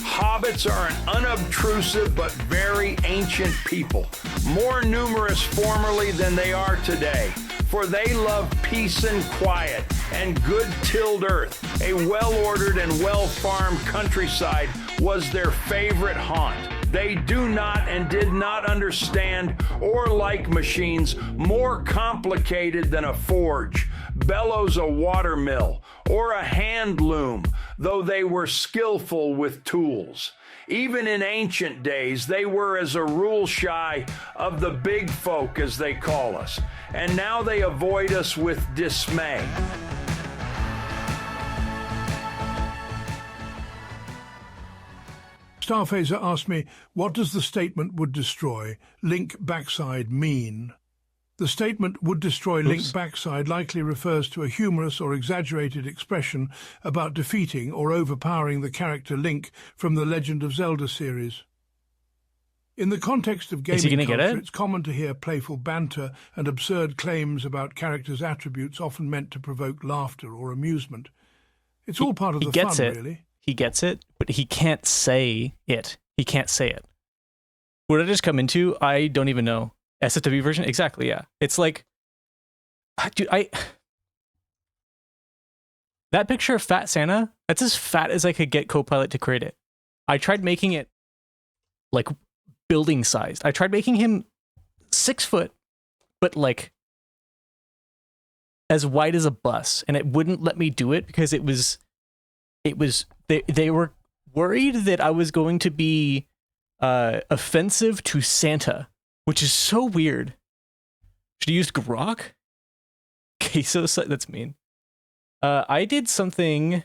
Hobbits are an unobtrusive but very ancient people, more numerous formerly than they are today, for they love peace and quiet and good-tilled earth. A well-ordered and well-farmed countryside was their favorite haunt. They do not and did not understand or like machines more complicated than a forge, bellows a water mill, or a hand loom, though they were skillful with tools. Even in ancient days, they were as a rule shy of the big folk, as they call us, and now they avoid us with dismay. Starphaser asked me, what does the statement "would destroy" link backside mean? The statement "would destroy" link backside likely refers to a humorous or exaggerated expression about defeating or overpowering the character Link from the Legend of Zelda series. In the context of gaming culture, it's common to hear playful banter and absurd claims about characters' attributes often meant to provoke laughter or amusement. It's all part of the fun, really. He gets it, but he can't say it. He can't say it. What did I just come into? I don't even know. SFW version? Exactly, yeah. It's like, dude, that picture of Fat Santa, that's as fat as I could get Copilot to create it. I tried making it, like, building sized. I tried making him 6 foot, but, like, as wide as a bus, and it wouldn't let me do it because they were worried that I was going to be offensive to Santa, which is so weird. Should have used Grok? Queso, that's mean. I did something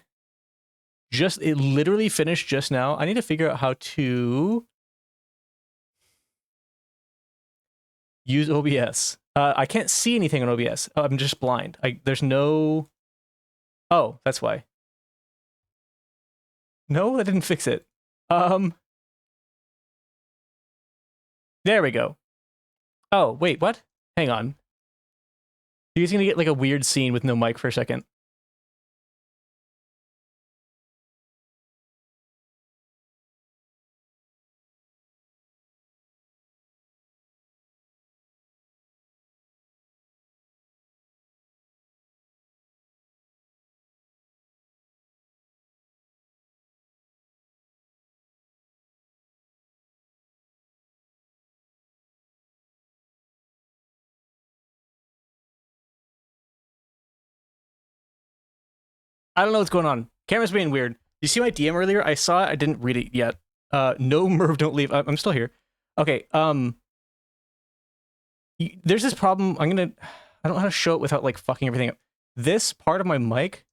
it literally finished just now. I need to figure out how to use OBS. I can't see anything on OBS. I'm just blind. There's no... Oh, that's why. No, that didn't fix it. There we go. Oh, wait, what? Hang on. You guys gonna get like a weird scene with no mic for a second. I don't know what's going on. Camera's being weird. You see my DM earlier? I saw it. I didn't read it yet. No, Merv, don't leave. I'm still here. Okay. There's this problem. I don't know how to show it without like fucking everything up. This part of my mic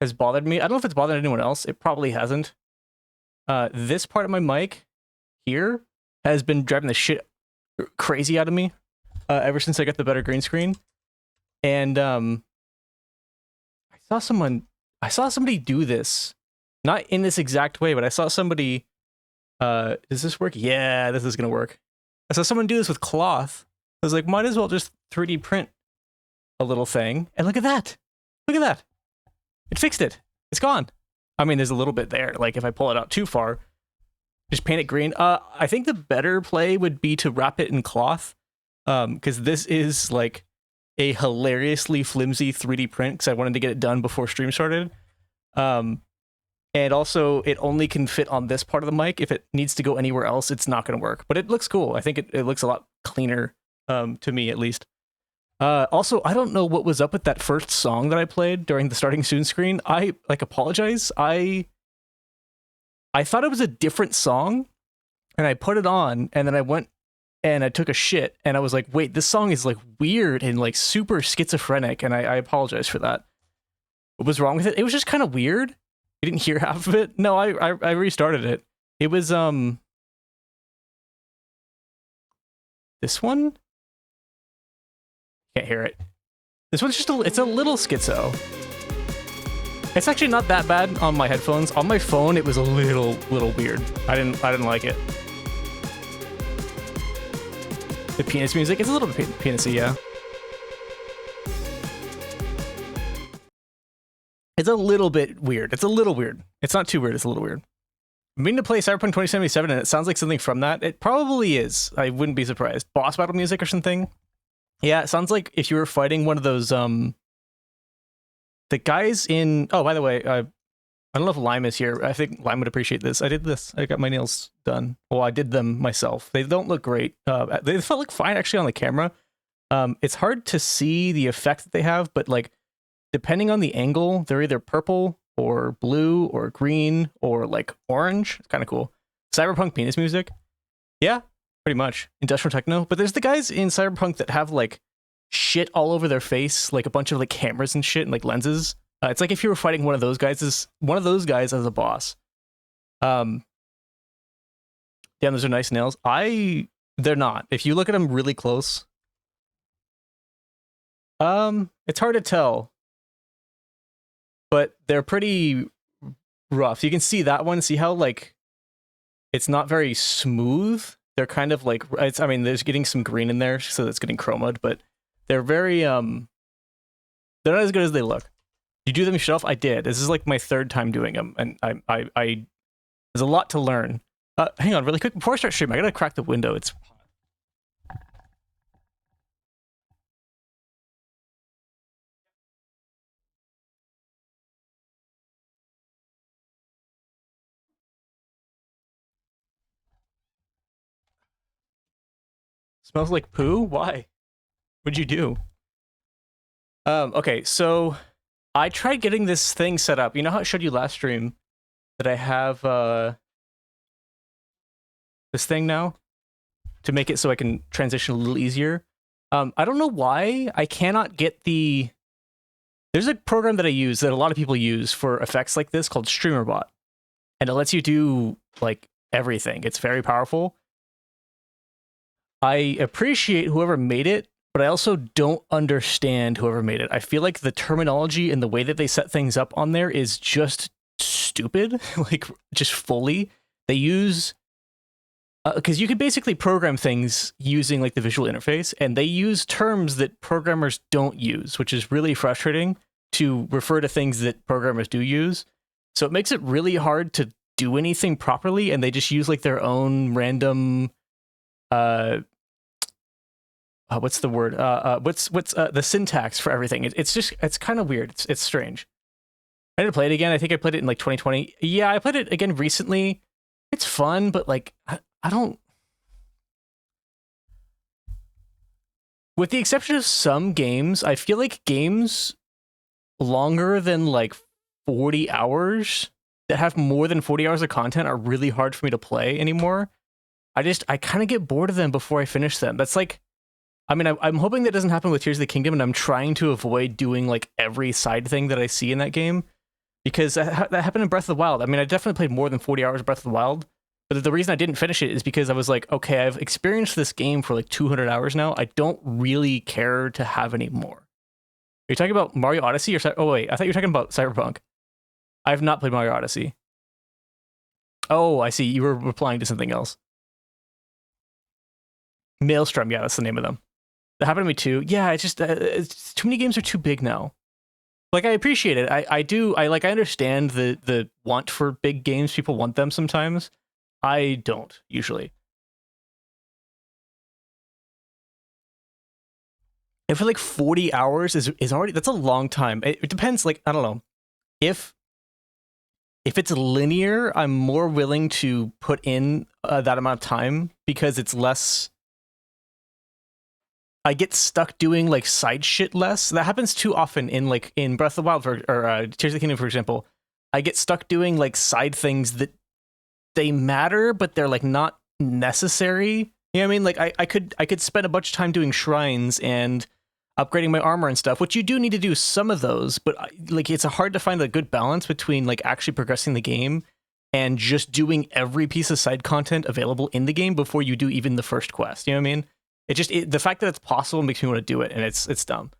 has bothered me. I don't know if it's bothered anyone else. It probably hasn't. This part of my mic here has been driving the shit crazy out of me ever since I got the better green screen. And I saw somebody do this, not in this exact way, but I saw somebody, does this work? Yeah, this is going to work. I saw someone do this with cloth. I was like, might as well just 3D print a little thing. And look at that. Look at that. It fixed it. It's gone. I mean, there's a little bit there. Like if I pull it out too far, just paint it green. I think the better play would be to wrap it in cloth. Because this is like a hilariously flimsy 3D print because I wanted to get it done before stream started. And also, it only can fit on this part of the mic. If it needs to go anywhere else, it's not going to work. But it looks cool. I think it looks a lot cleaner, to me at least. Also, I don't know what was up with that first song that I played during the starting soon screen. I apologize. I thought it was a different song, and I put it on, and then I went and I took a shit, and I was like, wait, this song is like weird and like super schizophrenic, and I apologize for that. What was wrong with it? It was just kind of weird. You didn't hear half of it? No, I restarted it. It was this one? Can't hear it. This one's just it's a little schizo. It's actually not that bad on my headphones. On my phone, it was a little weird. I didn't like it. The penis music, it's a little bit penisy, yeah. It's a little bit weird. It's a little weird. It's not too weird, it's a little weird. meaning to play Cyberpunk 2077, and it sounds like something from that. It probably is. I wouldn't be surprised. Boss battle music or something. Yeah, it sounds like if you were fighting one of those the guys in. Oh, by the way, I don't know if Lime is here. I think Lime would appreciate this. I did this. I got my nails done. Well, I did them myself. They don't look great. They felt like fine actually on the camera. It's hard to see the effect that they have, but like depending on the angle, they're either purple or blue or green or like orange. It's kind of cool. Cyberpunk penis music. Yeah, pretty much. Industrial techno. But there's the guys in Cyberpunk that have like shit all over their face, like a bunch of like cameras and shit and like lenses. It's like if you were fighting one of those guys as a boss. Damn, those are nice nails. They're not. If you look at them really close, it's hard to tell, but they're pretty rough. You can see that one. See how like it's not very smooth. They're kind of like I mean, there's getting some green in there, so it's getting chromed, but they're very they're not as good as they look. You do them yourself? I did. This is like my third time doing them, and I there's a lot to learn. Hang on, really quick before I start streaming, I gotta crack the window. It's smells like poo. Why? What'd you do? Okay, so I tried getting this thing set up. You know how I showed you last stream that I have this thing now to make it so I can transition a little easier. I don't know why I cannot get the. There's a program that I use that a lot of people use for effects like this called StreamerBot, and it lets you do like everything. It's very powerful. I appreciate whoever made it, but I also don't understand whoever made it. I feel like the terminology and the way that they set things up on there is just stupid, like just fully. They use, because you could basically program things using like the visual interface, and they use terms that programmers don't use, which is really frustrating to refer to things that programmers do use. So it makes it really hard to do anything properly, and they just use like their own random what's the word? What's the syntax for everything? It's kind of weird. It's strange. I need to play it again. I think I played it in like 2020. Yeah, I played it again recently. It's fun, but like I don't. With the exception of some games, I feel like games longer than like 40 hours that have more than 40 hours of content are really hard for me to play anymore. I kind of get bored of them before I finish them. That's like. I mean, I'm hoping that doesn't happen with Tears of the Kingdom, and I'm trying to avoid doing like every side thing that I see in that game, because that happened in Breath of the Wild. I mean, I definitely played more than 40 hours of Breath of the Wild, but the reason I didn't finish it is because I was like, okay, I've experienced this game for like 200 hours now. I don't really care to have any more. Are you talking about Mario Odyssey or? Oh wait, I thought you were talking about Cyberpunk. I have not played Mario Odyssey. Oh, I see. You were replying to something else. Maelstrom, yeah, that's the name of them. That happened to me too. Yeah, it's just too many games are too big now. Like, I appreciate it. I understand the want for big games. People want them sometimes. I don't usually. And for like 40 hours is already, that's a long time. It depends. Like, I don't know if it's linear, I'm more willing to put in that amount of time because it's less. I get stuck doing like side shit less. That happens too often in Breath of the Wild or Tears of the Kingdom, for example. I get stuck doing like side things that they matter, but they're like not necessary. You know what I mean? Like I could spend a bunch of time doing shrines and upgrading my armor and stuff, which you do need to do some of those, but like it's hard to find a good balance between like actually progressing the game and just doing every piece of side content available in the game before you do even the first quest. You know what I mean? The fact that it's possible makes me want to do it, and it's dumb.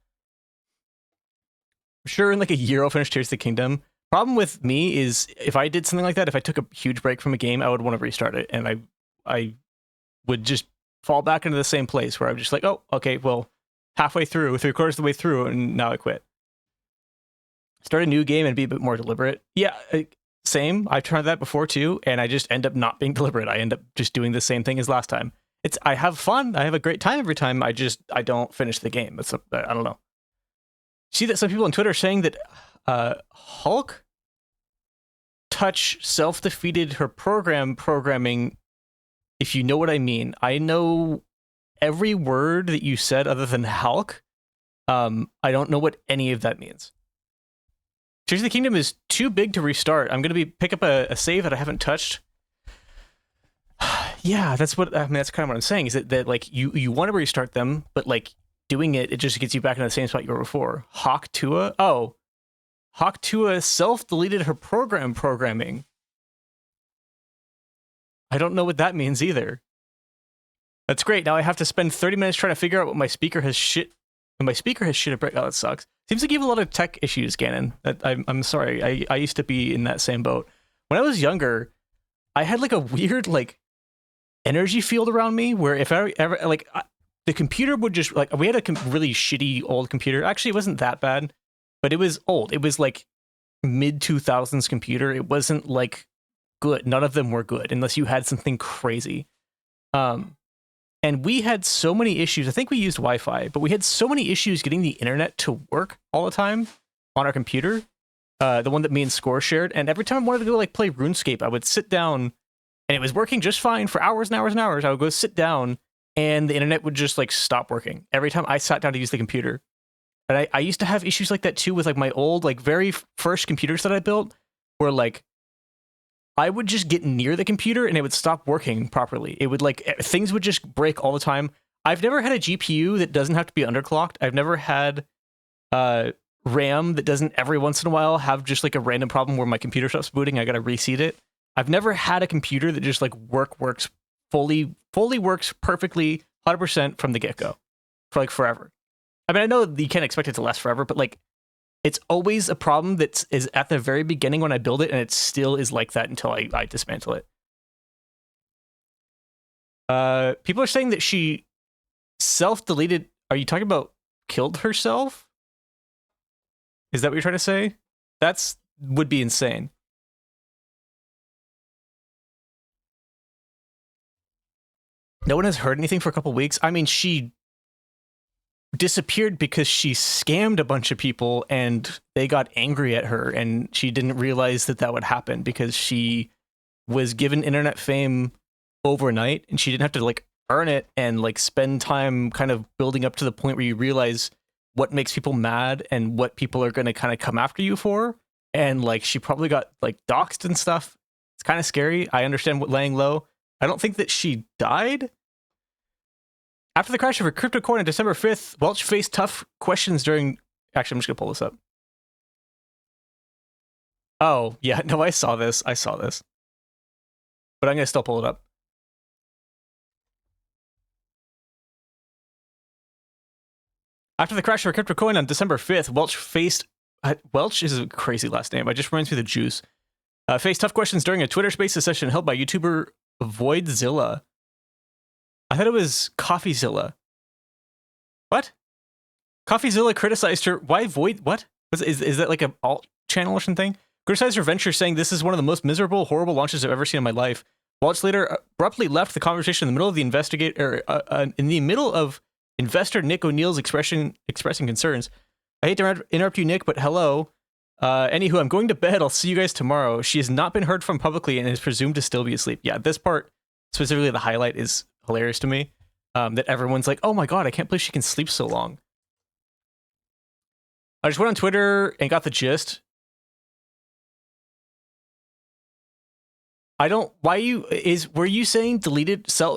I'm sure in like a year I'll finish Tears of the Kingdom. Problem with me is if I did something like that, if I took a huge break from a game, I would want to restart it, and I would just fall back into the same place where I'm just like, oh, okay, well, halfway through, 3/4 of the way through, and now I quit. Start a new game and be a bit more deliberate. Yeah, same. I've tried that before too, and I just end up not being deliberate. I end up just doing the same thing as last time. I have fun. I have a great time every time. I don't finish the game. I don't know. See that some people on Twitter are saying that Hulk Touch self-defeated her programming, if you know what I mean. I know every word that you said other than Hulk. I don't know what any of that means. Tears of the Kingdom is too big to restart. I'm going to pick up a save that I haven't touched. Yeah, that's kind of what I'm saying, is that like you want to restart them, but like doing it just gets you back in the same spot you were before. Hawk Tua self-deleted her programming. I don't know what that means either. That's great. Now I have to spend 30 minutes trying to figure out what my speaker has shit. And my speaker has shit a break. Oh, that sucks. Seems like you have a lot of tech issues, Gannon. I'm sorry. I used to be in that same boat. When I was younger, I had like a weird like energy field around me where if I ever like the computer would just like, we had a really shitty old computer. Actually, it wasn't that bad, but it was old. It was like mid 2000s computer. It wasn't like good. None of them were good unless you had something crazy. And we had so many issues. I think we used Wi-Fi, but we had so many issues getting the internet to work all the time on our computer. The one that me and Score shared. And every time I wanted to go like play RuneScape, I would sit down and it was working just fine for hours and hours and hours. I would go sit down and the internet would just like stop working every time I sat down to use the computer. And I used to have issues like that too with like my old, like very first computers that I built, where like I would just get near the computer and it would stop working properly. It would like, things would just break all the time. I've never had a GPU that doesn't have to be underclocked. I've never had RAM that doesn't every once in a while have just like a random problem where my computer stops booting. I got to reseat it. I've never had a computer that just like works fully works perfectly 100% from the get-go for like forever. I mean, I know you can't expect it to last forever, but like it's always a problem that is at the very beginning when I build it, and it still is like that until I dismantle it. People are saying that she self-deleted. Are you talking about killed herself? Is that what you're trying to say? That's would be insane. No one has heard anything for a couple weeks. I mean, she disappeared because she scammed a bunch of people and they got angry at her, and she didn't realize that would happen because she was given internet fame overnight and she didn't have to like earn it and like spend time kind of building up to the point where you realize what makes people mad and what people are going to kind of come after you for. And like she probably got like doxxed and stuff. It's kind of scary. I understand what laying low. I don't think that she died. After the crash of her crypto coin on December 5th, Welch faced tough questions during... Actually, I'm just going to pull this up. Oh, yeah. No, I saw this. But I'm going to still pull it up. After the crash of her crypto coin on December 5th, Welch faced... Welch is a crazy last name. It just reminds me of the juice. Faced tough questions during a Twitter Spaces session held by YouTuber Voidzilla. I thought it was CoffeeZilla. What? CoffeeZilla criticized her. Why Void? What? Is that like an alt channel or something? Criticized her venture, saying this is one of the most miserable, horrible launches I've ever seen in my life. Welch later abruptly left the conversation in the middle of investor Nick O'Neill's expressing concerns. I hate to interrupt you, Nick, but hello. Anywho, I'm going to bed. I'll see you guys tomorrow. She has not been heard from publicly and is presumed to still be asleep. Yeah, this part, specifically the highlight, is hilarious to me. That everyone's like, oh my god, I can't believe she can sleep so long. I just went on Twitter and got the gist. Were you saying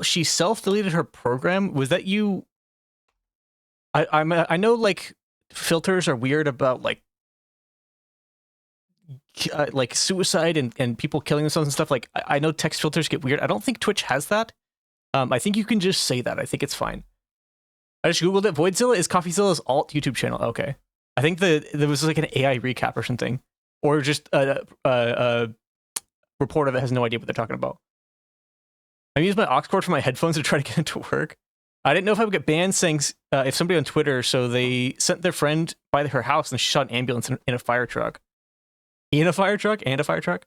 she self-deleted her program? Was that you? I know like filters are weird about like suicide and people killing themselves and stuff. Like I know text filters get weird. I don't think Twitch has that. I think you can just say that. I think it's fine. I just googled it. Voidzilla is CoffeeZilla's alt YouTube channel. Okay, I think there was like an AI recap or something, or just a reporter that has no idea what they're talking about. I used my aux cord for my headphones to try to get into work. I didn't know if I would get banned saying if somebody on Twitter, so they sent their friend by her house and she saw an ambulance in a fire truck. In a fire truck? And a fire truck?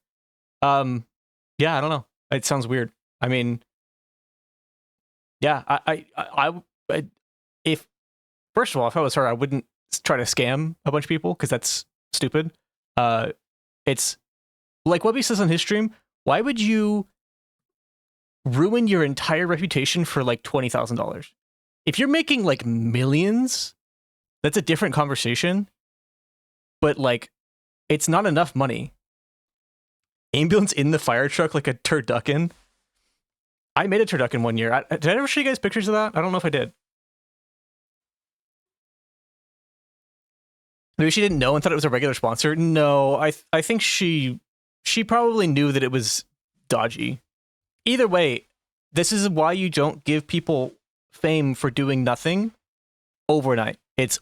Yeah, I don't know. It sounds weird. I mean, yeah, if first of all, if I was her, I wouldn't try to scam a bunch of people because that's stupid. It's like Webby says on his stream. Why would you ruin your entire reputation for like $20,000? If you're making like millions, that's a different conversation. But like, it's not enough money. Ambulance in the fire truck like a turducken. I made a turducken one year. Did I ever show you guys pictures of that? I don't know if I did. Maybe she didn't know and thought it was a regular sponsor. No, I think she probably knew that it was dodgy. Either way, this is why you don't give people fame for doing nothing overnight. It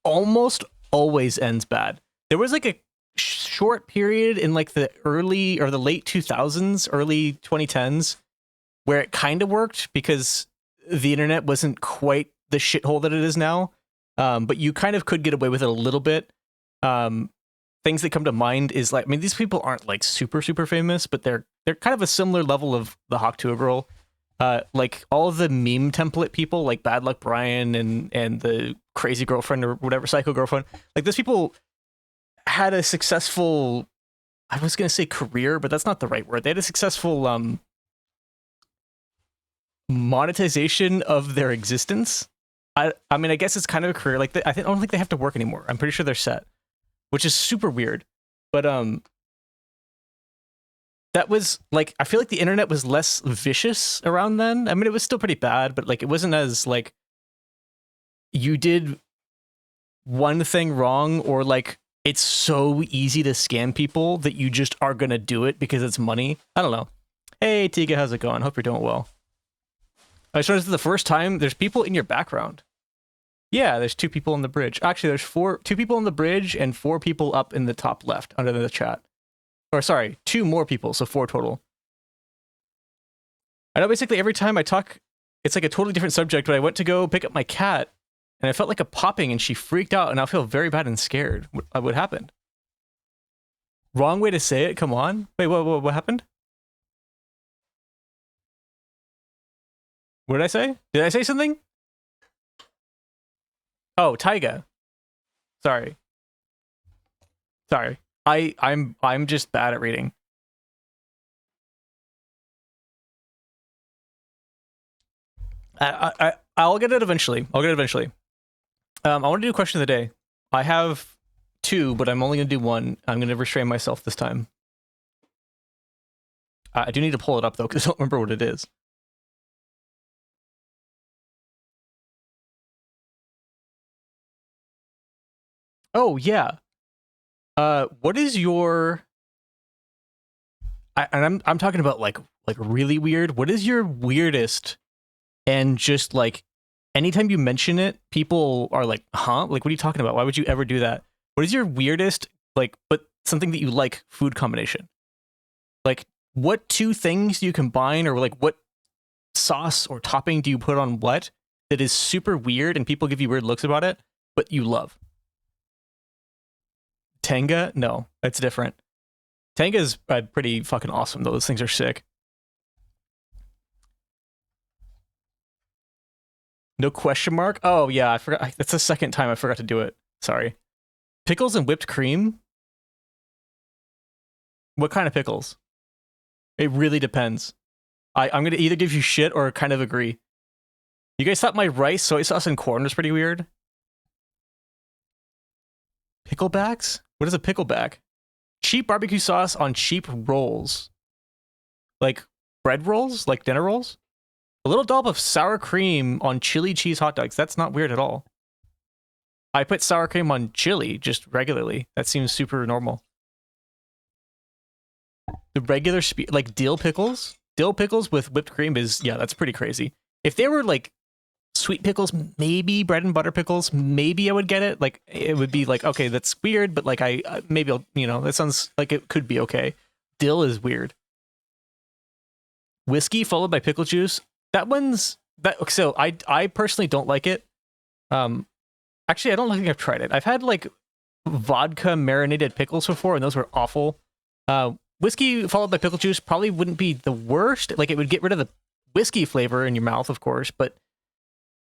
almost always ends bad. There was like a short period in like the early or the late 2000s, early 2010s, where it kind of worked because the internet wasn't quite the shithole that it is now. But you kind of could get away with it a little bit. Things that come to mind is like, I mean, these people aren't like super famous, but they're kind of a similar level of the Hawk to a Girl. Like all of the meme template people, like Bad Luck Brian and the crazy girlfriend or whatever, psycho girlfriend. Like those people had a successful, I was gonna say career, but that's not the right word. They had a successful monetization of their existence. I mean, I guess it's kind of a career. Like I don't think they have to work anymore. I'm pretty sure they're set, which is super weird. But that was like, I feel like the internet was less vicious around then. I mean, it was still pretty bad, but like it wasn't as like you did one thing wrong or like it's so easy to scam people that you just are gonna do it because it's money. I don't know. Hey Tiga, how's it going? Hope you're doing well. I just noticed the first time there's people in your background. Yeah, there's 2 people on the bridge. Actually, there's 2 people on the bridge and 4 people up in the top left under the chat. Or sorry, 2 more people, so 4 total. I know basically every time I talk, it's like a totally different subject, but I went to go pick up my cat and I felt like a popping and she freaked out and I feel very bad and scared. What happened? Wrong way to say it, come on. Wait, what happened? What did I say? Did I say something? Oh, Taiga. Sorry. I'm just bad at reading. I'll get it eventually. I want to do a question of the day. I have 2, but I'm only going to do 1. I'm going to restrain myself this time. I do need to pull it up though, because I don't remember what it is. Oh yeah. What is your? I'm talking about like really weird. What is your weirdest? And just like, anytime you mention it, people are like, "Huh? Like, what are you talking about? Why would you ever do that?" What is your weirdest, like, but something that you like food combination? Like, what 2 things do you combine, or like what sauce or topping do you put on what that is super weird and people give you weird looks about it, but you love? Tenga? No, that's different. Tenga is pretty fucking awesome, though. Those things are sick. No question mark? Oh, yeah, I forgot. That's the second time I forgot to do it. Sorry. Pickles and whipped cream? What kind of pickles? It really depends. I'm going to either give you shit or kind of agree. You guys thought my rice, soy sauce, and corn was pretty weird? Picklebacks? What is a pickleback? Cheap barbecue sauce on cheap rolls. Like bread rolls? Like dinner rolls? A little dollop of sour cream on chili cheese hot dogs. That's not weird at all. I put sour cream on chili just regularly. That seems super normal. The regular like dill pickles? Dill pickles with whipped cream is, yeah, that's pretty crazy. If they were like sweet pickles, maybe bread and butter pickles, maybe I would get it. Like, it would be like, okay, that's weird, but like maybe I'll, that sounds like it could be okay. Dill is weird. Whiskey followed by pickle juice. That one's that. So I personally don't like it. Actually, I don't think I've tried it. I've had like vodka marinated pickles before, and those were awful. whiskey followed by pickle juice probably wouldn't be the worst. Like, it would get rid of the whiskey flavor in your mouth, of course, but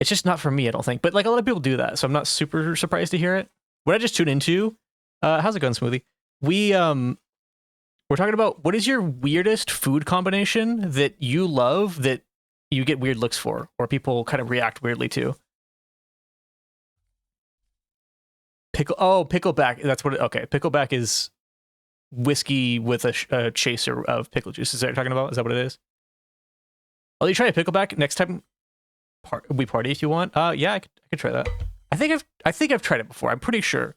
it's just not for me, I don't think. But like, a lot of people do that, so I'm not super surprised to hear it. What I just tuned into, how's it going, Smoothie? We're talking about what is your weirdest food combination that you love that you get weird looks for, or people kind of react weirdly to. Pickleback. That's what. Okay, pickleback is whiskey with a chaser of pickle juice. Is that what you're talking about? Is that what it is? I'll let you try a pickleback next time we party if you want. Yeah, I could try that. I think I've tried it before. I'm pretty sure.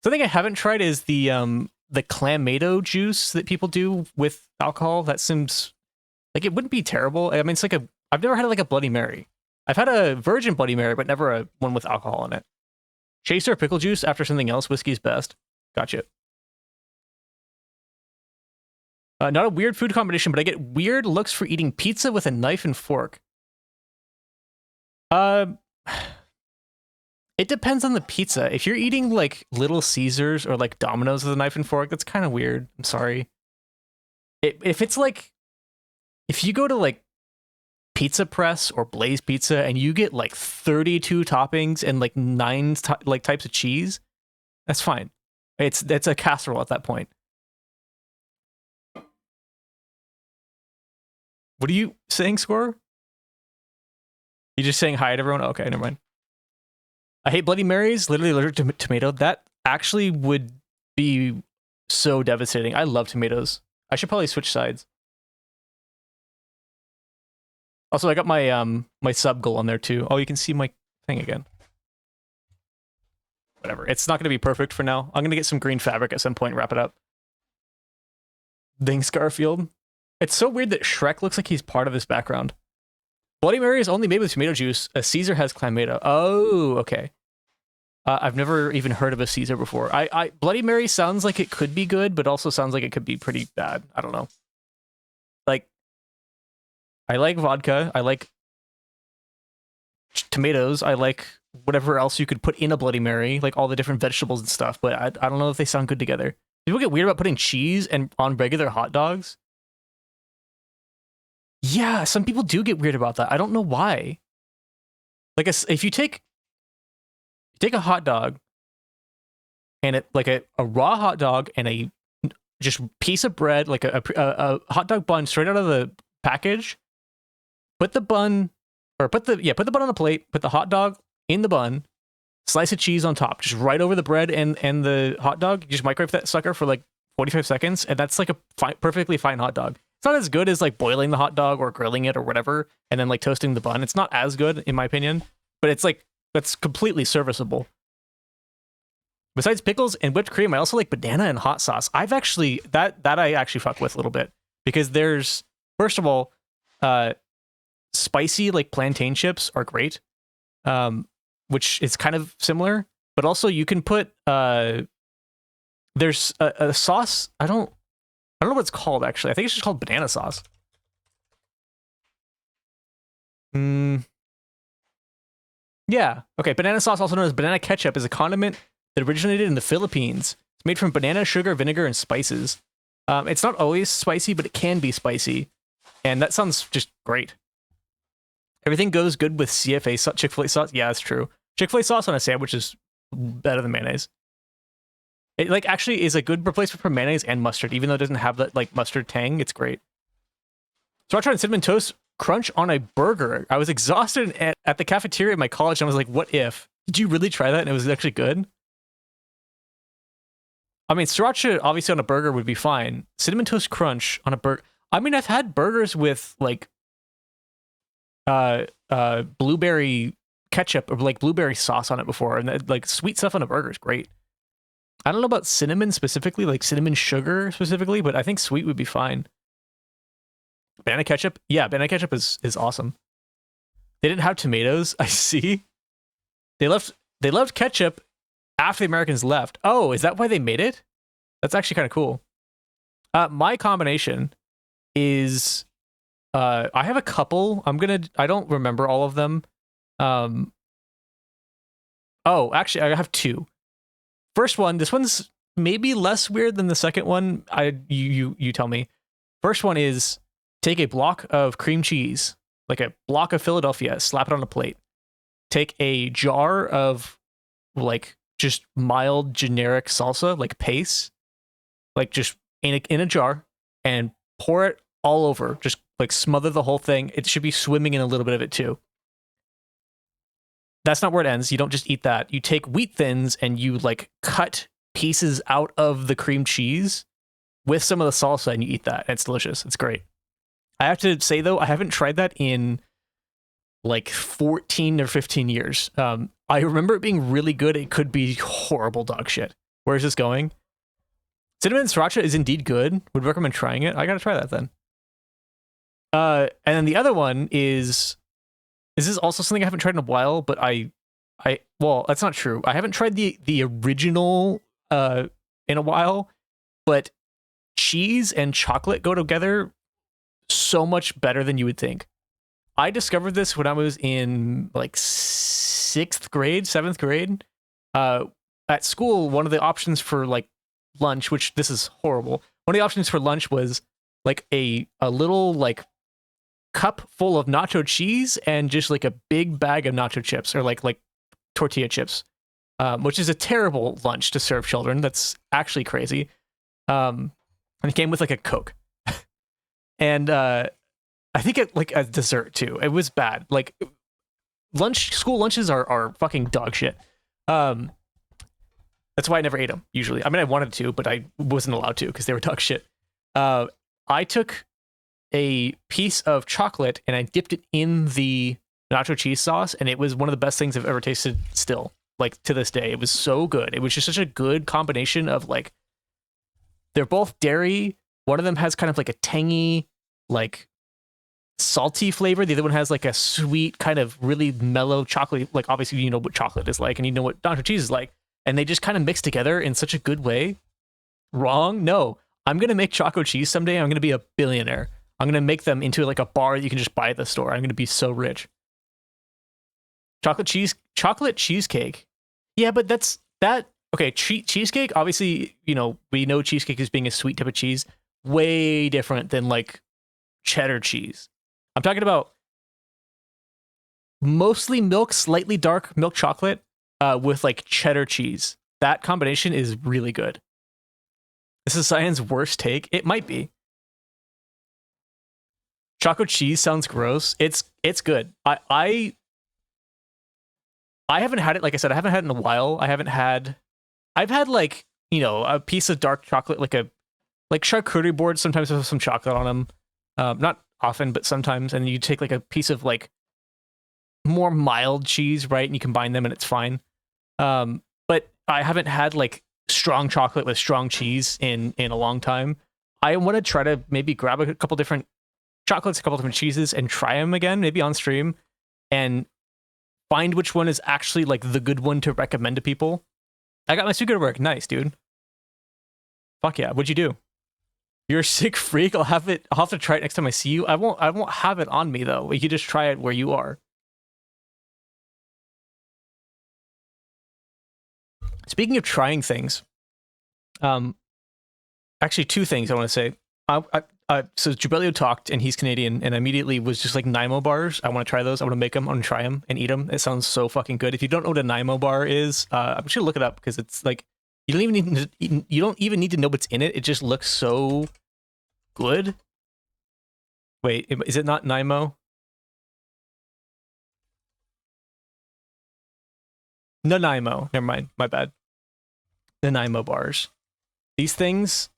Something I haven't tried is the clamato juice that people do with alcohol. That seems like it wouldn't be terrible. I mean, it's like I've never had like a Bloody Mary. I've had a virgin Bloody Mary, but never a one with alcohol in it. Chaser pickle juice after something else. Whiskey's best. Gotcha. Not a weird food combination, but I get weird looks for eating pizza with a knife and fork. It depends on the pizza. If you're eating like Little Caesars or like Domino's with a knife and fork, that's kind of weird. I'm sorry. If it's like, if you go to like Pizza Press or Blaze Pizza and you get like 32 toppings and like 9 types of cheese, that's fine. It's a casserole at that point. What are you saying, Score? You just saying hi to everyone? Okay, never mind. I hate Bloody Marys, literally allergic to tomato. That actually would be so devastating. I love tomatoes. I should probably switch sides. Also, I got my my sub goal on there too. Oh, you can see my thing again. Whatever. It's not going to be perfect for now. I'm going to get some green fabric at some point and wrap it up. Thanks, Garfield. It's so weird that Shrek looks like he's part of this background. Bloody Mary is only made with tomato juice. A Caesar has clamato. Oh, okay. I've never even heard of a Caesar before. Bloody Mary sounds like it could be good, but also sounds like it could be pretty bad. I don't know. Like, I like vodka. I like tomatoes. I like whatever else you could put in a Bloody Mary, like all the different vegetables and stuff, but I don't know if they sound good together. People get weird about putting cheese on regular hot dogs. Yeah, some people do get weird about that. I don't know why. Like, if you take a hot dog and it like a raw hot dog and a just piece of bread, like a hot dog bun straight out of the package, put the bun on the plate, put the hot dog in the bun, slice of cheese on top, just right over the bread and the hot dog. You just microwave that sucker for like 45 seconds, and that's like a perfectly fine hot dog. It's not as good as like boiling the hot dog or grilling it or whatever, and then like toasting the bun. It's not as good in my opinion, but it's like, that's completely serviceable. Besides pickles and whipped cream, I also like banana and hot sauce. I've actually, that I actually fuck with a little bit, because there's, first of all, spicy like plantain chips are great, which is kind of similar, but also you can put, there's a sauce, I don't know what it's called, actually. I think it's just called banana sauce. Yeah. Okay. Banana sauce, also known as banana ketchup, is a condiment that originated in the Philippines. It's made from banana, sugar, vinegar, and spices. It's not always spicy, but it can be spicy. And that sounds just great. Everything goes good with CFA Chick-fil-A sauce. Yeah, that's true. Chick-fil-A sauce on a sandwich is better than mayonnaise. It like actually is a good replacement for mayonnaise and mustard, even though it doesn't have that like mustard tang. It's great. So I tried cinnamon toast crunch on a burger. I was exhausted at the cafeteria at my college, and I was like, what if? Did you really try that and it was actually good? I mean, sriracha obviously on a burger would be fine. Cinnamon toast crunch on a burger. I mean, I've had burgers with like blueberry ketchup or like blueberry sauce on it before, and like sweet stuff on a burger is great. I don't know about cinnamon specifically, like cinnamon sugar specifically, but I think sweet would be fine. Banana ketchup? Yeah, banana ketchup is awesome. They didn't have tomatoes, I see. They loved ketchup after the Americans left. Oh, is that why they made it? That's actually kind of cool. My combination is I have a couple. I don't remember all of them. Oh, actually I have two. First one, this one's maybe less weird than the second one. You tell me. First one is take a block of cream cheese, like a block of Philadelphia, slap it on a plate. Take a jar of like just mild generic salsa, like paste, like just in a jar, and pour it all over. Just like smother the whole thing. It should be swimming in a little bit of it too. That's not where it ends. You don't just eat that. You take wheat thins and you like cut pieces out of the cream cheese with some of the salsa and you eat that. It's delicious. It's great. I have to say though, I haven't tried that in like 14 or 15 years. I remember it being really good. It could be horrible dog shit. Where is this going? Cinnamon sriracha is indeed good. Would recommend trying it. I gotta try that then. And then the other one is this is also something I haven't tried in a while, but well, that's not true. I haven't tried the original in a while, but cheese and chocolate go together so much better than you would think. I discovered this when I was in like 7th grade. At school, one of the options for like lunch, which this is horrible. One of the options for lunch was like a little like cup full of nacho cheese and just like a big bag of nacho chips or like tortilla chips, which is a terrible lunch to serve children. That's actually crazy. And it came with like a Coke. And I think it like a dessert too. It was bad. Like school lunches are fucking dog shit. That's why I never ate them usually. I mean, I wanted to, but I wasn't allowed to because they were dog shit. I took a piece of chocolate and I dipped it in the nacho cheese sauce, and it was one of the best things I've ever tasted still. Like to this day, it was so good. It was just such a good combination of like, they're both dairy. One of them has kind of like a tangy, like salty flavor. The other one has like a sweet, kind of really mellow chocolate. Like obviously you know what chocolate is like, and you know what nacho cheese is like, and they just kind of mix together in such a good way. Wrong? No. I'm gonna make choco cheese someday. I'm gonna be a billionaire. I'm gonna make them into like a bar that you can just buy at the store. I'm gonna be so rich. Chocolate cheesecake. Yeah, but that's that. Okay, cheesecake. Obviously, you know, we know cheesecake as being a sweet type of cheese. Way different than like cheddar cheese. I'm talking about mostly milk, slightly dark milk chocolate with like cheddar cheese. That combination is really good. This is Cyan's worst take. It might be. Choco cheese sounds gross. It's good. I haven't had it. Like I said, I haven't had it in a while. I've had like, you know, a piece of dark chocolate, like charcuterie boards sometimes with some chocolate on them. Not often, but sometimes. And you take like a piece of like more mild cheese, right? And you combine them and it's fine. But I haven't had like strong chocolate with strong cheese in a long time. I want to try to maybe grab a couple different chocolates, a couple different cheeses, and try them again, maybe on stream, and find which one is actually like the good one to recommend to people. I got my sugar to work. Nice, dude. Fuck yeah. What'd you do? You're a sick freak. I'll have to try it next time I see you. I won't have it on me though. You can just try it where you are. Speaking of trying things, actually two things I want to say. So Jubelio talked, and he's Canadian, and immediately was just like Nimo bars. I want to try those. I want to make them. I want to try them and eat them. It sounds so fucking good. If you don't know what a Nimo bar is, I'm just gonna look it up because it's like you don't even need to know what's in it. It just looks so good. Wait, is it not Nimo? Nanaimo. Never mind. My bad. Nanaimo bars. These things.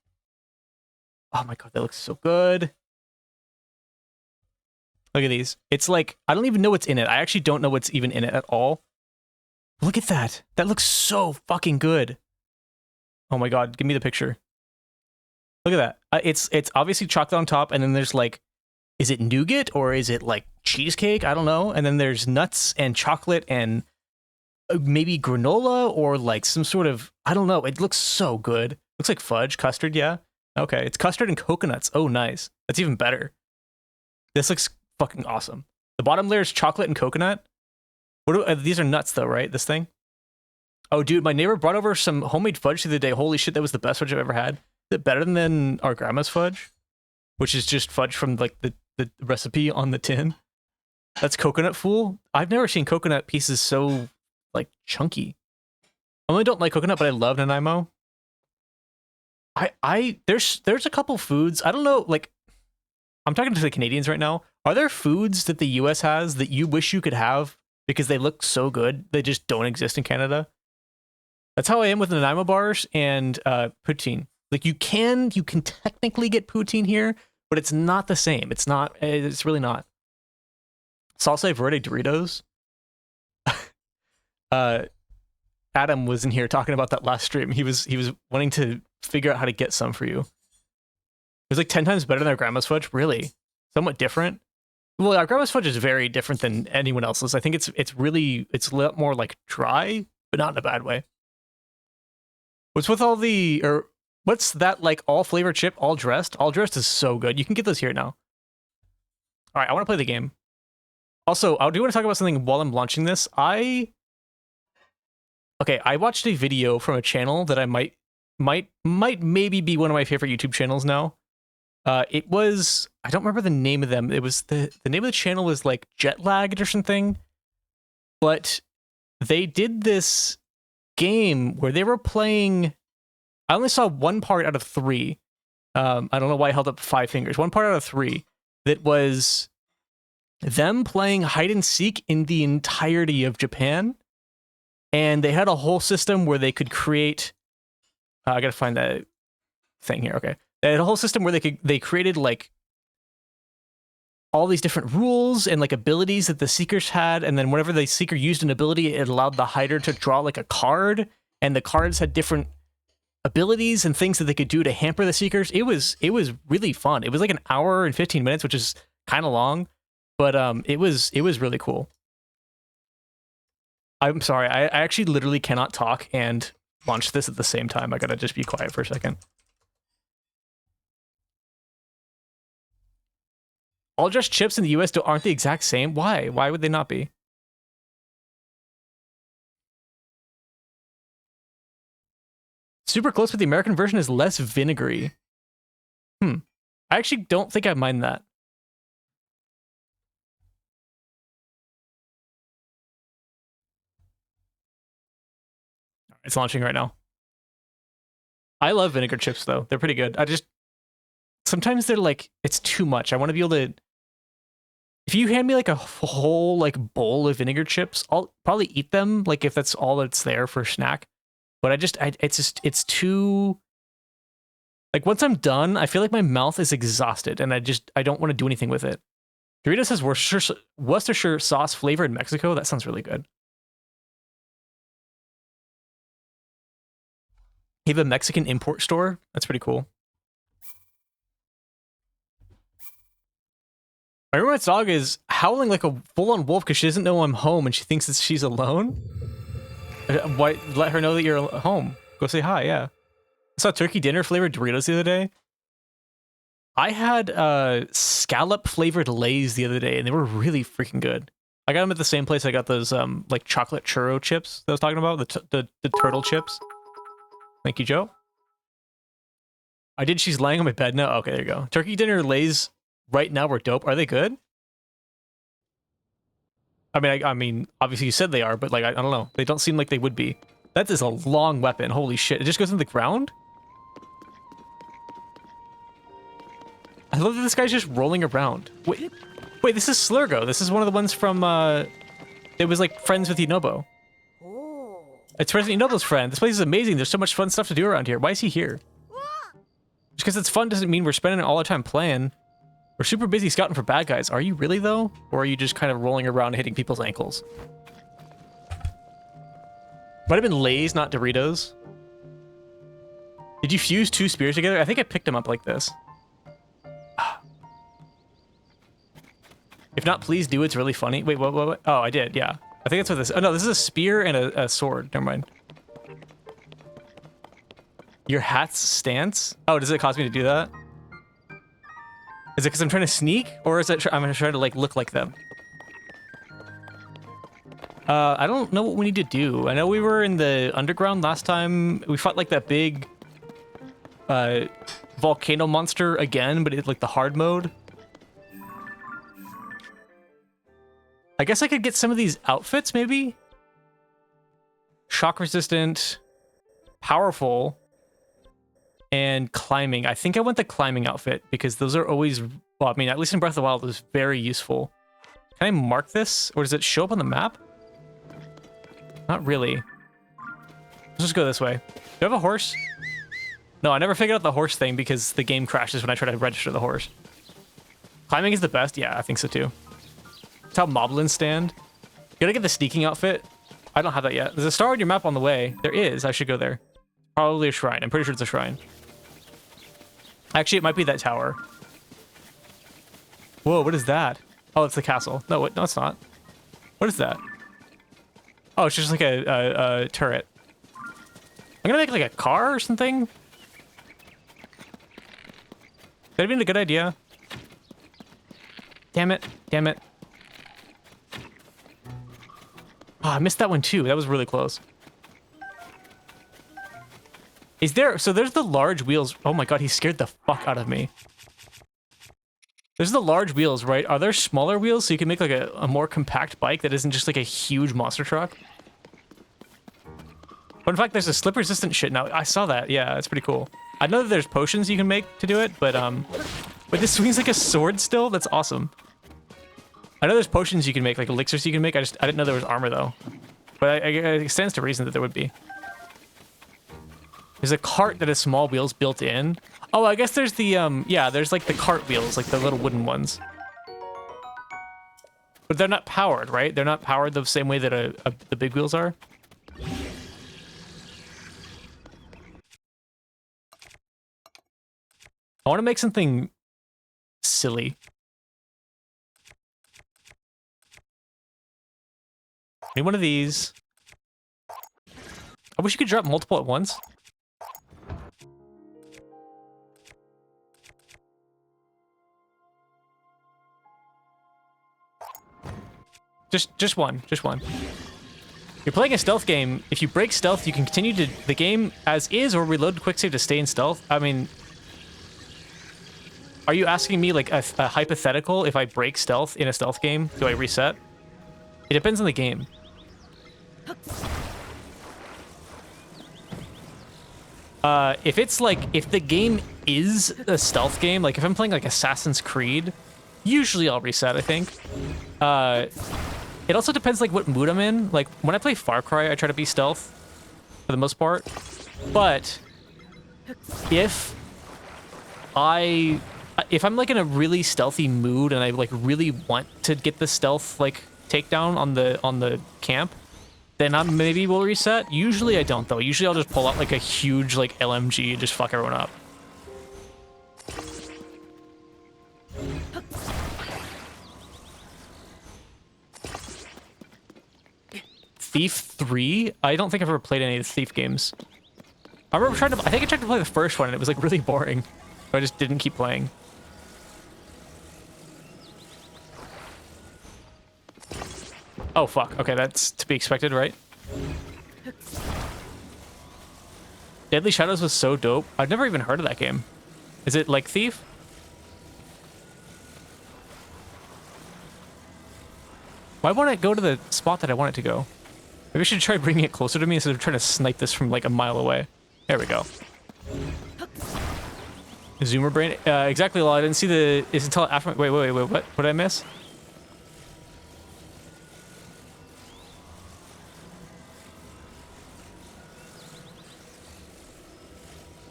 Oh my god, that looks so good. Look at these. It's like, I don't even know what's in it. I actually don't know what's even in it at all. Look at that. That looks so fucking good. Oh my god, give me the picture. Look at that. It's obviously chocolate on top, and then there's like, is it nougat or is it like cheesecake? I don't know. And then there's nuts and chocolate and maybe granola or like some sort of, I don't know. It looks so good. Looks like fudge, custard, yeah. Okay, it's custard and coconuts. Oh, nice. That's even better. This looks fucking awesome. The bottom layer is chocolate and coconut. These are nuts though, right? This thing? Oh, dude, my neighbor brought over some homemade fudge the other day. Holy shit, that was the best fudge I've ever had. Is it better than our grandma's fudge? Which is just fudge from like the recipe on the tin. That's coconut fool. I've never seen coconut pieces so like chunky. I only don't like coconut, but I love Nanaimo. There's a couple foods. I don't know, like I'm talking to the Canadians right now. Are there foods that the US has that you wish you could have because they look so good, they just don't exist in Canada? That's how I am with Nanaimo bars and poutine. Like you can technically get poutine here, but it's not the same. It's really not. Salsa verde Doritos. Adam was in here talking about that last stream. He was wanting to figure out how to get some for you. It was like 10 times better than our grandma's fudge. Really? Somewhat different. Well, our grandma's fudge is very different than anyone else's. I think it's a lot more like dry, but not in a bad way. What's that like all flavored chip, all dressed? All dressed is so good. You can get those here now. All right, I want to play the game. Also, I do want to talk about something while I'm launching this. I watched a video from a channel that I might maybe be one of my favorite YouTube channels now. It was, I don't remember the name of them. It was the name of the channel was like Jet Lagged or something. But they did this game where they were playing. I only saw one part out of 3. I don't know why I held up 5 fingers. One part out of 3 that was them playing hide and seek in the entirety of Japan. And they had a whole system where they could create. I gotta find that thing here. Okay, they had a whole system where they created like all these different rules and like abilities that the seekers had, and then whenever the seeker used an ability, it allowed the hider to draw like a card, and the cards had different abilities and things that they could do to hamper the seekers. It was really fun. It was like an hour and 15 minutes, which is kind of long, but it was really cool. I'm sorry, I actually literally cannot talk and launch this at the same time. I gotta just be quiet for a second. All just chips in the US aren't the exact same? Why? Why would they not be? Super close, but the American version is less vinegary. I actually don't think I mind that. It's launching right now. I love vinegar chips though. They're pretty good. Sometimes they're like, it's too much. I want to be able to, if you hand me like a whole like bowl of vinegar chips, I'll probably eat them. Like if that's all that's there for a snack. But it's too, like once I'm done, I feel like my mouth is exhausted and I don't want to do anything with it. Doritos has Worcestershire sauce flavor in Mexico. That sounds really good. You have a Mexican import store? That's pretty cool. My roommate's dog is howling like a full-on wolf because she doesn't know I'm home and she thinks that she's alone. Why? Let her know that you're home. Go say hi, yeah. I saw turkey dinner flavored Doritos the other day. I had scallop flavored Lay's the other day and they were really freaking good. I got them at the same place I got those like chocolate churro chips that I was talking about, the turtle chips. Thank you, Joe. I did. She's laying on my bed now. Okay, there you go. Turkey dinner Lay's right now were dope. Are they good? I mean, obviously you said they are, but like, I don't know. They don't seem like they would be. That is a long weapon. Holy shit. It just goes into the ground? I love that this guy's just rolling around. Wait, this is Slurgo. This is one of the ones from, it was like friends with Inobo. It's President Inobo's friend. This place is amazing. There's so much fun stuff to do around here. Why is he here? Just because it's fun doesn't mean we're spending all our time playing. We're super busy scouting for bad guys. Are you really, though? Or are you just kind of rolling around and hitting people's ankles? Might have been Lay's, not Doritos. Did you fuse 2 spears together? I think I picked them up like this. If not, please do. It's really funny. Wait, what? Oh, I did, yeah. I think that's what this... Oh, no, this is a spear and a sword. Never mind. Your hat's stance? Oh, does it cause me to do that? Is it because I'm trying to sneak? Or is it I'm trying to, like, look like them? I don't know what we need to do. I know we were in the underground last time. We fought like that big volcano monster again, but it's like the hard mode. I guess I could get some of these outfits, maybe? Shock resistant, powerful, and climbing. I think I want the climbing outfit because those are always, well, I mean, at least in Breath of the Wild, it was very useful. Can I mark this, or does it show up on the map? Not really. Let's just go this way. Do you have a horse? No, I never figured out the horse thing because the game crashes when I try to register the horse. Climbing is the best? Yeah, I think so too. That's how moblins stand. You gotta get the sneaking outfit. I don't have that yet. There's a star on your map on the way. There is. I should go there. Probably a shrine. I'm pretty sure it's a shrine. Actually, it might be that tower. Whoa, what is that? Oh, it's the castle. No, no, it's not. What is that? Oh, it's just like a turret. I'm gonna make like a car or something. That'd been a good idea. Damn it. Damn it. Oh, I missed that one too. That was really close. Is there... So there's the large wheels. Oh my god, he scared the fuck out of me. There's the large wheels, right? Are there smaller wheels so you can make like a more compact bike that isn't just like a huge monster truck? But in fact, there's a slip-resistant shit now. I saw that. Yeah, that's pretty cool. I know that there's potions you can make to do it, but this swings like a sword still? That's awesome. I know there's potions you can make, like elixirs you can make. I didn't know there was armor, though. But it stands to reason that there would be. There's a cart that has small wheels built in. Oh, I guess there's the, yeah, there's like the cart wheels, like the little wooden ones. But they're not powered, right? They're not powered the same way that the big wheels are. I want to make something silly. Need one of these. I wish you could drop multiple at once. Just one. You're playing a stealth game. If you break stealth, you can continue to the game as is or reload quick save to stay in stealth. I mean, are you asking me like a hypothetical? If I break stealth in a stealth game, do I reset? It depends on the game. If it's like, if the game is a stealth game, like if I'm playing like Assassin's Creed, usually I'll reset, I think. It also depends like what mood I'm in. Like when I play Far Cry, I try to be stealth for the most part. But if I'm like in a really stealthy mood and I like really want to get the stealth like takedown on the camp, then I maybe will reset. Usually I don't though. Usually I'll just pull out like a huge like LMG and just fuck everyone up. Thief 3? I don't think I've ever played any of the Thief games. I remember I think I tried to play the first one and it was like really boring. So I just didn't keep playing. Oh fuck, okay, that's to be expected, right? Deadly Shadows was so dope. I've never even heard of that game. Is it like Thief? Why won't it go to the spot that I want it to go? Maybe I should try bringing it closer to me instead of trying to snipe this from like a mile away. There we go. Zoomer brain. Exactly, Law. I didn't see the... Is until after... Wait, what? What did I miss?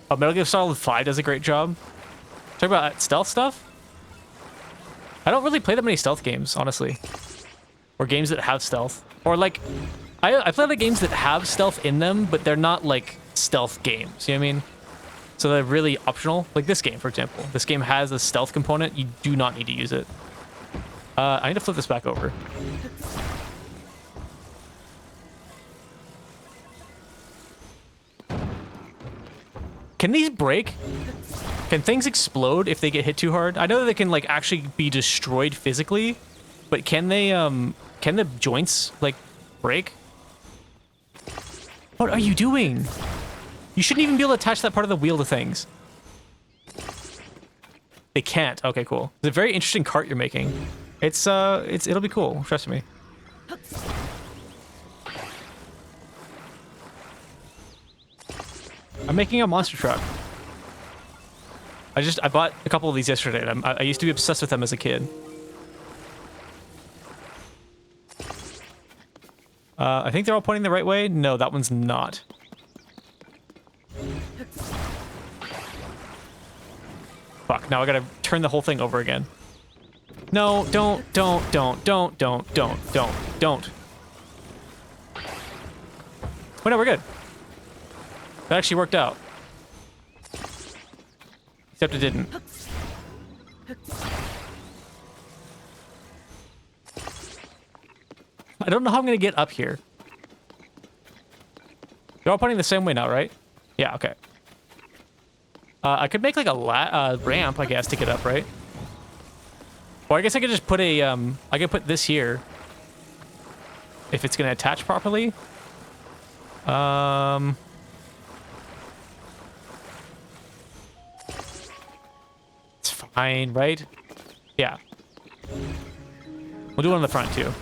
Oh, Metal Gear Solid 5 does a great job. Talk about stealth stuff? I don't really play that many stealth games, honestly. Or games that have stealth. Or like... I play the games that have stealth in them, but they're not like stealth games, you know what I mean? So they're really optional. Like this game, for example. This game has a stealth component. You do not need to use it. I need to flip this back over. Can these break? Can things explode if they get hit too hard? I know that they can like actually be destroyed physically, but can they can the joints like Break? What are you doing? You shouldn't even be able to attach that part of the wheel to things. They can't. Okay, cool. It's a very interesting cart you're making. It'll be cool. Trust me. I'm making a monster truck. I bought a couple of these yesterday. And I used to be obsessed with them as a kid. I think they're all pointing the right way. No, that one's not. Fuck, now I gotta turn the whole thing over again. No, don't. Oh no, we're good. That actually worked out. Except it didn't. I don't know how I'm gonna get up here. You're all pointing the same way now, right? Yeah, okay. I could make like a ramp, I guess, to get up, right? Or I guess I could just put a, I could put this here. If it's gonna attach properly. It's fine, right? Yeah. We'll do one on the front too.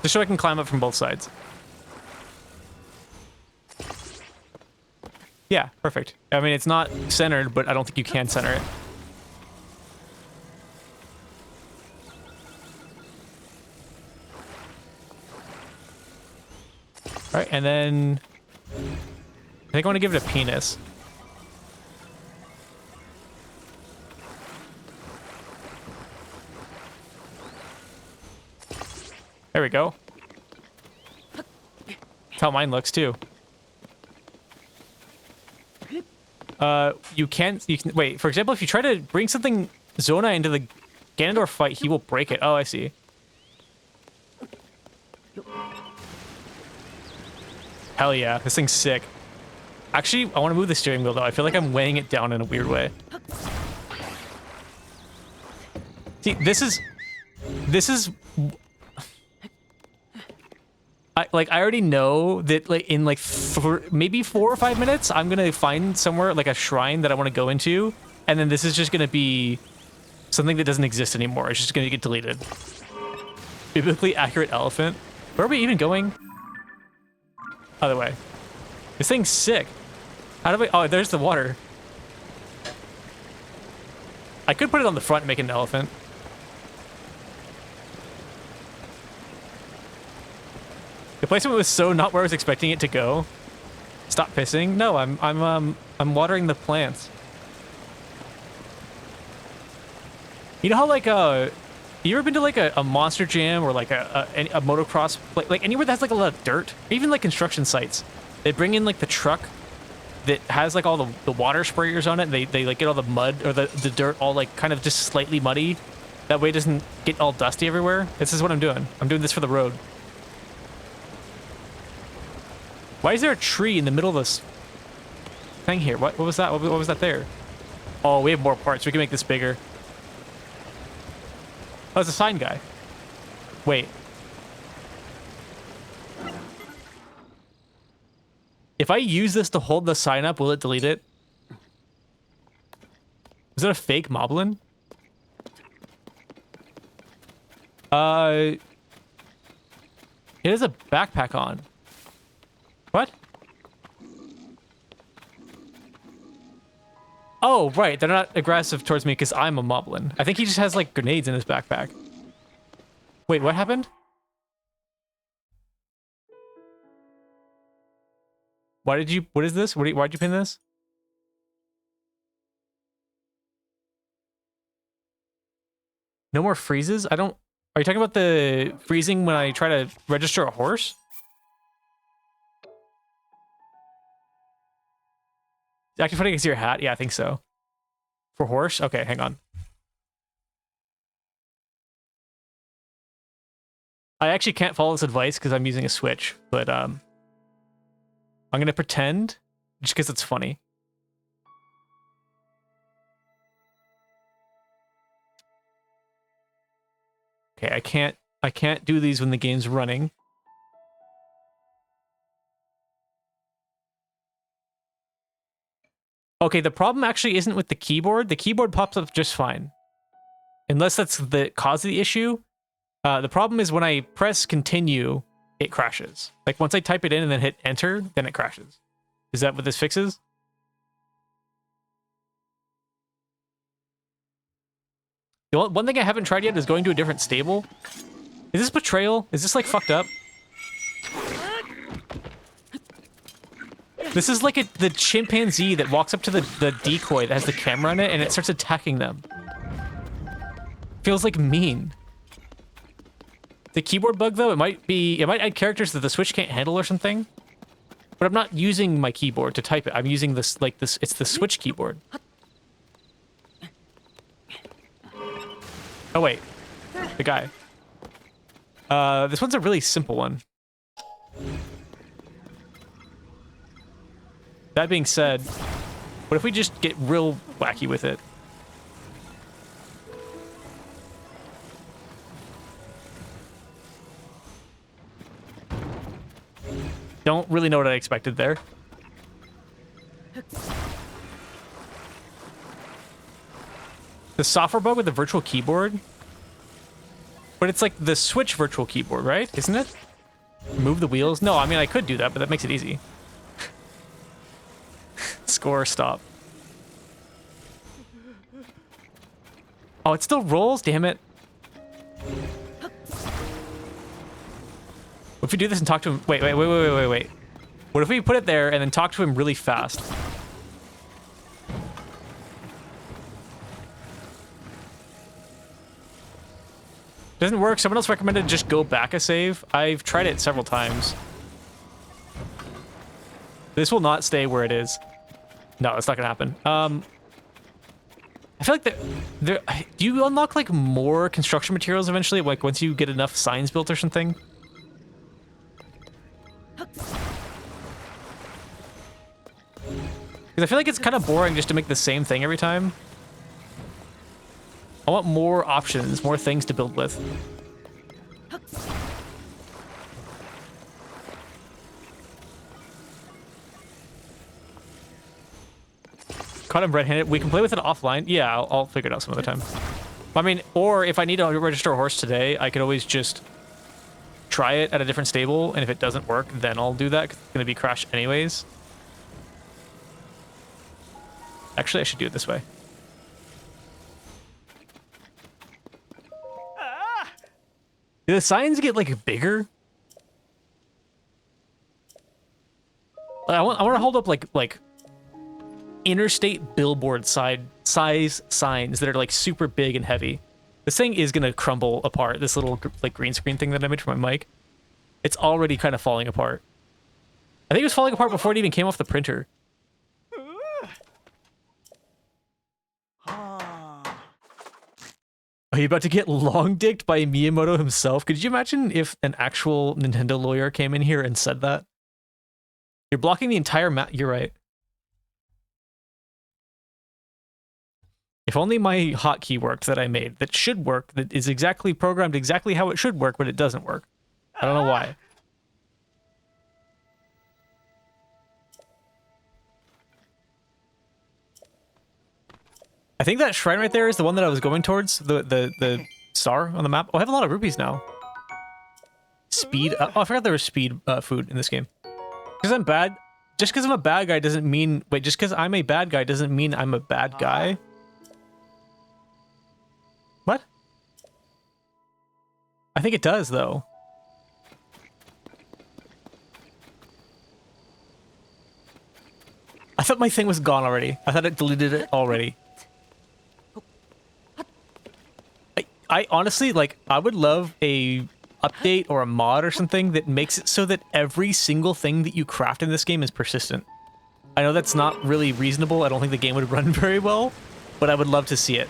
Just so I can climb up from both sides. Yeah, perfect. I mean, it's not centered, but I don't think you can center it. All right, and then I think I want to give it a penis. There we go. That's how mine looks too. You can wait, for example, if you try to bring something Zona into the Ganondorf fight, he will break it. Oh, I see. Hell yeah, this thing's sick. Actually, I want to move the steering wheel though. I feel like I'm weighing it down in a weird way. See, this is I already know that like in like maybe 4 or 5 minutes I'm gonna find somewhere like a shrine that I want to go into, and then this is just gonna be something that doesn't exist anymore. It's just gonna get deleted. Biblically accurate elephant. Where are we even going? Other way. This thing's sick. How do we? Oh, there's the water. I could put it on the front and make it an elephant. The placement was so not where I was expecting it to go. Stop pissing. No, I'm watering the plants. You know how like you ever been to like a monster jam or like a motocross like anywhere that has like a lot of dirt, or even like construction sites? They bring in like the truck that has like all the water sprayers on it. And they like get all the mud or the dirt all like kind of just slightly muddy. That way it doesn't get all dusty everywhere. This is what I'm doing. I'm doing this for the road. Why is there a tree in the middle of this thing here? What was that? What was that there? Oh, we have more parts. We can make this bigger. Oh, it's a sign guy. Wait. If I use this to hold the sign up, will it delete it? Is that a fake moblin? It has a backpack on. What? Oh, right. They're not aggressive towards me because I'm a moblin. I think he just has, like, grenades in his backpack. Wait, what happened? Why did you... What is this? Why'd you pin this? No more freezes? I don't... Are you talking about the freezing when I try to register a horse? Active fighting against your hat? Yeah, I think so. For horse? Okay, hang on. I actually can't follow this advice because I'm using a Switch, but I'm gonna pretend just because it's funny. Okay, I can't do these when the game's running. Okay, the problem actually isn't with the keyboard. The keyboard pops up just fine. Unless that's the cause of the issue. The problem is when I press continue, it crashes. Like once I type it in and then hit enter, then it crashes. Is that what this fixes? The one thing I haven't tried yet is going to a different stable. Is this betrayal? Is this like fucked up? This is like the chimpanzee that walks up to the decoy that has the camera on it and it starts attacking them. Feels like mean. The keyboard bug though, it might add characters that the Switch can't handle or something. But I'm not using my keyboard to type it. I'm using this, like this, it's the Switch keyboard. Oh wait, the guy. This one's a really simple one. That being said, what if we just get real wacky with it? Don't really know what I expected there. The software bug with the virtual keyboard? But it's like the Switch virtual keyboard, right? Isn't it? Move the wheels? No, I mean, I could do that, but that makes it easy. Score, stop. Oh, it still rolls? Damn it. What if we do this and talk to him? Wait. What if we put it there and then talk to him really fast? Doesn't work. Someone else recommended just go back a save. I've tried it several times. This will not stay where it is. No, it's not gonna happen. I feel like do you unlock like more construction materials eventually? Like once you get enough signs built or something? Because I feel like it's kind of boring just to make the same thing every time. I want more options, more things to build with. Caught him red-handed. We can play with it offline. Yeah, I'll figure it out some other time. I mean, or if I need to register a horse today, I could always just try it at a different stable, and if it doesn't work, then I'll do that, 'cause it's going to be crashed anyways. Actually, I should do it this way. Do the signs get, like, bigger? I want to hold up, like interstate billboard size signs that are, like, super big and heavy. This thing is going to crumble apart, this little, like, green screen thing that I made for my mic. It's already kind of falling apart. I think it was falling apart before it even came off the printer. Are you about to get long-dicked by Miyamoto himself? Could you imagine if an actual Nintendo lawyer came in here and said that? You're blocking the entire map. You're right. If only my hotkey worked that I made, that should work, that is exactly programmed exactly how it should work, but it doesn't work. I don't know why. I think that shrine right there is the one that I was going towards, the star on the map. Oh, I have a lot of rupees now. Speed. Oh, I forgot there was speed food in this game. Because I'm bad. Just because I'm a bad guy doesn't mean... Wait, just because I'm a bad guy doesn't mean I'm a bad guy? What? I think it does, though. I thought my thing was gone already. I thought it deleted it already. I honestly, like, I would love a update or a mod or something that makes it so that every single thing that you craft in this game is persistent. I know that's not really reasonable. I don't think the game would run very well, but I would love to see it.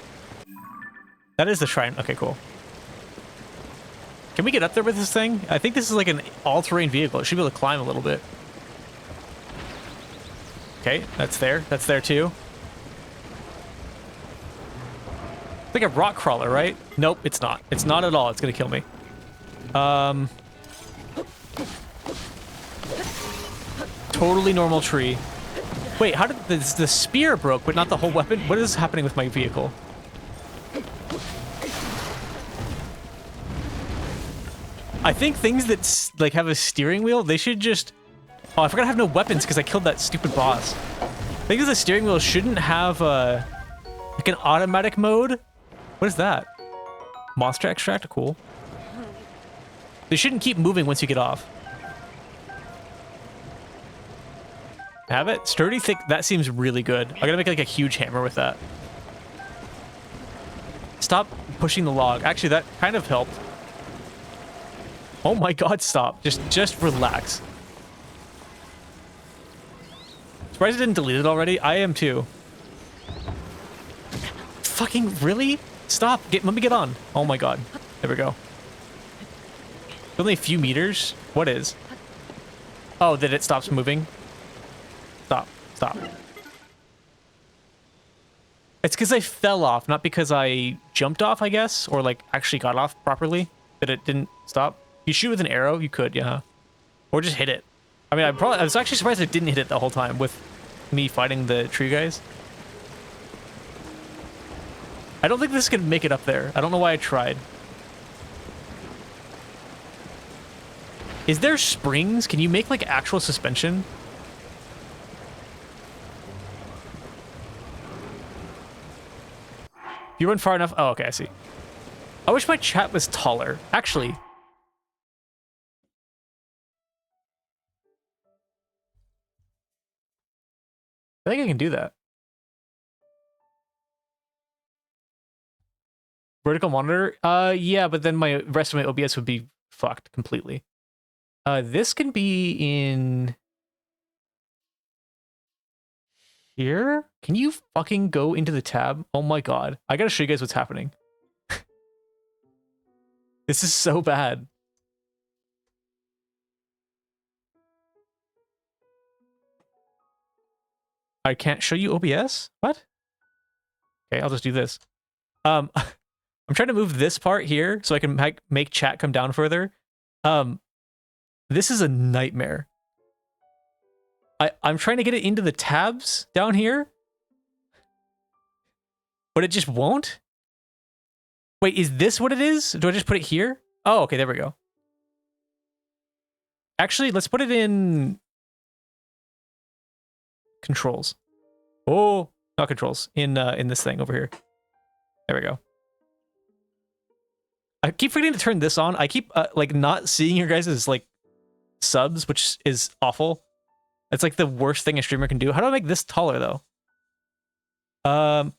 That is the shrine. Okay, cool. Can we get up there with this thing? I think this is like an all-terrain vehicle. It should be able to climb a little bit. Okay, that's there. That's there too. It's like a rock crawler, right? Nope, it's not. It's not at all. It's gonna kill me. Totally normal tree. Wait, how did the spear broke, but not the whole weapon? What is happening with my vehicle? I think things that like have a steering wheel, they should just... Oh, I forgot I have no weapons because I killed that stupid boss. I think the steering wheel shouldn't have like an automatic mode. What is that? Monster extract? Cool. They shouldn't keep moving once you get off. Have it? Sturdy, thick, that seems really good. I'm gonna make like a huge hammer with that. Stop pushing the log. Actually, that kind of helped. Oh my god, stop. Just relax. Surprised it didn't delete it already. I am too. Fucking really? Stop. Let me get on. Oh my god. There we go. Only a few meters? What is? Oh, that it stops moving? Stop. Stop. It's because I fell off, not because I jumped off, I guess, or like actually got off properly, that it didn't stop. You shoot with an arrow? You could, yeah. Or just hit it. I mean, I was actually surprised I didn't hit it the whole time with me fighting the tree guys. I don't think this can make it up there. I don't know why I tried. Is there springs? Can you make like actual suspension? If you run far enough... Oh, okay, I see. I wish my chat was taller. Actually... I think I can do that. Vertical monitor? Yeah, but then my rest of my OBS would be fucked completely. This can be in... Here? Can you fucking go into the tab? Oh my god. I gotta show you guys what's happening. This is so bad. I can't show you OBS? What? Okay, I'll just do this. I'm trying to move this part here so I can make chat come down further. This is a nightmare. I'm trying to get it into the tabs down here, but it just won't. Wait, is this what it is? Do I just put it here? Oh, okay, there we go. Actually, let's put it in controls. Oh, not controls. In this thing over here. There we go. I keep forgetting to turn this on. I keep like not seeing your guys' like subs, which is awful. It's like the worst thing a streamer can do. How do I make this taller though?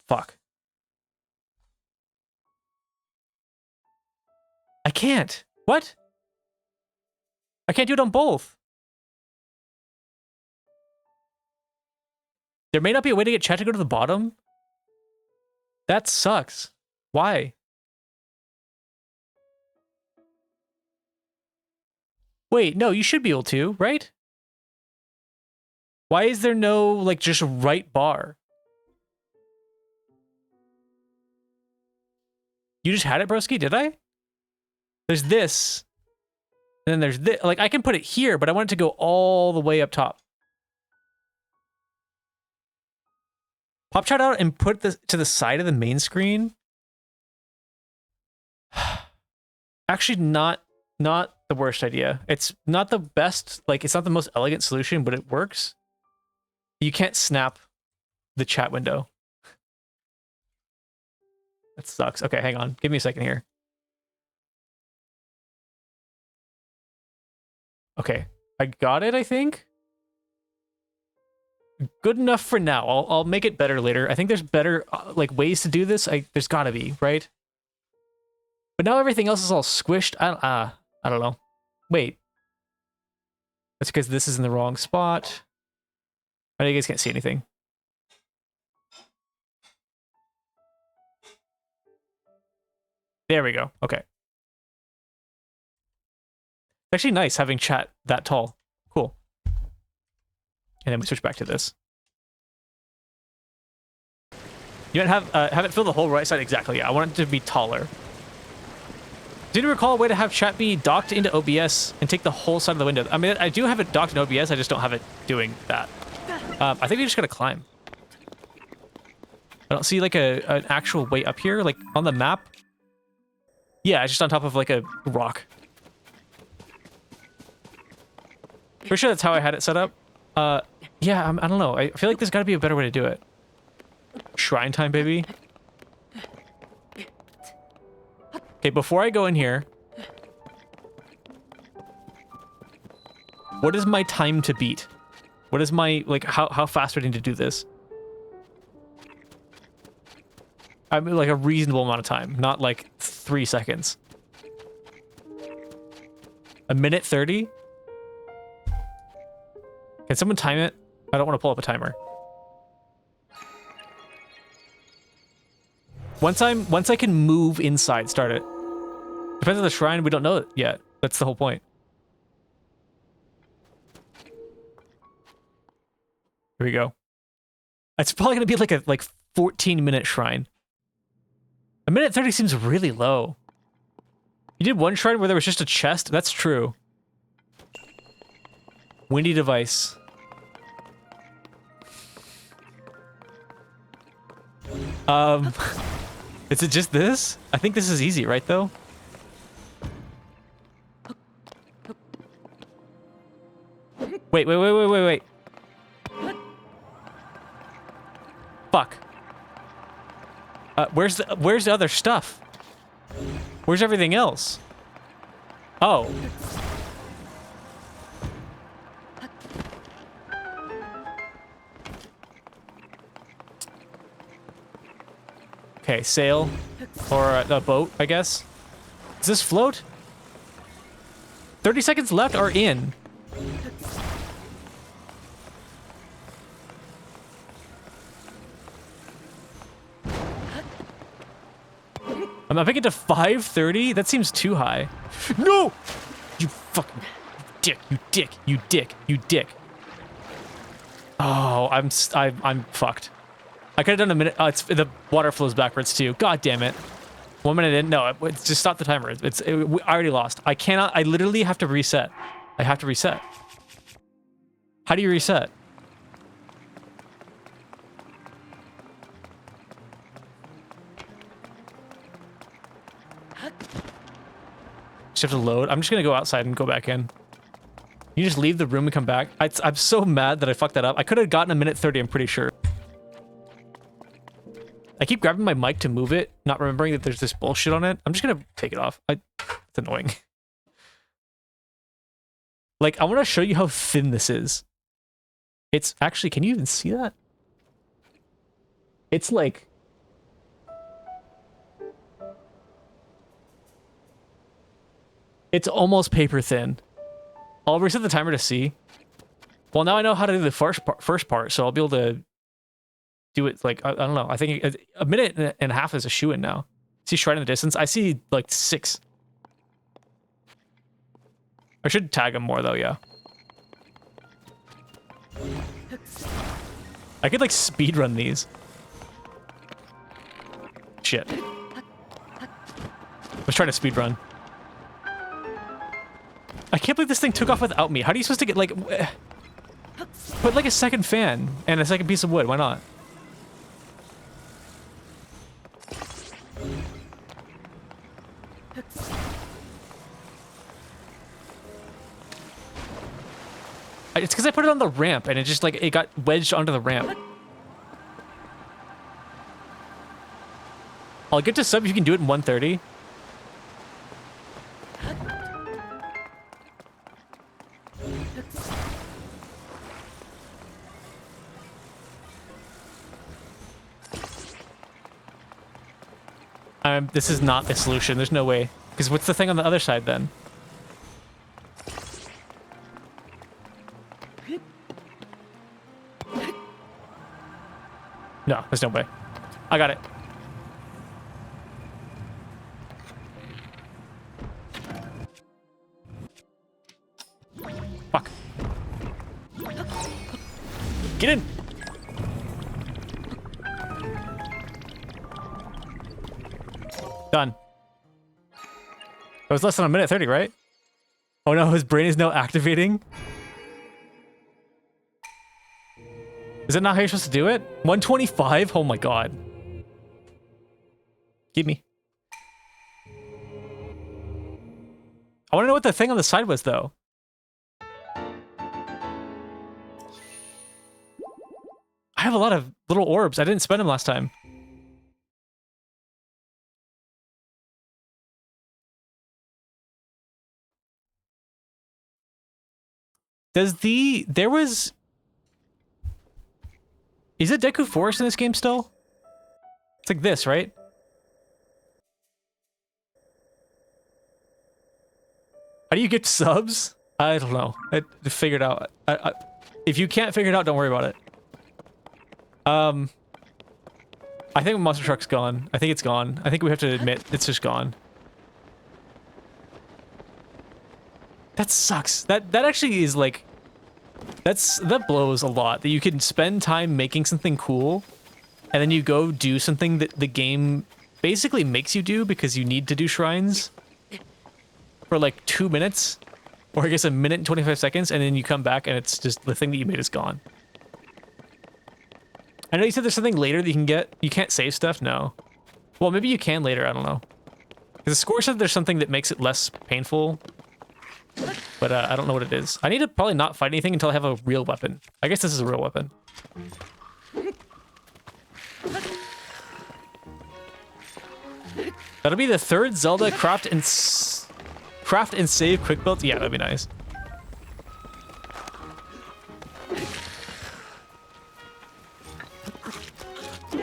Fuck. I can't. What? I can't do it on both. There may not be a way to get chat to go to the bottom. That sucks. Why? Wait, no, you should be able to, right? Why is there no, like, just right bar? You just had it, broski, did I? There's this. And then there's this. Like, I can put it here, but I want it to go all the way up top. Pop chat out and put this to the side of the main screen. Actually, not the worst idea. It's not the best, like, it's not the most elegant solution, but it works. You can't snap the chat window. That sucks. Okay, hang on. Give me a second here. Okay, I got it, I think. Good enough for now. I'll make it better later. I think there's better like ways to do this. There's gotta be, right? But now everything else is all squished. I don't know. Wait. That's because this is in the wrong spot. I know you guys can't see anything. There we go. Okay. Actually nice having chat that tall. Cool. And then we switch back to this. You might have it fill the whole right side exactly. Yeah, I want it to be taller. Do you recall a way to have chat be docked into OBS and take the whole side of the window? I mean, I do have it docked in OBS. I just don't have it doing that. I think we just gotta climb. I don't see like an actual way up here, like on the map. Yeah, it's just on top of like a rock. Pretty sure that's how I had it set up. Yeah, I don't know. I feel like there's got to be a better way to do it. Shrine time, baby. Okay, before I go in here, what is my time to beat? What is my, like, how fast do I need to do this? I mean, like, a reasonable amount of time, not like 3 seconds. A minute 30? Can someone time it? I don't want to pull up a timer. Once I can move inside, start it. Depends on the shrine, we don't know it yet. That's the whole point. Here we go. It's probably gonna be like a 14-minute shrine. A minute 30 seems really low. You did one shrine where there was just a chest? That's true. Windy device. Is it just this? I think this is easy, right though? Wait. Fuck. Where's the other stuff? Where's everything else? Oh. Okay, sail. Or a boat, I guess. Does this float? 30 seconds left or in? I'm upping it to 5:30? That seems too high. No! You fucking you dick. Oh, I'm fucked. I could have done a minute. Oh, the water flows backwards too. God damn it. 1 minute in. No, just stop the timer. I already lost. I cannot. I literally have to reset. I have to reset. How do you reset? Just have to load. I'm just gonna go outside and go back in. You just leave the room and come back. I'm so mad that I fucked that up. I could have gotten a minute 30, I'm pretty sure. I keep grabbing my mic to move it, not remembering that there's this bullshit on it. I'm just gonna take it off. It's annoying. Like, I want to show you how thin this is. It's actually, can you even see that? It's like... It's almost paper thin. I'll reset the timer to see. Well, now I know how to do the first part, so I'll be able to do it, like, I don't know. I think a minute and a half is a shoo-in now. See Shrine in the distance? I see, like, 6. I should tag him more, though, yeah. I could, like, speedrun these. Shit. Let's try to speedrun. I can't believe this thing took off without me. How are you supposed to get, like... Put, like, a second fan and a second piece of wood. Why not? It's because I put it on the ramp and it just, like, it got wedged onto the ramp. I'll get to sub if you can do it in 1:30. This is not the solution. There's no way. Because what's the thing on the other side then? No, there's no way. I got it. Fuck. Get in! Done. It was less than a minute 30, right? Oh no, his brain is now activating. Is that not how you're supposed to do it? 125? Oh my god. Give me. I want to know what the thing on the side was, though. I have a lot of little orbs. I didn't spend them last time. There was... Is it Deku Forest in this game still? It's like this, right? How do you get subs? I don't know. I figured out. If you can't figure it out, don't worry about it. I think Monster Truck's gone. I think it's gone. I think we have to admit it's just gone. That sucks. That actually is like... That blows a lot. That you can spend time making something cool, and then you go do something that the game basically makes you do because you need to do shrines for like 2 minutes, or I guess a minute and 25 seconds, and then you come back and it's just the thing that you made is gone. I know you said there's something later that you can get. You can't save stuff? No. Well, maybe you can later. I don't know. Because the score said there's something that makes it less painful. But I don't know what it is. I need to probably not fight anything until I have a real weapon. I guess this is a real weapon. That'll be the third Zelda craft and save quick build. Yeah, that'd be nice.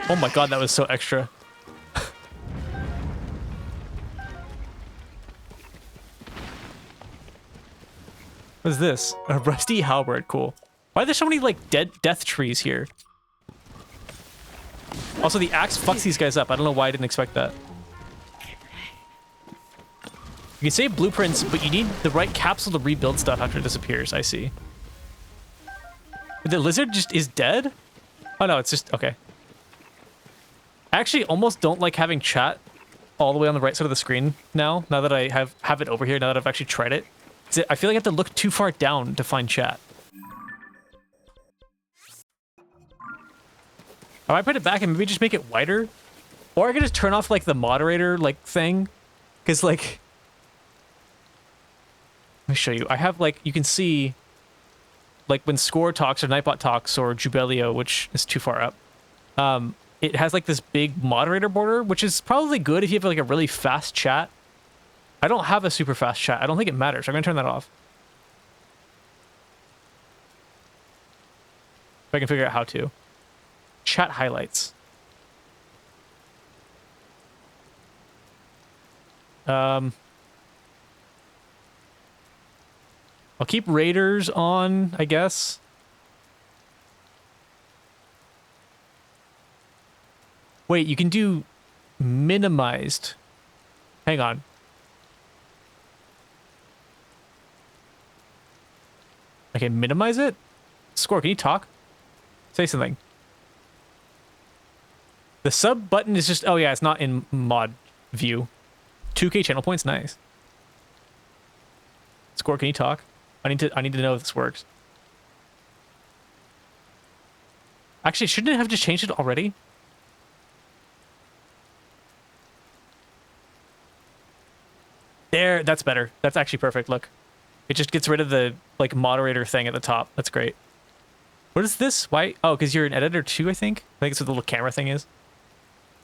Oh my god, that was so extra. What is this? A rusty halberd. Cool. Why are there so many, like, death trees here? Also, the axe fucks these guys up. I don't know why I didn't expect that. You can save blueprints, but you need the right capsule to rebuild stuff after it disappears. I see. The lizard just is dead? Oh, no, it's just... Okay. I actually almost don't like having chat all the way on the right side of the screen now that I have it over here, now that I've actually tried it. I feel like I have to look too far down to find chat. I might put it back and maybe just make it wider. Or I could just turn off, like, the moderator, like, thing. Because, like... Let me show you. I have, like, you can see... Like, when Score talks, or Nightbot talks, or Jubelio, which is too far up. It has, like, this big moderator border, which is probably good if you have, like, a really fast chat. I don't have a super fast chat. I don't think it matters. I'm going to turn that off. If I can figure out how to. Chat highlights. I'll keep Raiders on, I guess. Wait, you can do minimized. Hang on. Okay, minimize it? Score, can you talk? Say something. The sub button is just... Oh yeah, it's not in mod view. 2K channel points, nice. Score, can you talk? I need to know if this works. Actually, shouldn't it have just changed it already? There, that's better. That's actually perfect, look. It just gets rid of the, like, moderator thing at the top. That's great. What is this? Why? Oh, because you're an editor too, I think? I think it's what the little camera thing is.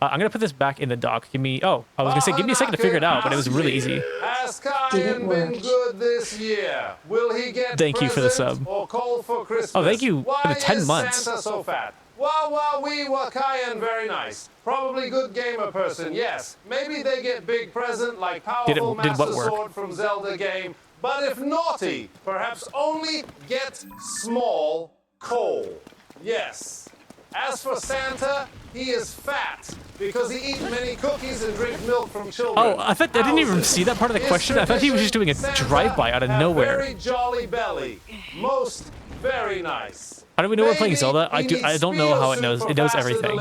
I'm going to put this back in the dock. Give me... Oh, I was going to say, give me a second to figure it out, but it was really easy. Has Cyan been good this year? Will he get Thank you for the sub. Or call for Christmas? Oh, thank you for the 10 Why is months. Santa so fat? Well, we were Cyan very nice. Probably good gamer person, yes. Maybe they get big present like powerful master sword from Zelda game. But if naughty, perhaps only get small coal. Yes. As for Santa, he is fat because he eats many cookies and drinks milk from children. Oh, I didn't even see that part of the question. I thought he was just doing a drive-by out of nowhere. Very jolly belly. Most very nice. How do we know we're playing Zelda? I don't know how it knows. It knows everything.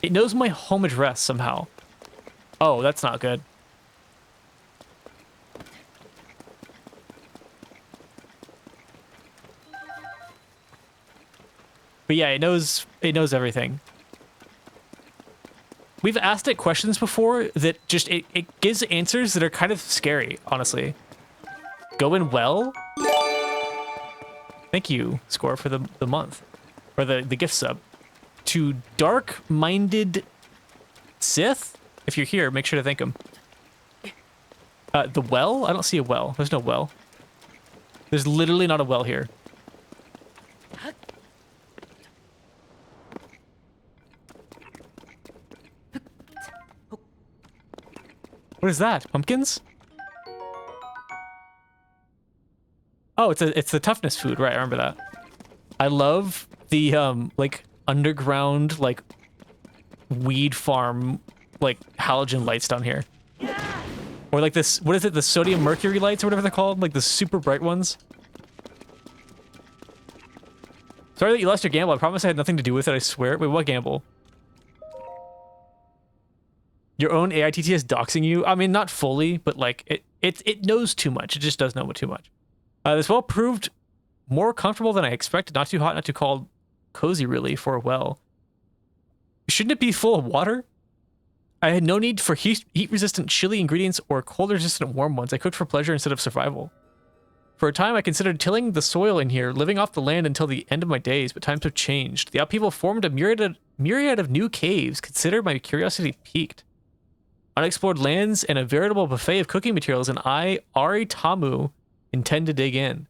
It knows my home address somehow. Oh, that's not good. But yeah, it knows everything. We've asked it questions before that just it gives answers that are kind of scary, honestly. Going well? Thank you, Score, for the month. Or the gift sub. To Dark-Minded Sith? If you're here, make sure to thank him. The well? I don't see a well. There's no well. There's literally not a well here. What is that? Pumpkins? Oh, it's the toughness food, right? I remember that. I love the like underground like weed farm like halogen lights down here. Or like this, what is it? The sodium mercury lights or whatever they're called, like the super bright ones. Sorry that you lost your gamble. I promise I had nothing to do with it, I swear. Wait, what gamble? Your own AI TTS doxing you? I mean, not fully, but like it knows too much. It just does know too much. This well proved more comfortable than I expected. Not too hot, not too cold. Cozy, really, for a well. Shouldn't it be full of water? I had no need for heat-resistant chili ingredients or cold-resistant warm ones. I cooked for pleasure instead of survival. For a time, I considered tilling the soil in here, living off the land until the end of my days, but times have changed. The upheaval formed a myriad of new caves. Consider my curiosity piqued. Unexplored lands and a veritable buffet of cooking materials, and I, Ari Tamu, intend to dig in.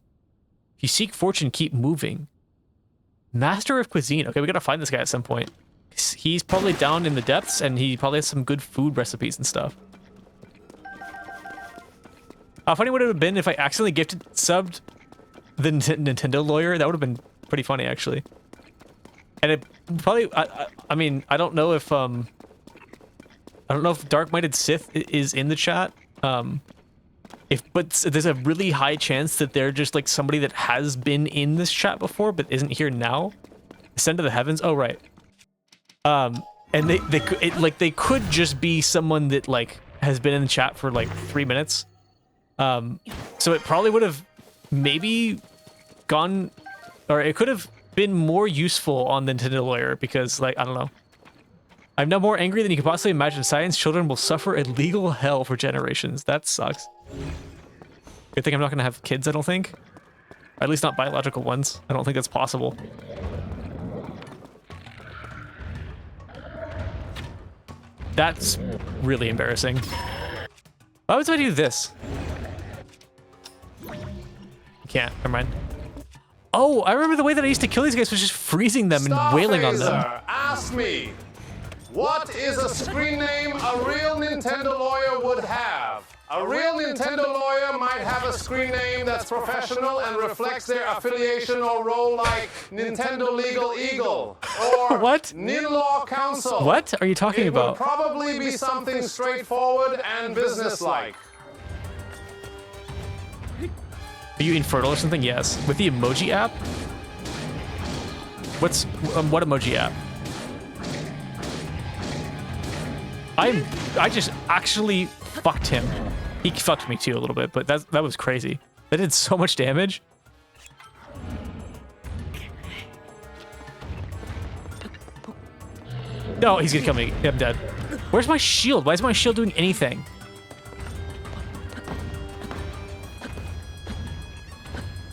If you seek fortune, keep moving. Master of cuisine. Okay, we gotta find this guy at some point. He's probably down in the depths, and he probably has some good food recipes and stuff. How funny would it have been if I accidentally subbed the Nintendo lawyer? That would have been pretty funny, actually. And it probably, I mean, I don't know if Dark-Minded Sith is in the chat. But there's a really high chance that they're just like somebody that has been in this chat before, but isn't here now. Ascend to the heavens. Oh, right. And they could just be someone that like has been in the chat for like 3 minutes. So it probably would have maybe gone, or it could have been more useful on the Nintendo lawyer because, like, I don't know. I'm no more angry than you could possibly imagine. Science children will suffer a legal hell for generations. That sucks. Good thing I'm not gonna have kids, I don't think. Or at least not biological ones. I don't think that's possible. That's really embarrassing. Why would I do this? Can't, never mind. Oh, I remember the way that I used to kill these guys was just freezing them and wailing on them. Ask me, what is a screen name a real Nintendo lawyer would have? A real Nintendo lawyer might have a screen name that's professional and reflects their affiliation or role, like Nintendo Legal Eagle or what? Nin-Law Counsel. What are you talking about? It would probably be something straightforward and businesslike. Are you infertile or something? Yes. With the emoji app? What's what emoji app? I just actually fucked him. He fucked me too a little bit, but that was crazy. That did so much damage. No, he's gonna kill me. I'm dead. Where's my shield? Why is my shield doing anything?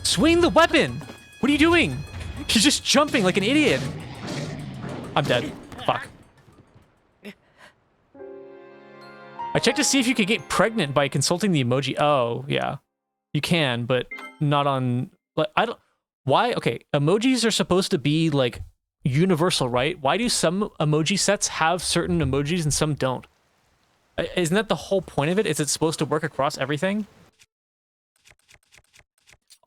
Swing the weapon! What are you doing? He's just jumping like an idiot. I'm dead. Fuck. I checked to see if you could get pregnant by consulting the emoji. Oh, yeah. You can, but not on... Like, I don't... Why? Okay, emojis are supposed to be, like, universal, right? Why do some emoji sets have certain emojis and some don't? Isn't that the whole point of it? Is it supposed to work across everything?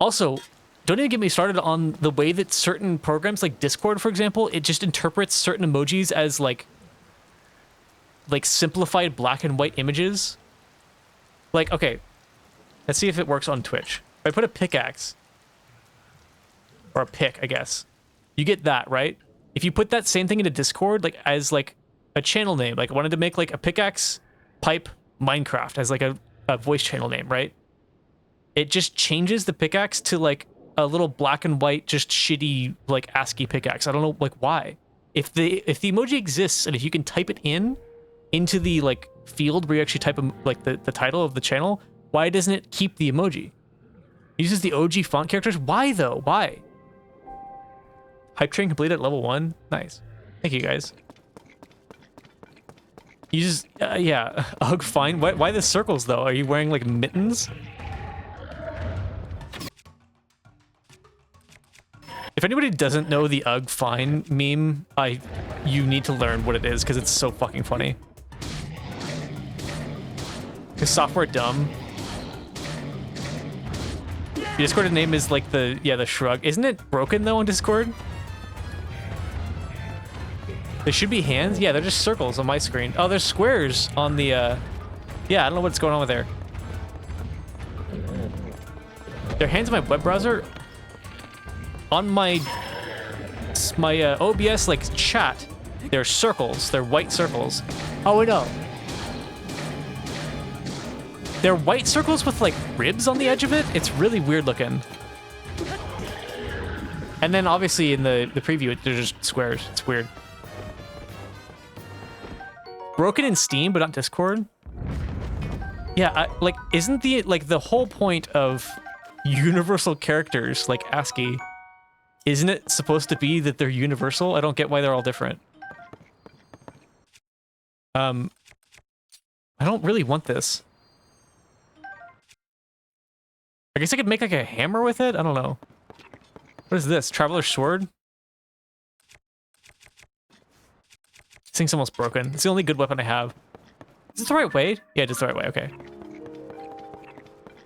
Also, don't even get me started on the way that certain programs, like Discord, for example, it just interprets certain emojis as, like simplified black and white images. Like, okay, let's see if it works on Twitch. If I put a pickaxe, or a pick, I guess, you get that, right? If you put that same thing into Discord, like, as, like, a channel name. Like I wanted to make like a pickaxe pipe Minecraft as like a voice channel name, right? It just changes the pickaxe to like a little black and white, just shitty like ASCII pickaxe. I don't know like why. If the emoji exists and if you can type it into the like field where you actually type like the title of the channel, why doesn't it keep the emoji? It uses the OG font characters. Why though? Why? Hype train completed at level 1. Nice. Thank you guys. Uses yeah. Ugh, fine. Why the circles though? Are you wearing like mittens? If anybody doesn't know the Ugh fine meme, you need to learn what it is because it's so fucking funny. Is software dumb? The Discord name is like the shrug. Isn't it broken though on Discord? There should be hands. Yeah, they're just circles on my screen. Oh, there's squares on the yeah, I don't know what's going on with there. There are hands in my web browser. On my OBS like chat, they're circles. They're white circles. Oh, I know. They're white circles with like ribs on the edge of it. It's really weird looking. And then obviously in the preview, they're just squares. It's weird. Broken in Steam, but not Discord. Yeah, like isn't the whole point of universal characters like ASCII? Isn't it supposed to be that they're universal? I don't get why they're all different. I don't really want this. I guess I could make like a hammer with it? I don't know. What is this? Traveler's Sword? This thing's almost broken. It's the only good weapon I have. Is this the right way? Yeah, it's the right way. Okay.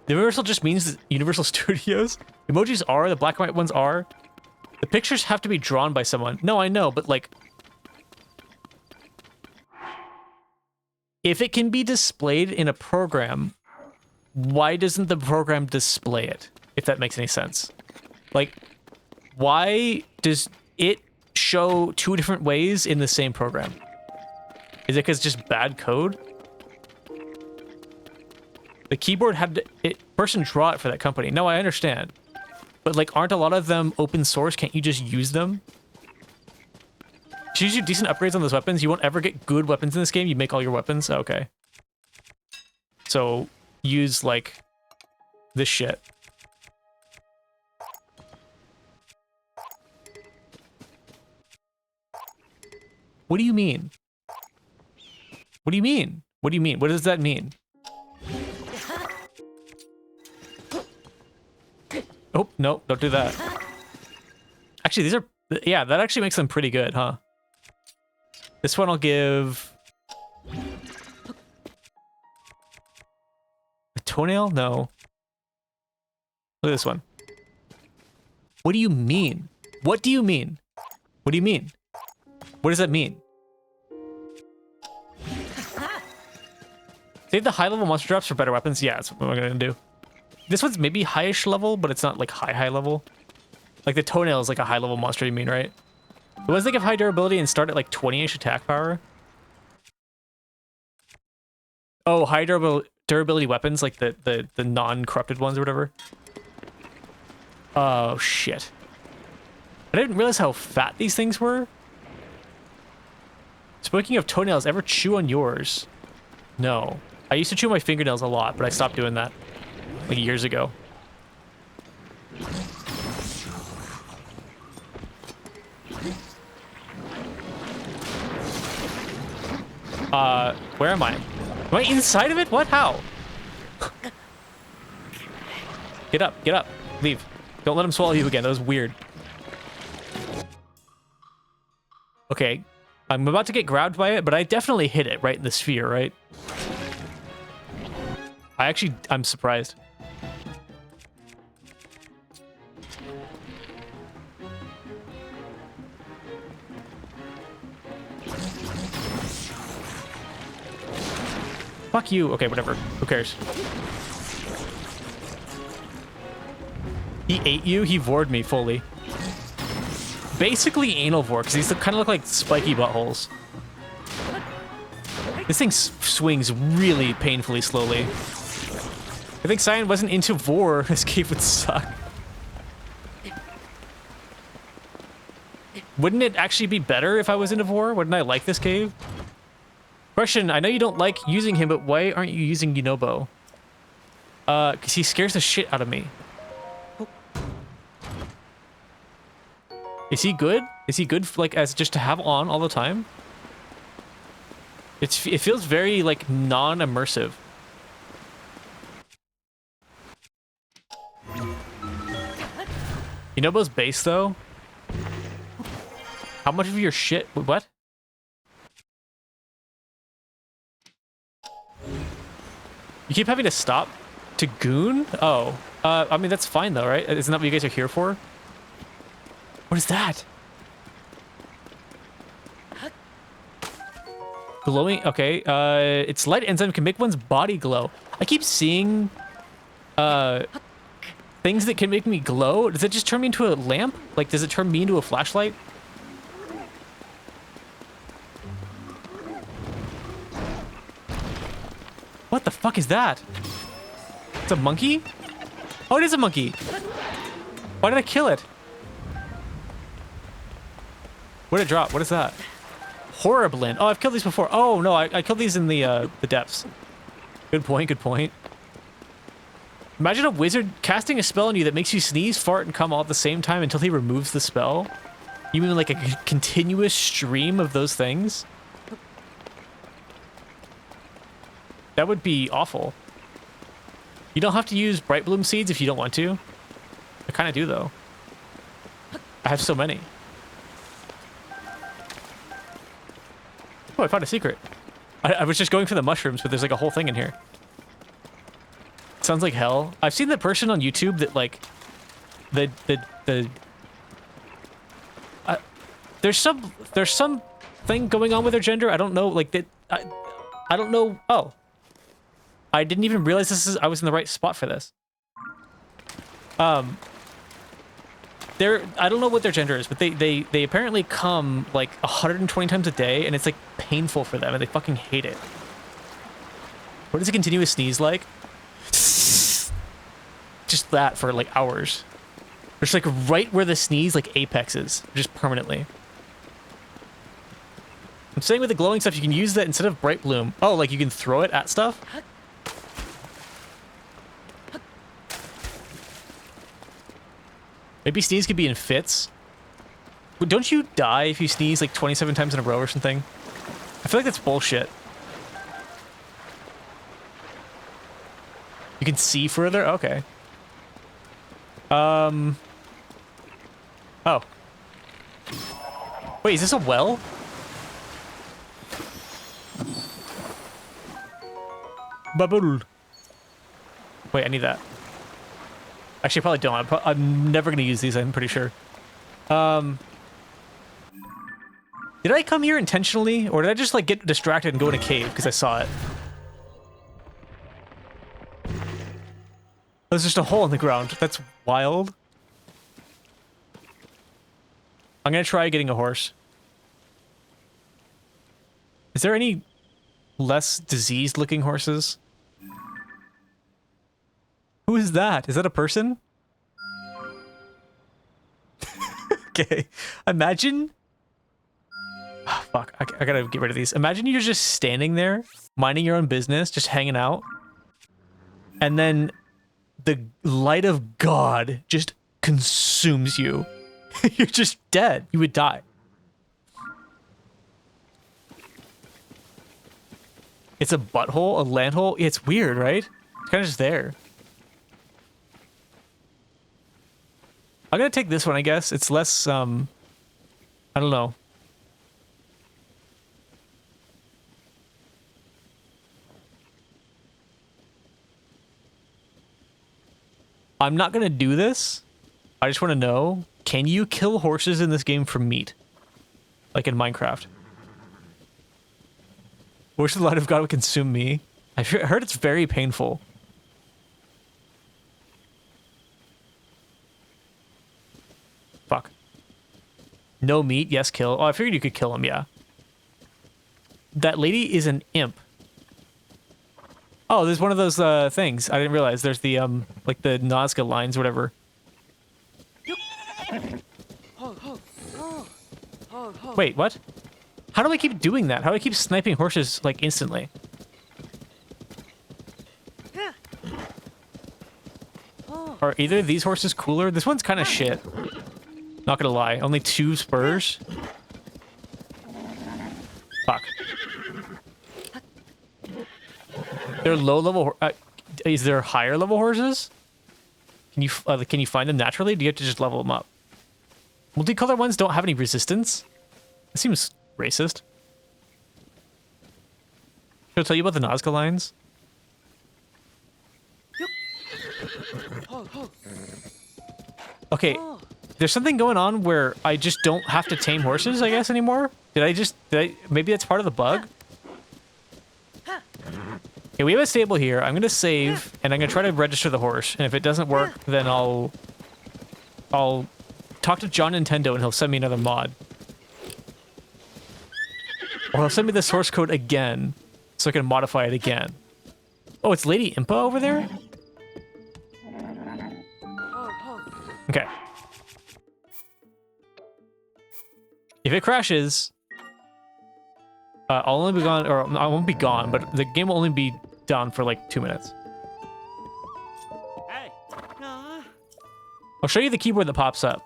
The Universal just means that Universal Studios. Emojis are, the black and white ones are. The pictures have to be drawn by someone. No, I know, but like... if it can be displayed in a program, why doesn't the program display it? If that makes any sense. Like, why does it show two different ways in the same program? Is it because just bad code? The keyboard had to, person draw it for that company. No, I understand. But like, aren't a lot of them open source? Can't you just use them? Should you do decent upgrades on those weapons? You won't ever get good weapons in this game. You make all your weapons? Okay. So use like this shit. What do you mean? What do you mean? What do you mean? What does that mean? Oh, no, don't do that. Actually, these are... yeah, that actually makes them pretty good, huh? This one I'll give... a toenail? No. Look at this one. What do you mean? What do you mean? What do you mean? What does that mean? Save the high-level monster drops for better weapons? Yeah, that's what I'm gonna do. This one's maybe high-ish level, but it's not like high level. Like the toenail is like a high-level monster, you mean, right? The ones that give high durability and start at like 20-ish attack power. Oh, high durability weapons, like the non-corrupted ones or whatever. Oh, shit. I didn't realize how fat these things were. Speaking of toenails, ever chew on yours? No. I used to chew my fingernails a lot, but I stopped doing that like years ago. Where am I? Am I inside of it? What? How? Get up, get up. Leave. Don't let him swallow you again. That was weird. Okay. I'm about to get grabbed by it, but I definitely hit it right in the sphere, right? I'm surprised. Fuck you. Okay, whatever. Who cares? He ate you? He vored me fully. Basically anal vor, because these kind of look like spiky buttholes. This thing swings really painfully slowly. I think Cyan wasn't into Vor. This cave would suck. Wouldn't it actually be better if I was into Vor? Wouldn't I like this cave? Question, I know you don't like using him, but why aren't you using Yunobo? Because he scares the shit out of me. Is he good? Is he good, like, as just to have on all the time? It feels very, like, non-immersive. Yunobo's base, though? How much of your shit... What? You keep having to stop to goon? Oh. I mean, that's fine, though, right? Isn't that what you guys are here for? What is that? Glowing... Okay, its light enzyme can make one's body glow. I keep seeing... things that can make me glow. Does it just turn me into a lamp? Like, does it turn me into a flashlight? What the fuck is that? It's a monkey? Oh, it is a monkey. Why did I kill it? What did it drop? What is that? Horriblin. Oh, I've killed these before. Oh, no, I killed these in the depths. Good point, good point. Imagine a wizard casting a spell on you that makes you sneeze, fart, and come all at the same time until he removes the spell. You mean like a continuous stream of those things? That would be awful. You don't have to use Bright Bloom seeds if you don't want to. I kind of do, though. I have so many. Oh, I found a secret. I was just going for the mushrooms, but there's like a whole thing in here. Sounds like hell. I've seen the person on YouTube that like there's some thing going on with their gender. I don't know, like that. I don't know. Oh, I didn't even realize I was in the right spot for this. I don't know what their gender is, but they apparently come like 120 times a day, and it's like painful for them, and they fucking hate it. What is a continuous sneeze like? Just that for like hours. Just like right where the sneeze like apexes, just permanently. I'm saying with the glowing stuff, you can use that instead of Bright Bloom. Oh, like you can throw it at stuff? Maybe sneeze could be in fits. But don't you die if you sneeze like 27 times in a row or something? I feel like that's bullshit. You can see further? Okay. Oh. Wait, is this a well? Bubble. Wait, I need that. Actually, I probably don't. I'm never going to use these, I'm pretty sure. Did I come here intentionally? Or did I just, like, get distracted and go in a cave because I saw it? There's just a hole in the ground. That's wild. I'm going to try getting a horse. Is there any less diseased-looking horses? Who is that? Is that a person? Okay. Imagine... Oh, fuck. I gotta get rid of these. Imagine you're just standing there, minding your own business, just hanging out. And then the light of God just consumes you. You're just dead. You would die. It's a butthole, a landhole. It's weird, right? It's kind of just there. I'm gonna take this one, I guess. It's less, I don't know. I'm not gonna do this. I just want to know, can you kill horses in this game for meat? Like in Minecraft? Wish the light of God would consume me. I heard it's very painful. Fuck. No meat, yes kill. Oh, I figured you could kill him, yeah. that lady is an imp. Oh, there's one of those things. I didn't realize. There's the like the Nazca lines, or whatever. Wait, what? How do I keep doing that? How do I keep sniping horses like instantly? Are either of these horses cooler? This one's kind of shit. Not gonna lie. Only 2 spurs. Fuck. They're low level. Is there higher level horses? Can you find them naturally? Do you have to just level them up? Multicolored ones don't have any resistance. That seems racist. Should I tell you about the Nazca lines? Okay, there's something going on where I just don't have to tame horses, I guess, anymore. Maybe that's part of the bug? Okay, we have a stable here. I'm gonna save, and I'm gonna try to register the horse. And if it doesn't work, then I'll talk to John Nintendo, and he'll send me another mod. Or he'll send me the source code again, so I can modify it again. Oh, it's Lady Impa over there? Okay. If it crashes, I'll only be gone, or I won't be gone, but the game will only be down for like 2 minutes. I'll show you the keyboard that pops up.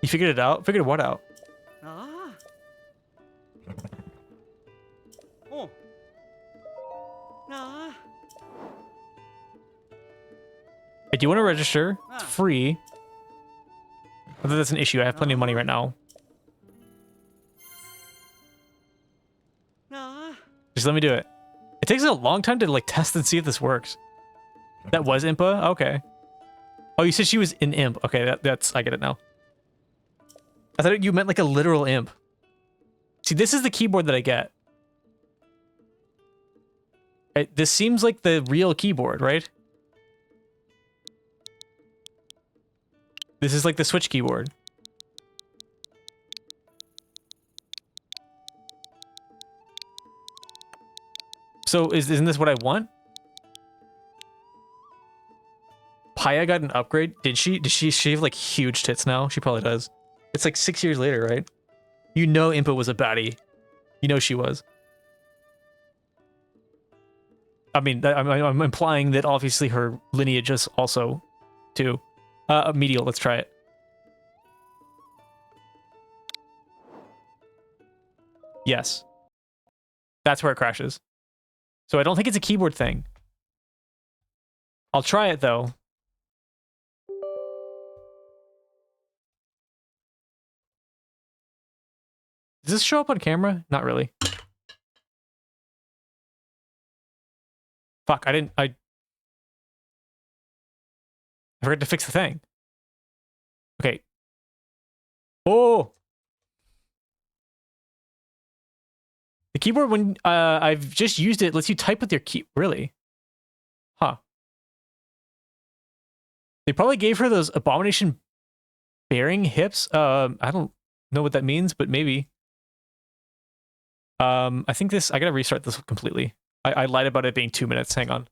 You figured it out? Figured what out? I do want to register. It's free. Whether that's an issue, I have plenty of money right now. Just let me do it. It takes a long time to like test and see if this works. That was Impa? Okay. Oh, you said she was an imp. Okay, that's I get it now. I thought you meant like a literal imp. See, this is the keyboard that I get. This seems like the real keyboard, right? This is like the Switch keyboard. So isn't this what I want? Paya got an upgrade. Did she? Does she have like huge tits now? She probably does. It's like 6 years later, right? You know Impa was a baddie. You know she was. I mean, I'm implying that obviously her lineage is also too. Medial, let's try it. Yes. That's where it crashes. So I don't think it's a keyboard thing. I'll try it though. Does this show up on camera? Not really. Fuck, I forgot to fix the thing. Okay. Oh! The keyboard, when I've just used it, lets you type with your key. Really? Huh. They probably gave her those abomination bearing hips. I don't know what that means, but maybe. I think this, I gotta restart this completely. I lied about it being 2 minutes. Hang on.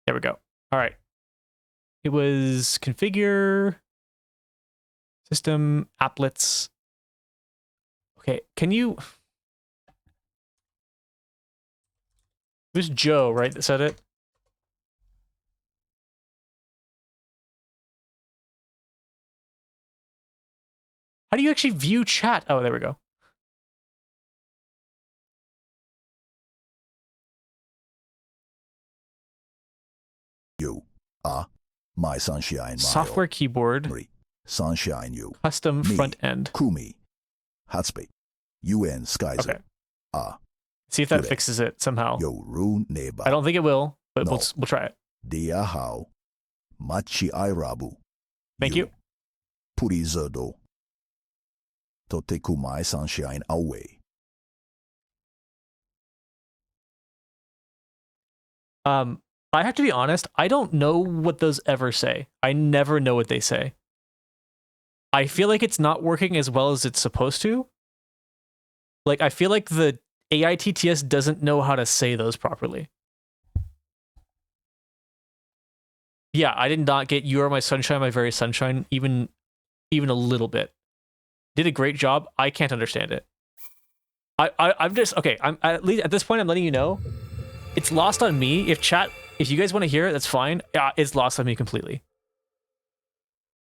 There we go. All right. It was configure, system, applets. Okay, can you... It was Joe, right, that said it? How do you actually view chat? Oh, there we go. You are my sunshine. Software keyboard. Sunshine you. Custom front end. Kumi. Hatspe. UN Skyzer. Okay. See if that fixes it somehow. I don't think it will, but we'll try it. Dia how. Machi Irabu. Thank you. Purizado. Toteku my sunshine away. I have to be honest, I don't know what those ever say. I never know what they say. I feel like it's not working as well as it's supposed to. Like, I feel like the AI TTS doesn't know how to say those properly. Yeah, I did not get "You Are My Sunshine, My Very Sunshine" even a little bit. Did a great job. I can't understand it. I'm just okay. I'm at least at this point. I'm letting you know, it's lost on me. If you guys want to hear it, that's fine. It's lost on me completely.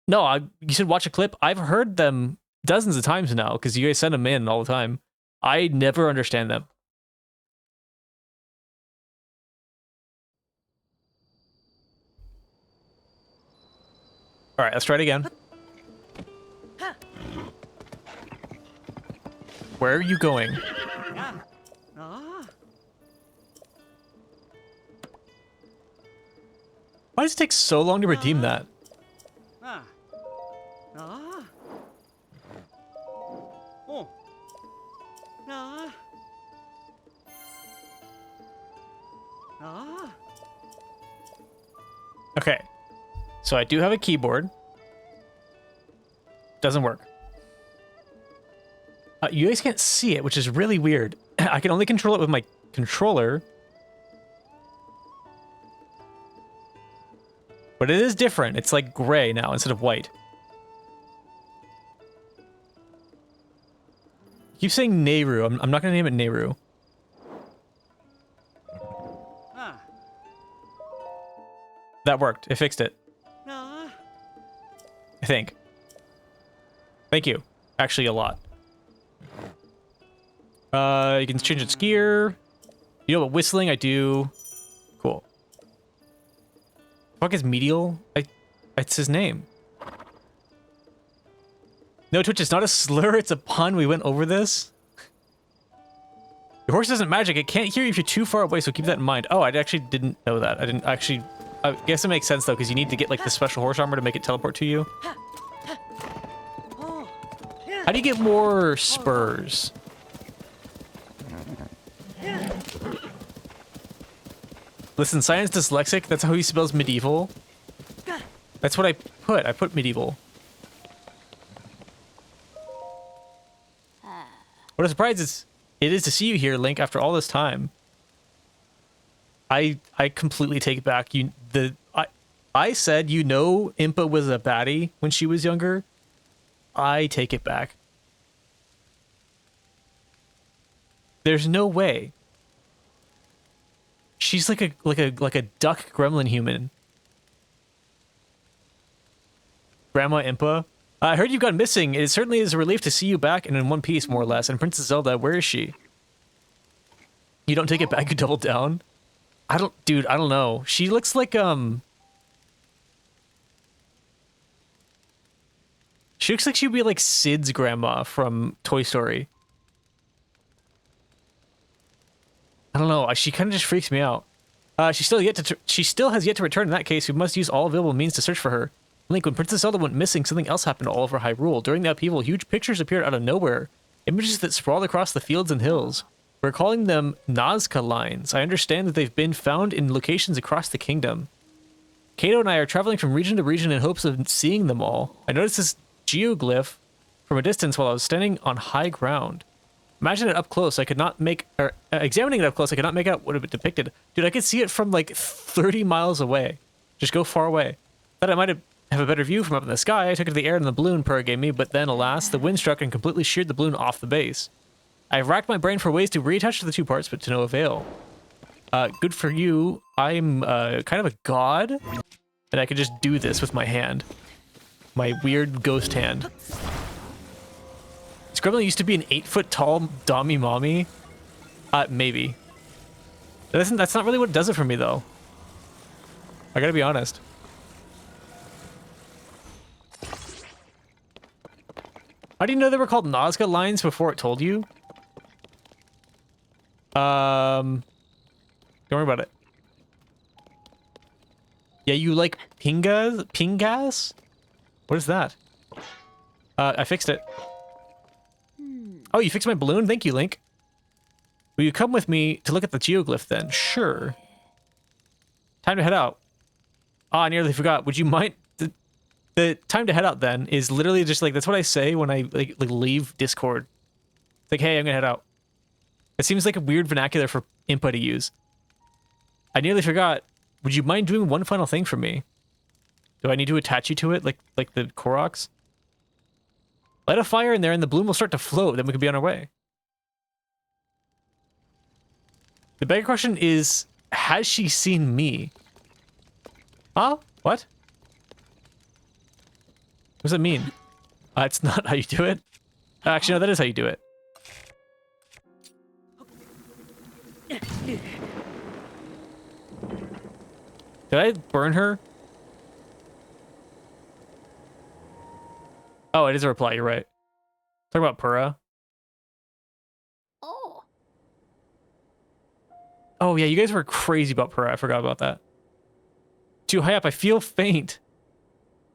No, you should watch a clip. I've heard them dozens of times now because you guys send them in all the time. I never understand them. All right, let's try it again. Where are you going? Why does it take so long to redeem that? Okay, so I do have a keyboard. Doesn't work. You guys can't see it, which is really weird. I can only control it with my controller. But it is different. It's like gray now instead of white. Keep saying Nehru. I'm not going to name it Nehru. That worked. It fixed it. I think. Thank you. Actually, a lot. You can change its gear. You know what whistling? I do. Cool. Fuck is medial? It's his name. No, Twitch, it's not a slur, it's a pun. We went over this. Your horse isn't magic. It can't hear you if you're too far away, so keep that in mind. Oh, I actually didn't know that. I guess it makes sense, though, because you need to get, like, the special horse armor to make it teleport to you. How do you get more spurs? Listen, Cyan's dyslexic. That's how he spells medieval. That's what I put. I put medieval. What a surprise it is to see you here, Link, after all this time. I completely take it back. I said, you know, Impa was a baddie when she was younger. I take it back. There's no way. She's like a duck gremlin human. Grandma Impa. I heard you've gone missing. It certainly is a relief to see you back and in one piece, more or less. And Princess Zelda, where is she? You don't take it back, you double down? Dude, I don't know. She looks like, she looks like she'd be like Sid's grandma from Toy Story. I don't know. She kind of just freaks me out. She still has yet to return. In that case, we must use all available means to search for her. Link, when Princess Zelda went missing, something else happened all over Hyrule. During the upheaval, huge pictures appeared out of nowhere. Images that sprawled across the fields and hills. We're calling them Nazca lines. I understand that they've been found in locations across the kingdom. Kato and I are traveling from region to region in hopes of seeing them all. I noticed this geoglyph from a distance while I was standing on high ground. Imagine it up close. I could not make, or examining it up close, I could not make out what it depicted. Dude, I could see it from like 30 miles away. Just go far away. Thought I might have a better view from up in the sky. I took it to the air and the balloon Purr gave me, but then, alas, the wind struck and completely sheared the balloon off the base. I've racked my brain for ways to reattach the two parts, but to no avail. Good for you. I'm kind of a god, and I could just do this with my hand. My weird ghost hand. This gremlin used to be an 8-foot-tall Dommy Mommy. Maybe. That's not really what does it for me, though. I gotta be honest. How do you know they were called Nazca lines before it told you? Don't worry about it. Yeah, you like pingas? Pingas? What is that? I fixed it. Oh, you fixed my balloon? Thank you, Link. Will you come with me to look at the geoglyph then? Sure. Time to head out. Ah, I nearly forgot. Would you mind? The time to head out then is literally just like, that's what I say when I like leave Discord. It's like, hey, I'm gonna head out. It seems like a weird vernacular for Impa to use. I nearly forgot. Would you mind doing one final thing for me? Do I need to attach you to it like the Koroks? Light a fire in there and the bloom will start to float, then we can be on our way. The bigger question is, has she seen me? Huh? What? What does that mean? It's not how you do it. Actually, no, that is how you do it. Did I burn her? Oh, it is a reply. You're right. Talk about Pura. Oh, yeah, you guys were crazy about Pura. I forgot about that. Too high up. I feel faint.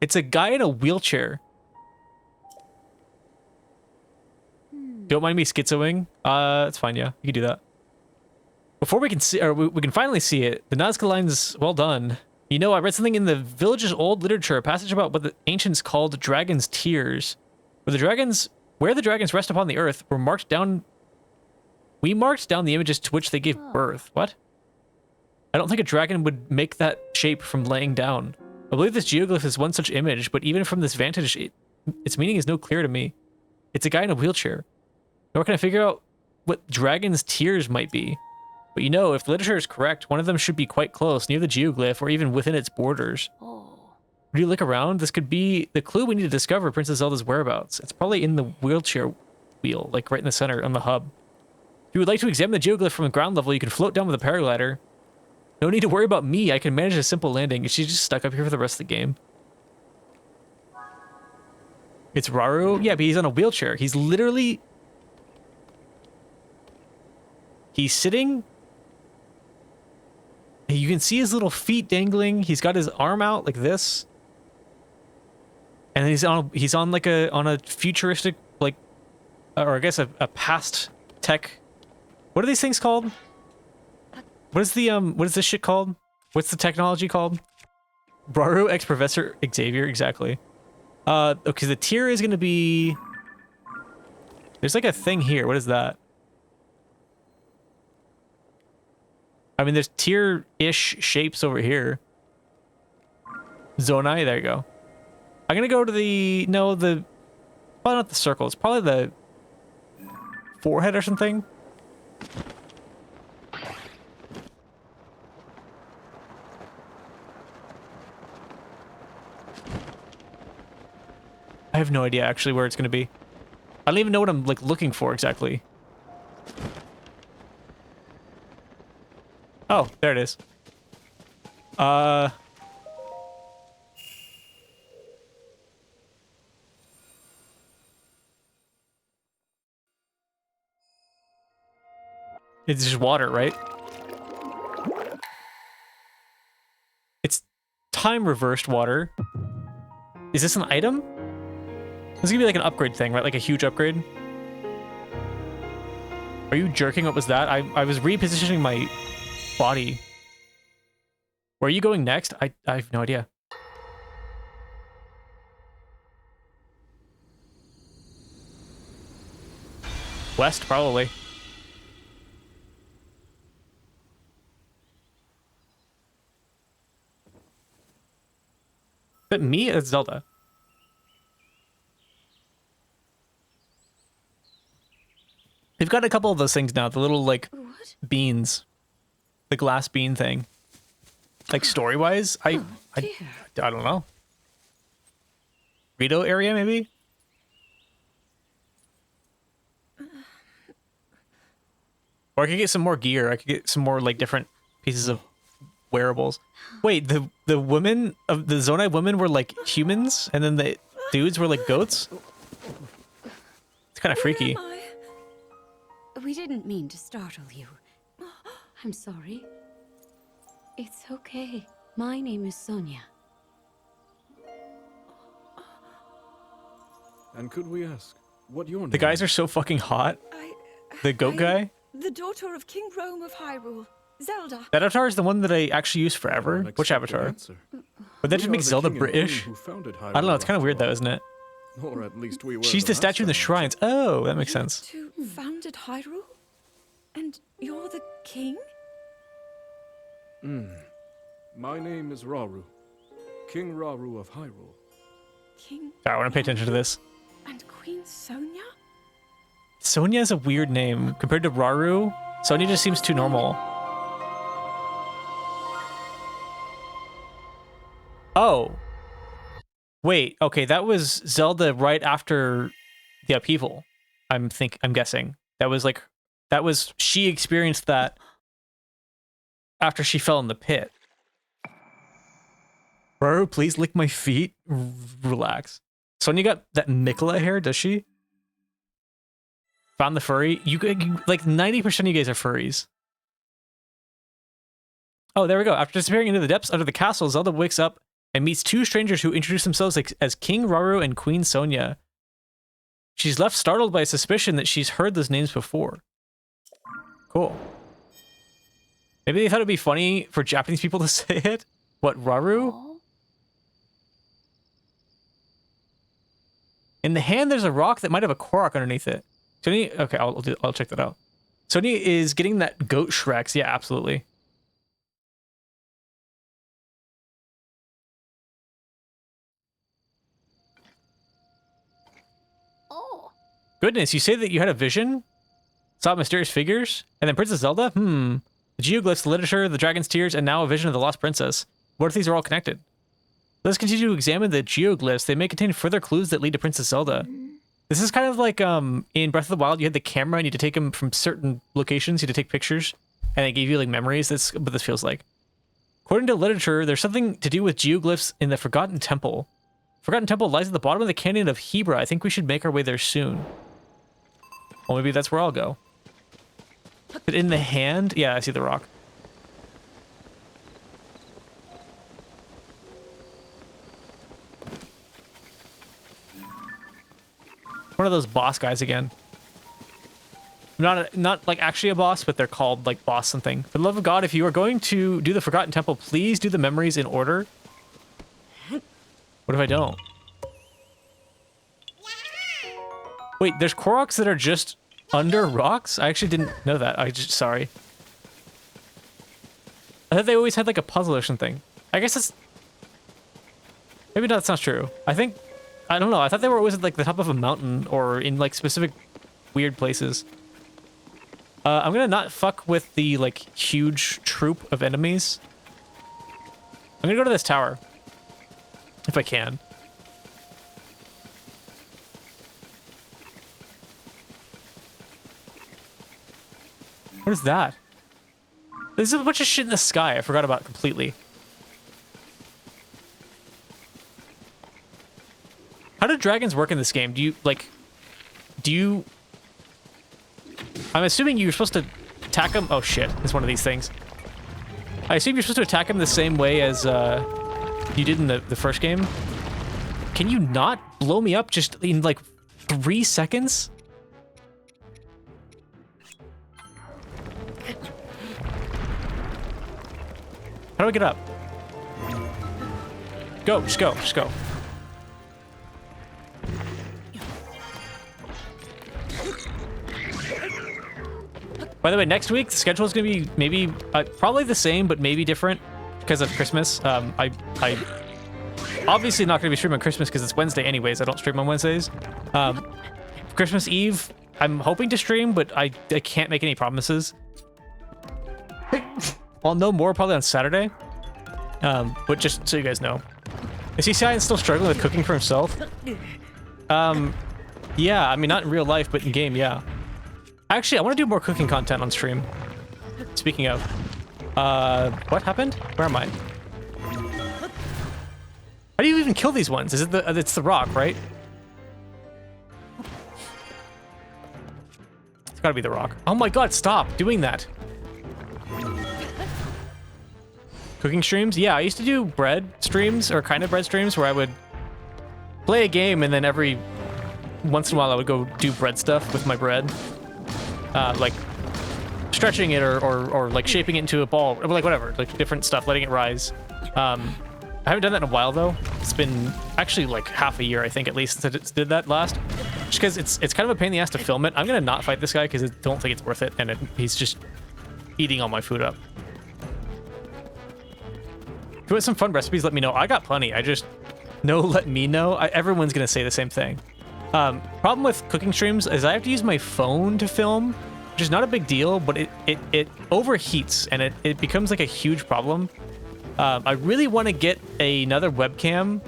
It's a guy in a wheelchair. Don't mind me schizoing. It's fine, yeah. You can do that. Before we can see, or we can finally see it, the Nazca line's well done. You know, I read something in the village's old literature, a passage about what the ancients called dragon's tears. Where the dragons rest upon the earth were marked down. We marked down the images to which they gave birth. What? I don't think a dragon would make that shape from laying down. I believe this geoglyph is one such image, but even from this vantage, its meaning is no clear to me. It's a guy in a wheelchair. Nor can I figure out what dragon's tears might be. But you know, if the literature is correct, one of them should be quite close, near the geoglyph, or even within its borders. Would you look around? This could be the clue we need to discover Princess Zelda's whereabouts. It's probably in the wheelchair wheel, like right in the center, on the hub. If you would like to examine the geoglyph from the ground level, you can float down with a paraglider. No need to worry about me, I can manage a simple landing. Is she just stuck up here for the rest of the game? It's Rauru? Yeah, but he's on a wheelchair. He's literally... He's sitting... You can see his little feet dangling. He's got his arm out like this. And he's on like on a futuristic, like, or I guess a past tech. What are these things called? What is this shit called? What's the technology called? Rauru X Professor Xavier, exactly. Okay, the tier is gonna be... There's like a thing here. What is that? I mean, there's tier-ish shapes over here. Zonai, there you go. I'm gonna go to the... No, the... Probably not the circle. It's probably the... forehead or something. I have no idea, actually, where it's gonna be. I don't even know what I'm, like, looking for exactly. Oh, there it is. It's just water, right? It's time reversed water. Is this an item? This is gonna be like an upgrade thing, right? Like a huge upgrade. Are you jerking? What was that? I was repositioning my body. Where are you going next? I have no idea. West, probably. Is that me? It's Zelda. They've got a couple of those things now. The little, like, beans. The glass bean thing. Like, story-wise, I don't know. Rito area, maybe? Or I could get some more gear. I could get some more, like, different pieces of wearables. Wait, the women of the Zonai women were like humans, and then the dudes were like goats? It's kind of freaky. We didn't mean to startle you. I'm sorry. It's okay. My name is Sonia. And could we ask what your name? The guys are so fucking hot. The goat guy? The daughter of King Rome of Hyrule. Zelda. That avatar is the one that I actually use forever. An Which accepted avatar? answer. Would that We just are make the Zelda king and British? queen who founded I don't know. It's kind of weird though, isn't it? Or at least we were. She's the last statue in the time. shrines. Oh, that makes You sense. two founded Hyrule? And you're the king? My name is Rauru. King Rauru of Hyrule. King I want to pay attention to this. and Queen Sonia? Sonia is a weird name. Compared to Rauru, Sonia just seems too normal. Oh. Wait, okay, that was Zelda right after the upheaval. I'm guessing. She experienced that after she fell in the pit. Rauru, please lick my feet. Relax. Sonia got that Mikola hair, does she? Found the furry. Like 90% of you guys are furries. Oh, there we go. After disappearing into the depths under the castle, Zelda wakes up and meets two strangers who introduce themselves as King Rauru and Queen Sonia. She's left startled by a suspicion that she's heard those names before. Cool. Maybe they thought it'd be funny for Japanese people to say it. What, Rauru? Aw. In the hand, there's a rock that might have a Korok underneath it. Sonia, okay, I'll check that out. Sonia is getting that goat Shreks. Yeah, absolutely. Oh. Goodness, you say that you had a vision? Saw mysterious figures? And then Princess Zelda? The geoglyphs, the literature, the dragon's tears, and now a vision of the lost princess. What if these are all connected? Let's continue to examine the geoglyphs. They may contain further clues that lead to Princess Zelda. This is kind of like in Breath of the Wild, you had the camera and you had to take them from certain locations, you had to take pictures, and it gave you like memories. That's what this feels like. According to literature, there's something to do with geoglyphs in the Forgotten Temple. Forgotten Temple lies at the bottom of the canyon of Hebra. I think we should make our way there soon. Well, maybe that's where I'll go. But in the hand? Yeah, I see the rock. One of those boss guys again. Not like actually a boss, but they're called like boss something. For the love of God, if you are going to do the Forgotten Temple, please do the memories in order. What if I don't? Wait, there's Koroks that are just under rocks? I actually didn't know that. Sorry. I thought they always had like a puzzle or something. I guess that's... Maybe that's not true. I don't know. I thought they were always at like the top of a mountain or in like specific weird places. I'm gonna not fuck with the like huge troop of enemies. I'm gonna go to this tower. If I can. What is that? There's a bunch of shit in the sky I forgot about completely. How do dragons work in this game? I'm assuming you're supposed to attack them. Oh shit, it's one of these things. I assume you're supposed to attack them the same way as you did in the first game. Can you not blow me up just in like 3 seconds? How do I get up? Go, just go, just go. By the way, next week the schedule is gonna be maybe probably the same, but maybe different because of Christmas. I obviously not gonna be streaming on Christmas because it's Wednesday anyways. I don't stream on Wednesdays. Christmas Eve, I'm hoping to stream, but I can't make any promises. I'll know more probably on Saturday. But just so you guys know, is he still struggling with cooking for himself? Yeah, I mean not in real life, but in game, yeah. Actually, I want to do more cooking content on stream. Speaking of, what happened? Where am I? How do you even kill these ones? Is it it's the rock, right? It's gotta be the rock. Oh my god, stop doing that. Cooking streams? Yeah, I used to do bread streams, or kind of bread streams, where I would play a game and then every once in a while I would go do bread stuff with my bread. Like stretching it or like shaping it into a ball, or like whatever, like different stuff, letting it rise. I haven't done that in a while though. It's been actually like half a year, I think, at least, since I did that last. Just because it's kind of a pain in the ass to film it. I'm gonna not fight this guy because I don't think it's worth it, and he's just eating all my food up. If you want some fun recipes, let me know. I got plenty. I just let me know. Everyone's gonna say the same thing. Problem with cooking streams is I have to use my phone to film, which is not a big deal, but it overheats and it becomes like a huge problem. I really want to get another webcam,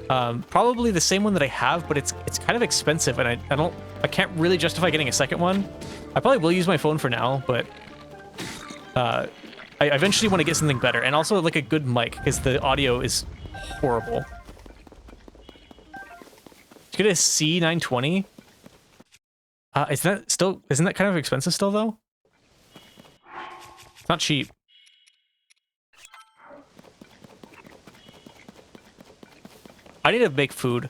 probably the same one that I have, but it's kind of expensive, and I can't really justify getting a second one. I probably will use my phone for now, but I eventually want to get something better, and also like a good mic because the audio is horrible. Let's get a C920. Isn't that kind of expensive still though? It's not cheap. I need to make food.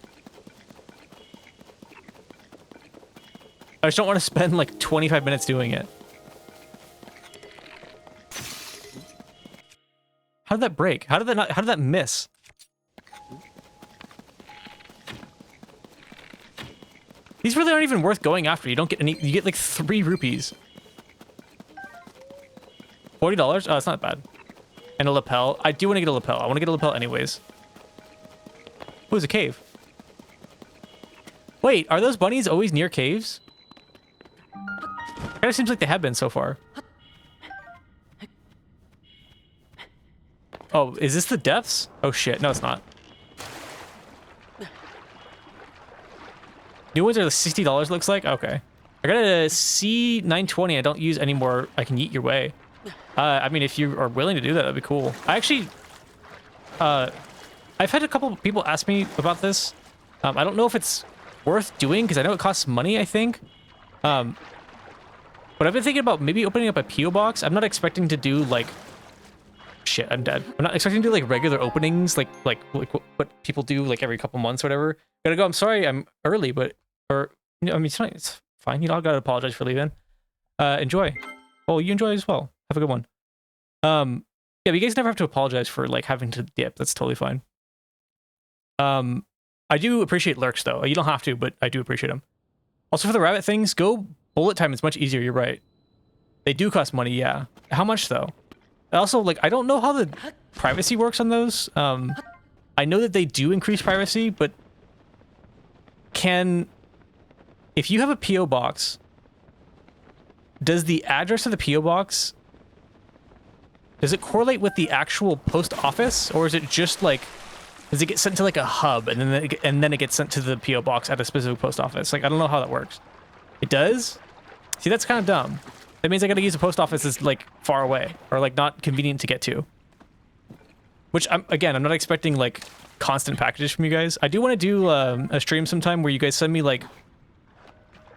I just don't want to spend like 25 minutes doing it. How did that break? How did that miss? These really aren't even worth going after. You don't get any, you get like 3 rupees. $40? Oh, that's not bad. And a lapel. I do want to get a lapel. I want to get a lapel anyways. Oh, there's a cave. Wait, are those bunnies always near caves? Kind of seems like they have been so far. Oh, is this the depths? Oh shit, no it's not. New ones are the $60 looks like? Okay. I got a C920 I don't use anymore. I can yeet your way. I mean, if you are willing to do that, that'd be cool. I actually... I've had a couple people ask me about this. I don't know if it's worth doing, because I know it costs money, I think. But I've been thinking about maybe opening up a P.O. box. I'm not expecting to do, like... Shit, I'm dead. I'm not expecting to do, like, regular openings, like what people do, like, every couple months or whatever. Gotta go, I'm sorry, I'm early, but... Or, you know, I mean, it's fine. You don't gotta apologize for leaving. Enjoy. Oh, you enjoy as well. Have a good one. Yeah, but you guys never have to apologize for, like, having to dip. That's totally fine. I do appreciate lurks, though. You don't have to, but I do appreciate them. Also, for the rabbit things, go bullet time. It's much easier. You're right. They do cost money, yeah. How much, though? Also, like, I don't know how the privacy works on those. I know that they do increase privacy, but if you have a P.O. box, does the address of the P.O. box, does it correlate with the actual post office, or is it just like, does it get sent to like a hub and then it gets sent to the P.O. box at a specific post office? Like, I don't know how that works. It does? See, that's kind of dumb. That means I gotta use a post office that's like far away or like not convenient to get to. Which I'm not expecting like constant packages from you guys. I do want to do a stream sometime where you guys send me like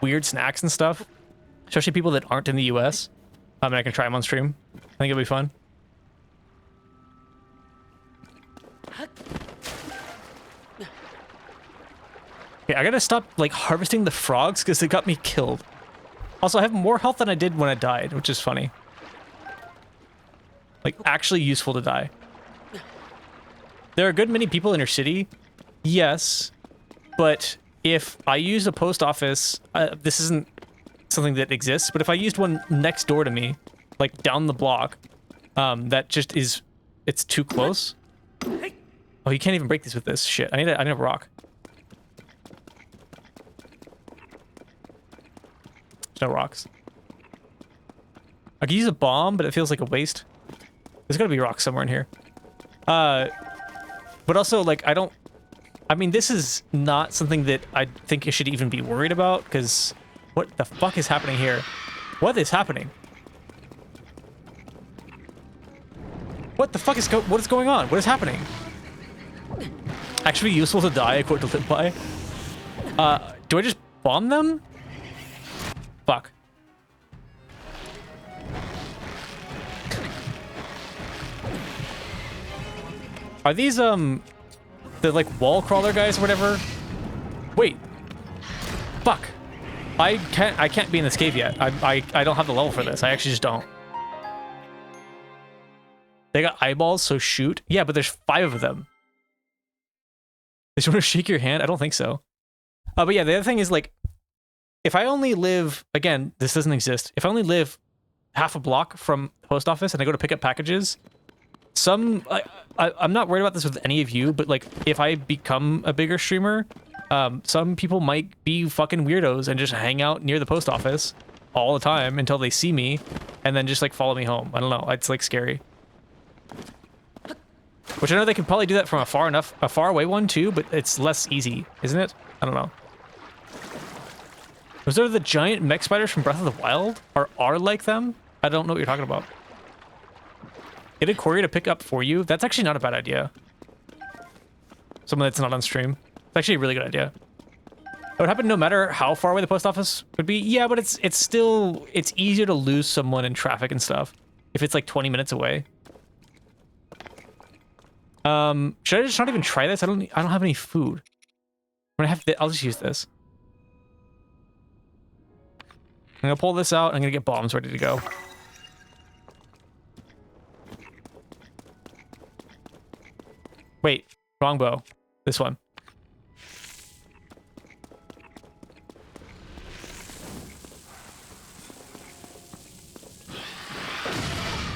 weird snacks and stuff, especially people that aren't in the US. And I can try them on stream. I think it'll be fun. Okay, I gotta stop like harvesting the frogs because they got me killed. Also, I have more health than I did when I died, which is funny. Like, actually useful to die. There are a good many people in your city, yes, but if I use a post office, this isn't something that exists, but if I used one next door to me, like down the block, that just is, it's too close. Oh, you can't even break these with this shit. I need a rock. There's no rocks. I could use a bomb, but it feels like a waste. There's gotta be rocks somewhere in here. But also, like, I mean, this is not something that I think I should even be worried about, because what the fuck is happening here? What is happening? What the fuck is what is going on? What is happening? Actually useful to die, a quote to live by. Do I just bomb them? Fuck. Are these, the, like, wall crawler guys or whatever? Wait. Fuck. I can't be in this cave yet. I don't have the level for this. I actually just don't. They got eyeballs, so shoot. Yeah, but there's 5 of them. They just want to shake your hand? I don't think so. But yeah, the other thing is, like, if I only live, again, this doesn't exist. If I only live half a block from the post office and I go to pick up packages, I'm not worried about this with any of you, but like, if I become a bigger streamer, some people might be fucking weirdos and just hang out near the post office all the time until they see me and then just like follow me home. I don't know. It's like scary. Which I know they could probably do that from a far away one too, but it's less easy, isn't it? I don't know. Was there the giant mech spiders from Breath of the Wild? Or are like them? I don't know what you're talking about. Get a courier to pick up for you? That's actually not a bad idea. Someone that's not on stream. It's actually a really good idea. It would happen no matter how far away the post office would be. Yeah, but it's easier to lose someone in traffic and stuff if it's like 20 minutes away. Should I just not even try this? I don't have any food. I'll just use this. I'm gonna pull this out. I'm gonna get bombs ready to go. Wait, wrong bow. This one.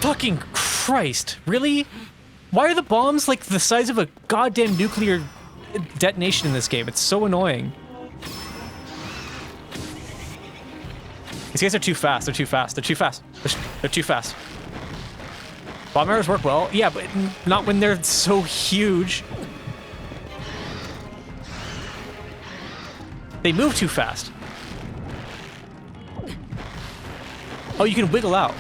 Fucking Christ, really? Why are the bombs like the size of a goddamn nuclear detonation in this game? It's so annoying. These guys are too fast. They're too fast. They're too fast. They're too fast. Bomb arrows work well. Yeah, but not when they're so huge. They move too fast. Oh, you can wiggle out.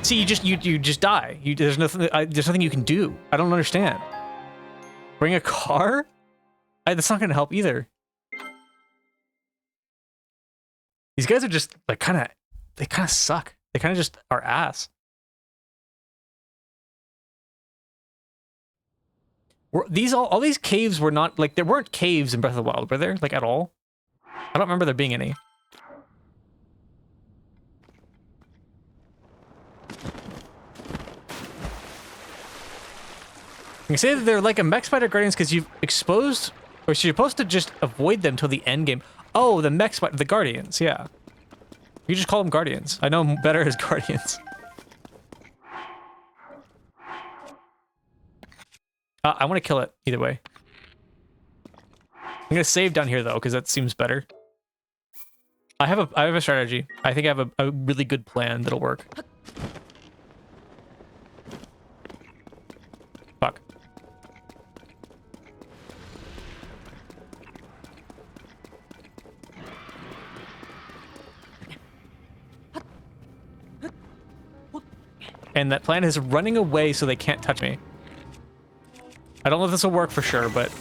See, you just die. There's nothing you can do. I don't understand. Bring a car? That's not gonna help either. These guys are just like they kind of suck. They kind of just are ass. All these caves were not like, there weren't caves in Breath of the Wild, were there? Like at all? I don't remember there being any. You can say that they're like a mech spider guardians because you've exposed, or you're supposed to just avoid them till the end game. Oh, the mech spider, the guardians, yeah. You just call them guardians. I know them better as guardians. I want to kill it either way. I'm gonna save down here though, because that seems better. I have a strategy. I think I have a really good plan that'll work. Fuck. And that plan is running away so they can't touch me. I don't know if this will work for sure, but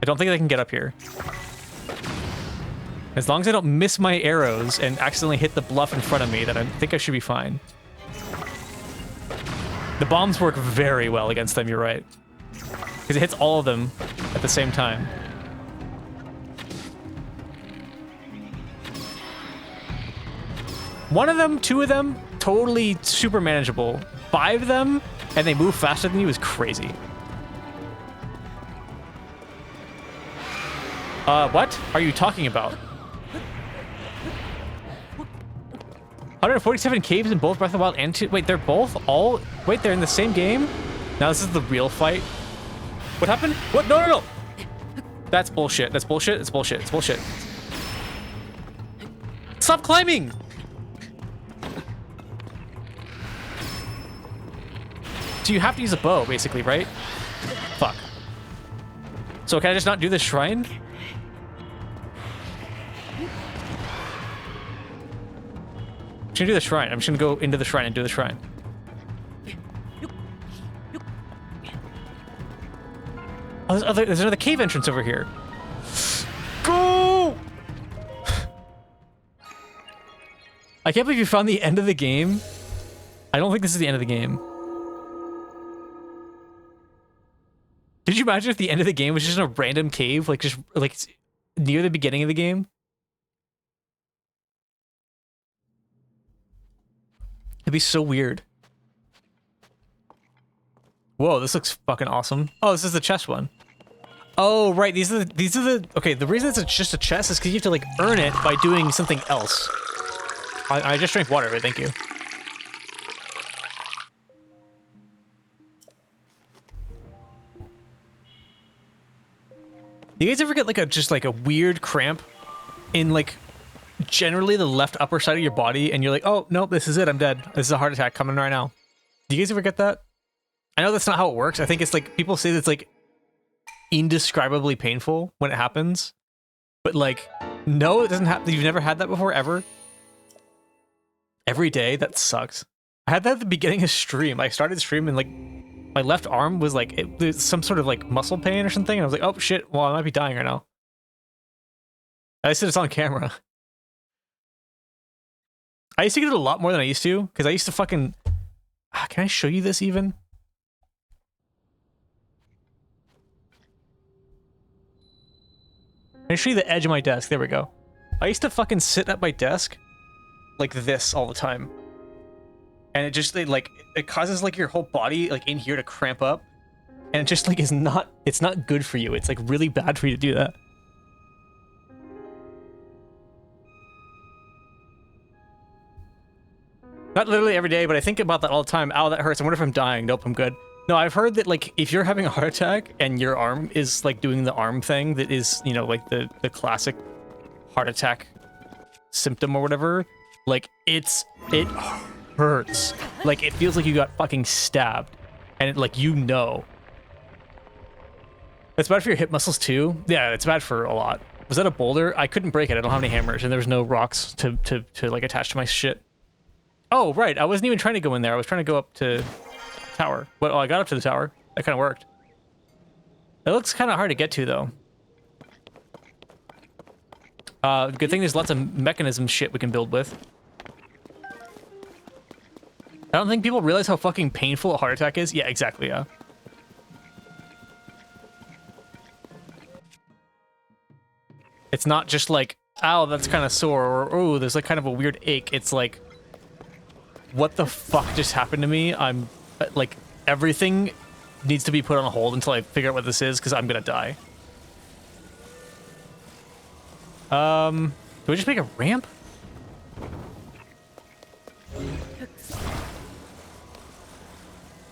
I don't think they can get up here. As long as I don't miss my arrows and accidentally hit the bluff in front of me, then I think I should be fine. The bombs work very well against them, you're right. Because it hits all of them at the same time. One of them, 2 of them, totally super manageable. 5 of them, and they move faster than you is crazy. What are you talking about? 147 caves in both Breath of the Wild and 2. Wait, they're both all... Wait, they're in the same game? Now this is the real fight? What happened? What? No, no, no! That's bullshit. That's bullshit. It's bullshit. It's bullshit. Stop climbing! So you have to use a bow, basically, right? Fuck. So can I just not do this shrine? I'm just gonna do the shrine. I'm just gonna go into the shrine and do the shrine. Oh, there's another cave entrance over here. Go! I can't believe you found the end of the game. I don't think this is the end of the game. Did you imagine if the end of the game was just in a random cave, like just like near the beginning of the game? It'd be so weird. Whoa, this looks fucking awesome. Oh, this is the chest one. Oh, right. These are the okay, the reason it's just a chest is because you have to like earn it by doing something else. I just drank water, but thank you. You guys ever get like a weird cramp in like generally the left upper side of your body and you're like, oh nope, this is it, I'm dead. This is a heart attack coming right now. Do you guys ever get that? I know that's not how it works. I think it's like people say that it's like indescribably painful when it happens. But like, no, it doesn't happen. You've never had that before, ever? Every day? That sucks. I had that at the beginning of stream. I started stream and like my left arm was like, there's some sort of like muscle pain or something. And I was like, oh shit, well, I might be dying right now. I said it's on camera. I used to get it a lot more than I used to, because I used to fucking... can I show you this even? Can I show you the edge of my desk? There we go. I used to fucking sit at my desk like this all the time. And it just, it causes like your whole body like in here to cramp up. And it just like it's not good for you. It's like really bad for you to do that. Not literally every day, but I think about that all the time. Ow, that hurts. I wonder if I'm dying. Nope, I'm good. No, I've heard that like if you're having a heart attack and your arm is like doing the arm thing that is, you know, like the classic heart attack symptom or whatever, like it hurts. Like it feels like you got fucking stabbed. And it, like, you know. It's bad for your hip muscles too. Yeah, it's bad for a lot. Was that a boulder? I couldn't break it. I don't have any hammers and there was no rocks to like attach to my shit. Oh, right. I wasn't even trying to go in there. I was trying to go up to tower. Well, I got up to the tower. That kind of worked. It looks kind of hard to get to, though. Good thing there's lots of mechanism shit we can build with. I don't think people realize how fucking painful a heart attack is. Yeah, exactly, yeah. It's not just like, ow, that's kind of sore, or oh, there's like kind of a weird ache. It's like, what the fuck just happened to me? I'm, like, everything needs to be put on hold until I figure out what this is, because I'm gonna die. Do we just make a ramp?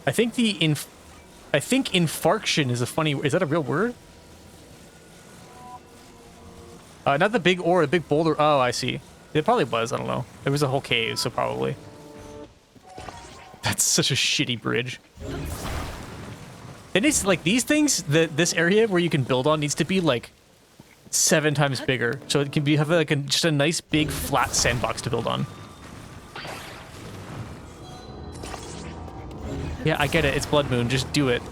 I think infarction is a funny... Is that a real word? Not the big ore, the big boulder. Oh, I see. It probably was. I don't know. It was a whole cave, so probably. That's such a shitty bridge. It needs, like, these things, this area where you can build on needs to be, like, 7 times bigger. So it can be, have, like, just a nice, big, flat sandbox to build on. Yeah, I get it. It's Blood Moon. Just do it.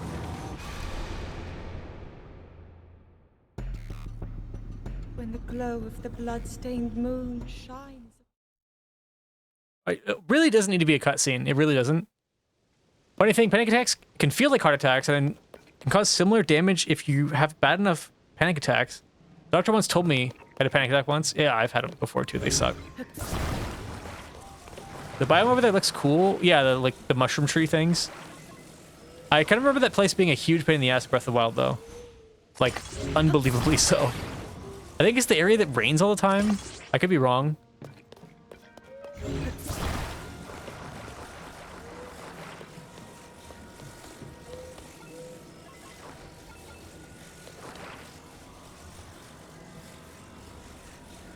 When the glow of the blood-stained moon shines. It really doesn't need to be a cutscene. It really doesn't. Funny thing, panic attacks can feel like heart attacks and can cause similar damage if you have bad enough panic attacks. The doctor once told me I had a panic attack once. Yeah, I've had them before too. They suck. The biome over there looks cool. Yeah, like the mushroom tree things. I kind of remember that place being a huge pain in the ass in Breath of the Wild, though. Like, unbelievably so. I think it's the area that rains all the time. I could be wrong.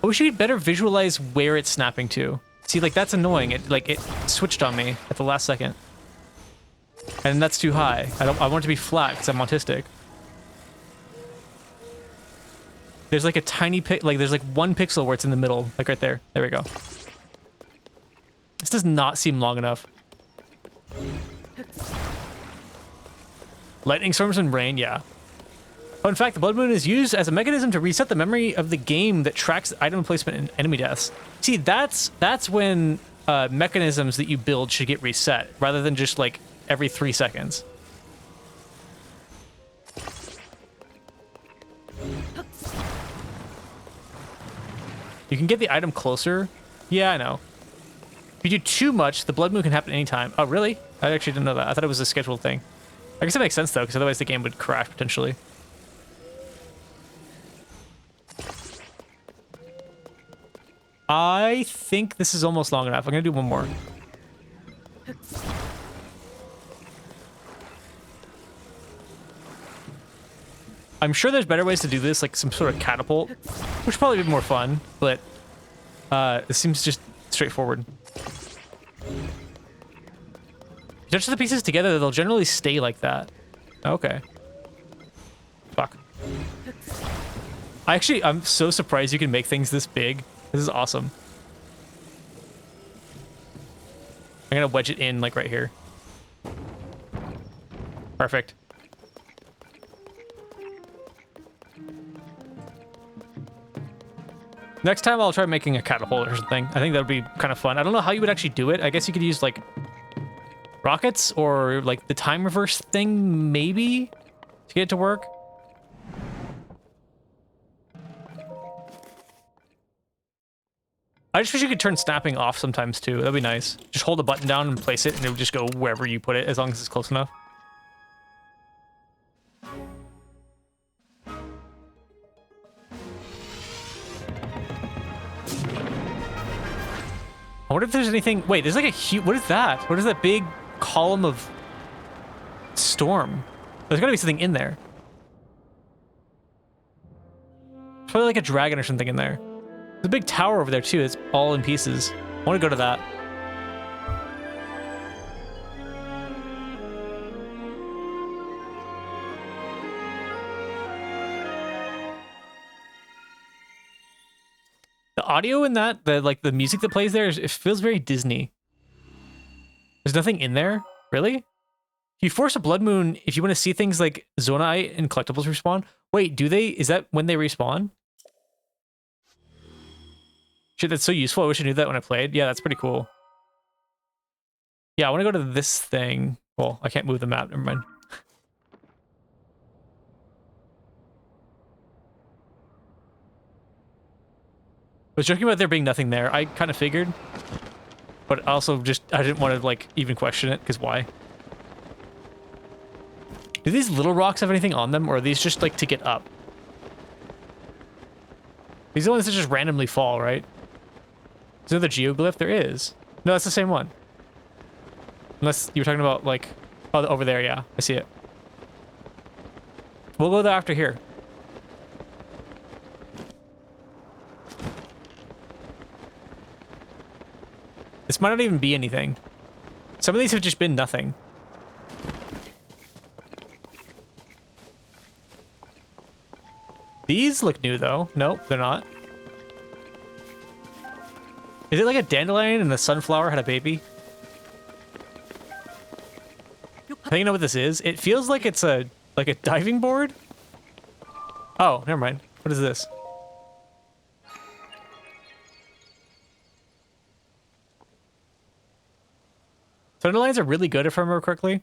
I wish you could better visualize where it's snapping to. See, like, that's annoying. It switched on me at the last second. And that's too high. I want it to be flat because I'm autistic. There's like a tiny there's like 1 pixel where it's in the middle, like right there. There we go. This does not seem long enough. Lightning storms and rain, yeah. Oh, in fact, the Blood Moon is used as a mechanism to reset the memory of the game that tracks item placement and enemy deaths. See, that's when mechanisms that you build should get reset, rather than just like every 3 seconds. You can get the item closer. Yeah, I know. If you do too much, the blood moon can happen anytime. Oh, really? I actually didn't know that. I thought it was a scheduled thing. I guess it makes sense, though, because otherwise the game would crash, potentially. I think this is almost long enough. I'm going to do one more. I'm sure there's better ways to do this, like some sort of catapult, which would probably be more fun, but this seems just straightforward. Touch the pieces together, they'll generally stay like that. Okay. Fuck. I'm so surprised you can make things this big. This is awesome. I'm gonna wedge it in, like, right here. Perfect. Next time I'll try making a catapult or something. I think that would be kind of fun. I don't know how you would actually do it. I guess you could use, like, rockets or, like, the time reverse thing, maybe, to get it to work. I just wish you could turn snapping off sometimes, too. That'd be nice. Just hold a button down and place it, and it would just go wherever you put it, as long as it's close enough. I wonder if there's anything... Wait, there's like a huge... What is that? What is that big column of storm? There's gotta be something in there. It's probably like a dragon or something in there. There's a big tower over there too. It's all in pieces. I want to go to that. The audio in that, the music that plays there, it feels very Disney. There's nothing in there? Really? If you force a blood moon, if you want to see things like Zonai and collectibles respawn, wait, do they? Is that when they respawn? Shit, that's so useful. I wish I knew that when I played. Yeah, that's pretty cool. Yeah, I want to go to this thing. Well, I can't move the map. Never mind. I was joking about there being nothing there. I kind of figured. But also just, I didn't want to, like, even question it, because why? Do these little rocks have anything on them, or are these just, like, to get up? These are the ones that just randomly fall, right? Is there the geoglyph? There is. No, that's the same one. Unless you were talking about, like... Oh, over there, yeah. I see it. We'll go there after here. This might not even be anything. Some of these have just been nothing. These look new, though. Nope, they're not. Is it like a dandelion and the sunflower had a baby? I think you know what this is. It feels like it's a diving board. Oh, never mind. What is this? Thunderlines are really good if I remember correctly.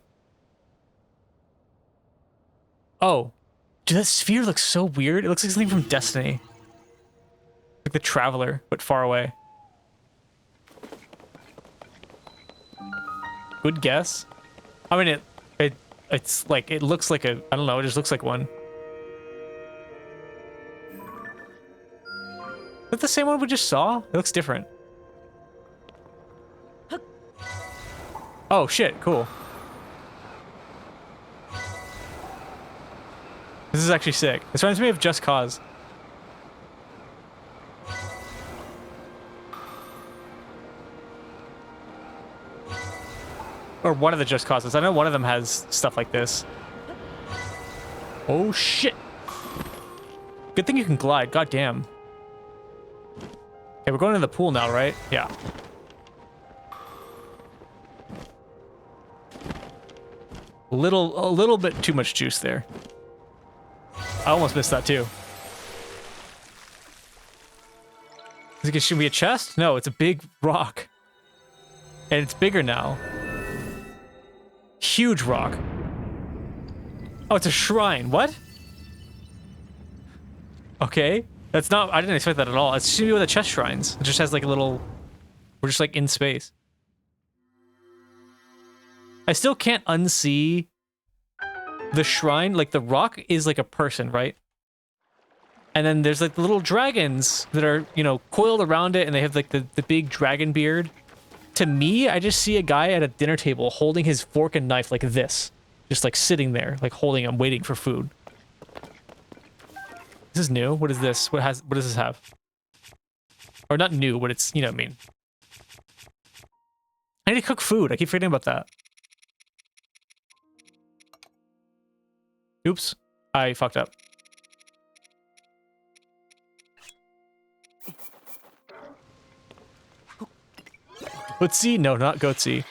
Oh. Dude, that sphere looks so weird. It looks like something from Destiny. Like the Traveler, but far away. Good guess. I mean, it's like, it looks like a, I don't know, it just looks like one. Is that the same one we just saw? It looks different. Oh shit, cool. This is actually sick. This reminds me of Just Cause. Or one of the Just Causes. I know one of them has stuff like this. Oh shit. Good thing you can glide, goddamn. Okay, we're going to the pool now, right? Yeah. A little bit too much juice there. I almost missed that too. Is it should be a chest? No, it's a big rock. And it's bigger now. Huge rock. Oh, it's a shrine. What? Okay. That's not... I didn't expect that at all. It's just gonna be with the chest shrines. It just has like a little... We're just like in space. I still can't unsee the shrine. Like the rock is like a person, right? And then there's like the little dragons that are, you know, coiled around it, and they have like the big dragon beard. To me, I just see a guy at a dinner table holding his fork and knife like this. Just like sitting there, like holding them, waiting for food. This is new. What is this? What does this have? Or not new, but it's, you know what I mean. I need to cook food. I keep forgetting about that. Oops. I fucked up. Goatsy? No, not goatsy.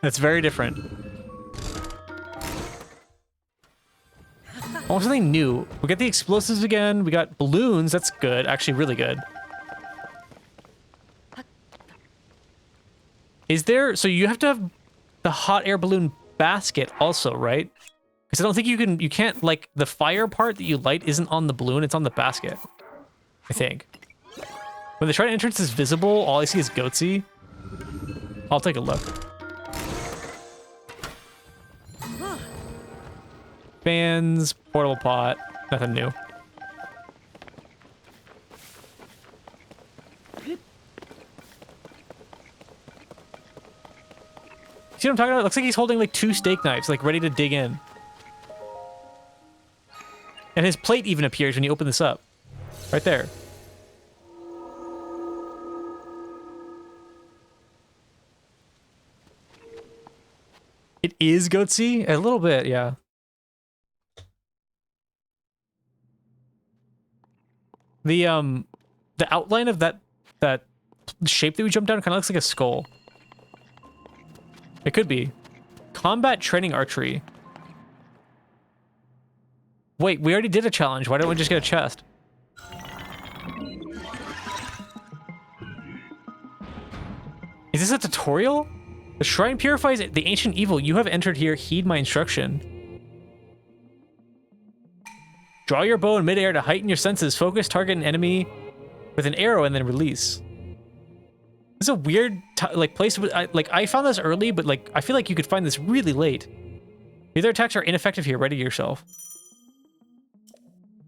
That's very different. Oh, something new. We got the explosives again. We got balloons. That's good. Actually, really good. Is there... So you have to have the hot air balloon basket also, right? Because I don't think you can't, like, the fire part that you light isn't on the balloon. It's on the basket, I think. When the shrine entrance is visible, all I see is goatsy. I'll take a look. Fans, portable pot, nothing new. See what I'm talking about? It looks like he's holding like 2 steak knives, like ready to dig in. And his plate even appears when you open this up. Right there. It is goatsy? A little bit, yeah. The outline of that shape that we jumped down kind of looks like a skull. It could be. Combat training archery. Wait, we already did a challenge. Why don't we just get a chest? Is this a tutorial? The shrine purifies the ancient evil. You have entered here. Heed my instruction. Draw your bow in midair to heighten your senses. Focus, target an enemy with an arrow, and then release. It's a weird like place. I found this early, but like I feel like you could find this really late. The other attacks are ineffective here. Ready yourself.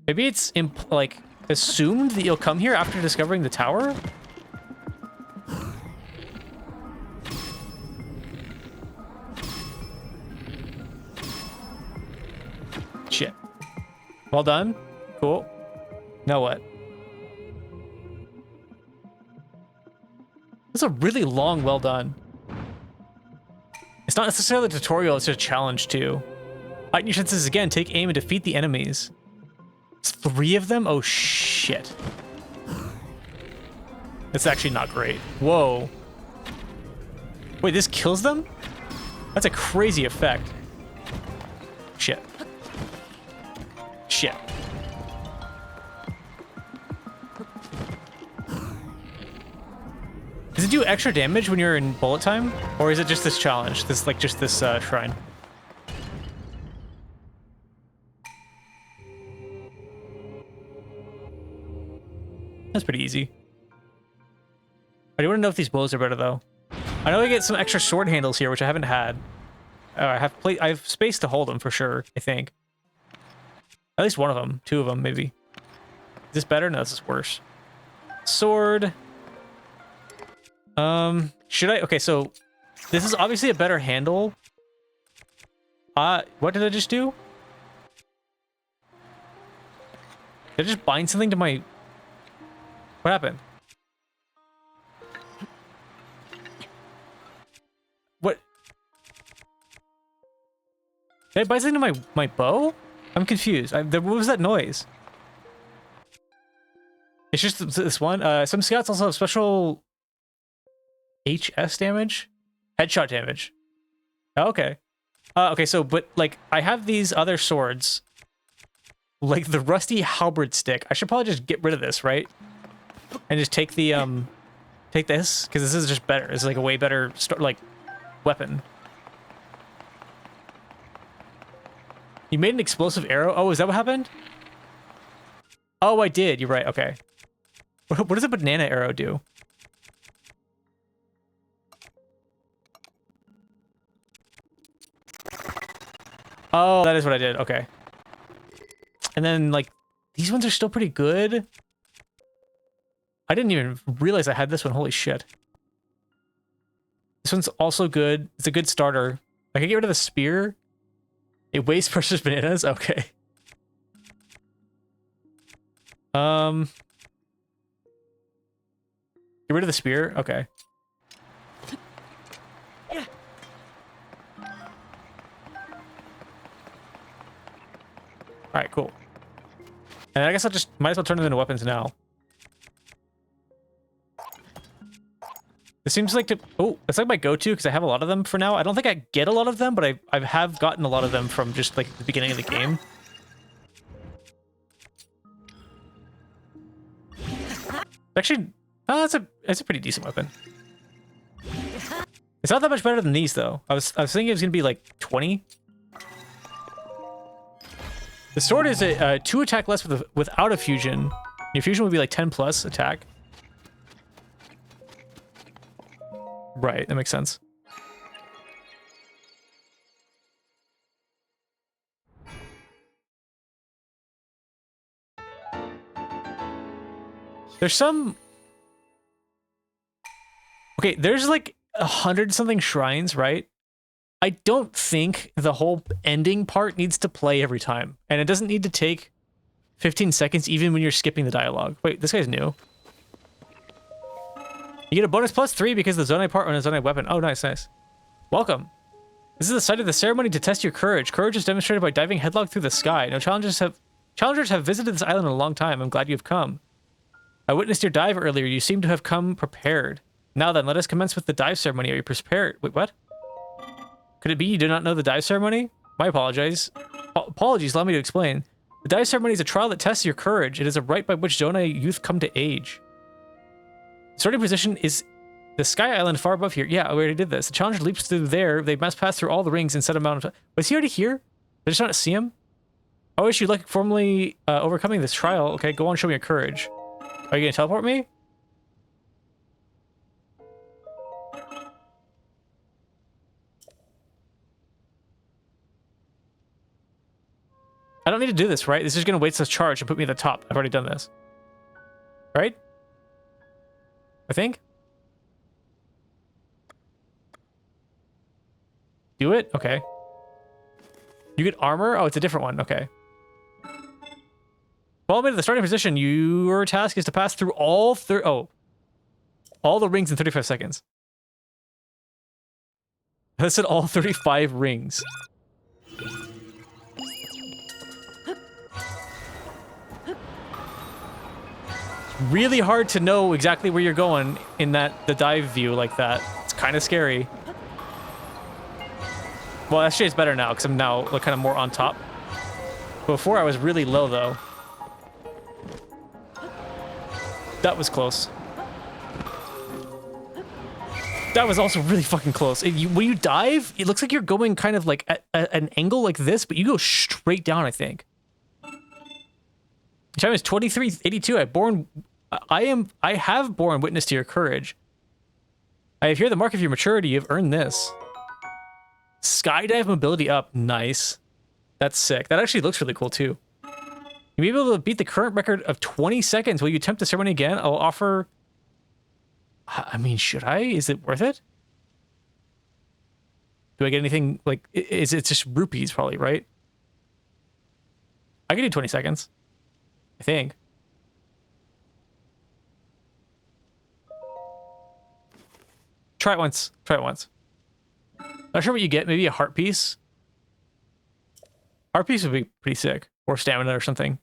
Maybe it's like assumed that you'll come here after discovering the tower. Shit. Well done. Cool. Now what? That's a really long well done. It's not necessarily a tutorial, it's a challenge too. Heighten your senses again, take aim and defeat the enemies. It's 3 of them? Oh shit. That's actually not great. Whoa. Wait, this kills them? That's a crazy effect. Shit. Shit. Does it do extra damage when you're in bullet time? Or is it just this challenge? This, like, just this shrine? That's pretty easy. I do want to know if these bows are better, though. I know I get some extra sword handles here, which I haven't had. I have space to hold them, for sure, I think. At least one of them. 2 of them, maybe. Is this better? No, this is worse. Sword. Should I? Okay, so this is obviously a better handle. What did I just do? Did I just bind something to my... What happened? What? Did I bind something to my bow? I'm confused. What was that noise? It's just this one. Some scouts also have special HS damage? Headshot damage. Oh, okay. Okay, so, but, like, I have these other swords. Like the rusty halberd stick. I should probably just get rid of this, right? And just take the, take this, because this is just better. It's like a way better, weapon. You made an explosive arrow? Oh, is that what happened? Oh, I did. You're right. Okay. What does a banana arrow do? Oh, that is what I did. Okay. And then, like, these ones are still pretty good. I didn't even realize I had this one. Holy shit. This one's also good. It's a good starter. I can get rid of the spear. It wastes precious bananas. Okay. Get rid of the spear. Okay. All right, cool. And I guess I'll just might as well turn them into weapons now. This seems like it's like my go-to because I have a lot of them for now. I don't think I get a lot of them, but I have gotten a lot of them from just like the beginning of the game. Actually, it's a pretty decent weapon. It's not that much better than these though. I was thinking it was gonna be like 20. The sword is a 2 attack less without a fusion. Your fusion would be like 10 plus attack. Right, that makes sense. There's some... Okay, there's like 100-something shrines, right? I don't think the whole ending part needs to play every time. And it doesn't need to take 15 seconds even when you're skipping the dialogue. Wait, this guy's new. You get a bonus +3 because of the Zonai part on a Zonai weapon. Oh, nice, nice. Welcome. This is the site of the ceremony to test your courage. Courage is demonstrated by diving headlong through the sky. No challengers have visited this island in a long time. I'm glad you've come. I witnessed your dive earlier. You seem to have come prepared. Now then, let us commence with the dive ceremony. Are you prepared? Wait, what? Could it be you do not know the dive ceremony? My apologies. Apologies, allow me to explain. The dive ceremony is a trial that tests your courage. It is a rite by which Zonai youth come to age. Starting position is the sky island far above here. Yeah, we already did this. The challenger leaps through there. They must pass through all the rings in set amount of time. Was he already here? Did I just not see him? I wish you luck formally overcoming this trial. Okay, go on, show me your courage. Are you going to teleport me? I don't need to do this, right? This is going to wait to charge and put me at the top. I've already done this. Right? I think. Do it? Okay. You get armor? Oh, it's a different one. Okay. Follow me to the starting position. Your task is to pass through all the rings in 35 seconds. I said all 35 rings. Really hard to know exactly where you're going in the dive view like that. It's kind of scary. Well, actually, it's better now because I'm now like, kind of more on top. Before I was really low though. That was close. That was also really fucking close. When you dive, it looks like you're going kind of like at an angle like this, but you go straight down, I think. Time is 2382. I have borne witness to your courage. I have here the mark of your maturity. You've earned this. Skydive mobility up. Nice. That's sick. That actually looks really cool too. You'll be able to beat the current record of 20 seconds. Will you attempt the ceremony again? I'll offer... I mean, should I? Is it worth it? Do I get anything like... It's just rupees probably, right? I can do 20 seconds. I think. Try it once. Try it once. Not sure what you get. Maybe a heart piece. Heart piece would be pretty sick. Or stamina or something.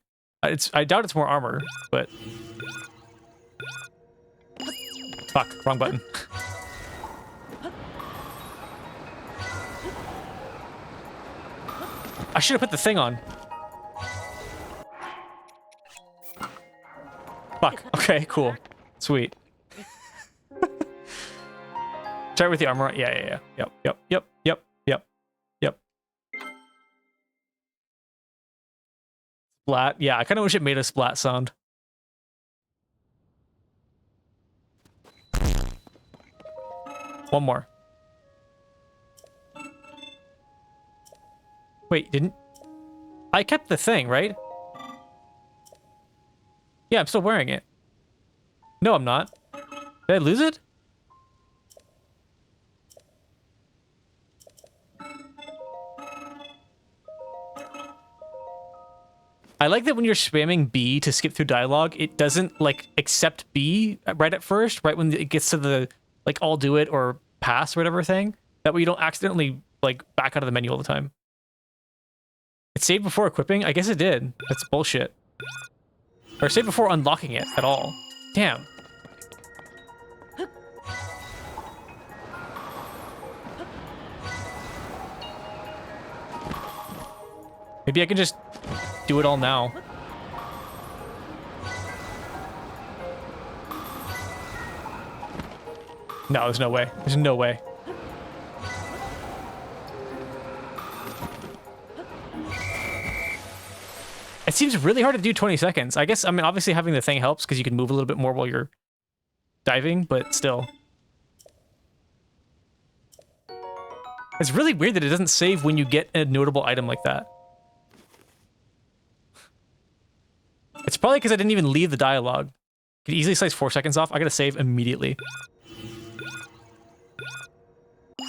I doubt it's more armor, but... Fuck, wrong button. I should have put the thing on. Fuck. Okay, cool. Sweet. Try it with the armor. Yeah. Yep. Splat. Yeah, I kind of wish it made a splat sound. One more. Wait, didn't... I kept the thing, right? Yeah, I'm still wearing it. No, I'm not. Did I lose it? I like that when you're spamming B to skip through dialogue, it doesn't, like, accept B right at first, right when it gets to the, like, I'll do it or pass or whatever thing. That way you don't accidentally, like, back out of the menu all the time. It saved before equipping? I guess it did. That's bullshit. Or saved before unlocking it at all. Damn. Maybe I can just do it all now. No, there's no way. There's no way. It seems really hard to do 20 seconds. I guess, I mean, obviously having the thing helps because you can move a little bit more while you're diving, but still. It's really weird that it doesn't save when you get a notable item like that. It's probably because I didn't even leave the dialogue. Could easily slice 4 seconds off. I gotta save immediately. I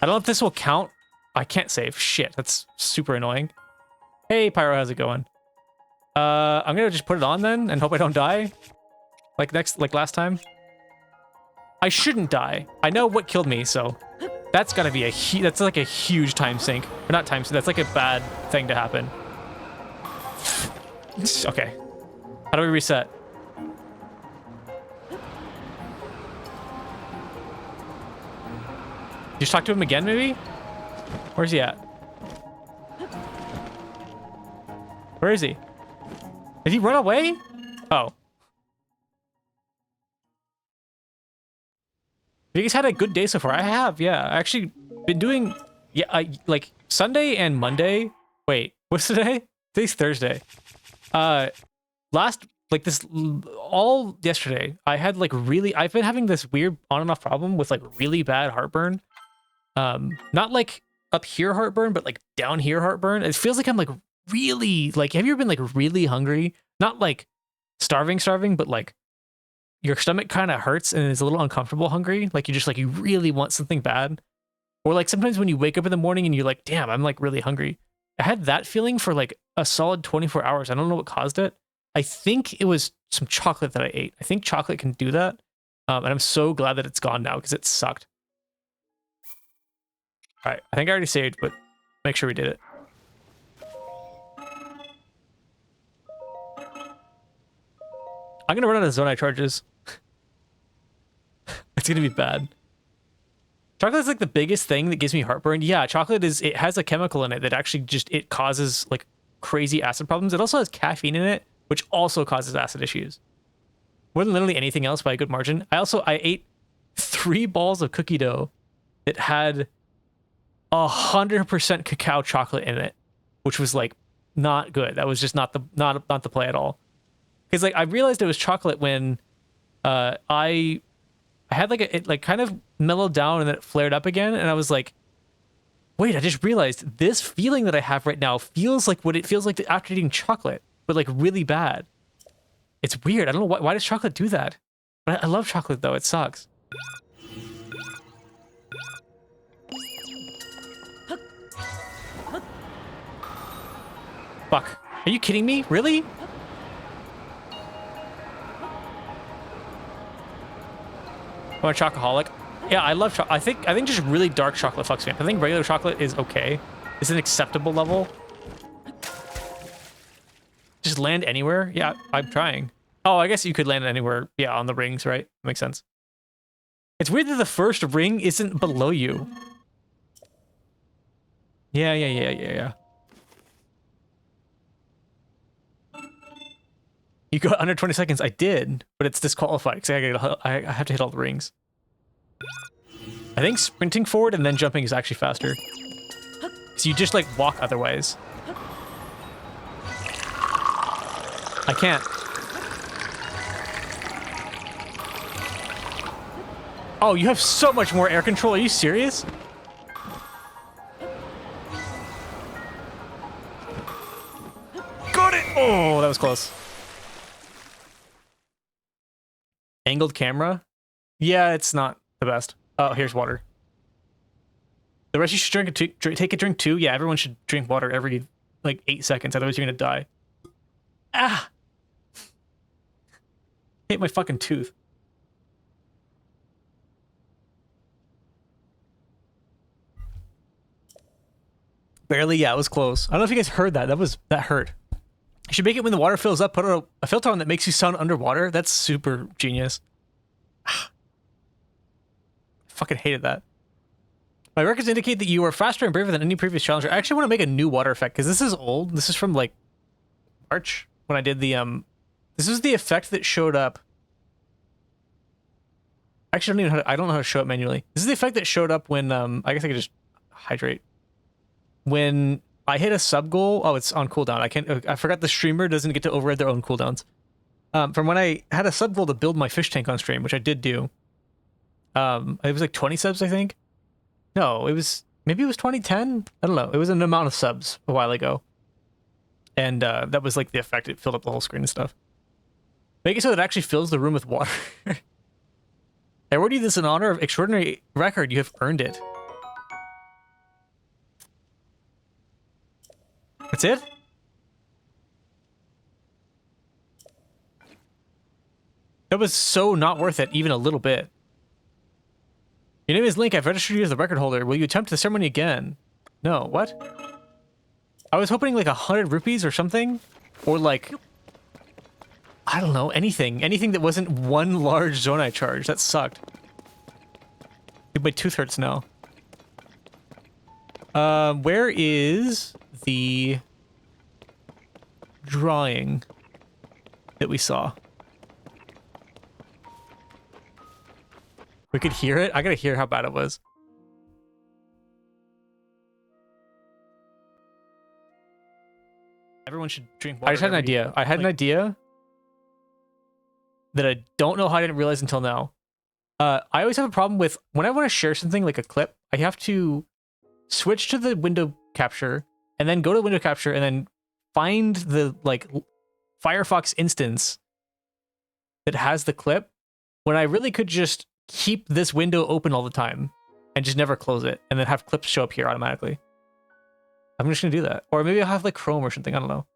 don't know if this will count. I can't save. Shit, that's super annoying. Hey, Pyro, how's it going? I'm gonna just put it on then and hope I don't die. Like last time. I shouldn't die. I know what killed me, so that's gotta be that's like a huge time sink. Or not time sink, that's like a bad thing to happen. Okay. How do we reset? Just talk to him again, maybe? Where's he at? Where is he? Did he run away? Oh. You guys had a good day so far. I have, yeah. I actually been doing, yeah, like Sunday and Monday. Wait, what's today? Today's Thursday. All yesterday, I had like I've been having this weird on and off problem with like really bad heartburn. Not like up here heartburn, but like down here heartburn. It feels like I'm like really, like, have you ever been like really hungry? Not like starving, but like your stomach kind of hurts and is a little uncomfortable hungry. Like you really want something bad. Or like sometimes when you wake up in the morning and you're like, damn, I'm like really hungry. I had that feeling for like a solid 24 hours. I don't know what caused it. I think it was some chocolate that I ate. I think chocolate can do that. And I'm so glad that it's gone now because it sucked. All right, I think I already saved, but make sure we did it. I'm gonna run out of Zonai charges. It's gonna be bad. Chocolate's like the biggest thing that gives me heartburn. Yeah, chocolate it has a chemical in it that actually it causes like crazy acid problems. It also has caffeine in it, which also causes acid issues. More than literally anything else by a good margin. I ate 3 balls of cookie dough that had 100% cacao chocolate in it, which was like not good. That was just not the play at all. Because like I realized it was chocolate when I had like it like kind of mellowed down and then it flared up again, and I was like, wait, I just realized this feeling that I have right now feels like what it feels like after eating chocolate, but like really bad. It's weird. I don't know why does chocolate do that? But I love chocolate though. It sucks. Fuck. Are you kidding me? Really? I'm a chocoholic. Yeah, I love chocolate. I think just really dark chocolate fucks me up. I think regular chocolate is okay. It's an acceptable level. Just land anywhere? Yeah, I'm trying. Oh, I guess you could land anywhere. Yeah, on the rings, right? Makes sense. It's weird that the first ring isn't below you. Yeah. You got under 20 seconds. I did, but it's disqualified because I have to hit all the rings. I think sprinting forward and then jumping is actually faster. So you just like walk otherwise. I can't. Oh, you have so much more air control. Are you serious? Got it! Oh, that was close. Angled camera? Yeah, it's not the best. Oh, here's water. The rest you should take a drink too. Yeah, everyone should drink water every, like, 8 seconds. Otherwise you're gonna die. Ah! Hit my fucking tooth. Barely, yeah, it was close. I don't know if you guys heard that. That hurt. You should make it when the water fills up, put a filter on that makes you sound underwater. That's super genius. Fucking hated that. My records indicate that you are faster and braver than any previous challenger. I actually want to make a new water effect because this is old. This is from like March when I did the this is the effect that showed up. Actually, I don't know how to show it manually. This is the effect that showed up when I guess I could just hydrate. When I hit a sub goal, oh, it's on cooldown. I forgot the streamer doesn't get to override their own cooldowns. From when I had a sub goal to build my fish tank on stream, which I did do. It was like 20 subs, I think. No, maybe it was 2010. I don't know. It was an amount of subs a while ago, and that was like the effect. It filled up the whole screen and stuff. Make it so that it actually fills the room with water. I award you this in honor of extraordinary record. You have earned it. That's it? That was so not worth it, even a little bit. Your name is Link. I've registered you as the record holder. Will you attempt the ceremony again? No. What? I was hoping like 100 rupees or something. Or like... I don't know. Anything. Anything that wasn't one large Zonai charge. That sucked. Dude, my tooth hurts now. Where is the drawing that we saw? We could hear it? I gotta hear how bad it was. Everyone should drink water. I just had an idea. I had an idea that I don't know how I didn't realize until now. I always have a problem with when I want to share something like a clip, I have to switch to the window capture and then go to window capture and then find the like Firefox instance that has the clip when I really could just keep this window open all the time and just never close it and then have clips show up here automatically. I'm just gonna do that. Or maybe I'll have like Chrome or something. I don't know.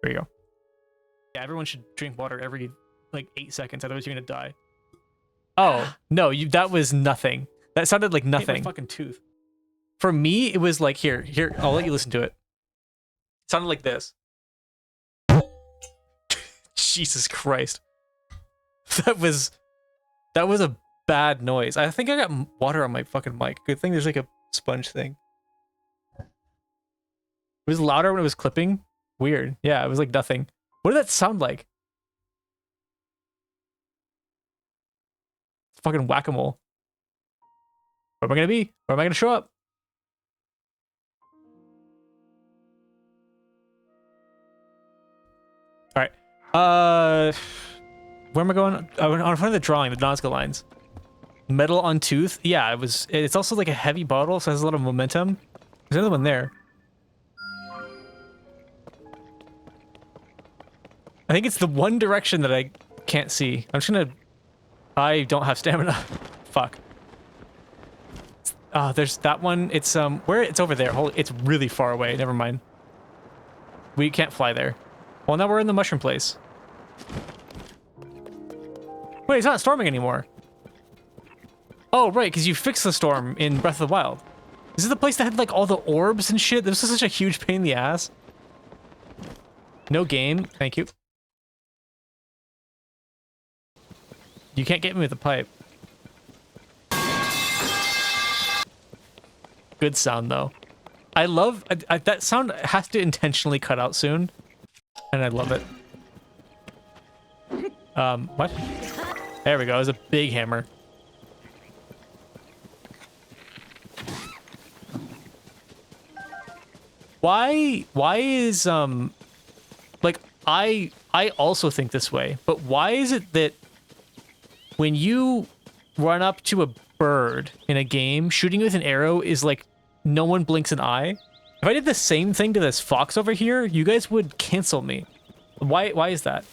There you go. Yeah, everyone should drink water every like 8 seconds, otherwise you're gonna die. Oh, no, that was nothing. That sounded like nothing. My fucking tooth. For me, it was like here, I'll let you listen to it. It sounded like this. Jesus Christ. That was a bad noise. I think I got water on my fucking mic. Good thing there's like a sponge thing. It was louder when it was clipping. Weird. Yeah, it was like nothing. What did that sound like? It's fucking whack-a-mole. Where am I gonna be? Where am I gonna show up? Alright. Where am I going? I went on front of the drawing, the Nazca lines. Metal on tooth. Yeah, it's also like a heavy bottle, so it has a lot of momentum. There's another one there. I think it's the one direction that I can't see. I'm just gonna... I don't have stamina. Fuck. There's that one. It's, where? It's over there. Holy, it's really far away. Never mind. We can't fly there. Well, now we're in the mushroom place. Wait, it's not storming anymore. Oh, right, because you fixed the storm in Breath of the Wild. Is this the place that had, like, all the orbs and shit? This is such a huge pain in the ass. No game. Thank you. You can't get me with the pipe. Good sound, though. I love... that sound has to intentionally cut out soon. And I love it. What? There we go. It was a big hammer. Why is like I also think this way, but why is it that when you run up to a bird in a game, shooting with an arrow is like no one blinks an eye? If I did the same thing to this fox over here, you guys would cancel me. Why is that?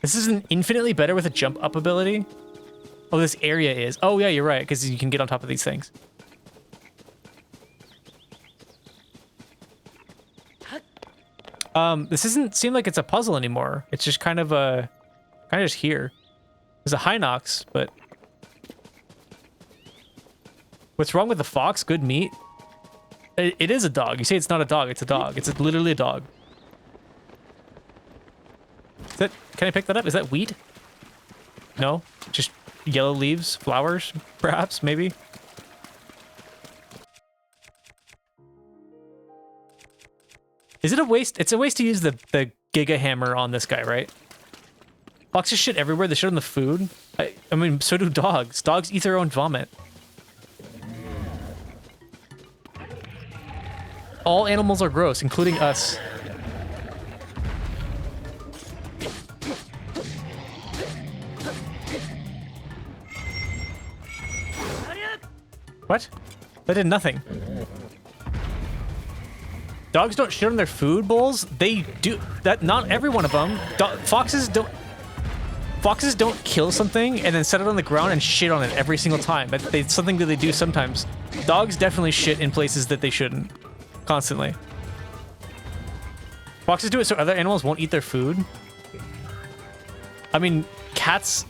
This isn't infinitely better with a jump up ability? Oh, this area is. Oh yeah, you're right, because you can get on top of these things. This doesn't seem like it's a puzzle anymore. It's just kind of just here. There's a Hinox, but what's wrong with the fox? Good meat. It is a dog. You say it's not a dog. It's a dog. It's literally a dog. Is that? Can I pick that up? Is that wheat? No, just yellow leaves, flowers, perhaps, maybe. Is it a waste? It's a waste to use the Giga Hammer on this guy, right? Foxes shit everywhere. They shit on the food. I mean, so do dogs. Dogs eat their own vomit. All animals are gross, including us. What? That did nothing. Dogs don't shit on their food bowls. They do that. Not every one of them. Foxes don't. Foxes don't kill something and then set it on the ground and shit on it every single time. It's something that they do sometimes. Dogs definitely shit in places that they shouldn't. Constantly. Foxes do it so other animals won't eat their food. I mean, cats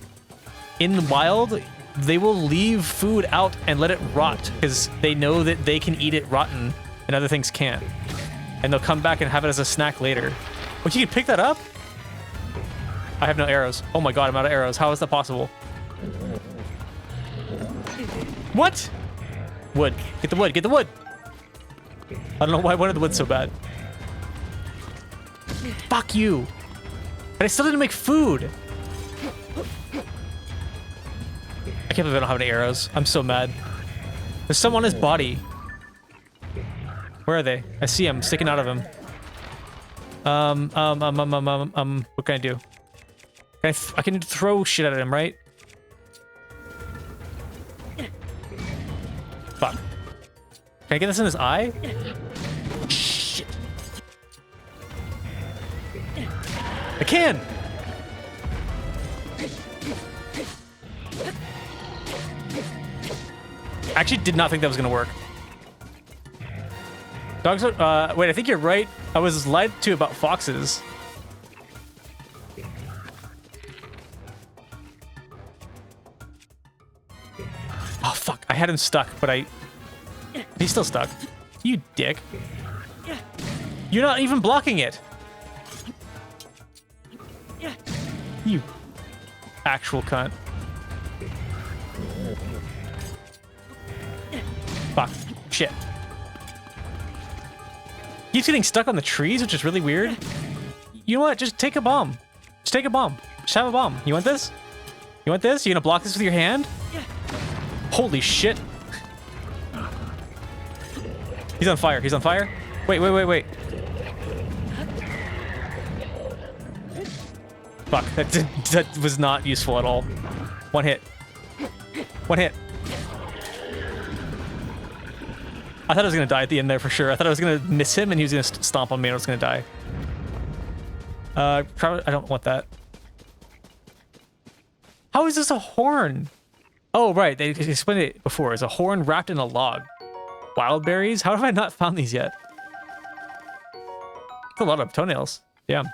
in the wild, they will leave food out and let it rot because they know that they can eat it rotten and other things can't. And they'll come back and have it as a snack later. Oh, you can pick that up? I have no arrows. Oh my god, I'm out of arrows. How is that possible? What? Wood. Get the wood. Get the wood. I don't know why I wanted the wood so bad. Fuck you. And I still didn't make food. I can't believe I don't have any arrows. I'm so mad. There's some on his body. Where are they? I see them sticking out of him. What can I do? I can throw shit at him, right? Fuck. Can I get this in his eye? Shit. I can! I actually did not think that was gonna work. Dogs are, wait, I think you're right. I was lied to about foxes. Oh, fuck. I had him stuck, but he's still stuck. You dick. You're not even blocking it. You actual cunt. Fuck. Shit. He's getting stuck on the trees, which is really weird. You know what? Just take a bomb. Just take a bomb. Just have a bomb. You want this? You want this? You gonna block this with your hand? Holy shit. He's on fire. He's on fire. Wait, wait, wait, wait. Fuck. That was not useful at all. One hit. One hit. I thought I was gonna die at the end there for sure. I thought I was gonna miss him and he was gonna stomp on me and I was gonna die. Probably, I don't want that. How is this a horn? Oh, right, they explained it before. It's a horn wrapped in a log. Wild berries? How have I not found these yet? That's a lot of toenails. Damn.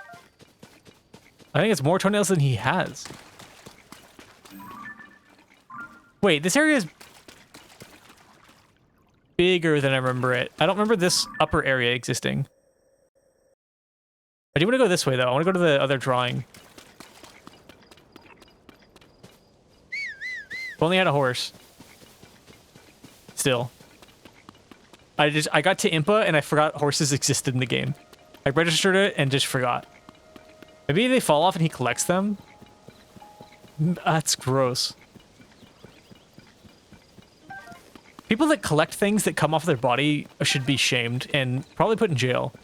I think it's more toenails than he has. Wait, this area is bigger than I remember it. I don't remember this upper area existing. I do want to go this way, though. I want to go to the other drawing. If only I had a horse. Still. I got to Impa and I forgot horses existed in the game. I registered it and just forgot. Maybe they fall off and he collects them? That's gross. People that collect things that come off their body should be shamed and probably put in jail.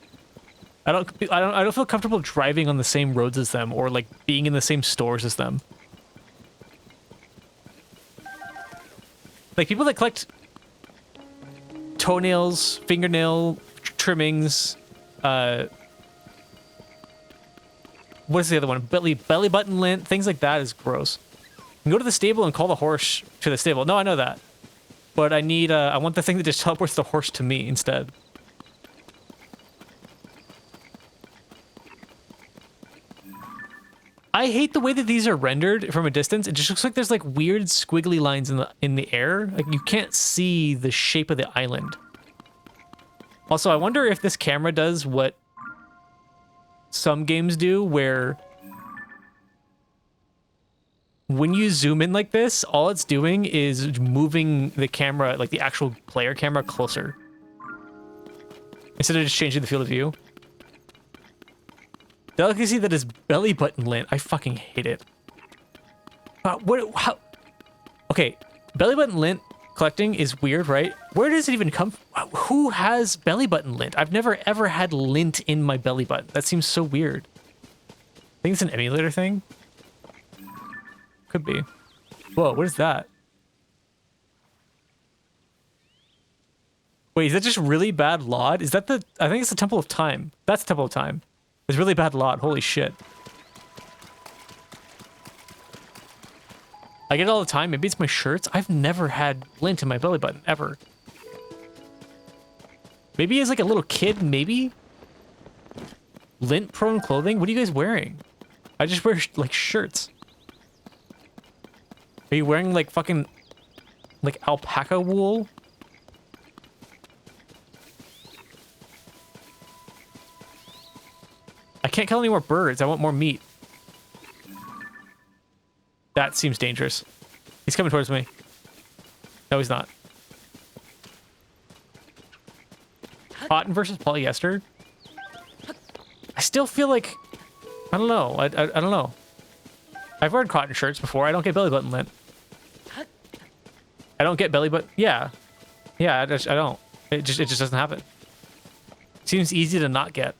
I don't feel comfortable driving on the same roads as them or like being in the same stores as them. Like people that collect toenails, fingernail trimmings, what is the other one? Belly button lint, things like that is gross. You can go to the stable and call the horse to the stable. No, I know that. But I need, I want the thing that just teleports the horse to me instead. I hate the way that these are rendered from a distance. It just looks like there's like weird squiggly lines in the air. Like you can't see the shape of the island. Also, I wonder if this camera does what some games do, where when you zoom in like this, all it's doing is moving the camera, like the actual player camera, closer. Instead of just changing the field of view. Delicacy that is belly button lint. I fucking hate it. How? Okay, belly button lint collecting is weird, right? Where does it even come from? Who has belly button lint? I've never ever had lint in my belly button. That seems so weird. I think it's an emulator thing. Could be. Whoa, what is that? Wait, is that just really bad LOD? Is that the... I think it's the Temple of Time. That's the Temple of Time. It's really bad LOD. Holy shit. I get it all the time. Maybe it's my shirts. I've never had lint in my belly button, ever. Maybe as like a little kid, maybe? Lint-prone clothing? What are you guys wearing? I just wear, like, shirts. Are you wearing, like, fucking... like, alpaca wool? I can't kill any more birds. I want more meat. That seems dangerous. He's coming towards me. No, he's not. Cotton versus polyester? I still feel like... I don't know. I don't know. I've worn cotton shirts before. I don't get belly button lint. I don't get belly button... Yeah. Yeah, I don't. It just doesn't happen. Seems easy to not get.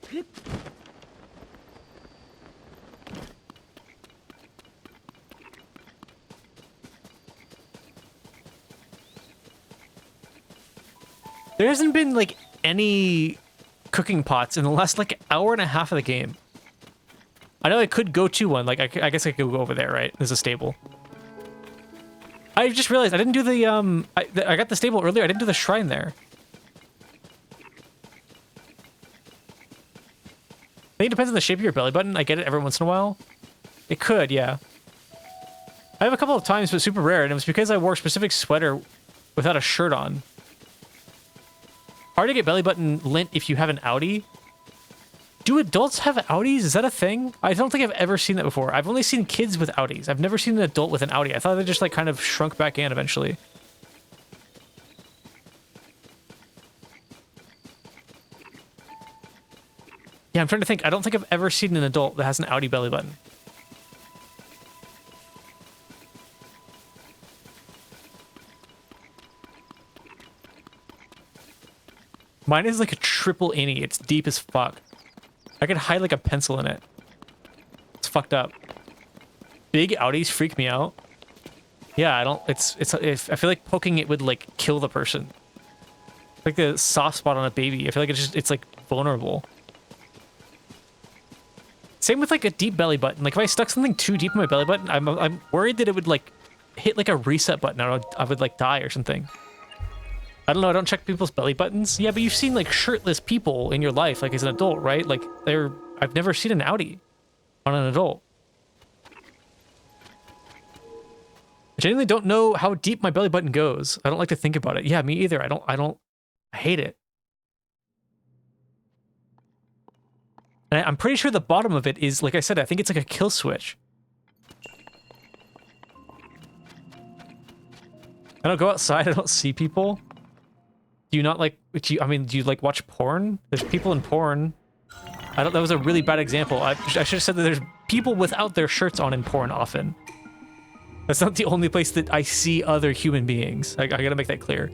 There hasn't been, like, any cooking pots in the last, like, hour and a half of the game. I know I could go to one. Like, I guess I could go over there, right? There's a stable. I just realized I didn't do the, I got the stable earlier. I didn't do the shrine there. I think it depends on the shape of your belly button. I get it every once in a while. It could, yeah. I have a couple of times, but super rare, and it was because I wore a specific sweater without a shirt on. Hard to get belly button lint if you have an Audi. Do adults have Audis? Is that a thing? I don't think I've ever seen that before. I've only seen kids with Audis. I've never seen an adult with an Audi. I thought they just like kind of shrunk back in eventually. Yeah, I'm trying to think. I don't think I've ever seen an adult that has an Audi belly button. Mine is like a triple innie. It's deep as fuck. I could hide like a pencil in it. It's fucked up. Big Audis freak me out. Yeah, I don't. I feel like poking it would like kill the person. Like the soft spot on a baby. I feel like it's like vulnerable. Same with like a deep belly button. Like if I stuck something too deep in my belly button, I'm worried that it would like hit like a reset button. I would like die or something. I don't know, I don't check people's belly buttons. Yeah, but you've seen like shirtless people in your life, like as an adult, right? Like I've never seen an Audi on an adult. I genuinely don't know how deep my belly button goes. I don't like to think about it. Yeah, me either. I hate it. And I'm pretty sure the bottom of it is, like I said, I think it's like a kill switch. I don't go outside, I don't see people. Do you not like, do you like watch porn? There's people in porn. That was a really bad example. I should have said that there's people without their shirts on in porn often. That's not the only place that I see other human beings. I gotta make that clear.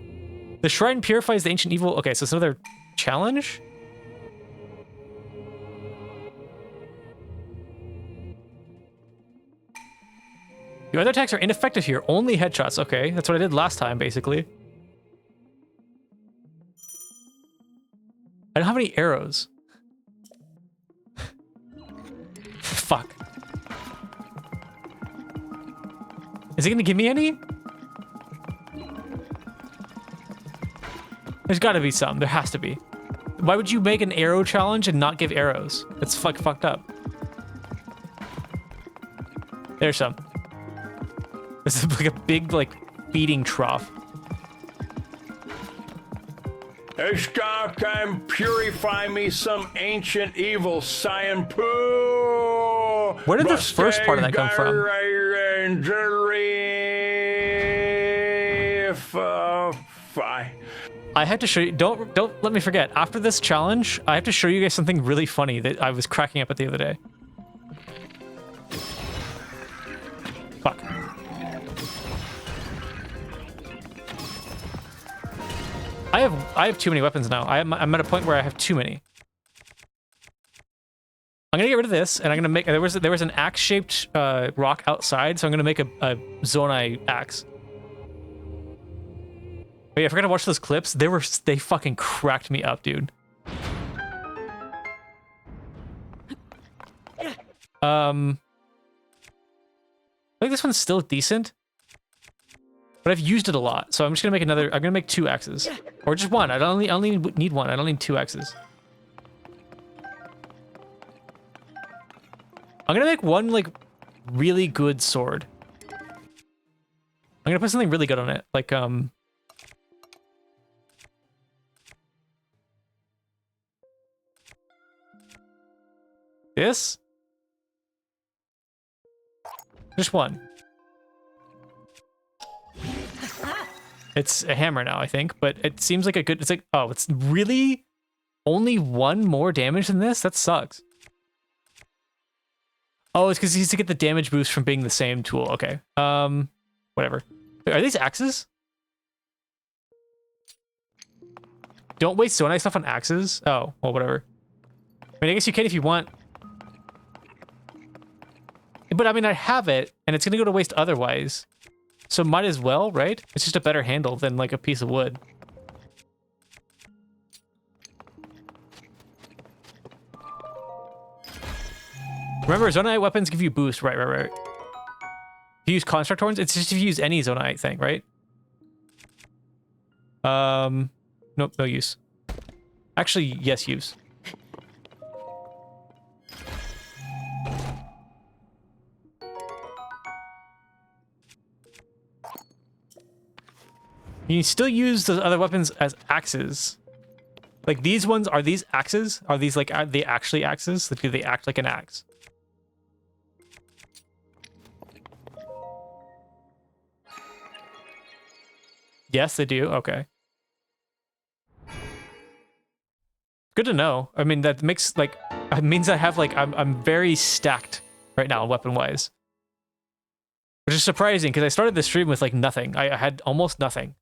The shrine purifies the ancient evil. Okay, so it's another challenge? Your other attacks are ineffective here. Only headshots. Okay, that's what I did last time, basically. I don't have any arrows. Fuck. Is it gonna give me any? There's gotta be some. There has to be. Why would you make an arrow challenge and not give arrows? That's fucked up. There's some. This is like a big, like, feeding trough. It's time purify me some ancient evil, Cyanpoo. Where did the first part of that come from? I have to show you. Don't let me forget. After this challenge, I have to show you guys something really funny that I was cracking up at the other day. Fuck. I have too many weapons now. I'm at a point where I have too many. I'm gonna get rid of this, and I'm gonna make. There was an axe-shaped rock outside, so I'm gonna make a Zonai axe. Oh yeah, I forgot to watch those clips. They fucking cracked me up, dude. I think this one's still decent, but I've used it a lot, so I'm just gonna make another. I'm gonna make 2 axes, or just one. I only need one. I don't need 2 axes. I'm gonna make one like really good sword. I'm gonna put something really good on it, like this. Just one. It's a hammer now, I think, but it seems like a good. It's like, oh, it's really only 1 more damage than this. That sucks. Oh, it's because he needs to get the damage boost from being the same tool. Okay. Whatever. Wait, are these axes? Don't waste so nice stuff on axes. Oh, well, whatever. I mean, I guess you can if you want. But I mean, I have it, and it's gonna go to waste otherwise. So might as well, right? It's just a better handle than like a piece of wood. Remember, Zonai weapons give you boost. Right. If you use construct horns, it's just if you use any Zonai thing, right? Nope, no use. Actually, yes, use. You can still use those other weapons as axes. Like these ones, are these axes? Are these like, are they actually axes? Like, do they act like an axe? Yes, they do. Okay. Good to know. I mean, that makes like, it means I have like, I'm very stacked right now weapon-wise. Which is surprising because I started the stream with like nothing. I had almost nothing.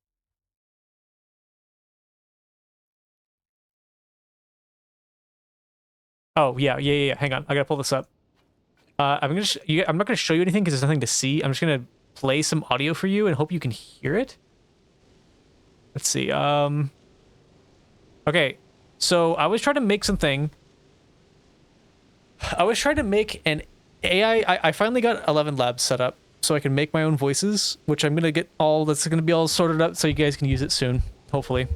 Oh, yeah. Hang on. I gotta pull this up. I'm not gonna show you anything because there's nothing to see. I'm just gonna play some audio for you and hope you can hear it. Let's see. Okay. So I was trying to make something. I was trying to make an AI. I finally got 11 Labs set up so I can make my own voices, which I'm gonna get all. That's gonna be all sorted out so you guys can use it soon, hopefully.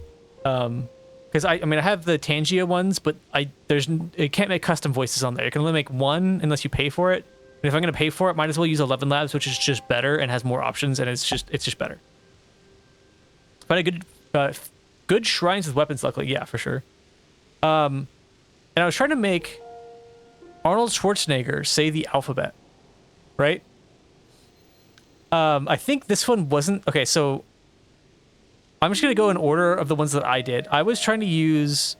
Because I mean, I have the Tangia ones, but it can't make custom voices on there. You can only make one unless you pay for it. And if I'm gonna pay for it, might as well use 11 Labs, which is just better and has more options, and it's just better. But good shrines with weapons, luckily, yeah, for sure. And I was trying to make Arnold Schwarzenegger say the alphabet, right? I think this one wasn't okay. So I'm just gonna go in order of the ones that I did. I was trying to use.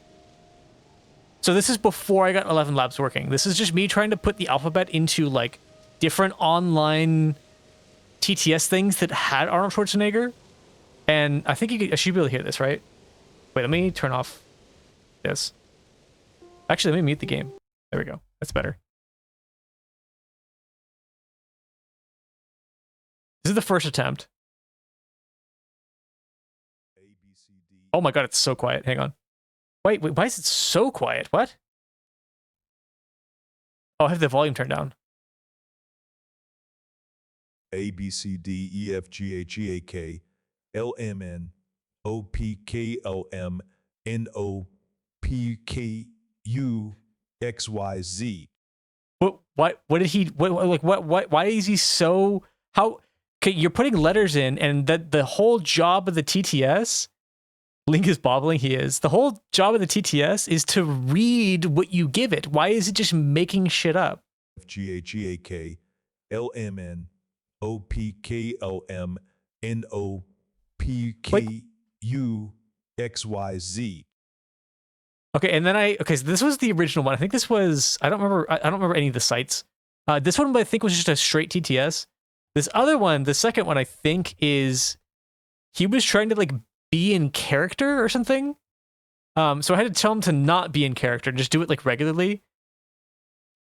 So this is before I got 11 Labs working. This is just me trying to put the alphabet into like different online TTS things that had Arnold Schwarzenegger. And I think I should be able to hear this, right? Wait, let me turn off this. Actually, let me mute the game. There we go. That's better. This is the first attempt. Oh my god, it's so quiet. Hang on. Wait, why is it so quiet? What? Oh, I have the volume turned down. A, B, C, D, E, F, G, H, I, J, K, L, M, N, O, P, Q, L, M, N, O, P, Q, U, X, Y, Z. What did he, why is he so, how, okay, you're putting letters in, and that the whole job of the TTS, Link is bobbling, he is, the whole job of the TTS is to read what you give it. Why is it just making shit up? F, G, H, I, J, K, L, M, N, O, P, Q, L, M, N, O, P, Q, U, X, Y, Z. Okay, and then okay, so this was the original one. I think this was, I don't remember any of the sites. This one, I think, was just a straight TTS. This other one, the second one, I think is, he was trying to like be in character or something. So I had to tell him to not be in character and just do it like regularly.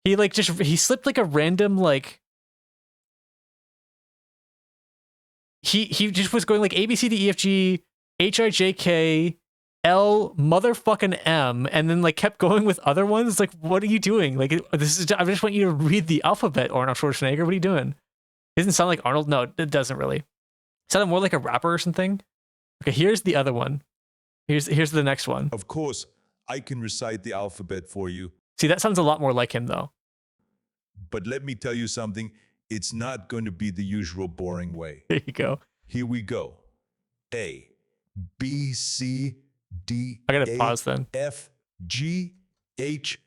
He slipped like a random like, he just was going like A, B, C, D, E, F, G, H, I, J, K, L, motherfucking M, and then like kept going with other ones. Like, what are you doing? Like, this is, I just want you to read the alphabet, Arnold Schwarzenegger. What are you doing? He doesn't sound like Arnold. No, it doesn't really. It sounded more like a rapper or something. Okay, here's the other one. Here's the next one. Of course, I can recite the alphabet for you. See, that sounds a lot more like him though. But let me tell you something. It's not going to be the usual boring way. There you go. Here we go. A, B, C, D, I gotta A, pause then. F, G, H.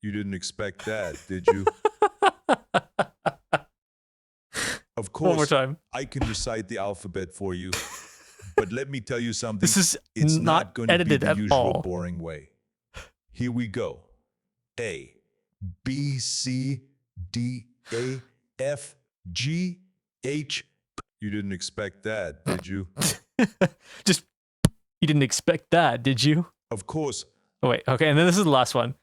You didn't expect that, did you? Of course, One more time. I can recite the alphabet for you. But let me tell you something. This is it's not going to be edited the at usual all. boring way. Here we go. A, B, C, D, A, F, G, H. You didn't expect that, did you? Just, you didn't expect that, did you? Of course. Oh wait, okay, and then this is the last one.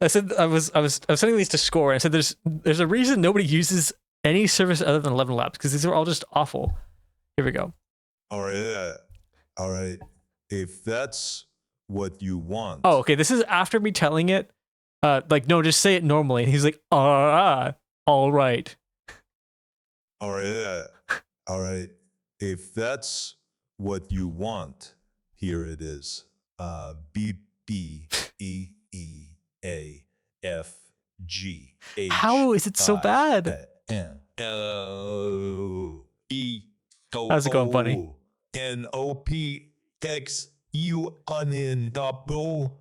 I said I was sending these to score, and I said there's a reason nobody uses any service other than 11 Labs, because these are all just awful. Here we go. All right. If that's what you want. Oh, okay. This is after me telling it, like, no, just say it normally. And he's like, all right. All right. If that's what you want, here it is. B, B, E, E, A, F, G, H. How is it so bad? N, L, E, How's it going, buddy? N, O, P, X, U, N, double.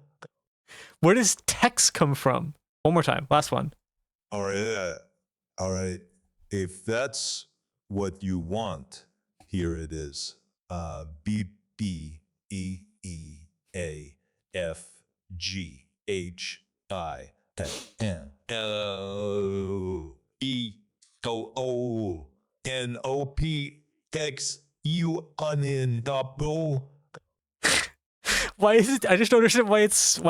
Where does text come from? One more time. Last one. All right. If that's what you want, here it is. B, B, E, E, A, F, G, H, I, N, L, E, O, N, O, P, X, U, N, double. Why is it? I just don't understand why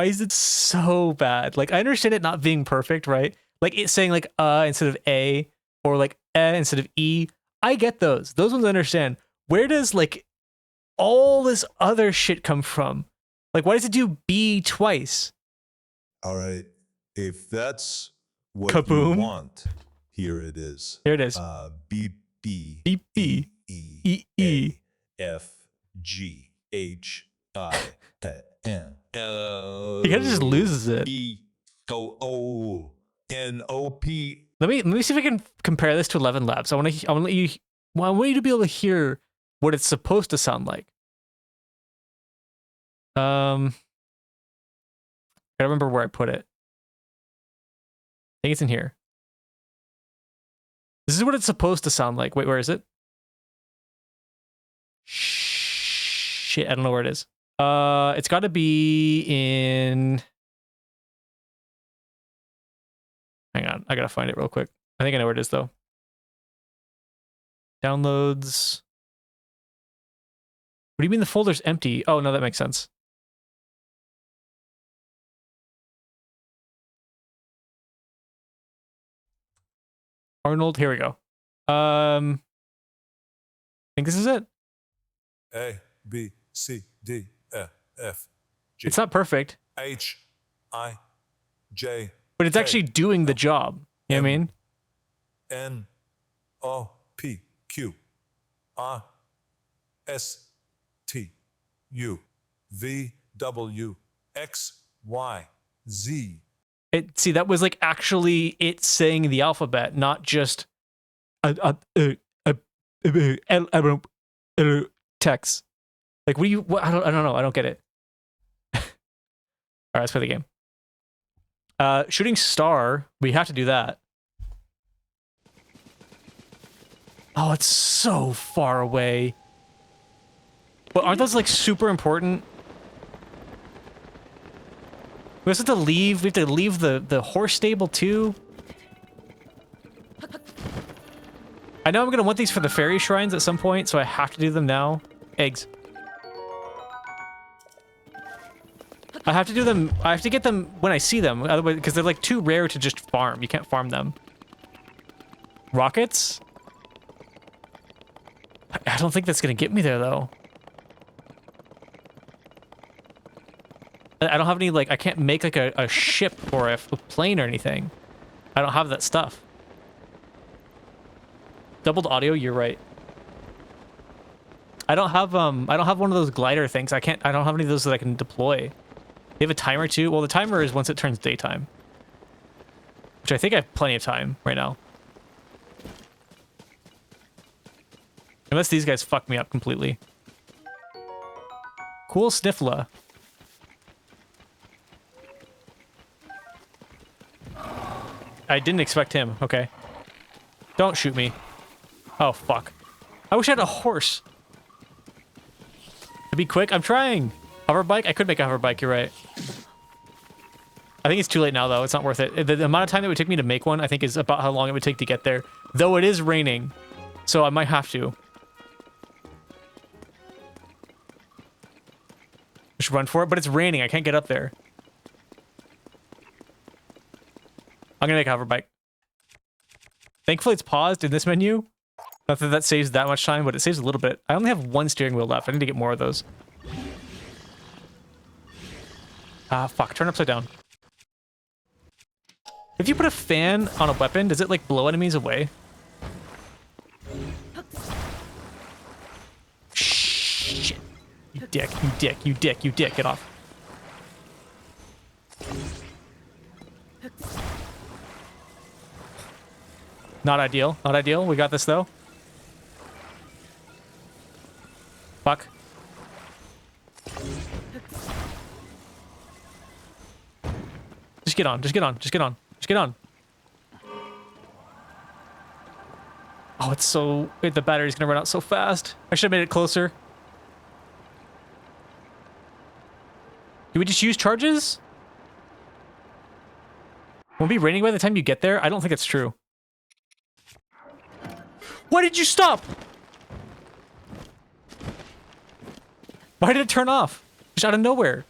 is it so bad? Like, I understand it not being perfect, right? Like it's saying like instead of A, or like instead of E. I get those. Those ones I understand. Where does like all this other shit come from? Like, why does it do B twice? All right. If that's what Kaboom. you want, here it is. Here it is. B, B, B, B, E, E, A, F, G, H, I, N, L. He kind of just loses it. E, O, N, O, P. Let me see if I can compare this to 11 Labs. I want you to be able to hear what it's supposed to sound like. I remember where I put it. I think it's in here. This is what it's supposed to sound like. Wait, where is it? Shit, I don't know where it is. It's got to be in. Hang on, I gotta find it real quick. I think I know where it is though. Downloads. What do you mean the folder's empty? Oh, no, that makes sense. Arnold, here we go. I think this is it. A, B, C, D, E, F, G. It's not perfect. H, I, J. But it's actually doing the job. You know what I mean? N, O, P, Q, R, S, T, U, V, W, X, Y, Z. See, that was like actually it saying the alphabet, not just text. Like, what do you? What, I don't know. I don't get it. All right, let's play the game. Shooting star. We have to do that. Oh, it's so far away. But aren't those like super important? We also have to leave. We have to leave the horse stable too. I know I'm gonna want these for the fairy shrines at some point, so I have to do them now. Eggs. I have to do them. I have to get them when I see them, otherwise, because they're like too rare to just farm. You can't farm them. Rockets. I don't think that's gonna get me there though. I don't have any, like, I can't make like a ship or a plane or anything. I don't have that stuff. Doubled audio, you're right. I don't have one of those glider things. I don't have any of those that I can deploy. They have a timer too. Well, the timer is once it turns daytime. Which I think I have plenty of time right now. Unless these guys fuck me up completely. Cool Sniffla. I didn't expect him. Okay. Don't shoot me. Oh, fuck. I wish I had a horse. To be quick, I'm trying. Hover bike? I could make a hover bike, you're right. I think it's too late now, though. It's not worth it. The amount of time that would take me to make one, I think, is about how long it would take to get there. Though it is raining. So I might have to. Just run for it, but it's raining. I can't get up there. I'm gonna make a hover bike. Thankfully, it's paused in this menu. Not that that saves that much time, but it saves a little bit. I only have one steering wheel left. I need to get more of those. Ah, fuck. Turn upside down. If you put a fan on a weapon, does it, like, blow enemies away? Shit. You dick, you dick, you dick, you dick. Get off. Not ideal. Not ideal. We got this, though. Fuck. Just get on. Just get on. Just get on. Just get on. Oh, it's so... Wait, the battery's gonna run out so fast. I should have made it closer. Do we just use charges? Won't it be raining by the time you get there? I don't think it's true. Why did you stop? Why did it turn off? Just out of nowhere.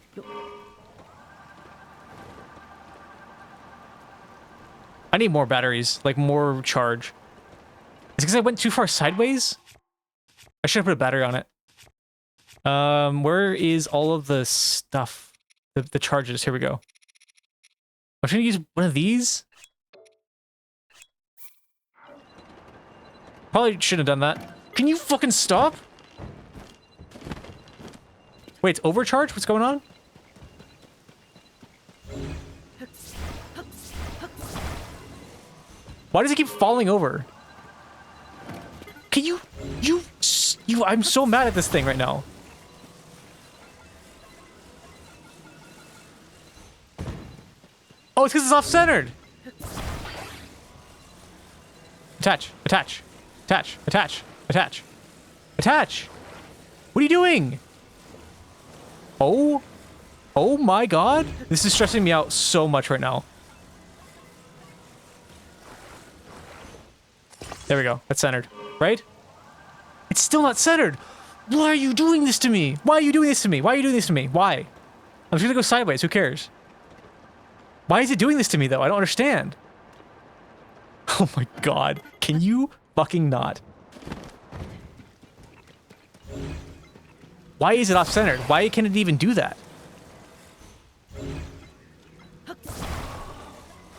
I need more batteries, like more charge. Is it because I went too far sideways? I should have put a battery on it. Where is all of the stuff? The charges, here we go. I'm trying to use one of these. Probably shouldn't have done that. Can you fucking stop? Wait, it's overcharged? What's going on? Why does it keep falling over? Can you, I'm so mad at this thing right now. Oh, it's because it's off-centered. Attach, attach, attach, attach, attach, attach. What are you doing? Oh, oh my God. This is stressing me out so much right now. There we go. That's centered, right? It's still not centered. Why are you doing this to me? Why are you doing this to me? Why are you doing this to me? Why? I'm just gonna go sideways. Who cares? Why is it doing this to me, though? I don't understand. Oh my god. Can you fucking not? Why is it off-centered? Why can it even do that?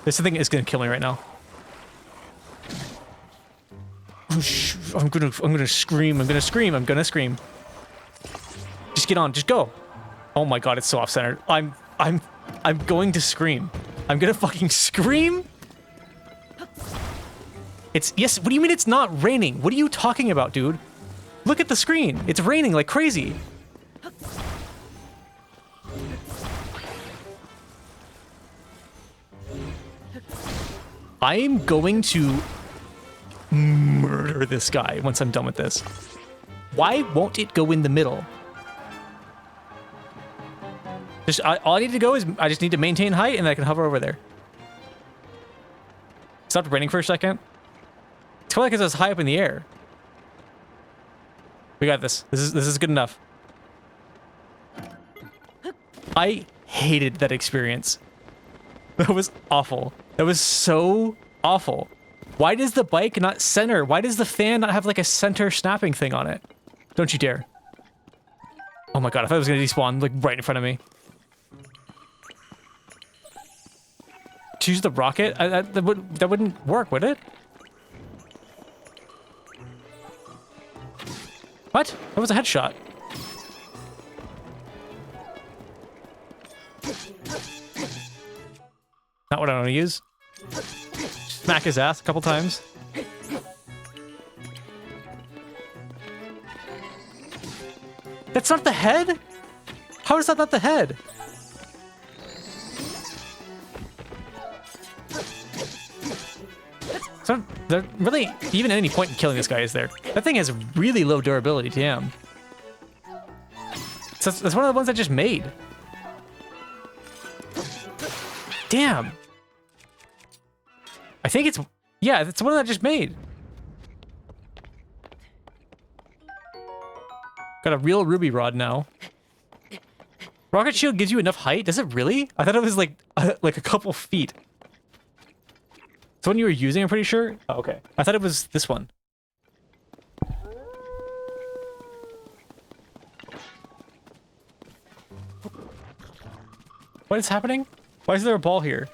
This thing is gonna kill me right now. I'm gonna scream. I'm gonna scream. I'm gonna scream. Just get on. Just go. Oh my god, it's so off-centered. I'm going to scream. I'm gonna fucking scream. Yes, what do you mean it's not raining? What are you talking about, dude? Look at the screen. It's raining like crazy. I am going to murder this guy once I'm done with this. Why won't it go in the middle? All I need to go is I just need to maintain height and I can hover over there. Stopped raining for a second. It's probably because I was high up in the air. We got this. This is good enough. I hated that experience. That was awful. That was so awful. Why does the bike not center? Why does the fan not have like a center snapping thing on it? Don't you dare. Oh my god, I thought it was gonna despawn like right in front of me. Choose the rocket? That wouldn't work, would it? What? That was a headshot. Not what I want to use. Smack his ass a couple times. That's not the head? How is that not the head? So there really even any point in killing this guy, is there? That thing has really low durability, damn. So that's one of the ones I just made. Damn. I think it's, yeah, that's the one that I just made. Got a real ruby rod now. Rocket shield gives you enough height? Does it really? I thought it was like a couple feet. It's the one you were using, I'm pretty sure? Oh, okay. I thought it was this one. What is happening? Why is there a ball here?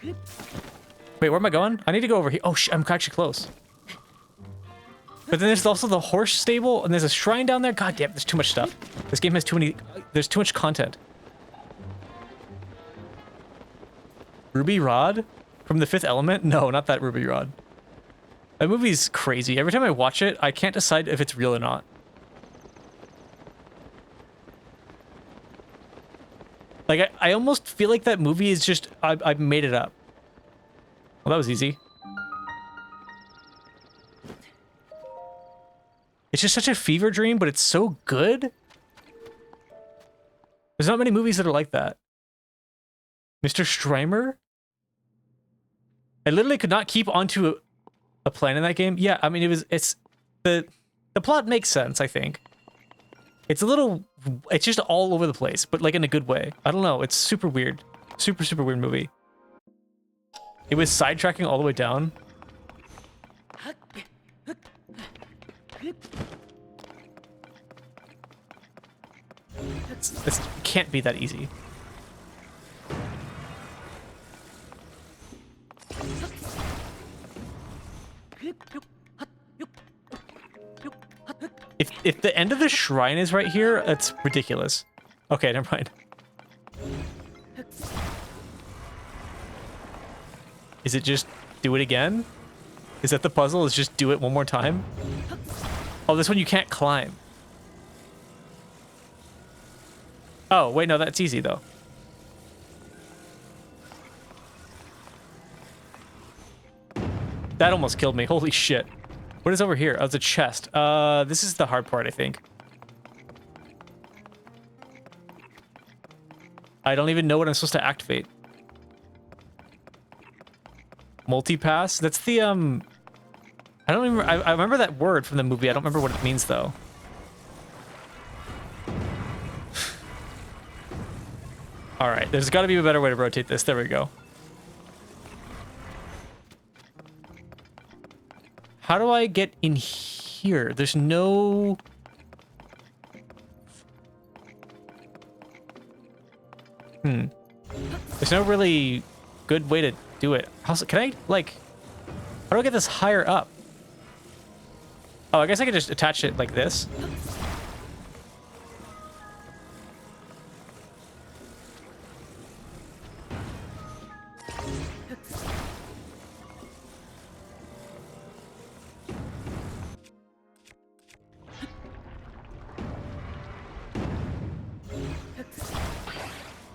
Wait, where am I going? I need to go over here. Oh, I'm actually close. But then there's also the horse stable, and there's a shrine down there. God damn, there's too much stuff. This game has too many... There's too much content. Ruby Rod? From The Fifth Element? No, not that Ruby Rod. That movie's crazy. Every time I watch it, I can't decide if it's real or not. Like, I almost feel like that movie is just... I made it up. Well, that was easy. It's just such a fever dream, but it's so good. There's not many movies that are like that. Mr. Strymer? I literally could not keep onto a plan in that game. Yeah, I mean, the plot makes sense, I think. It's just all over the place, but like in a good way. I don't know, it's super weird. Super, super weird movie. It was sidetracking all the way down. This can't be that easy. If the end of the shrine is right here, that's ridiculous. Okay, never mind. Is it just do it again? Is that the puzzle? Is just do it one more time? Oh, this one you can't climb. Oh, wait, no, that's easy though. That almost killed me. Holy shit. What is over here? Oh, it's a chest. This is the hard part, I think. I don't even know what I'm supposed to activate. Multipass? That's the, I don't remember. I remember that word from the movie. I don't remember what it means, though. All right, there's got to be a better way to rotate this. There we go. How do I get in here? There's no... There's no really good way to do it. Can I, like... How do I get this higher up? Oh, I guess I could just attach it like this.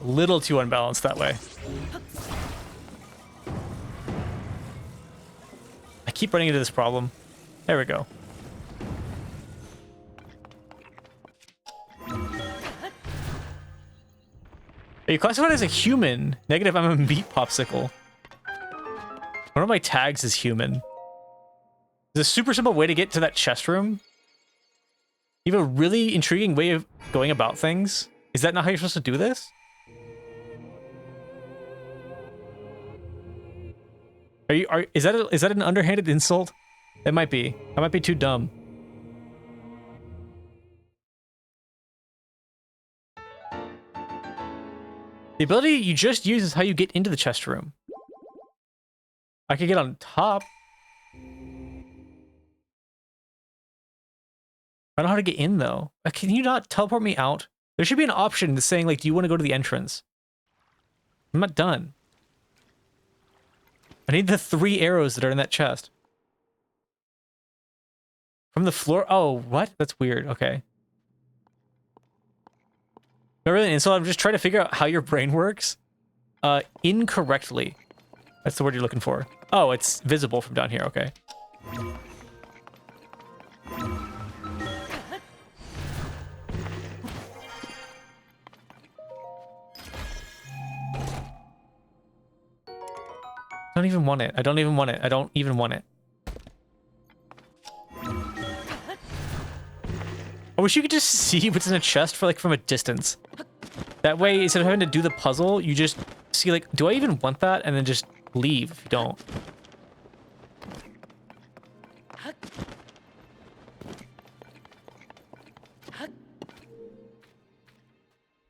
Little too unbalanced that way. I keep running into this problem. There we go. Are you classified as a human? Negative, I'm a meat popsicle. One of my tags is human. There's a super simple way to get to that chest room. You have a really intriguing way of going about things. Is that not how you're supposed to do this? Is that an underhanded insult? It might be. I might be too dumb. The ability you just use is how you get into the chest room. I could get on top. I don't know how to get in though. Can you not teleport me out? There should be an option that's saying like, do you want to go to the entrance? I'm not done. I need the 3 arrows that are in that chest. From the floor? Oh, what? That's weird. Okay. Not really an insult. I'm just trying to figure out how your brain works. Incorrectly. That's the word you're looking for. Oh, it's visible from down here. Okay. I don't even want it. I don't even want it. I don't even want it. I wish you could just see what's in a chest for like from a distance. That way, instead of having to do the puzzle, you just see like, do I even want that? And then just leave if you don't.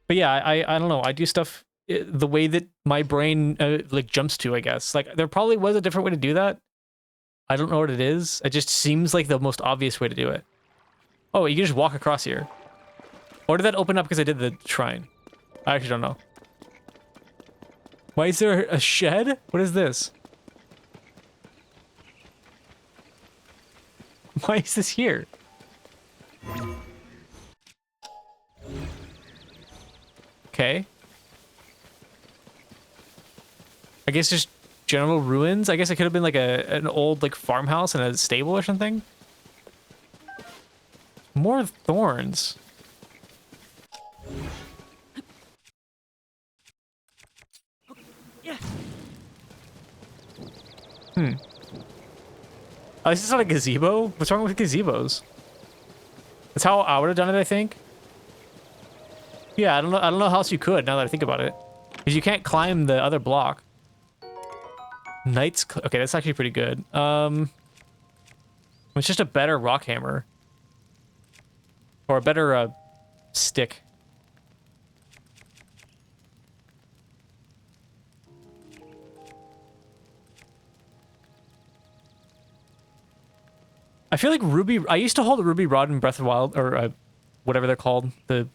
But yeah, I don't know. I do stuff the way that my brain like jumps to, I guess. Like there probably was a different way to do that. I don't know what it is. It just seems like the most obvious way to do it. Oh, you can just walk across here. Or did that open up because I did the shrine? I actually don't know. Why is there a shed? What is this? Why is this here? Okay. I guess just general ruins. I guess it could have been like an old like farmhouse and a stable or something. More thorns. Oh, this is not a gazebo? What's wrong with gazebos? That's how I would have done it, I think. Yeah, I don't know how else you could, now that I think about it. Because you can't climb the other block. Okay, that's actually pretty good. It's just a better rock hammer. Or a better stick. I feel like I used to hold a ruby rod in Breath of the Wild, or whatever they're called, the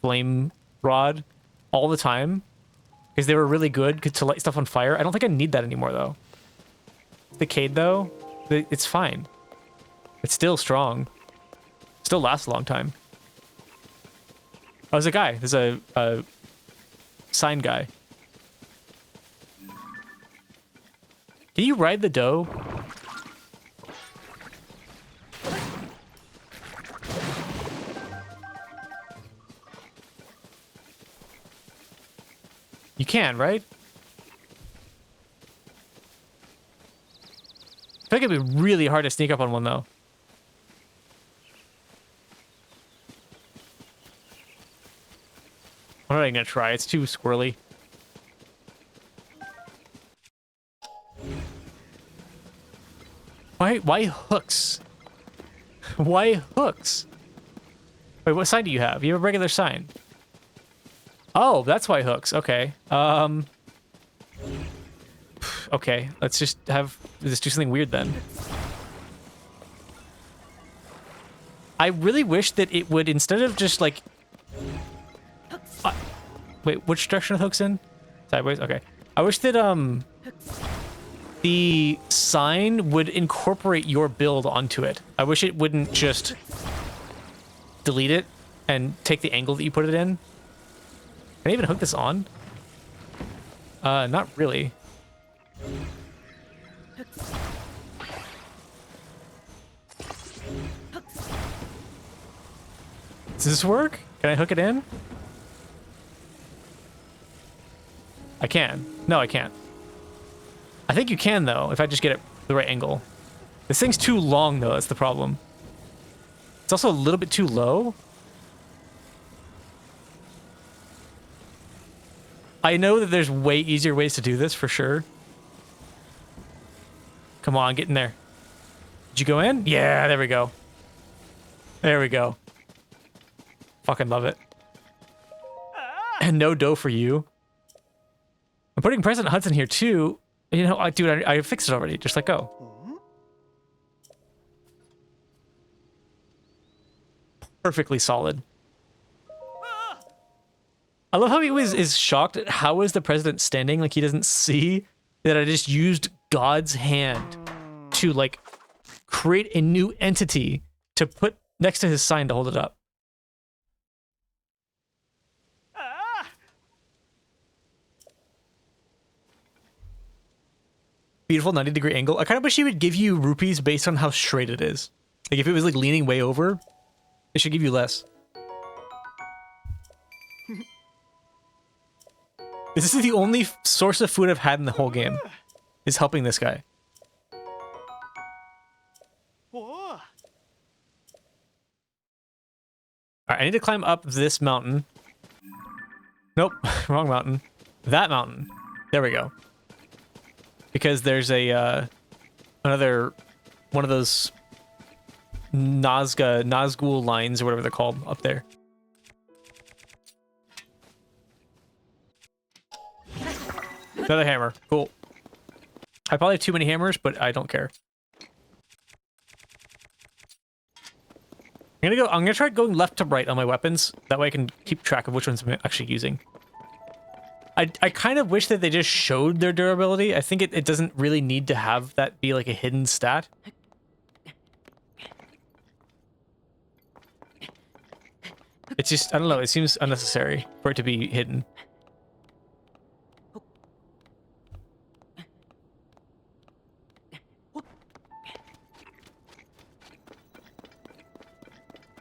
flame rod, all the time. Because they were really good to light stuff on fire. I don't think I need that anymore, though. Decayed, though, it's fine. It's still strong. Still lasts a long time. Oh, there's a guy. There's a sign guy. Can you ride the doe? You can, right? I feel like it'd be really hard to sneak up on one, though. I'm not even gonna try. It's too squirrely. Why hooks? Why hooks? Wait, what sign do you have? You have a regular sign. Oh, that's why hooks. Okay. Okay, let's just do something weird then. I really wish that it would, instead of just like... wait, which direction are the hooks in? Sideways? Okay. I wish that, the sign would incorporate your build onto it. I wish it wouldn't just delete it and take the angle that you put it in. Can I even hook this on? Not really. Does this work? Can I hook it in? I can. No, I can't. I think you can, though, if I just get it the right angle. This thing's too long, though. That's the problem. It's also a little bit too low. I know that there's way easier ways to do this, for sure. Come on, get in there. Did you go in? Yeah, there we go. There we go. Fucking love it. And no dough for you. I'm putting President Hudson here, too. You know, dude, I fixed it already. Just let go. Perfectly solid. I love how he is shocked at how is the president standing, like he doesn't see that I just used God's hand to, like, create a new entity to put next to his sign to hold it up. Beautiful 90-degree angle. I kind of wish he would give you rupees based on how straight it is. Like, if it was, like, leaning way over, it should give you less. This is the only source of food I've had in the whole game, is helping this guy. Alright, I need to climb up this mountain. Nope, wrong mountain. That mountain. There we go. Because there's a, another one of those Nazgul lines, or whatever they're called, up there. Another hammer. Cool. I probably have too many hammers, but I don't care. I'm gonna try going left to right on my weapons. That way I can keep track of which ones I'm actually using. I kind of wish that they just showed their durability. I think it doesn't really need to have that be like a hidden stat. It's just, I don't know, it seems unnecessary for it to be hidden.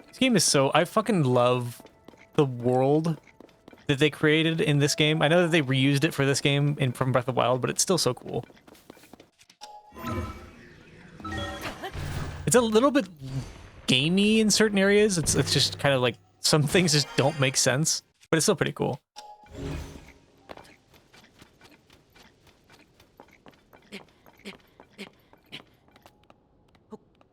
This game is so, I fucking love the world that they created in this game. I know that they reused it for this game from Breath of the Wild, but it's still so cool. It's a little bit gamey in certain areas. It's just kind of like some things just don't make sense, but it's still pretty cool.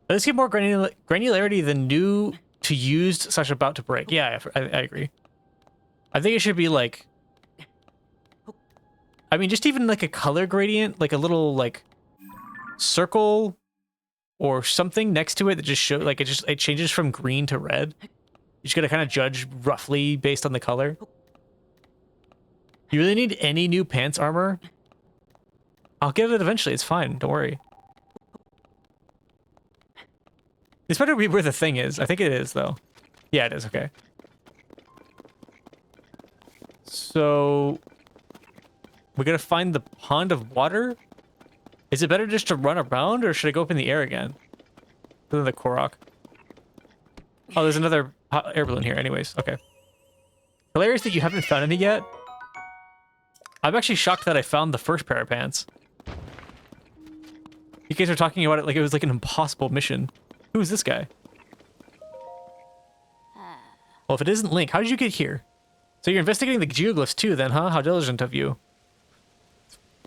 Let's get more granularity than new to used / about to break. Yeah, I agree. I think it should be like, I mean, just even like a color gradient, like a little like circle or something next to it that just shows, like it changes from green to red. You just gotta kind of judge roughly based on the color. You really need any new pants armor? I'll get it eventually. It's fine. Don't worry. This better be where the thing is. I think it is, though. Yeah, it is. Okay. So we gotta find the pond of water. Is it better just to run around, or should I go up in the air again? The Korok. Oh, there's another air balloon here. Anyways, okay. Hilarious that you haven't found any yet. I'm actually shocked that I found the first pair of pants. You guys are talking about it like it was like an impossible mission. Who is this guy? Well, if it isn't Link, how did you get here? So you're investigating the geoglyphs too then, huh? How diligent of you.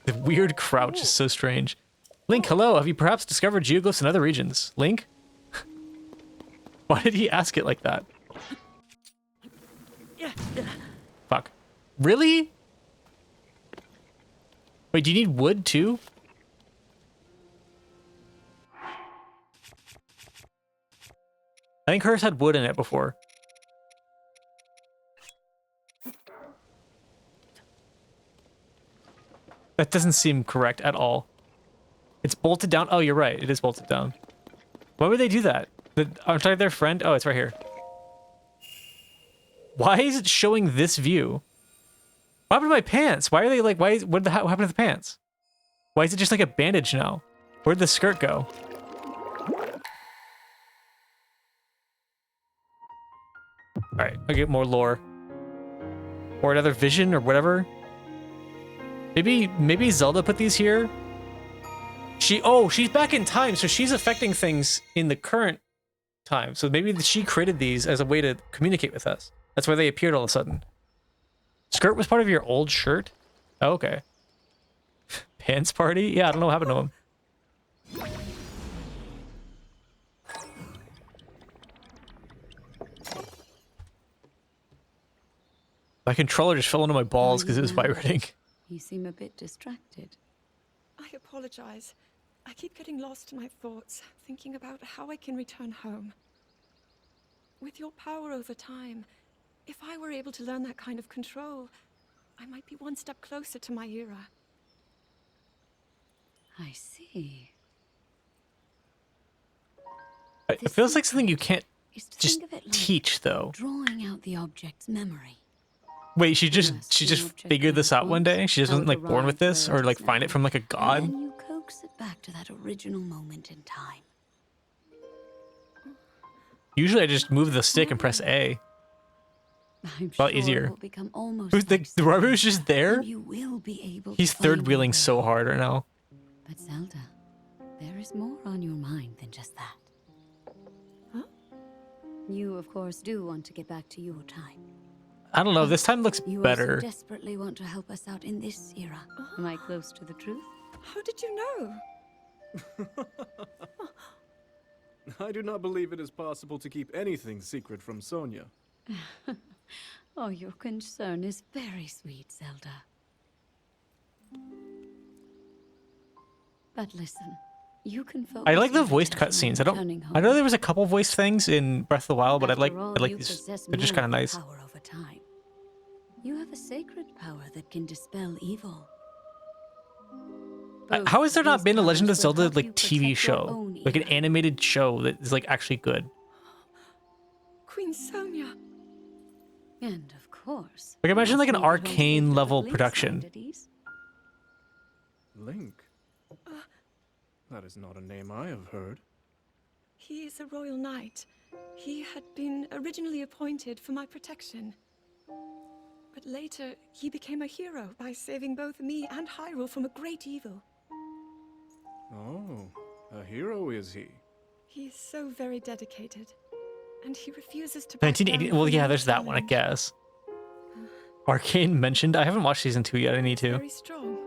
The weird crouch is so strange. Link, hello. Have you perhaps discovered geoglyphs in other regions? Link? Why did he ask it like that? Fuck. Really? Wait, do you need wood too? I think hers had wood in it before. That doesn't seem correct at all. It's bolted down. Oh, you're right. It is bolted down. Why would they do that? I'm talking to their friend. Oh, it's right here. Why is it showing this view? What happened to my pants? Why are they like, what happened to the pants? Why is it just like a bandage now? Where'd the skirt go? All right, I'll get more lore. Or another vision or whatever. Maybe Zelda put these here. She's back in time, so she's affecting things in the current time. So maybe she created these as a way to communicate with us. That's why they appeared all of a sudden. Skirt was part of your old shirt? Oh, okay. Pants party? Yeah, I don't know what happened to him. My controller just fell into my balls because it was vibrating. You seem a bit distracted. I apologize. I keep getting lost in my thoughts, thinking about how I can return home. With your power over time, if I were able to learn that kind of control, I might be one step closer to my era. I see. It feels like something you can't Is to just think of it like teach, though. drawing out the object's memory. Wait, she just object figured this out one day? once, She just how wasn't it like born with arrived this, where or it like is find now. it from like a god? And then you coax it back to that original moment in time. Usually I just move the stick and press A. I'm Well, sure easier. it will become almost Who's the like Raru's just Zelda, there? and you will be able He's to find third wheeling your so way. hard right now. But Zelda, there is more on your mind than just that. Huh? You, of course, do want to get back to your time. I don't know, this time looks You better. also desperately want to help us out in this era. Am I close to the truth? How did you know? I do not believe it is possible to keep anything secret from Sonia. Oh, your concern is very sweet, Zelda. But listen, you can focus I like the your voiced attention on cutscenes. returning I know home. there was a couple voiced things in Breath of the Wild, but I After all, like you these. possess They're just more kind of than nice. power over time. You have a sacred power that can dispel evil. Both How has there of not these been a Legend of powers will Zelda help like you TV protect your show, own like an era. animated show that is like actually good? Queen Sonia. And of course, Like imagine like an you could Arcane hold level Link's production. mind at ease. Link? That is not a name I have heard. He is a royal knight. He had been originally appointed for my protection. But later, he became a hero by saving both me and Hyrule from a great evil. Oh, a hero is he? He is so very dedicated. And he refuses to back down 1980. Well, from yeah, any there's that one, I challenge. guess. Arcane mentioned. I haven't watched season 2 yet. I need to. Very strong.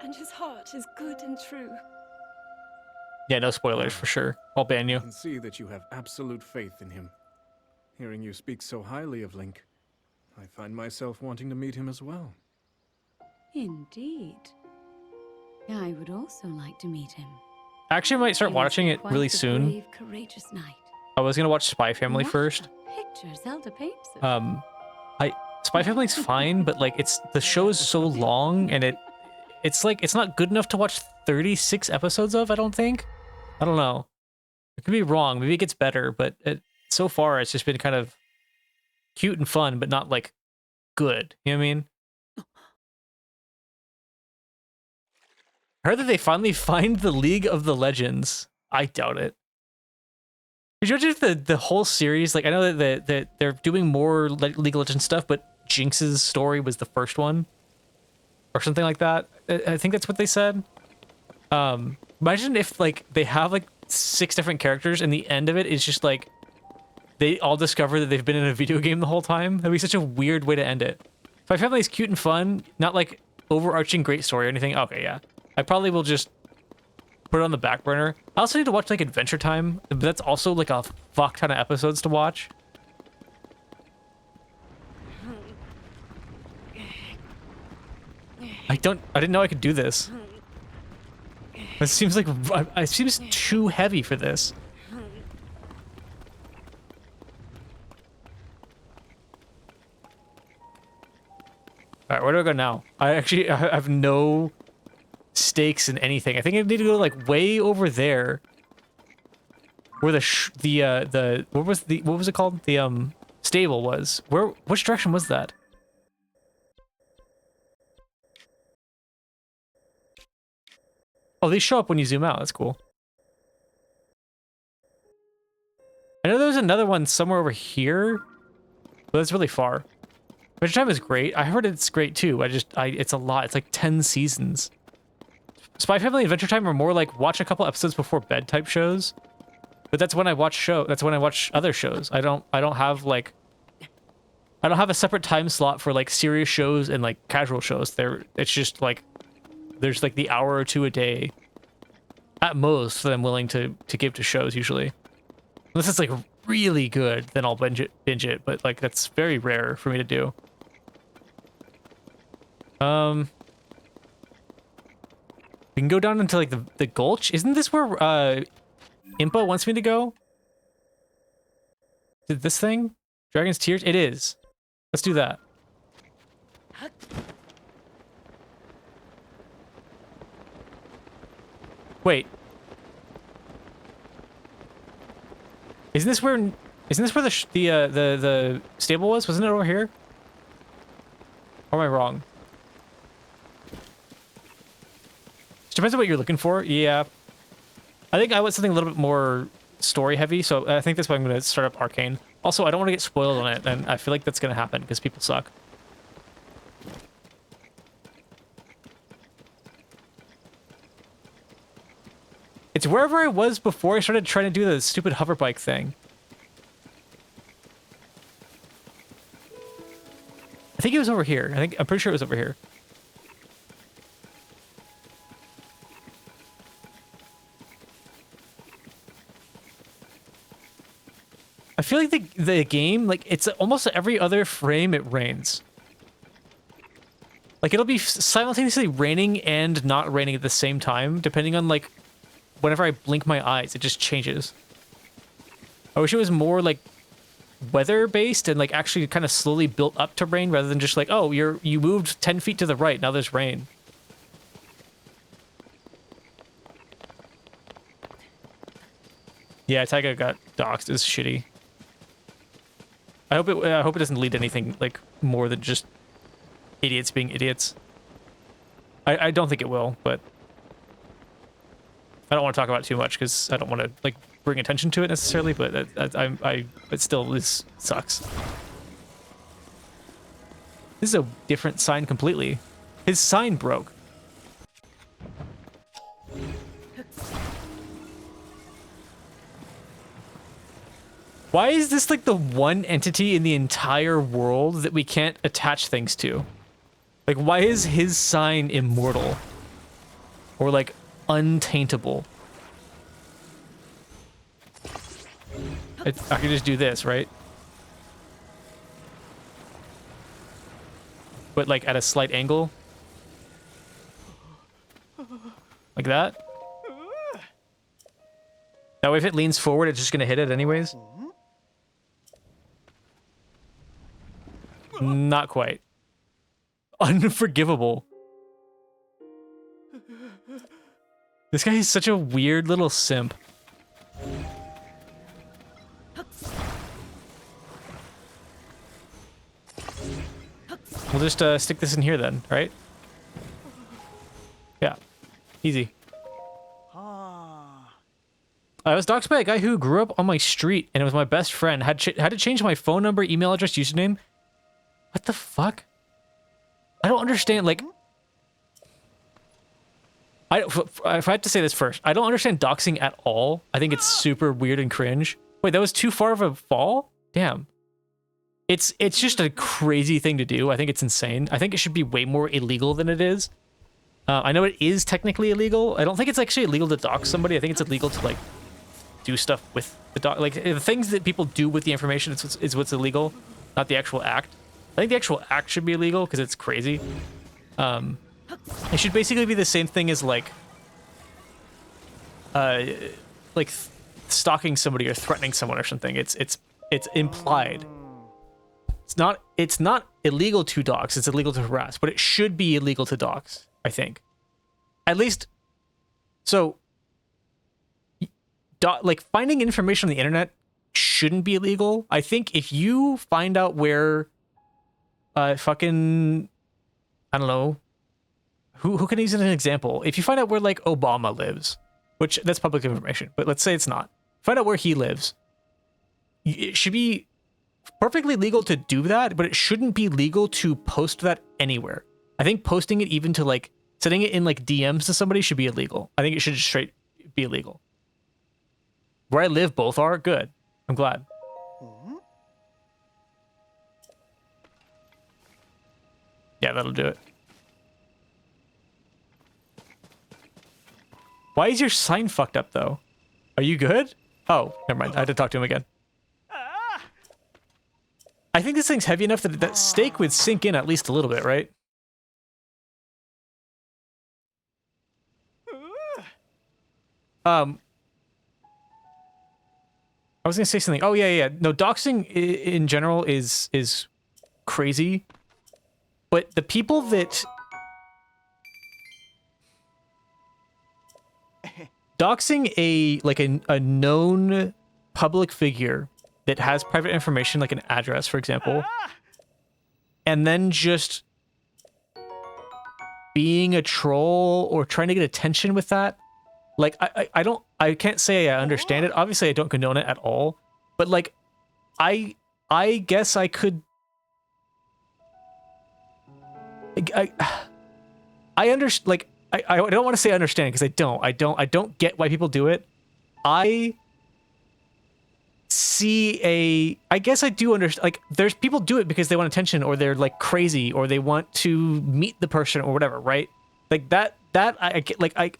And his heart is good and true. Yeah, no spoilers for sure. I'll ban I you. can see that you have absolute faith in him. Hearing you speak so highly of Link, I find myself wanting to meet him as well. Indeed. I would also like to meet him. Actually, I might start He must watching be it quite really the soon. brave, courageous knight. I was gonna watch Spy Family What first. a picture Zelda paints it. Spy Family's fine, but like the show is so long and it's like it's not good enough to watch 36 episodes of. I don't think. I don't know. I could be wrong. Maybe it gets better, but so far it's just been kind of cute and fun, but not like good. You know what I mean? I heard that they finally find the League of the Legends. I doubt it. Could you imagine if the whole series, like I know that they're doing more League of Legends stuff, but Jinx's story was the first one, or something like that. I think that's what they said. Imagine if like they have like 6 different characters, and the end of it is just like they all discover that they've been in a video game the whole time. That'd be such a weird way to end it. Spy Family is cute and fun, not like overarching great story or anything, okay, yeah. I probably will just put it on the back burner. I also need to watch like Adventure Time, but that's also like a fuck ton of episodes to watch. I didn't know I could do this. It seems like, it seems too heavy for this. Alright, where do I go now? I have no stakes in anything. I think I need to go like way over there. Where what was it called? The stable was. Which direction was that? Oh, they show up when you zoom out. That's cool. I know there's another one somewhere over here, but that's really far. Adventure Time is great. I heard it's great too. It's a lot. It's like 10 seasons. Spy Family and Adventure Time are more like watch a couple episodes before bed type shows. But that's when I watch that's when I watch other shows. I don't have a separate time slot for like serious shows and like casual shows. It's just like there's like the hour or two a day at most that I'm willing to give to shows usually. Unless it's like really good, then I'll binge it, but like that's very rare for me to do. We can go down into like the gulch. Isn't this where Impa wants me to go? Did this thing? Dragon's Tears? It is. Let's do that. Wait. Isn't this where the stable was? Wasn't it over here? Or am I wrong? It depends on what you're looking for. Yeah. I think I want something a little bit more story heavy, so I think that's why I'm going to start up Arcane. Also, I don't want to get spoiled on it, and I feel like that's going to happen because people suck. It's wherever I was before I started trying to do the stupid hover bike thing. I think it was over here. I'm pretty sure it was over here. I feel like the game, like, it's almost every other frame it rains. Like, it'll be simultaneously raining and not raining at the same time, depending on, like, whenever I blink my eyes, it just changes. I wish it was more, like, weather-based and, like, actually kind of slowly built up to rain rather than just, like, oh, you moved 10 feet to the right, now there's rain. Yeah, Taiga got doxed. It's shitty. I hope it doesn't lead to anything like more than just idiots being idiots. I don't think it will, but I don't want to talk about it too much because I don't want to like bring attention to it necessarily. But it still this sucks. This is a different sign completely. His sign broke. Why is this like the one entity in the entire world that we can't attach things to? Like, why is his sign immortal? Or like untaintable? I can just do this, right? But like at a slight angle? Like that? That way if it leans forward, it's just gonna hit it anyways? Not quite. Unforgivable. This guy is such a weird little simp. We'll just stick this in here then, right? Yeah. Easy. I was doxed by a guy who grew up on my street, and it was my best friend. Had to change my phone number, email address, username. What the fuck? I don't understand, like... if I had to say this first, I don't understand doxing at all. I think it's super weird and cringe. Wait, that was too far of a fall? Damn. It's just a crazy thing to do. I think it's insane. I think it should be way more illegal than it is. I know it is technically illegal. I don't think it's actually illegal to dox somebody. I think it's illegal to like do stuff with the doc. Like the things that people do with the information is what's illegal, not the actual act. I think the actual act should be illegal because it's crazy. It should basically be the same thing as like stalking somebody or threatening someone or something. It's implied. It's not illegal to dox. It's illegal to harass, but it should be illegal to dox. I think, at least. So, like finding information on the internet shouldn't be illegal. I think if you find out where, fucking, I don't know, who can use an example? If you find out where like Obama lives, which that's public information, but let's say it's not. Find out where he lives. It should be perfectly legal to do that, but it shouldn't be legal to post that anywhere. I think posting it even to like sending it in like DMs to somebody should be illegal. I think it should just straight be illegal. Where I live, both are good. I'm glad. Yeah, that'll do it. Why is your sign fucked up though? Are you good? Oh, never mind. I had to talk to him again. I think this thing's heavy enough that that steak would sink in at least a little bit, right? I was gonna say something. Oh yeah. No, doxing in general is crazy, but the people that doxing a known public figure that has private information, like an address, for example, and then just being a troll or trying to get attention with that. Like, I can't say I understand it. Obviously, I don't condone it at all. But, like, I guess I could... I understand, like, I don't want to say understand, because I don't get why people do it. I guess I do understand, like, there's people do it because they want attention, or they're, like, crazy, or they want to meet the person, or whatever, right? Like, that I get, like,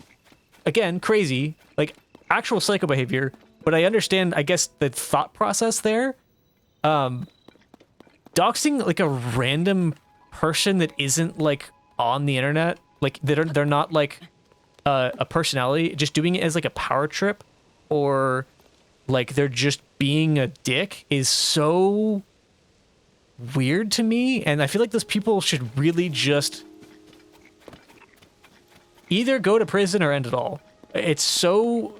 again, crazy, like actual psycho behavior, but I understand, I guess, the thought process there. Doxing like a random person that isn't like on the internet, like they're not like a personality, just doing it as like a power trip, or like they're just being a dick is so weird to me, and I feel like those people should really just either go to prison or end it all. It's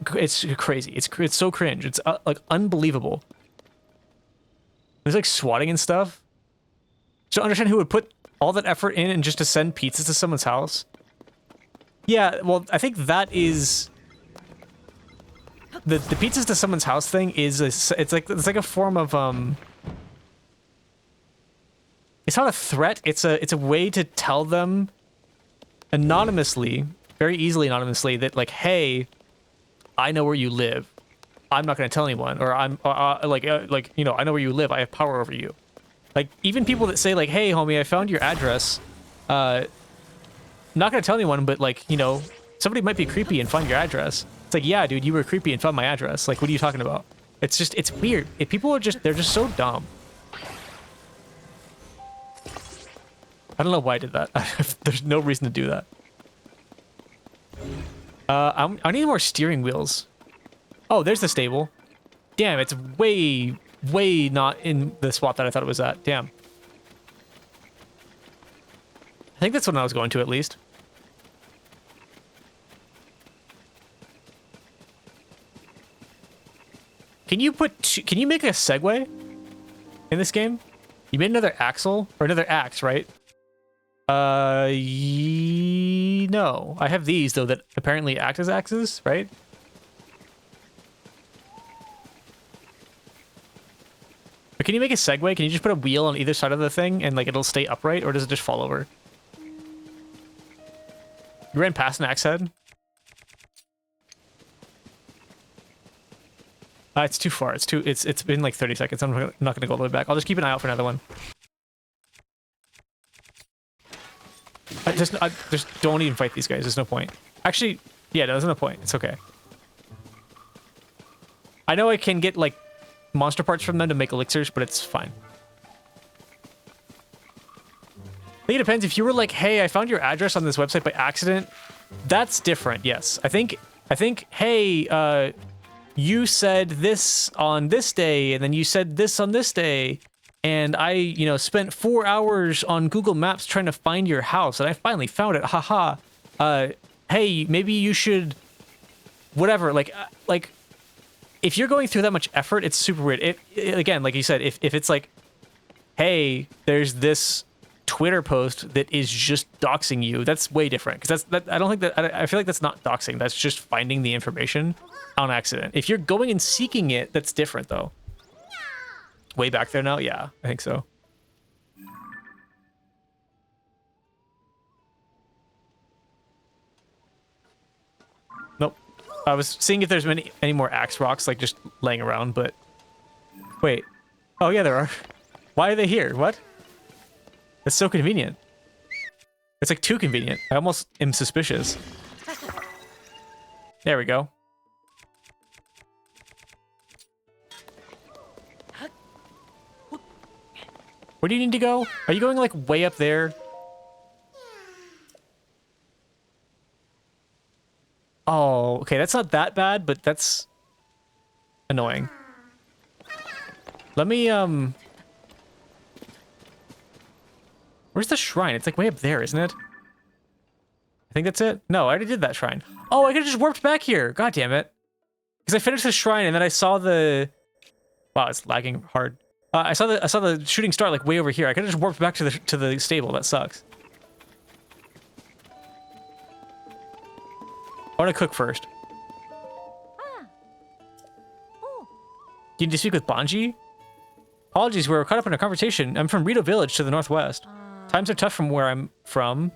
crazy. It's so cringe. It's like unbelievable. There's like swatting and stuff. So understand who would put all that effort in and just to send pizzas to someone's house. Yeah, well, I think that is the pizzas to someone's house thing is it's like a form of it's not a threat. It's a way to tell them anonymously, very easily anonymously, that like, hey, I know where you live. I'm not going to tell anyone, or I'm like you know, I know where you live. I have power over you. Like even people that say like, hey, homie, I found your address. Not going to tell anyone, but like, you know, somebody might be creepy and find your address. It's like, yeah, dude, you were creepy and found my address. Like, what are you talking about? It's just, it's weird. People are just, they're just so dumb. I don't know why I did that. There's no reason to do that. I need more steering wheels. Oh, there's the stable. Damn, it's way not in the spot that I thought it was at. Damn. I think that's what I was going to, at least. Can you make a Segway in this game? You made another axle or another axe, right? No. I have these though that apparently act as axes, right? But can you make a Segway? Can you just put a wheel on either side of the thing and like it'll stay upright, or does it just fall over? You ran past an axe head? It's too far. It's been like 30 seconds. I'm not gonna go all the way back. I'll just keep an eye out for another one. I just don't even fight these guys. There's no point. Actually, yeah, there's no point. It's okay. I know I can get like monster parts from them to make elixirs, but it's fine. I think it depends. If you were like, hey, I found your address on this website by accident, that's different. Yes, I think, hey, you said this on this day, and then you said this on this day, and I, you know, spent 4 hours on Google Maps trying to find your house, and I finally found it. Haha. Hey, maybe you should, whatever. Like, if you're going through that much effort, it's super weird. It again, like you said, if it's like, hey, there's this Twitter post that is just doxing you, that's way different. Because I don't think that, I feel like that's not doxing. That's just finding the information on accident. If you're going and seeking it, that's different though. Way back there now? Yeah, I think so. Nope. I was seeing if there's any more axe rocks like just laying around, but wait. Oh yeah, there are. Why are they here? What? That's so convenient. It's like too convenient. I almost am suspicious. There we go. Where do you need to go? Are you going like way up there? Oh, okay, that's not that bad, but that's annoying. Let me, where's the shrine? It's like way up there, isn't it? I think that's it. No, I already did that shrine. Oh, I could've just warped back here. God damn it. Because I finished the shrine and then I saw the... Wow, it's lagging hard. I saw the shooting star like way over here. I could've just warped back to the stable. That sucks. I want to cook first. You need to speak with Banji? Apologies, we're caught up in a conversation. I'm from Rito Village to the northwest. Times are tough from where I'm from.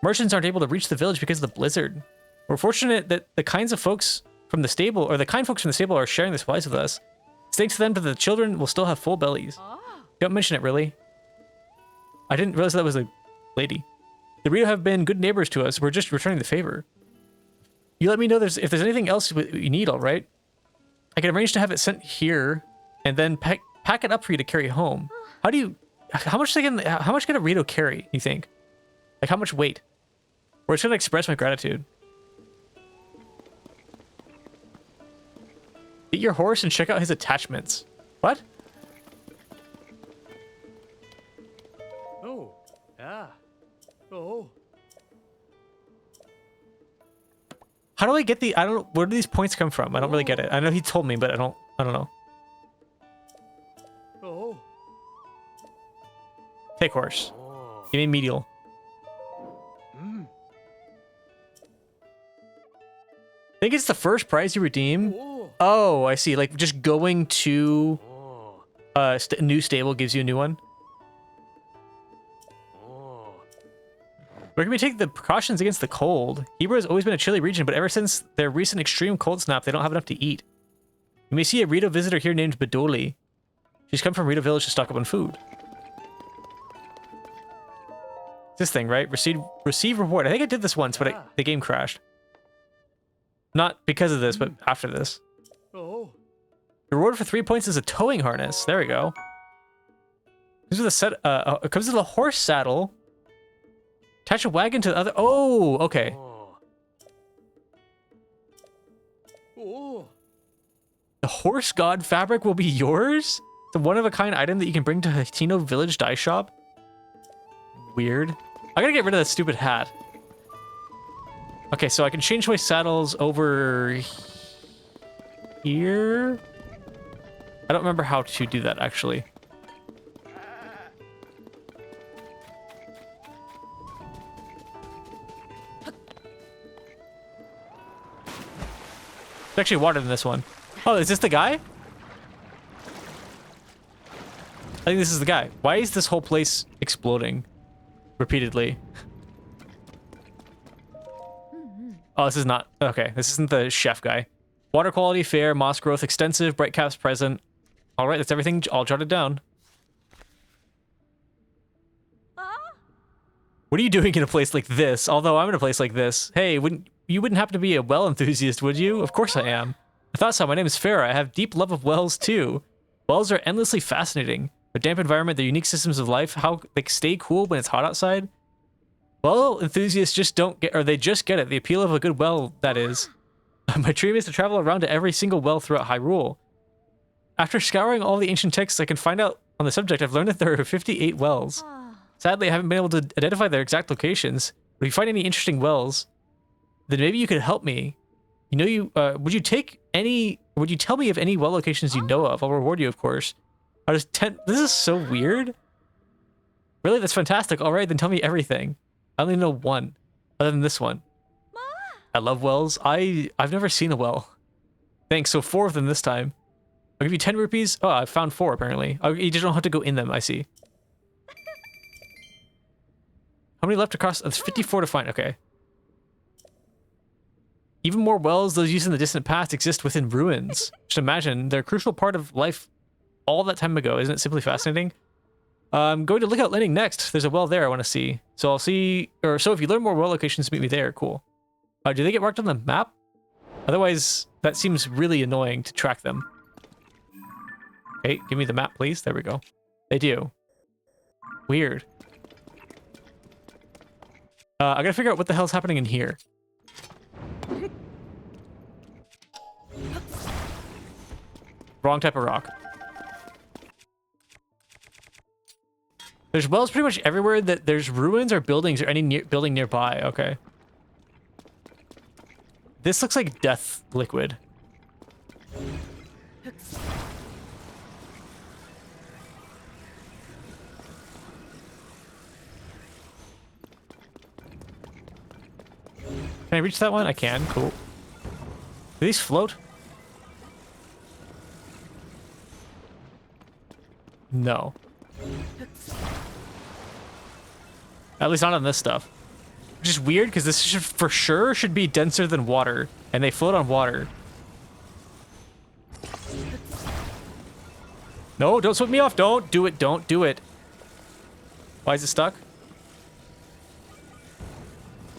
Merchants aren't able to reach the village because of the blizzard. We're fortunate that the kind folks from the stable are sharing the supplies with us. Thanks to them, the children will still have full bellies. Don't mention it, really. I didn't realize that was a lady. The Rito have been good neighbors to us. We're just returning the favor. You let me know if there's anything else you need, all right? I can arrange to have it sent here and then pack it up for you to carry home. How much can a Rito carry, you think? Like how much weight? Or it's gonna express my gratitude. Get your horse and check out his attachments. What? Oh, yeah. Oh. How do I get the? I don't. Where do these points come from? I don't really get it. I know he told me, but I don't know. Oh. Take horse. Give me medial. I think it's the first prize you redeem. Oh, I see. Like just going to new stable gives you a new one. Where can we take the precautions against the cold? Hebrew has always been a chilly region, but ever since their recent extreme cold snap, they don't have enough to eat. You may see a Rito visitor here named Badoli. She's come from Rito Village to stock up on food. This thing, right? Receive reward. I think I did this once, but the game crashed. Not because of this, but after this. Oh. The reward for 3 points is a towing harness. There we go. This is a set. It comes with a horse saddle. Attach a wagon to the other. Oh, okay. Oh. The horse god fabric will be yours? It's a one-of-a-kind item that you can bring to Hatino Village Dye Shop. Weird. I gotta get rid of that stupid hat. Okay, so I can change my saddles over here. I don't remember how to do that, actually. There's actually water in this one. Oh, is this the guy? I think this is the guy. Why is this whole place exploding repeatedly? Oh, this is not... Okay, this isn't the chef guy. Water quality, fair. Moss growth, extensive. Bright caps present. All right, that's everything all jotted down. What are you doing in a place like this? Although I'm in a place like this. Hey, you wouldn't happen to be a well enthusiast, would you? Of course I am. I thought so. My name is Farah. I have deep love of wells too. Wells are endlessly fascinating. Their damp environment, their unique systems of life, how they stay cool when it's hot outside. Well, enthusiasts just don't get, or they just get it. The appeal of a good well, that is. My dream is to travel around to every single well throughout Hyrule. After scouring all the ancient texts I can find out on the subject, I've learned that there are 58 wells. Sadly, I haven't been able to identify their exact locations. But if you find any interesting wells, then maybe you could help me. You know, would you tell me of any well locations you know of? I'll reward you, of course. This is so weird. Really? That's fantastic. All right, then tell me everything. I only know one, other than this one. I love wells. I've never seen a well. Thanks, so 4 of them this time. I'll give you 10 rupees. Oh, I found 4 apparently. Oh, you just don't have to go in them, I see. How many left across? There's 54 to find, okay. Even more wells, those used in the distant past, exist within ruins. Just imagine, they're a crucial part of life all that time ago. Isn't it simply fascinating? I'm going to Lookout Landing next. There's a well there I want to see. So I'll see, or so if you learn more well locations, meet me there. Cool. Do they get marked on the map? Otherwise, that seems really annoying to track them. Okay, give me the map, please. There we go. They do. Weird. I gotta figure out what the hell's happening in here. Wrong type of rock. There's wells pretty much everywhere that there's ruins or buildings or any building nearby. Okay. This looks like death liquid. Can I reach that one? I can. Cool. Do these float? No. At least not on this stuff. Which is weird because this should, for sure should be denser than water, and they float on water. No, don't swim me off. Don't do it. Don't do it. Why is it stuck?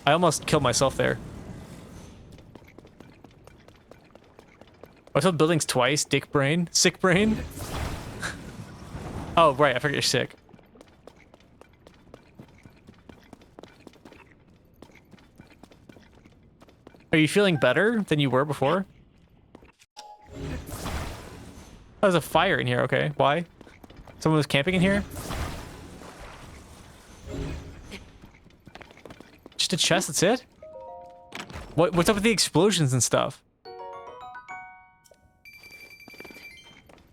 I almost killed myself there. I told buildings twice. Dick brain. Sick brain. Oh, right. I forget you're sick. Are you feeling better than you were before? Oh, there's a fire in here. Okay. Why? Someone was camping in here? Just a chest, that's it? What's up with the explosions and stuff?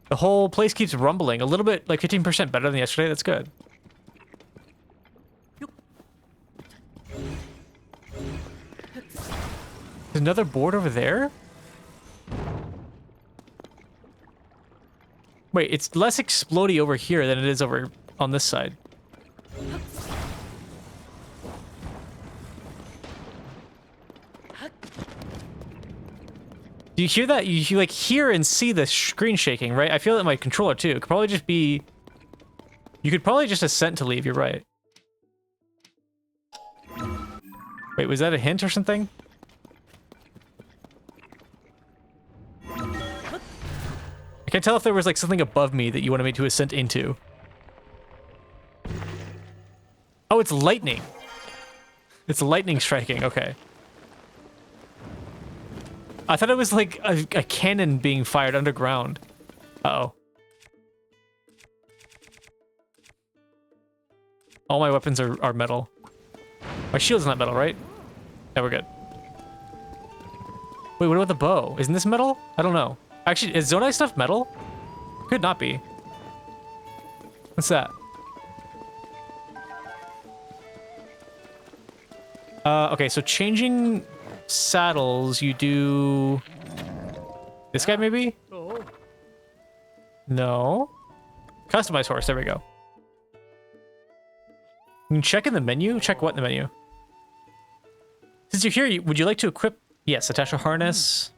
The whole place keeps rumbling. A little bit, like 15% better than yesterday. That's good. There's another board over there? Wait, it's less explodey over here than it is over on this side. Do you hear that? You like hear and see the screen shaking, right? I feel that my controller too. It could probably just be... You could probably just ascend to leave, you're right. Wait, was that a hint or something? I can't tell if there was like something above me that you wanted me to ascend into. Oh, it's lightning. It's lightning striking, okay. I thought it was like a cannon being fired underground. Uh-oh. All my weapons are metal. My shield's not metal, right? Yeah, we're good. Wait, what about the bow? Isn't this metal? I don't know. Actually, is Zonai stuff metal? Could not be. What's that? Okay, so changing saddles, you do... This guy, maybe? No. Customize horse, there we go. You can check in the menu? Check what in the menu? Since you're here, would you like to equip... Yes, attach a harness.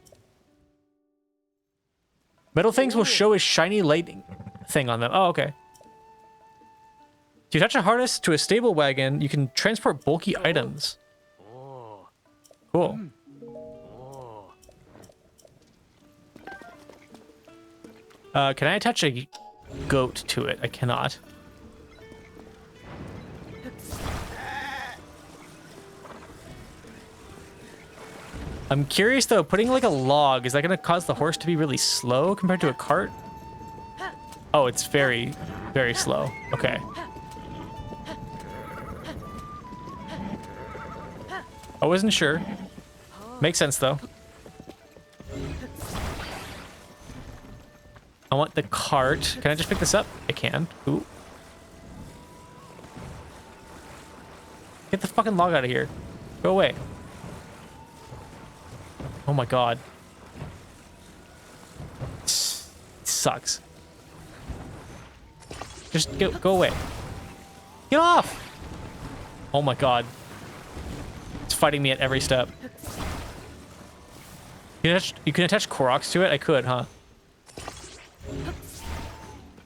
Metal things will show a shiny lightning thing on them. Oh, okay. If you attach a harness to a stable wagon, you can transport bulky items. Cool. Can I attach a goat to it? I cannot. I'm curious though, putting like a log, is that going to cause the horse to be really slow compared to a cart? Oh, it's very, very slow. Okay. I wasn't sure. Makes sense though. I want the cart. Can I just pick this up? I can. Ooh. Get the fucking log out of here. Go away. Oh my god. It sucks. Just go away. Get off! Oh my god. It's fighting me at every step. You can attach Koroks to it? I could, huh?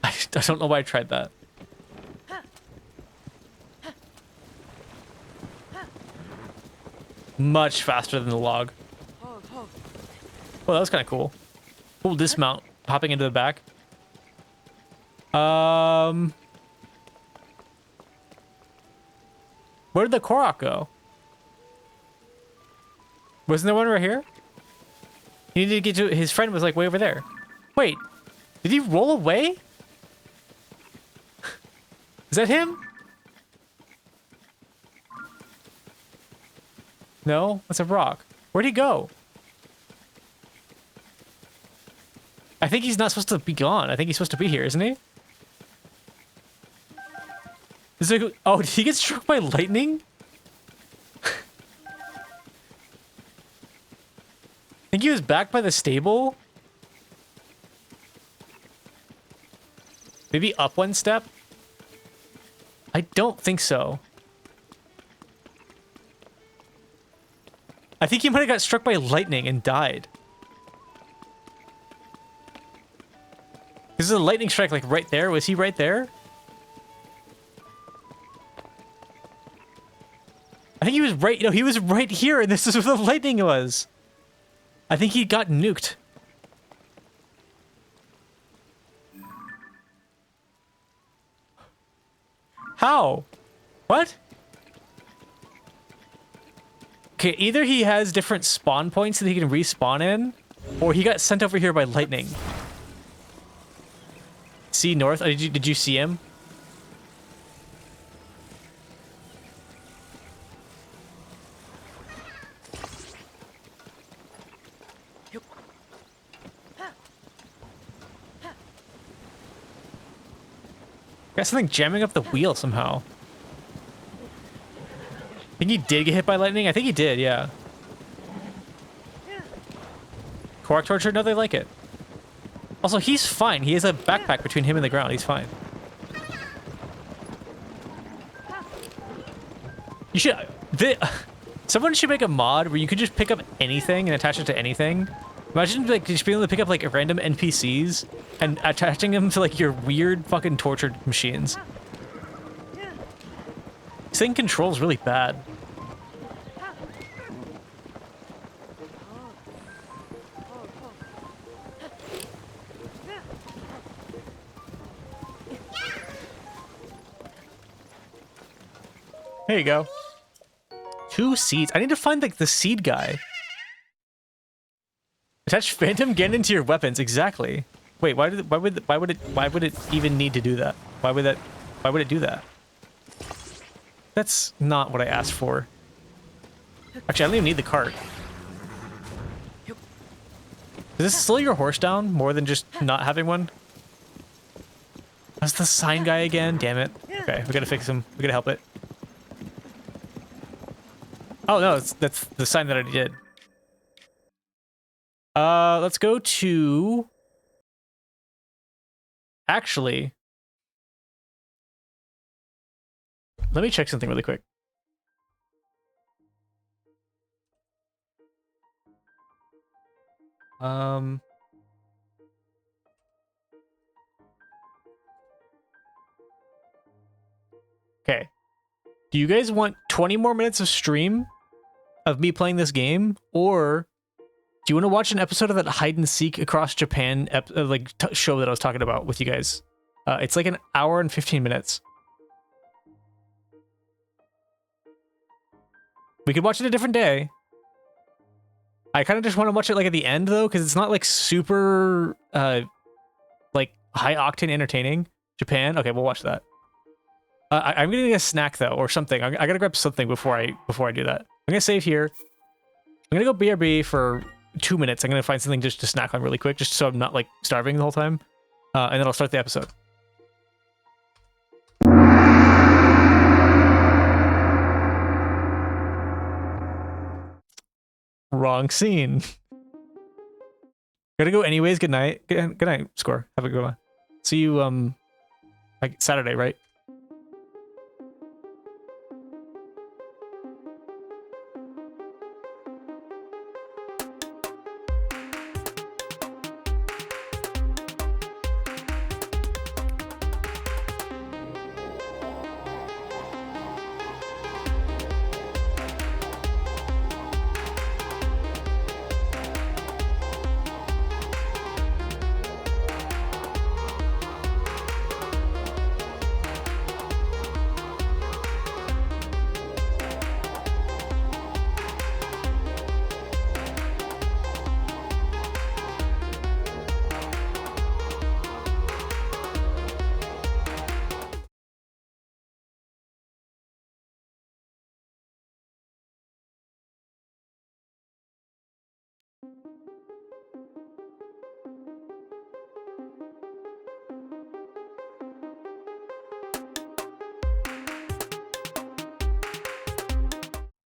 I don't know why I tried that. Much faster than the log. Oh, that was kind of cool. Cool dismount, hopping into the back. Where did the Korok go? Wasn't there one right here? He needed to get to, his friend was like way over there. Wait, did he roll away? Is that him? No, that's a rock. Where'd he go? I think he's not supposed to be gone. I think he's supposed to be here, isn't he? Is it, oh, did he get struck by lightning? I think he was back by the stable. Maybe up one step? I don't think so. I think he might have got struck by lightning and died. This is a lightning strike like right there. Was he right there? I think he was right. No, he was right here, and this is where the lightning was. I think he got nuked. How? What? Okay, either he has different spawn points that he can respawn in, or he got sent over here by lightning. See north? Oh, did you see him? Got something jamming up the wheel somehow. I think he did get hit by lightning. I think he did, yeah. Korok torture? No, they like it. Also, he's fine. He has a backpack between him and the ground. He's fine. You should... someone should make a mod where you could just pick up anything and attach it to anything. Imagine like just being able to pick up like random NPCs and attaching them to like your weird fucking tortured machines. This thing controls really bad. There you go. 2 seeds. I need to find like the seed guy. Attach Phantom Ganon to your weapons. Exactly. Wait, why would it even need to do that? Why would it do that? That's not what I asked for. Actually, I don't even need the cart. Does this slow your horse down more than just not having one? That's the sign guy again. Damn it. Okay, we gotta fix him. We gotta help it. Oh no, that's the sign that I did. Let's go to... Actually... Let me check something really quick. Okay. Do you guys want 20 more minutes of stream of me playing this game, or do you want to watch an episode of that hide and seek across Japan show that I was talking about with you guys? It's like an hour and 15 minutes. We could watch it a different day. I kind of just want to watch it like at the end though, because it's not like super like high octane entertaining. Japan. Okay, we'll watch that. I'm gonna get a snack though, or something. I gotta grab something before I do that. I'm gonna save here. I'm gonna go BRB for 2 minutes. I'm gonna find something just to snack on really quick, just so I'm not like starving the whole time. And then I'll start the episode. Wrong scene. Gotta go anyways. Good night. Good night, Score. Have a good one. See you like Saturday, right?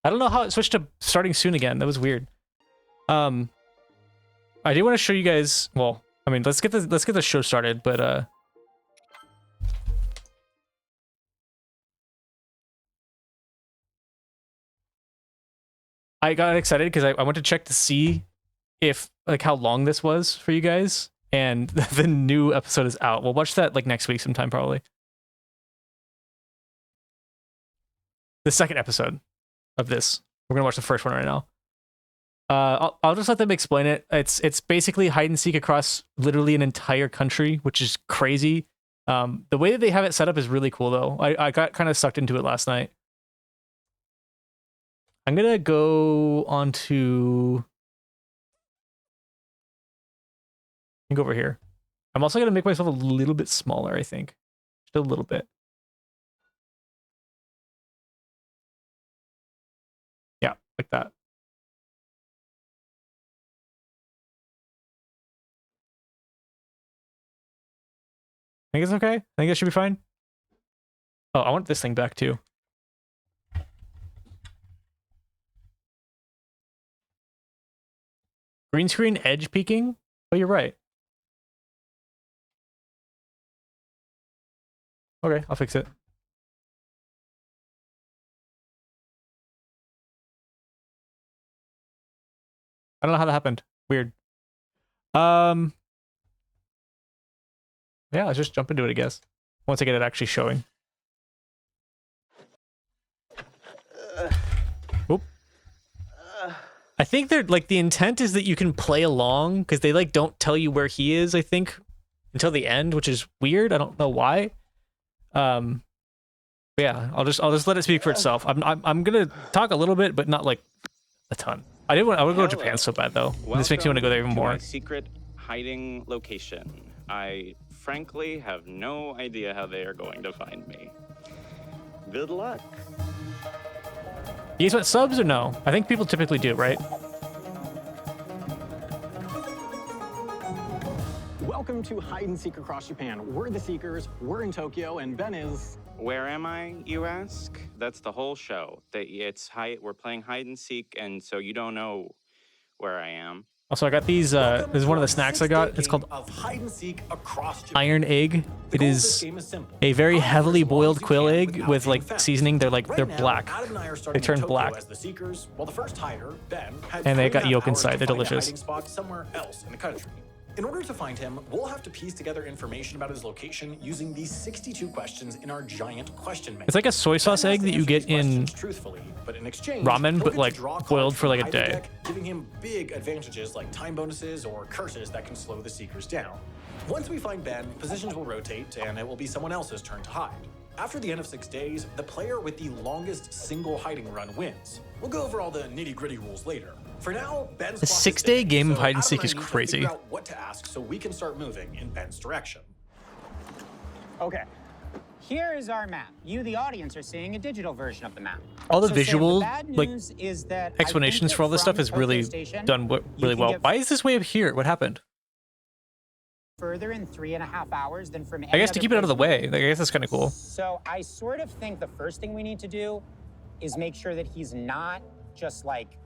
I don't know how it switched to starting soon again. That was weird. I do want to show you guys. Well, I mean, let's get the show started. But I got excited because I went to check to see if like how long this was for you guys, and the new episode is out. We'll watch that like next week sometime probably. The second episode of this. We're gonna watch the first one right now. I'll just let them explain it. It's basically hide and seek across literally an entire country, which is crazy. The way that they have it set up is really cool though. I got kind of sucked into it last night. I'm gonna go on to go over here. I'm also gonna make myself a little bit smaller, I think. Just a little bit. Yeah, like that. I think it's okay. I think that should be fine. Oh, I want this thing back too. Green screen edge peaking? Oh, you're right. Okay, I'll fix it. I don't know how that happened. Weird. Yeah, let's just jump into it, I guess. Once I get it actually showing. Oop. I think they're like the intent is that you can play along because they like don't tell you where he is, I think, until the end, which is weird. I don't know why. Yeah, I'll just let it speak for itself. I'm gonna talk a little bit, but not like a ton. I would go to Japan so bad though. This makes me want to go there even more. My secret hiding location. I frankly have no idea how they are going to find me. Good luck. You guys want subs or no? I think people typically do, right? Welcome to Hide and Seek Across Japan. We're the Seekers, we're in Tokyo, and Ben is... Where am I, you ask? That's the whole show. We're playing hide and seek, and so you don't know where I am. Also, I got these, this is one of the snacks I got. It's called Iron Egg. It is a very heavily boiled quail egg with like seasoning. They're black. They turn black. The first hider, Ben, and they got yolk inside. They're delicious. Somewhere else in the country. In order to find him, we'll have to piece together information about his location using these 62 questions in our giant question menu. It's like a soy sauce egg that you get in truthfully, but in exchange, ramen, but he'll get like to draw boiled cards for like a from the day. deck, giving him big advantages like time bonuses or curses that can slow the seekers down. Once we find Ben, positions will rotate and it will be someone else's turn to hide. After the end of 6 days, the player with the longest single hiding run wins. We'll go over all the nitty-gritty rules later. For now, Ben's The clock is 6-day ticking, game of so hide and Adam seek is I need to crazy. figure out what to ask so we can start moving in Ben's direction. Okay. Here is our map. You, the audience, are seeing a digital version of the map. All the So, Sam, visual, bad like, news is that I think explanations that for all this stuff from is really Tokyo Station, done you really can well. get Why is this way up here? What happened? further in 3.5 hours than from I guess to keep it out of the way. Like, I guess that's kind of cool. So I sort of think the first thing we need to do is make sure that he's not just like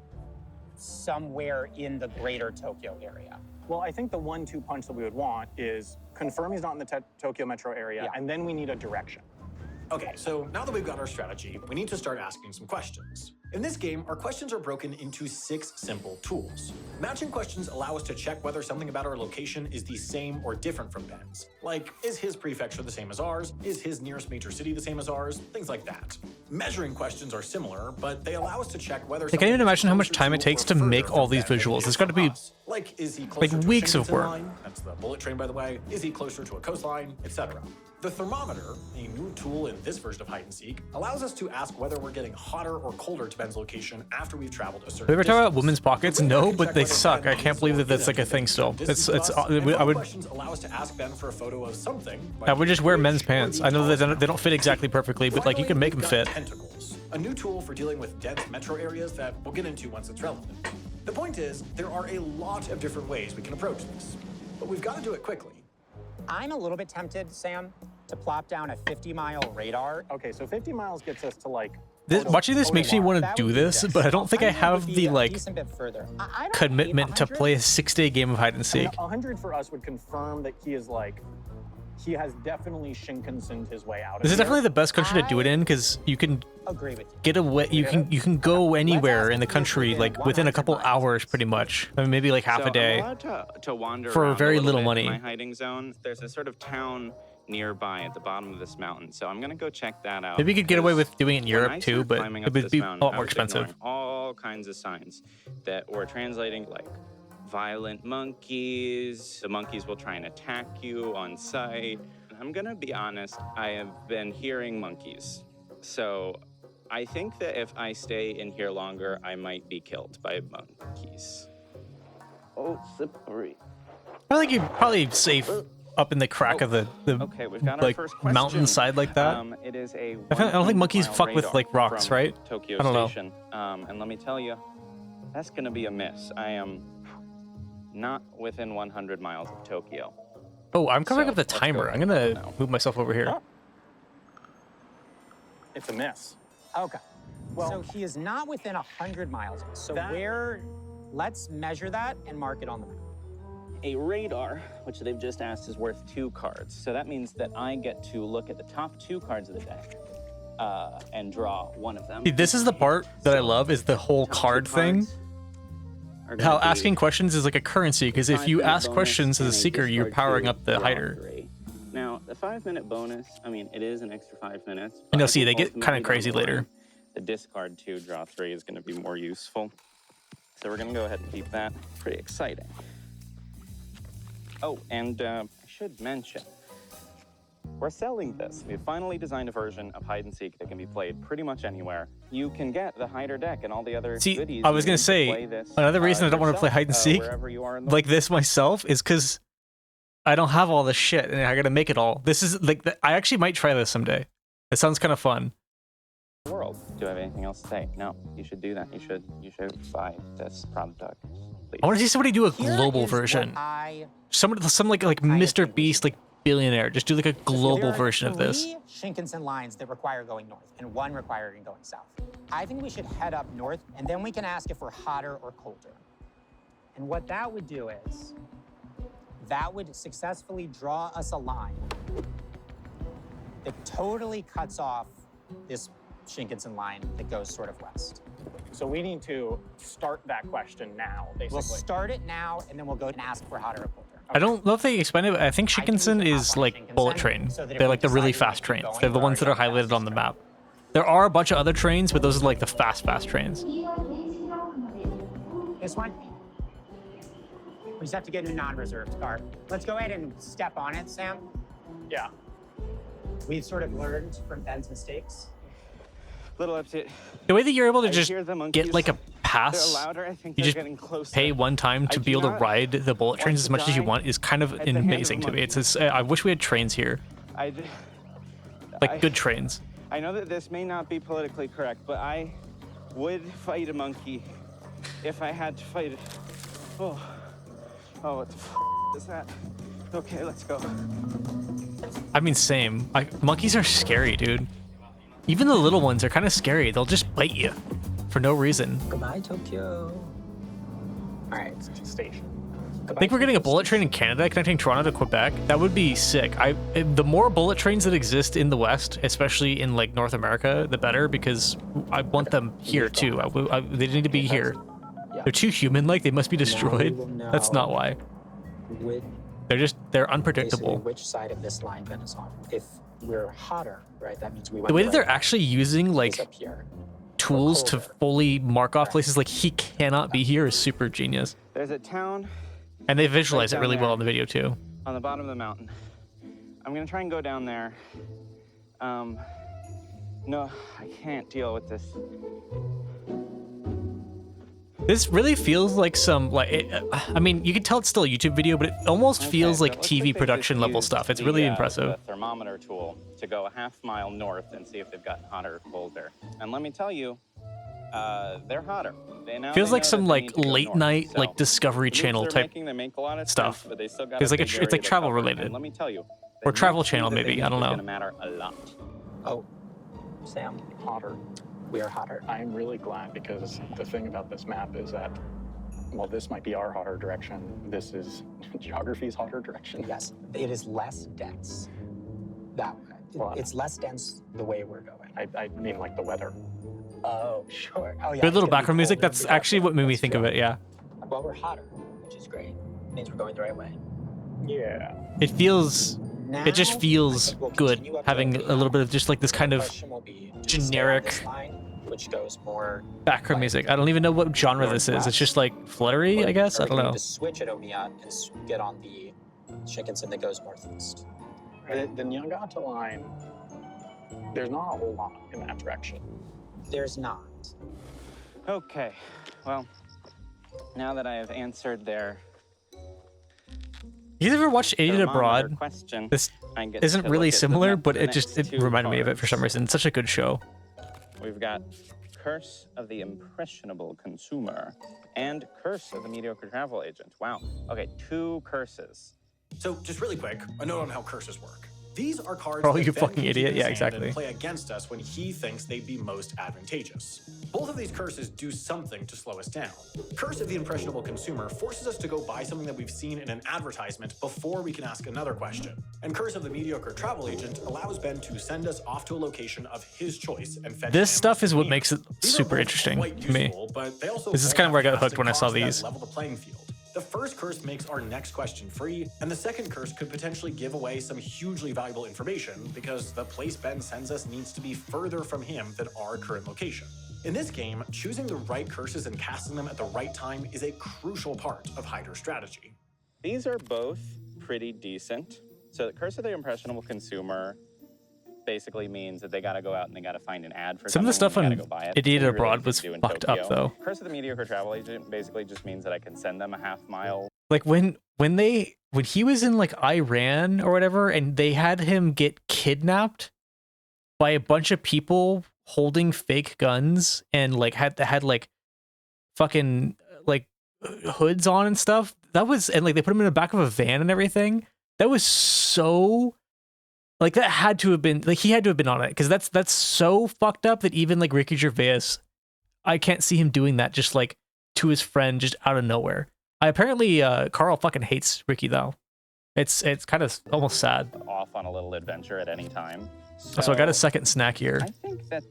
somewhere in the greater Tokyo area. Well, I think the 1-2 punch that we would want is confirm he's not in the Tokyo metro area, and then we need a direction. Okay, so now that we've got our strategy, we need to start asking some questions. In this game, our questions are broken into 6 simple tools. Matching questions allow us to check whether something about our location is the same or different from Ben's. Like, is his prefecture the same as ours? Is his nearest major city the same as ours? Things like that. Measuring questions are similar, but they allow us to check whether I can't even imagine how much time it takes to make all these visuals. It's got to be like, is he closer like to a weeks of Shinkansen work. line? That's the bullet train, by the way. Is he closer to a coastline, etc. The thermometer, a new tool in this version of hide and seek, allows us to ask whether we're getting hotter or colder to Ben's location after we've traveled a certain Have you ever talked about distance. women's pockets? The radar No, can but check they whether suck. Ben I can't is believe or that that's isn't like a thing still. within It's distance of us, and I other would questions allow us to ask Ben for a photo of something. I would just wear like men's the pants. bridge I know or that the they don't fit exactly perfectly, but like you can make them Finally, we've fit. got tentacles, a new tool for dealing with dense metro areas that we'll get into once it's relevant. The point is, there are a lot of different ways we can approach this, but we've got to do it quickly. I'm a little bit tempted, Sam, to plop down a 50-mile radar. Okay, so 50 miles gets us to like Watching this makes me want to That do would be this, best. but I don't think I 100 would have be the a like decent bit further. I don't hate commitment to 100. play a 6-day game of hide and seek. 100 for us would confirm that he is like, he has definitely Shinkansen'd his way out of This is here. definitely the best country to do it in because you can Agree with you. get away. You can go anywhere in the country like within a couple hours, pretty much. I mean, maybe like half So a day. I'm allowed to wander for around very a little bit money. in my hiding zone. There's a sort of town nearby at the bottom of this mountain, so I'm gonna go check that out. Maybe you could get away with doing it in When I Europe too, started but climbing it up would this be a mountain, lot I more was expensive. ignoring all kinds of signs that were translating like violent monkeys. The monkeys will try and attack you on sight. I'm gonna be honest, I have been hearing monkeys. So I think that if I stay in here longer, I might be killed by monkeys. Oh, slippery. I think you're probably safe up in the crack of the Okay, we've got our like first question. mountainside like that. It is a I don't think monkeys 100-mile fuck with radar like rocks, from right? Tokyo I don't know. Station. And let me tell you, that's gonna be a miss. I am not within 100 miles of Tokyo. Oh, I'm covering So, up the let's go timer. I'm ahead gonna now. move myself over here. It's a miss. Okay. So he is not within 100 miles. So let's measure that and mark it on the map. A radar, which they've just asked, is worth 2 cards. So that means that I get to look at the top 2 cards of the deck and draw one of them. See, this is the part that I love is the whole Top 2 card thing. cards are gonna How be asking questions is like a currency because if you 5-minute ask bonus questions as a and seeker, you're discard powering 2, up the draw hider. 3. Now, the 5-minute bonus, I mean, it is an extra 5 minutes. And you'll but see, I they think get kinda ultimately crazy down the later. line, The discard 2, draw 3 is going to be more useful. So we're going to go ahead and keep that. Pretty exciting. Oh, and I should mention, we're selling this. We've finally designed a version of hide and seek that can be played pretty much anywhere. You can get the hider deck and all the other See, goodies I was you gonna need to say, play this, another reason I don't want to play yourself, hide and seek wherever you are in the like this myself is because I don't have all this shit and I gotta make it all. This is like I actually might try this someday. It sounds kind of fun. world. Do I have anything else to say? No, you should do that. You should buy this product. Please. I want to see somebody do a Here global is what version. Some like Mr. Beast, like billionaire. Just do like a global version of this. 3 Shinkansen lines that require going north and 1 requiring going south. I think we should head up north, and then we can ask if we're hotter or colder. And what that would do is, that would successfully draw us a line that totally cuts off this Shinkansen line that goes sort of west. So we need to start that question now, basically. We'll start it now, and then we'll go and ask for hotter or colder. I don't know if they explained it, but I think Shinkansen is like bullet train. They're like the really fast trains. They're the ones that are highlighted on the map. There are a bunch of other trains, but those are like the fast trains. This one? We just have to get a non-reserved car. Let's go ahead and step on it, Sam. Yeah. We've sort of learned from Ben's mistakes. Little update. The way that you're able to I just hear the monkeys. get like a pass, They're louder. I think you they're just getting closer. pay one time to I be do able to not ride the bullet trains want as to much as you die want is kind of at the hands of amazing to me. monkeys. It's I wish we had trains here, like good trains. I know that this may not be politically correct, but I would fight a monkey if I had to fight it. Oh, what the is that? Okay, let's go. I mean, same. Monkeys are scary, dude. Even the little ones are kind of scary. They'll just bite you for no reason. Goodbye, Tokyo. All right, station. I think we're getting a bullet train in Canada connecting Toronto to Quebec. That would be sick. The more bullet trains that exist in the West, especially in like North America, the better, because I want them here too. They need to be here. They're too human-like. They must be destroyed. That's not why. They're unpredictable. Which side of this line Ben is on? If we're hotter, right? That means we. The way that they're actually using like tools to fully mark off places like he cannot be here is super genius. There's a town. And they visualize it really well in the video too. On the bottom of the mountain. I'm gonna try and go down there. No, I can't deal with this. This really feels like some I mean, you can tell it's still a YouTube video, but it almost feels like TV production level stuff. It's really impressive. The thermometer tool to go a half mile north and see if they've gotten hotter or colder. And let me tell you, they're hotter. Feels like some like late night like Discovery Channel type stuff. It's like it's like travel related. Let me tell you, or Travel Channel maybe. I don't know. Gonna matter a lot. Oh, Sam, hotter. We are hotter. I'm really glad because the thing about this map is that, well, this might be our hotter direction. This is geography's hotter direction. Yes, it is less dense. That way. Well, it's less dense the way we're going. I mean like the weather. Oh, sure. Oh, yeah. Good little background music. That's actually what made me think of it. Yeah. Well, we're hotter, which is great. It means we're going the right way. Yeah. It feels. It just feels good having a little bit of just like this kind of generic which goes more background music. I don't even know what genre this is. It's just like fluttery, I guess. I don't know. To switch at Omiya and get on the Shinkansen that goes northeast. The Nyangata line, there's not a whole lot in that direction. There's not. Okay, well, now that I have answered their You ever watched Aided Abroad? Question, this isn't really similar, but it reminded me of it for some reason. reason. It's such a good show. We've got Curse of the Impressionable Consumer and Curse of the Mediocre Travel Agent. Wow. Okay, 2 curses. So just really quick, a note on how curses work. These are cards Oh, that you Ben fucking can keep idiot. in his Yeah, hand exactly. and play against us when he thinks they'd be most advantageous. Both of these curses do something to slow us down. Curse of the Impressionable Consumer forces us to go buy something that we've seen in an advertisement before we can ask another question. And Curse of the Mediocre Travel Agent allows Ben to send us off to a location of his choice and fetch This him stuff is what near. makes it These are super both interesting quite to me. useful, but they also This is both kind of where I got have hooked when I saw costs that these. level the playing field. The first curse makes our next question free, and the second curse could potentially give away some hugely valuable information because the place Ben sends us needs to be further from him than our current location. In this game, choosing the right curses and casting them at the right time is a crucial part of Hyder's strategy. These are both pretty decent. So the Curse of the Impressionable Consumer basically means that they got to go out and they got to find an ad for Some of the stuff something, on and they gotta go buy it. Aided It's Abroad really was easy to do in fucked up, Tokyo. though. Curse of the Mediocre Travel Agent basically just means that I can send them a half mile. Like when he was in like Iran or whatever, and they had him get kidnapped by a bunch of people holding fake guns and like had like fucking like hoods on and stuff. That was, and like they put him in the back of a van and everything. That was so like, that had to have been like, he had to have been on it, because that's so fucked up that even like Ricky Gervais, I can't see him doing that just like to his friend just out of nowhere. Apparently Carl fucking hates Ricky though. It's kind of almost sad. Off on a little adventure at any time. So I got a second snack here. I think that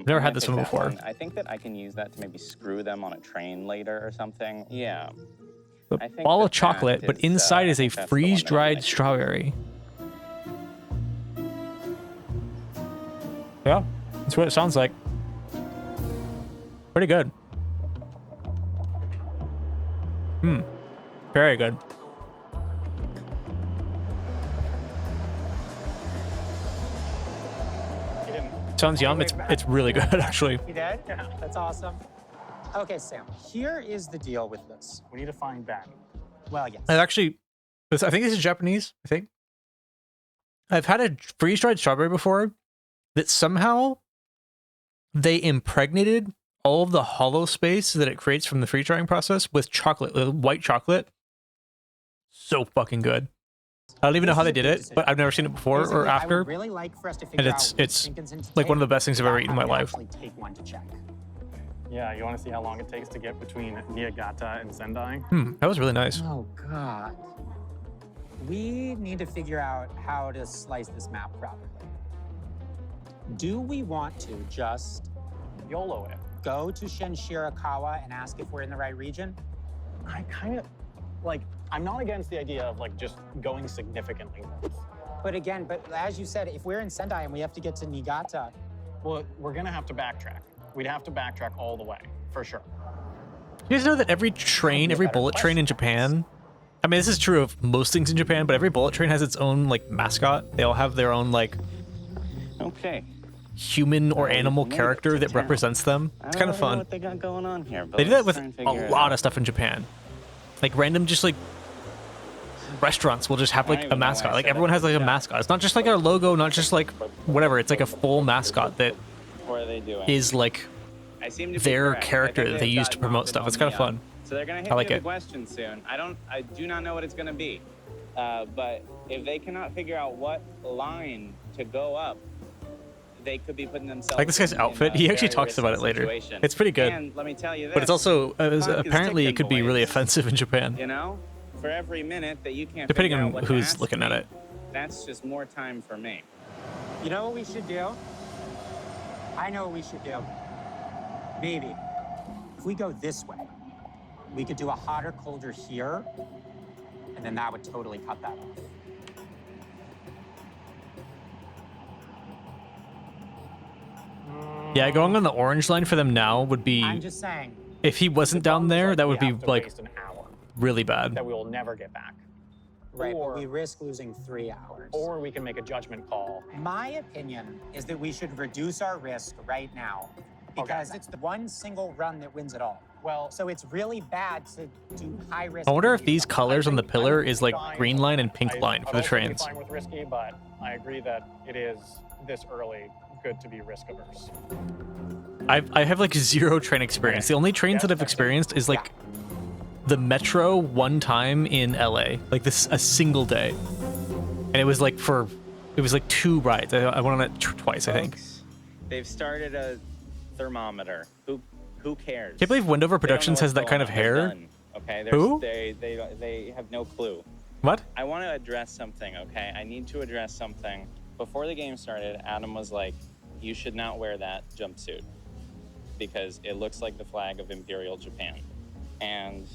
Never had this one before. I think that I can use that to maybe screw them on a train later or something. Yeah. A I think ball of that chocolate, that but is, inside I is a think that's the one that I'm freeze-dried like. strawberry. Yeah, that's what it sounds like. Pretty good. Very good. Sounds yum. It's really good, actually. You did? Yeah, that's awesome. Okay, Sam, here is the deal with this. We need to find Ben. Well, yes. I actually, I think this is Japanese. I think I've had a freeze-dried strawberry before that somehow they impregnated all of the hollow space that it creates from the freeze-drying process with chocolate, white chocolate. So fucking good. I don't even know how they did it, but I've never seen it before or Basically, after. I would really like for us to figure And out it's which Shinkansen to like one of take the best things I've ever without eaten in my having to life. actually take one to check. Yeah, you want to see how long it takes to get between Niigata and Sendai? That was really nice. Oh, God. We need to figure out how to slice this map properly. Do we want to just YOLO it. go to Shenshirakawa and ask if we're in the right region? I kind of, like, I'm not against the idea of, like, just going significantly north. But again, as you said, if we're in Sendai and we have to get to Niigata, Well, we're going to have to backtrack. We'd have to backtrack all the way, for sure. You guys know that every train, every bullet train in Japan, I mean, this is true of most things in Japan, but every bullet train has its own, like, mascot. They all have their own, like, Okay. human or animal made it character to that town. represents them. I It's don't kind of really know fun. what they got going on here, but They do that with let's try and a figure it lot out. of stuff in Japan. Like random, just like restaurants will just have I don't like even a know why I mascot. Like said everyone it. has like a mascot. It's not just like a logo, not just like whatever. It's like a full mascot that What are they doing? is like I seem to be their correct. I character think that they they've use to gotten promote off stuff. and It's kind of on me fun. up. So they're gonna hit I me like with it. a question soon. I do not know what it's gonna be. But if they cannot figure out what line to go up, they could be putting themselves. I like this guy's in outfit. a He actually very talks about it risky later. situation. It's pretty good. And let me tell you this. But it's also clock is apparently it ticking, could be really boys. offensive in Japan. You know, for every minute that you can't. Depending figure on out what to who's ask looking me, at it. That's just more time for me. you know what we should do? I know what we should do. Maybe. If we go this way, we could do a hotter, colder here, and then that would totally cut that off. Yeah, going on the orange line for them now would be, I'm just saying. if he wasn't down there, that would we be have to like waste an hour really bad. that we will never get back. Right, Or- but we risk losing 3 hours. Or we can make a judgment call. My opinion is that we should reduce our risk right now because it's the one single run that wins it all. Well, So it's really bad to do high risk. I wonder if and these medium. colors on the pillar is like fine. green line and pink I'd line for the also be trains. fine with risky, but I agree that it is this early good to be risk averse. I have like zero train experience. Okay. The only trains Yes, that I've that's it. experienced is like the metro one time in LA, like this a single day, and it was like 2 rides. I went on it twice, I think. Folks, they've started a thermometer. Who cares? Can't believe Wendover They don't know Productions has what's that kind of going on. They're hair. done, okay, Who? They have no clue. What? I want to address something, okay? I need to address something. Before the game started, Adam was like, you should not wear that jumpsuit because it looks like the flag of Imperial Japan. And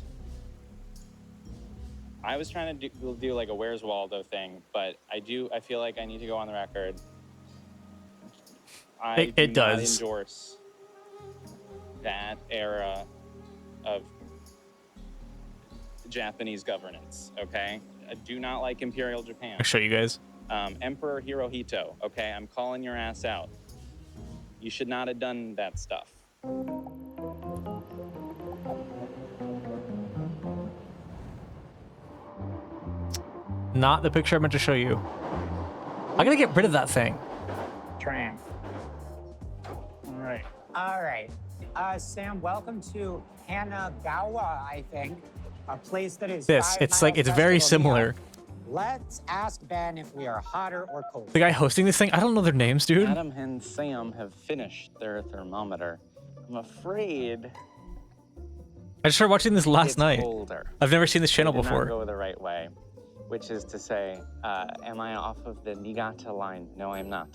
I was trying to do like a Where's Waldo thing, but I feel like I need to go on the record. I It do does. not endorse that era of Japanese governance, okay? I do not like Imperial Japan. I'll show you guys. Emperor Hirohito, okay? I'm calling your ass out. You should not have done that stuff. Not the picture I meant to show you. I gotta get rid of that thing. Train. All right. All right. Sam, welcome to Hanagawa, I think. A place that is This, 5 it's like, miles it's very west of Omiya. similar. Let's ask Ben if we are hotter or colder. The guy hosting this thing, I don't know their names, dude. Adam and Sam have finished their thermometer. I'm afraid I just started watching this last it's night. colder. I've never seen this channel They did before. not go the right way, which is to say, am I off of the Niigata line? No, I'm not.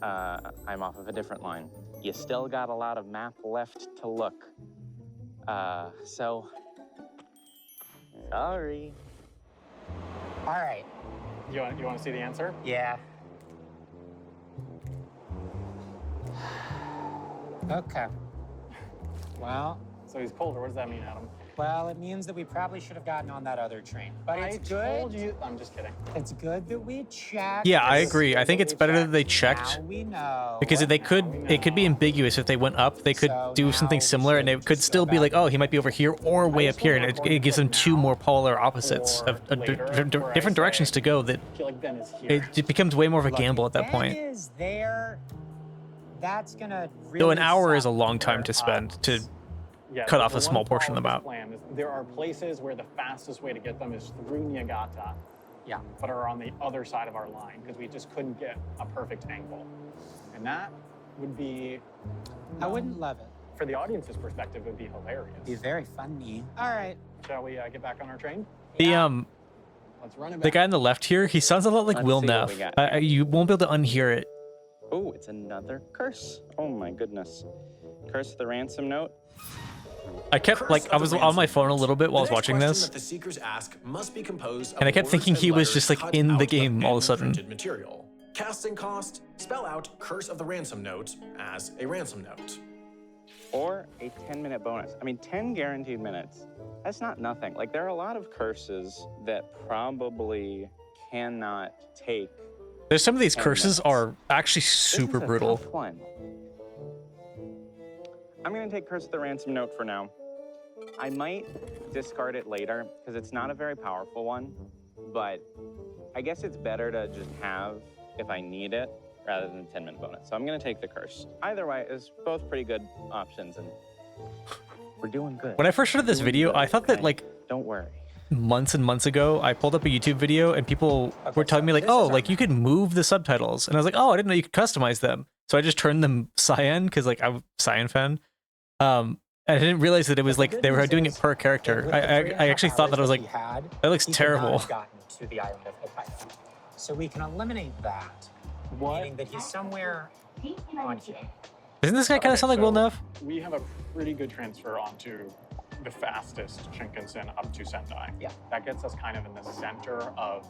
I'm off of a different line. You still got a lot of map left to look. So, Sorry. All right. You want to see the answer? Yeah. Okay. Well, So he's colder. What does that mean, Adam? well, it means that we probably should have gotten on that other train. But it's good. I told you. I'm just kidding. It's good that we checked. Yeah, I agree. I think it's better that they checked Now we know. because it could be ambiguous if they went up. They could do something similar, and it could still be like, oh, he might be over here or way up here, and it gives them two more polar opposites of different directions to go. That I feel like Ben is here. it becomes way more of a Look, gamble at that Ben point. is there. That's gonna really Though an hour is a suck. long time to spend to Yeah, cut the off a small one portion of the flaw map. with this plan is there are places where the fastest way to get them is through Niigata, Yeah. but are on the other side of our line because we just couldn't get a perfect angle. And that would be, I wouldn't love it. for the audience's perspective, it would be hilarious. It'd be very funny. All right. Shall we get back on our train? The Let's run it the back. guy on the left here, he sounds a lot like Let's Will see what Neff. we got You won't be able to unhear it. Oh, it's another curse. Oh my goodness. Curse of the ransom note. I kept I was on my phone a little bit while I was watching this, The seekers ask must be composed and I kept thinking he was just like in the game all of a sudden. Material. Casting cost, spell out Curse of the Ransom Note as a ransom note. Or a 10-minute bonus. I mean, 10 guaranteed minutes. That's not nothing. Like, there are a lot of curses that probably cannot take. There's some of these 10 curses minutes. are actually super This is a brutal. tough one. I'm gonna take Curse of the Ransom Note for now. I might discard it later because it's not a very powerful one, but I guess it's better to just have if I need it rather than 10-minute bonus. So I'm gonna take the curse. Either way, it's both pretty good options, and we're doing good. When I first started this video, I thought that like Don't worry. months and months ago, I pulled up a YouTube video and people were telling me like, oh, like you could move the subtitles, and I was like, oh, I didn't know you could customize them. So I just turned them cyan because like I'm CyanFen. I didn't realize that it was like they were doing it per character. I actually thought that I was like, that looks terrible. Gotten to the island of Hokkaido. So we can eliminate that, meaning that he's somewhere on here. Doesn't this guy kind of sound like Will Neff? We have a pretty good transfer onto the fastest Shinkansen up to Sendai. Yeah. That gets us kind of in the center of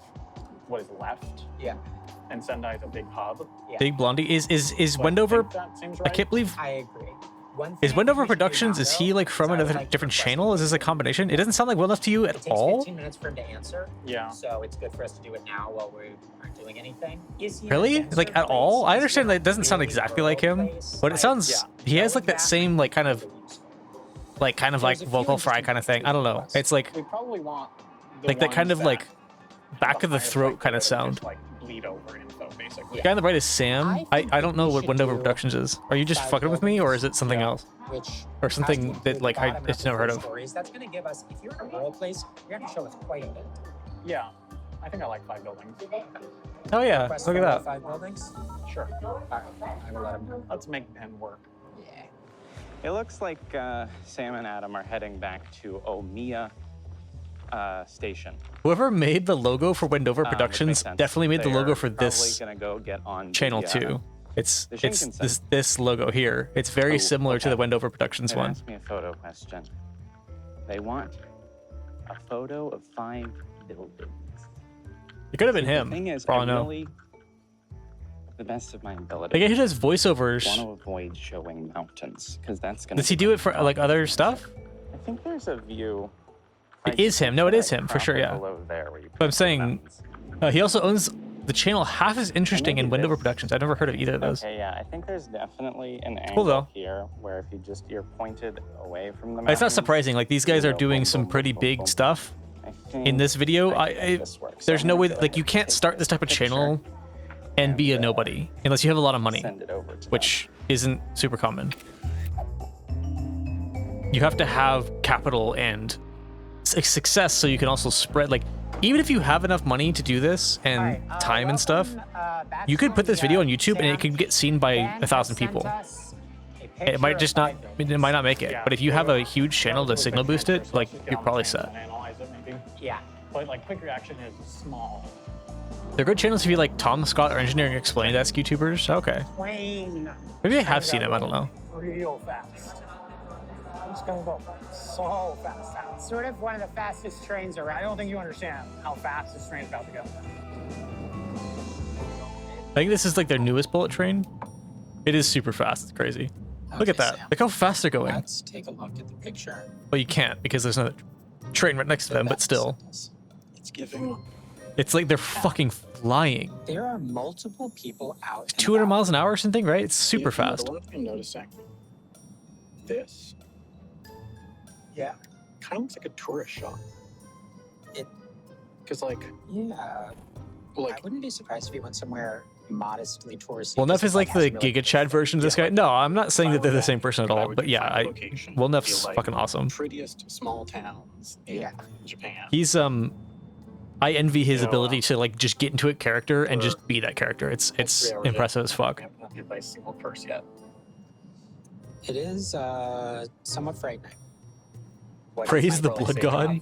what is left. Yeah. And Sendai is a big hub. Yeah. Big Blondie is So Wendover. think that seems I right. can't believe. I agree. One Is thing Wendover we should do Productions? now, Is he though, like from is I would another like to different request channel? Is this a combination? It doesn't sound like Will Neff to you at It takes all. 15 minutes for him to answer. Yeah. So it's good for us to do it now while we aren't doing anything. Is he in a Really? denser Like at place? all? I Is he understand in that a it doesn't sound really exactly like rural him, place? but it sounds. yeah. He has like Going that back same like kind of There's like a few vocal fry interesting kind of thing. things I don't to know. us. It's like We probably want the that kind ones of like that back of the highest throat kind of likelihood sound. just, like bleed over info, basically. The guy on the right is Sam. I don't know we what should Wendover do Productions is. Are you just 5 fucking with me, or is it buildings. something Yeah. else? which Or has something to that, include like, the I bottom just half never heard four of. Stories. That's going to give us, if you're in a rural place, you're going to show us quite a bit. Yeah. I think I like 5 buildings. Oh yeah, Request look at for all that. 5 buildings. Sure. All right, I will let him know. Let's make Ben work. Yeah. It looks like Sam and Adam are heading back to Omiya Station. Whoever made the logo for Wendover which makes Productions sense. definitely made the They logo are for this Probably gonna go get on channel the, too. It's the it's Shinkansen. this logo here. It's very Oh, similar to okay. the Wendover Productions They one. asked me a photo question. They want a photo of 5 buildings. It could have been The him. thing is, for all I I know. really, the best of my The ability, guy who does voiceovers. want to avoid showing mountains because that's gonna. Does he do it for like other stuff? I think there's a view. It is him. No, it is him for sure. Yeah. Below there, where you But I'm put the saying mountains. he also owns the channel half as interesting in maybe Wendover this- Productions. I've never heard of either of those. Okay, yeah, I think there's definitely an cool, angle though. here where if you're pointed away from the mountain. It's not surprising. Like these guys are doing some pretty big stuff in this video. There's no way that, like, you can't start this type of channel and be a nobody unless you have a lot of money, Send it over to which isn't super common. You have to have capital and success so you can also spread, like, even if you have enough money to do this and time and stuff, you could put this video on YouTube and it could get seen by 1,000 people. It might just not, it might not make it. But if you have a huge channel to signal boost it, like, you're probably set. Analyze it, maybe. Yeah. But like quick reaction is small. They're good channels if you like Tom Scott or Engineering Explained esque YouTubers. Okay. Plane. Maybe I have seen him, I don't know. Real fast. It's gonna go so fast now. It's sort of one of the fastest trains around. I don't think you understand how fast this train's about to go. I think this is like their newest bullet train. It is super fast. It's crazy. Look at that. Sam, Look how fast they're going. let's take a look at the picture. Well, you can't because there's another train right next to them, but still. It's giving. It's like they're fucking flying. There are multiple people out. 200 miles an hour or something, right? It's super fast. The one thing I'm noticing. This. Yeah. Kind of looks like a tourist shop. Because, like. Yeah. Like, I wouldn't be surprised if he went somewhere modestly touristy. Well, Neff is like the Giga Chad version of this guy. No, I'm not saying that they're the same person at all, but yeah, Well, Neff's fucking awesome. Prettiest small towns in Japan. He's I envy his ability to like just get into a character and just be that character. It's impressive as fuck. I haven't not hit by a single curse yet. It is somewhat frightening. Praise the Blood God.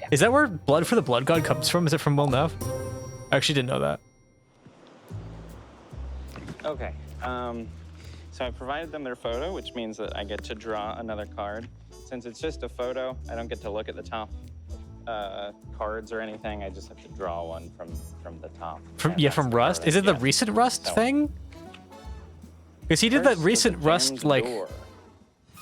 Yeah. Is that where Blood for the Blood God comes from? Is it from Will Neff? I actually didn't know that. Okay, so I provided them their photo, which means that I get to draw another card. Since it's just a photo, I don't get to look at the top cards or anything. I just have to draw one from the top. From Rust? Is it the recent Rust thing? Because he did that recent Rust, like,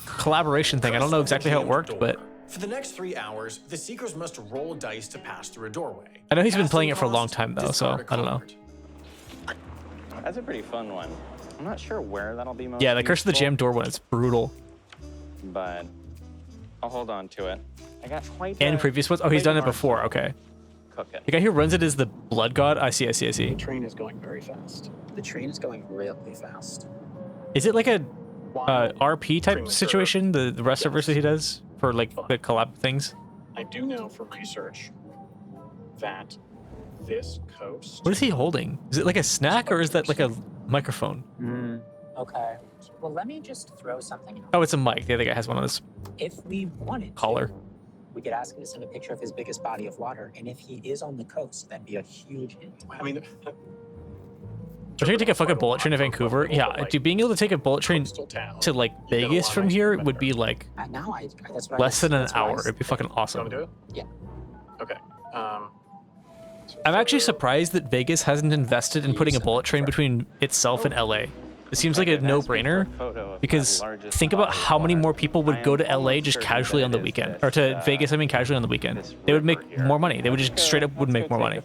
collaboration thing. I don't know exactly how it worked, but... For the next 3 hours, the Seekers must roll dice to pass through a doorway. I know he's been playing it for a long time, though, so I don't know. That's a pretty fun one. I'm not sure where that'll be most Yeah, the Curse of the Jam Door one is brutal. But I'll hold on to it. I got quite And previous ones? Oh, he's done it before, okay. Cook it. The guy who runs it is the Blood God? I see. The train is going very fast. The train is going really fast. Is it like a RP type situation, the rest of versus he does? For like the collab things? I do know from research that this coast... What is he holding? Is it like a snack or is that like a microphone? Okay. Well, let me just throw something out. Oh, it's a mic. The other guy has one on his If we wanted collar. We could ask him to send a picture of his biggest body of water, and if he is on the coast, that'd be a huge hint. I mean, If you take a fucking bullet train to Vancouver, yeah, dude, being able to take a bullet train to like Vegas from here would be like that's what less than an that's what I hour. was It'd be fucking awesome. do it? Yeah. Okay. I'm actually surprised that Vegas hasn't invested in putting a bullet train between itself and LA. It seems like a no-brainer because think about how many more people would go to LA just casually on the weekend, or to Vegas, I mean casually on the weekend. They would make more money. They would just straight up would make more money.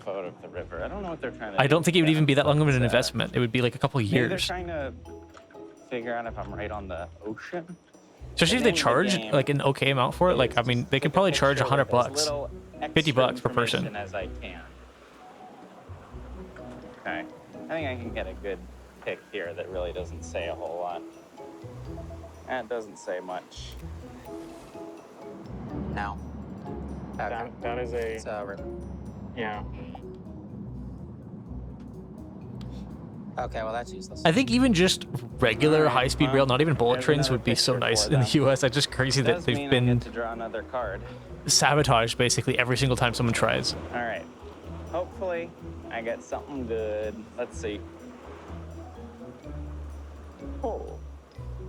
I don't think it would even be that long of an investment. It would be like a couple years. They're trying to figure out if I'm right on the ocean. Especially if they charge like an okay amount for it. Like, I mean, they could probably charge $100, $50 per person. As I can. Okay, I think I can get a good pick here that really doesn't say a whole lot. That doesn't say much. No. Okay. That is a... It's a river. Yeah. Okay, well, that's useless. I think even just regular high-speed rail, not even bullet trains, would be so nice in the US. It's just crazy that they've been to draw another card. sabotaged basically every single time someone tries. All right. Hopefully, I get something good. Let's see. Oh.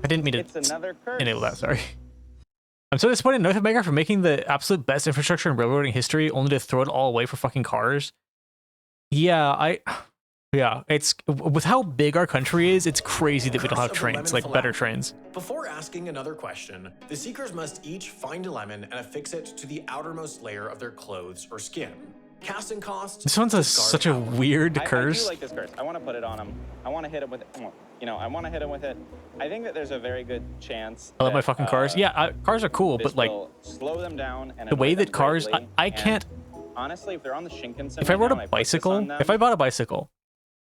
I didn't mean It's another curse. enable that, sorry. I'm so disappointed in North America for making the absolute best infrastructure in railroading history only to throw it all away for fucking cars. Yeah, it's with how big our country is, it's crazy that we don't have trains, like better trains. Before asking another question, the Seekers must each find a lemon and affix it to the outermost layer of their clothes or skin. Casting cost. This one's such a weird curse. I do like this curse. I want to put it on him. I want to hit him with it. You know, I want to hit him with it. I think that there's a very good chance. I love my fucking cars. Yeah, cars are cool, but like slow them down and the way that cars, I can't. Honestly, if they're on the Shinkansen, If I rode a bicycle, if I bought a bicycle,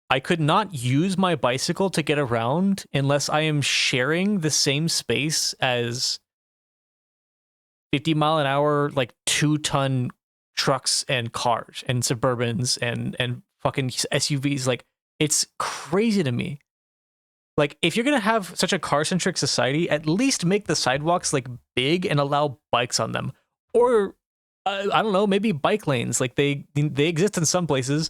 I could not use my bicycle to get around unless I am sharing the same space as 50-mile-an-hour, like 2-ton trucks and cars and Suburbans and fucking SUVs. Like, it's crazy to me. Like, if you're gonna have such a car-centric society, at least make the sidewalks like big and allow bikes on them, or I don't know, maybe bike lanes. Like they exist in some places,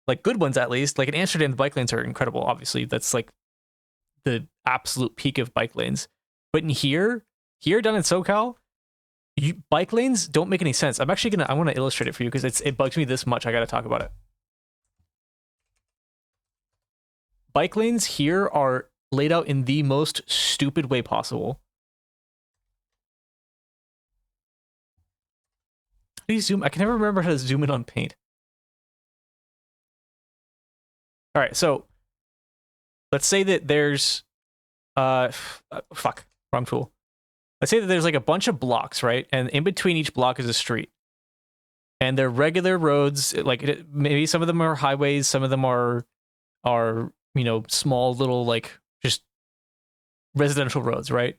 like good ones at least. Like in Amsterdam, the bike lanes are incredible. Obviously, that's like the absolute peak of bike lanes. But in here here down in SoCal, bike lanes don't make any sense. I want to illustrate it for you because it bugs me this much. I got to talk about it. Bike lanes here are laid out in the most stupid way possible. How do you zoom? I can never remember how to zoom in on paint. All right, so let's say that there's fuck, wrong tool. Let's say that there's like a bunch of blocks, right? And in between each block is a street. And they're regular roads, like maybe some of them are highways, some of them are you know, small little like just residential roads, right?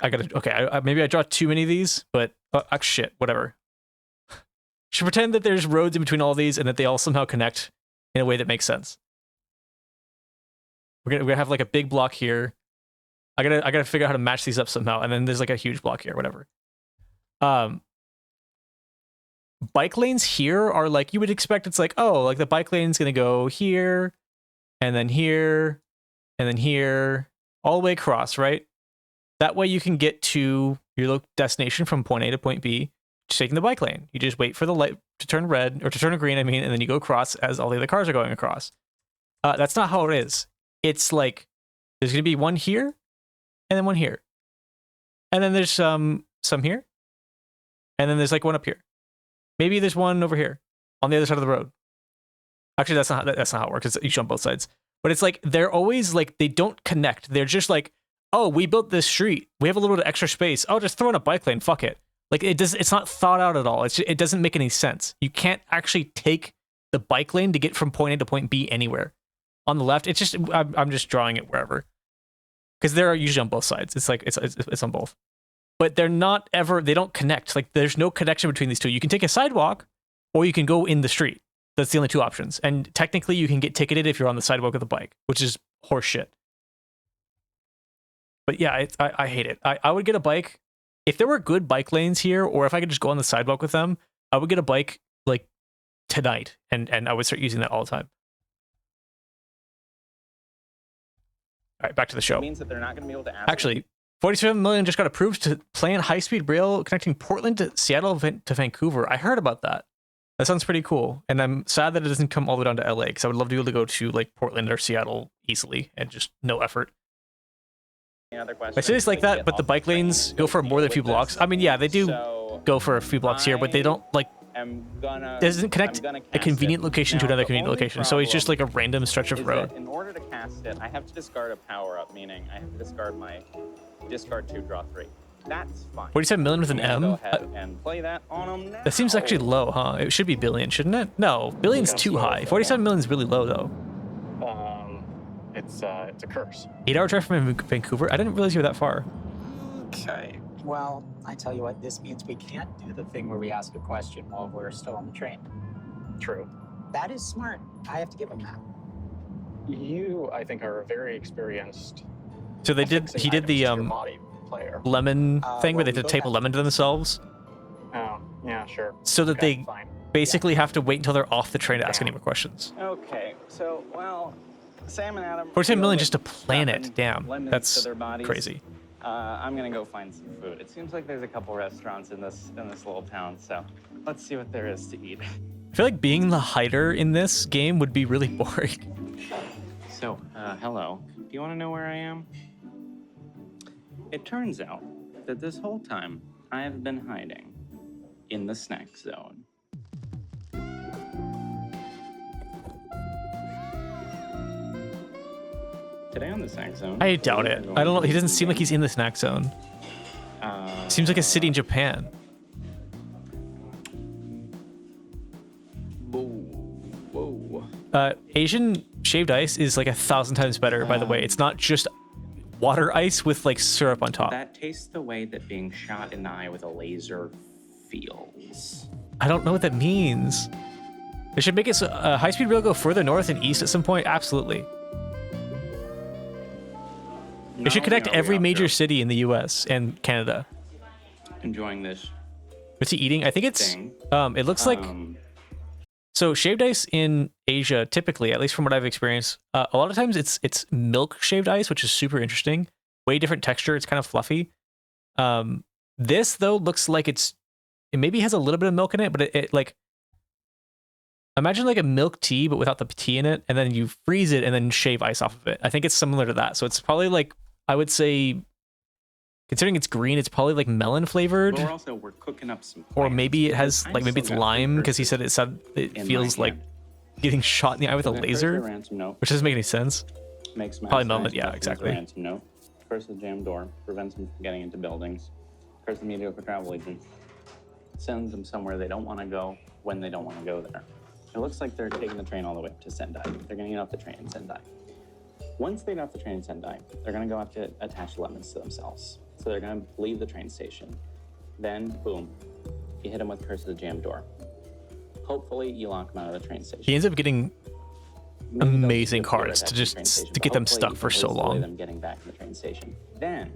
Maybe I draw too many of these, but shit, whatever. Should pretend that there's roads in between all these and that they all somehow connect in a way that makes sense. We're gonna have like a big block here. I gotta figure out how to match these up somehow, and then there's like a huge block here, whatever. Bike lanes here are like you would expect. It's like, oh, like the bike lane's gonna go here, and then here, and then here, all the way across, right? That way you can get to your destination from point A to point B, just taking the bike lane. You just wait for the light to turn red, or to turn green, I mean, and then you go across as all the other cars are going across. That's not how it is. It's like, there's gonna be one here, and then one here. And then there's some here, and then there's like one up here. Maybe there's one over here on the other side of the road. Actually, that's not how it works. It's each on both sides. But it's like they're always like they don't connect. They're just like, oh, we built this street. We have a little bit of extra space. Oh, just throw in a bike lane. Fuck it. Like it's not thought out at all. It doesn't make any sense. You can't actually take the bike lane to get from point A to point B anywhere. On the left, it's just I'm just drawing it wherever, because they're usually on both sides. It's like it's on both. But they're not ever, they don't connect. Like there's no connection between these two. You can take a sidewalk or you can go in the street. That's the only two options. And technically you can get ticketed if you're on the sidewalk with a bike, which is horseshit. But yeah, I hate it. I would get a bike. If there were good bike lanes here, or if I could just go on the sidewalk with them, I would get a bike like tonight and I would start using that all the time. All right, back to the show. It means that they're not going to be able to Actually, 47 million just got approved to plan high-speed rail connecting Portland to Seattle to Vancouver. I heard about that. That sounds pretty cool. And I'm sad that it doesn't come all the way down to LA, because I would love to be able to go to like Portland or Seattle easily and just no effort. I say it's like that, but the bike lanes go for more than a few blocks. I mean, yeah, they do go for a few blocks here, but they don't like. It doesn't connect a convenient location to another convenient location, so it's just like a random stretch of road. In order to cast it, I have to discard a power-up, meaning I have to discard my discard 2, draw 3. That's fine. 47 million with an M? Go ahead and play that on them now. That seems actually low, huh? It should be billion, shouldn't it? No, billion's too high. 47 million is really low, though. It's a curse. 8-hour drive from Vancouver? I didn't realize you were that far. Okay. Well, I tell you what, this means we can't do the thing where we ask a question while we're still on the train. True. That is smart. I have to give him that. You, I think, are very experienced. So he did the lemon thing where they had to tape a lemon to themselves. Oh, yeah, sure. So that they basically have to wait until they're off the train to ask any more questions. Okay, so, well, Sam and Adam... 47 million just to plan it. Damn, that's crazy. I'm gonna go find some food. It seems like there's a couple restaurants in this little town, so let's see what there is to eat. I feel like being the hider in this game would be really boring. So, hello. Do you want to know where I am? It turns out that this whole time I have been hiding in the snack zone. Today on the snack zone... I doubt it. I don't know. He doesn't seem like he's in the snack zone. Seems like a city in Japan. Whoa. Asian shaved ice is like 1,000 times better, by the way. It's not just water ice with like syrup on top. That tastes the way that being shot in the eye with a laser feels. I don't know what that means. They should make it so high-speed rail go further north and east at some point. Absolutely. They should connect every major city in the U.S. and Canada. Enjoying this. What's he eating? I think it's. It looks like. So shaved ice in Asia, typically, at least from what I've experienced, a lot of times it's milk shaved ice, which is super interesting. Way different texture. It's kind of fluffy. This though looks like it maybe has a little bit of milk in it, but it like, imagine like a milk tea, but without the tea in it, and then you freeze it and then shave ice off of it. I think it's similar to that. So it's probably like, I would say, considering it's green, it's probably like melon flavored. But we're cooking up some. Or maybe it has I've like, maybe still it's got lime, three because he said it in feels my like hand. getting shot in the eye with a Okay, laser, first the ransom note. which doesn't make any sense. Makes Probably mass melon, noise, yeah, customs exactly. Ransom note. Curse the jam door. Prevents them from getting into buildings. Curse the mediocre travel agent. Sends them somewhere they don't want to go when they don't want to go there. It looks like they're taking the train all the way up to Sendai. They're going to get off the train in Sendai. Once they get off the train in Sendai, they're going to go have to attach lemons to themselves. So they're going to leave the train station. Then, boom, you hit them with Curse of the Jam Door. Hopefully, you lock them out of the train station. He ends up getting Maybe they'll amazing just get cards back to the train just station, to but get them hopefully stuck you for can so delay long. them getting back to the train station. Then,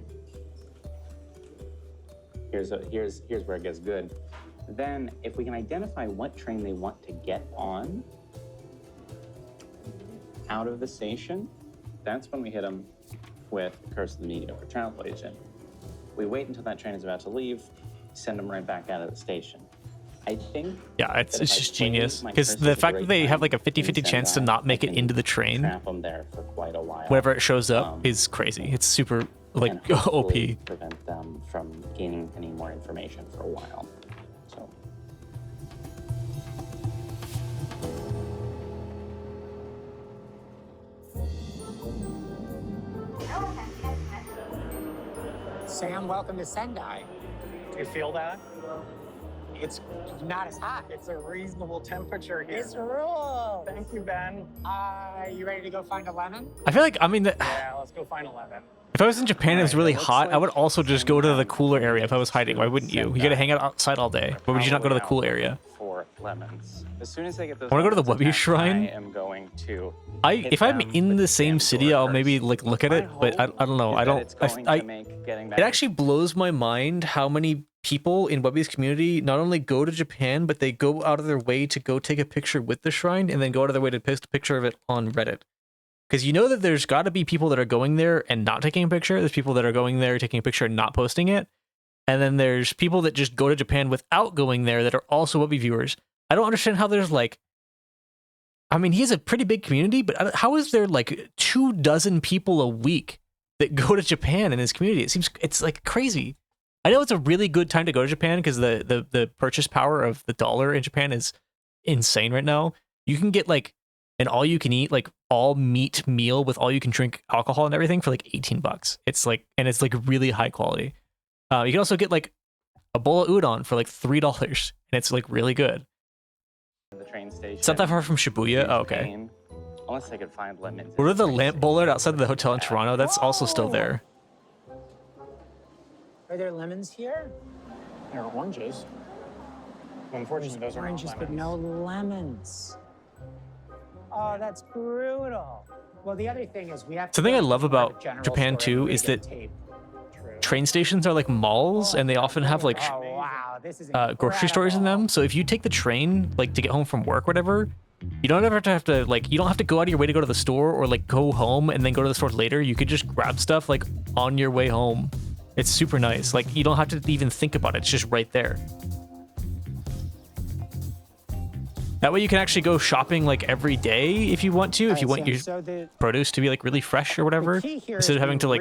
here's where it gets good. Then, if we can identify what train they want to get on out of the station, that's when we hit them with Curse of the Mediocre Travel Agent. We wait until that train is about to leave, send them right back out of the station. I think. Yeah, it's that if I just play genius, my because Curse the of fact that they Great have like a Time in 50-50 chance to Sendai, not make I it can into the train trap them there for quite a while. whenever it shows up Um, is crazy. It's super like and OP. hopefully prevent them from gaining any more information for a while. So. Sam, welcome to Sendai. Do you feel that? It's not as hot. It's a reasonable temperature here. It's rules. Thank you, Ben. You ready to go find a lemon? I feel like, I mean, Yeah, let's go find 11. if I was in Japan and it was really Alright, it hot, looks I would like also just go to the cooler area if I was hiding. Why wouldn't you? You gotta hang out outside all day. Why would you not go to the cool area? For lemons. As soon as they get those I wanna go to the lemons Webby attached, Shrine. I am going to If I'm in the same city, I'll maybe like look at it, but I don't know. I don't. It actually blows my mind how many people in Webby's community not only go to Japan, but they go out of their way to go take a picture with the shrine and then go out of their way to post a picture of it on Reddit. Because you know that there's got to be people that are going there and not taking a picture. There's people that are going there, taking a picture and not posting it. And then there's people that just go to Japan without going there that are also Webby viewers. I don't understand how there's like, I mean, he has a pretty big community, but how is there like 24 people a week that go to Japan in his community? It's like crazy. I know it's a really good time to go to Japan because the purchase power of the dollar in Japan is insane right now. You can get like an all you can eat, like all meat meal with all you can drink alcohol and everything for like $18. It's like, and it's like really high quality. You can also get like a bowl of udon for like $3 and it's like really good. The train station. It's not that far from Shibuya. Oh, okay. Pain, unless I could find lemons. What are the lamp bollard outside the hotel in Toronto? That's also still there. Are there lemons here? There are oranges. Unfortunately, those are not Oranges, but lemons. no lemons. Oh, that's brutal. Well, the other thing is we have to. Something go I to love the about general Japan store and too we is get that tape. train stations are like malls and they often have like Oh wow, this is grocery stores in them. So if you take the train like to get home from work, or whatever, you don't ever have to like, you don't have to go out of your way to go to the store or like go home and then go to the store later. You could just grab stuff like on your way home. It's super nice. Like you don't have to even think about it. It's just right there. That way you can actually go shopping like every day if you want to, if you want your produce to be like really fresh or whatever, instead of having to like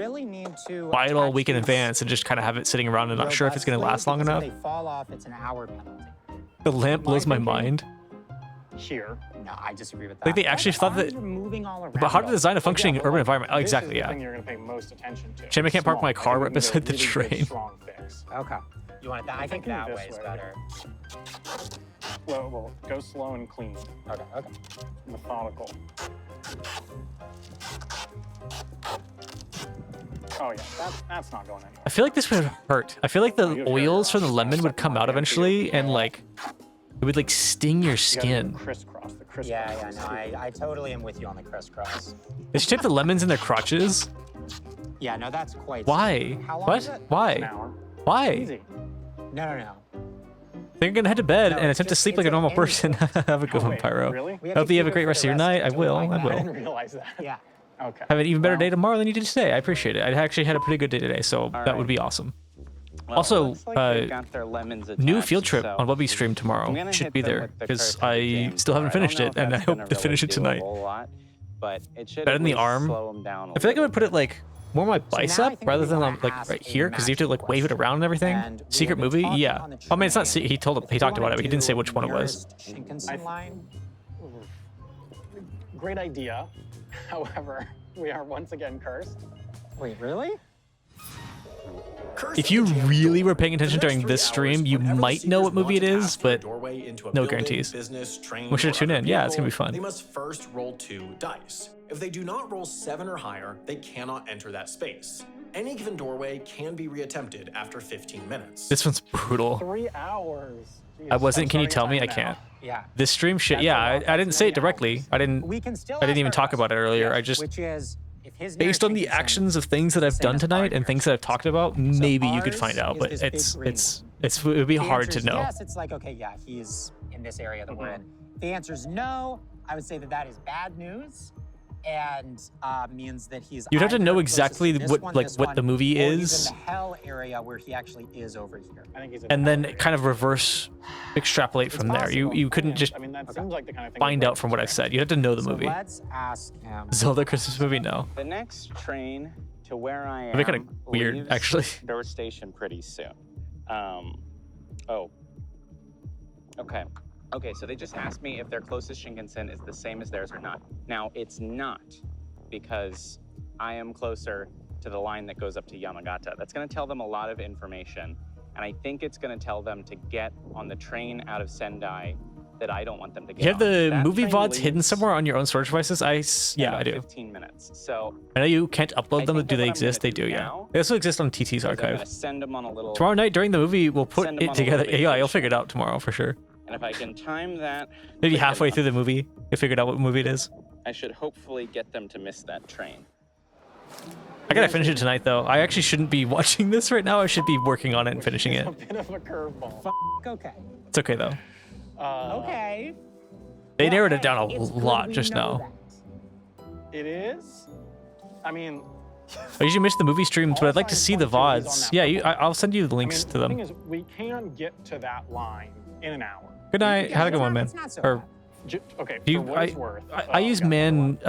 buy it all a week in advance and just kind of have it sitting around and not sure if it's going to last long enough. If they fall off, it's an hour penalty. The lamp blows my mind. Here. No, I disagree with that. Like they actually thought that, moving all around. but how to design a functioning urban environment? Oh, exactly, This is the yeah. thing you're going to pay most attention to. Shame I can't park my Small. car I right think we need a beside the really good, train. strong fix. Okay. You want it that? I think thinking that this way is way. better. Well, go slow and clean. Okay, okay. Methodical. Oh yeah, that's not going anywhere. I feel like this would hurt. I feel like the oils from the lemon would come out eventually and like, it would like sting your skin. Crisscross, the crisscross. Yeah, no, I totally am with you on the crisscross. They should tape the lemons in their crotches. Yeah, no, that's quite. Why? How long What? is it? Why? An hour. Why? Easy. No. They're gonna head to bed No, and it's attempt to just- sleep like it's a normal an person. Have a good Oh, one, wait, Pyro. really? We I have hope to you have a keep it great for rest of the your rest night. I until will. like I that. I will. didn't realize that. Yeah. Okay. Have an even better Well, day tomorrow than you did today. I appreciate it. I actually had a pretty good day today, so that would right. be awesome. Well, Also, looks like they've got their lemons new attached, field trip so on what we stream I'm tomorrow gonna should hit be them there with the because Curse of the I James still haven't bar. I don't finished know it, if and I that's hope gonna to finish really it do a tonight. whole lot, but it should Better at than the least arm. slow them down a I feel like I little would put it like more on my So now I bicep think rather we than wanna on like ask right a here because you have to magic like wave it question. around and everything. And we Secret have been movie, talking yeah. on the I mean, it's not. train. He I think we talked about wanna it, but he didn't say do which one it was. nearest Shinkansen line. Great idea. However, we are once again cursed. Wait, really? If you really were paying attention during this stream, you might know what movie it is, but no guarantees. We should tune in. Yeah, it's gonna be fun. They must first roll 2 dice. If they do not roll 7 or higher, they cannot enter that space. Any given doorway can be reattempted after 15 minutes. This one's brutal. 3 hours. Jeez, I wasn't. I'm Can you tell starting me? I time can't. Yeah. This stream shit. That's Yeah, a lot. I didn't That's say it many directly. hours. I didn't. We can still I didn't ask even our talk about it question, earlier. I just which is if his based on the nearest actions of things that I've same done as tonight and our things that I've talked about, maybe you could ours find out. is But this it's big green it would be The hard answer to is know. Yes, it's like, okay, yeah, he's in this area that we're in. The answer is no. I would say that that is bad news and means that he's You'd have to either know closest exactly to this what one, like this what one, the movie or is, he's in the hell area where he actually is over here. I think he's in and the then area. kind of reverse extrapolate from there. You couldn't just I mean, that seems like the kind of thing find we'd out from what I said. You have to know the So movie. let's ask him. Zelda Christmas movie, no. The next train to where I am That'd be kinda weird, leaves actually. their station pretty soon. Oh. Okay. Okay, so they just asked me if their closest Shinkansen is the same as theirs or not. Now, it's not, because I am closer to the line that goes up to Yamagata. That's gonna tell them a lot of information, and I think it's gonna tell them to get on the train out of Sendai that I don't want them to get You have on. the That movie train VODs hidden leaves somewhere on your own storage devices? Yeah, in I about do. 15 minutes. So I know you can't upload I them, think but do that they what I'm gonna exist? They do do, yeah. now They also exist on TT's is I'm archive. gonna send them on a little. Tomorrow night during the movie, we'll put Send 'em it on a together. little Yeah, you'll vacation. figure it out tomorrow for sure. And if I can time that, Maybe quick halfway enough, through the movie, you figured out what movie it is. I should hopefully get them to miss that train. I gotta finish it tonight, though. I actually shouldn't be watching this right now. I should be working on it and finishing it. a bit of a curveball. Okay. It's okay, though. Okay. They Well, narrowed it down hey, a it's good lot we just know now. that. It is? I mean, I usually miss the movie streams, but I'd like to see the VODs. Yeah, I'll send you the I links mean, to the them. thing is, we can get to that line in an hour. Good night. Yeah, Have a good it's one, not- man. it's not so Or bad. Okay, do for you, what it's worth. I use man.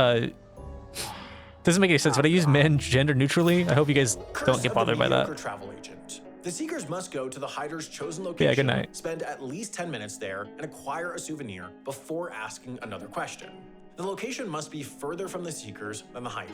Doesn't make any sense, but I use man gender neutrally. I hope you guys Curse don't get of the bothered by mediocre that. Travel agent. The seekers must go to the hider's chosen Yeah, location, good night. spend at least 10 minutes there, and acquire a souvenir before asking another question. The location must be further from the seekers than the hider.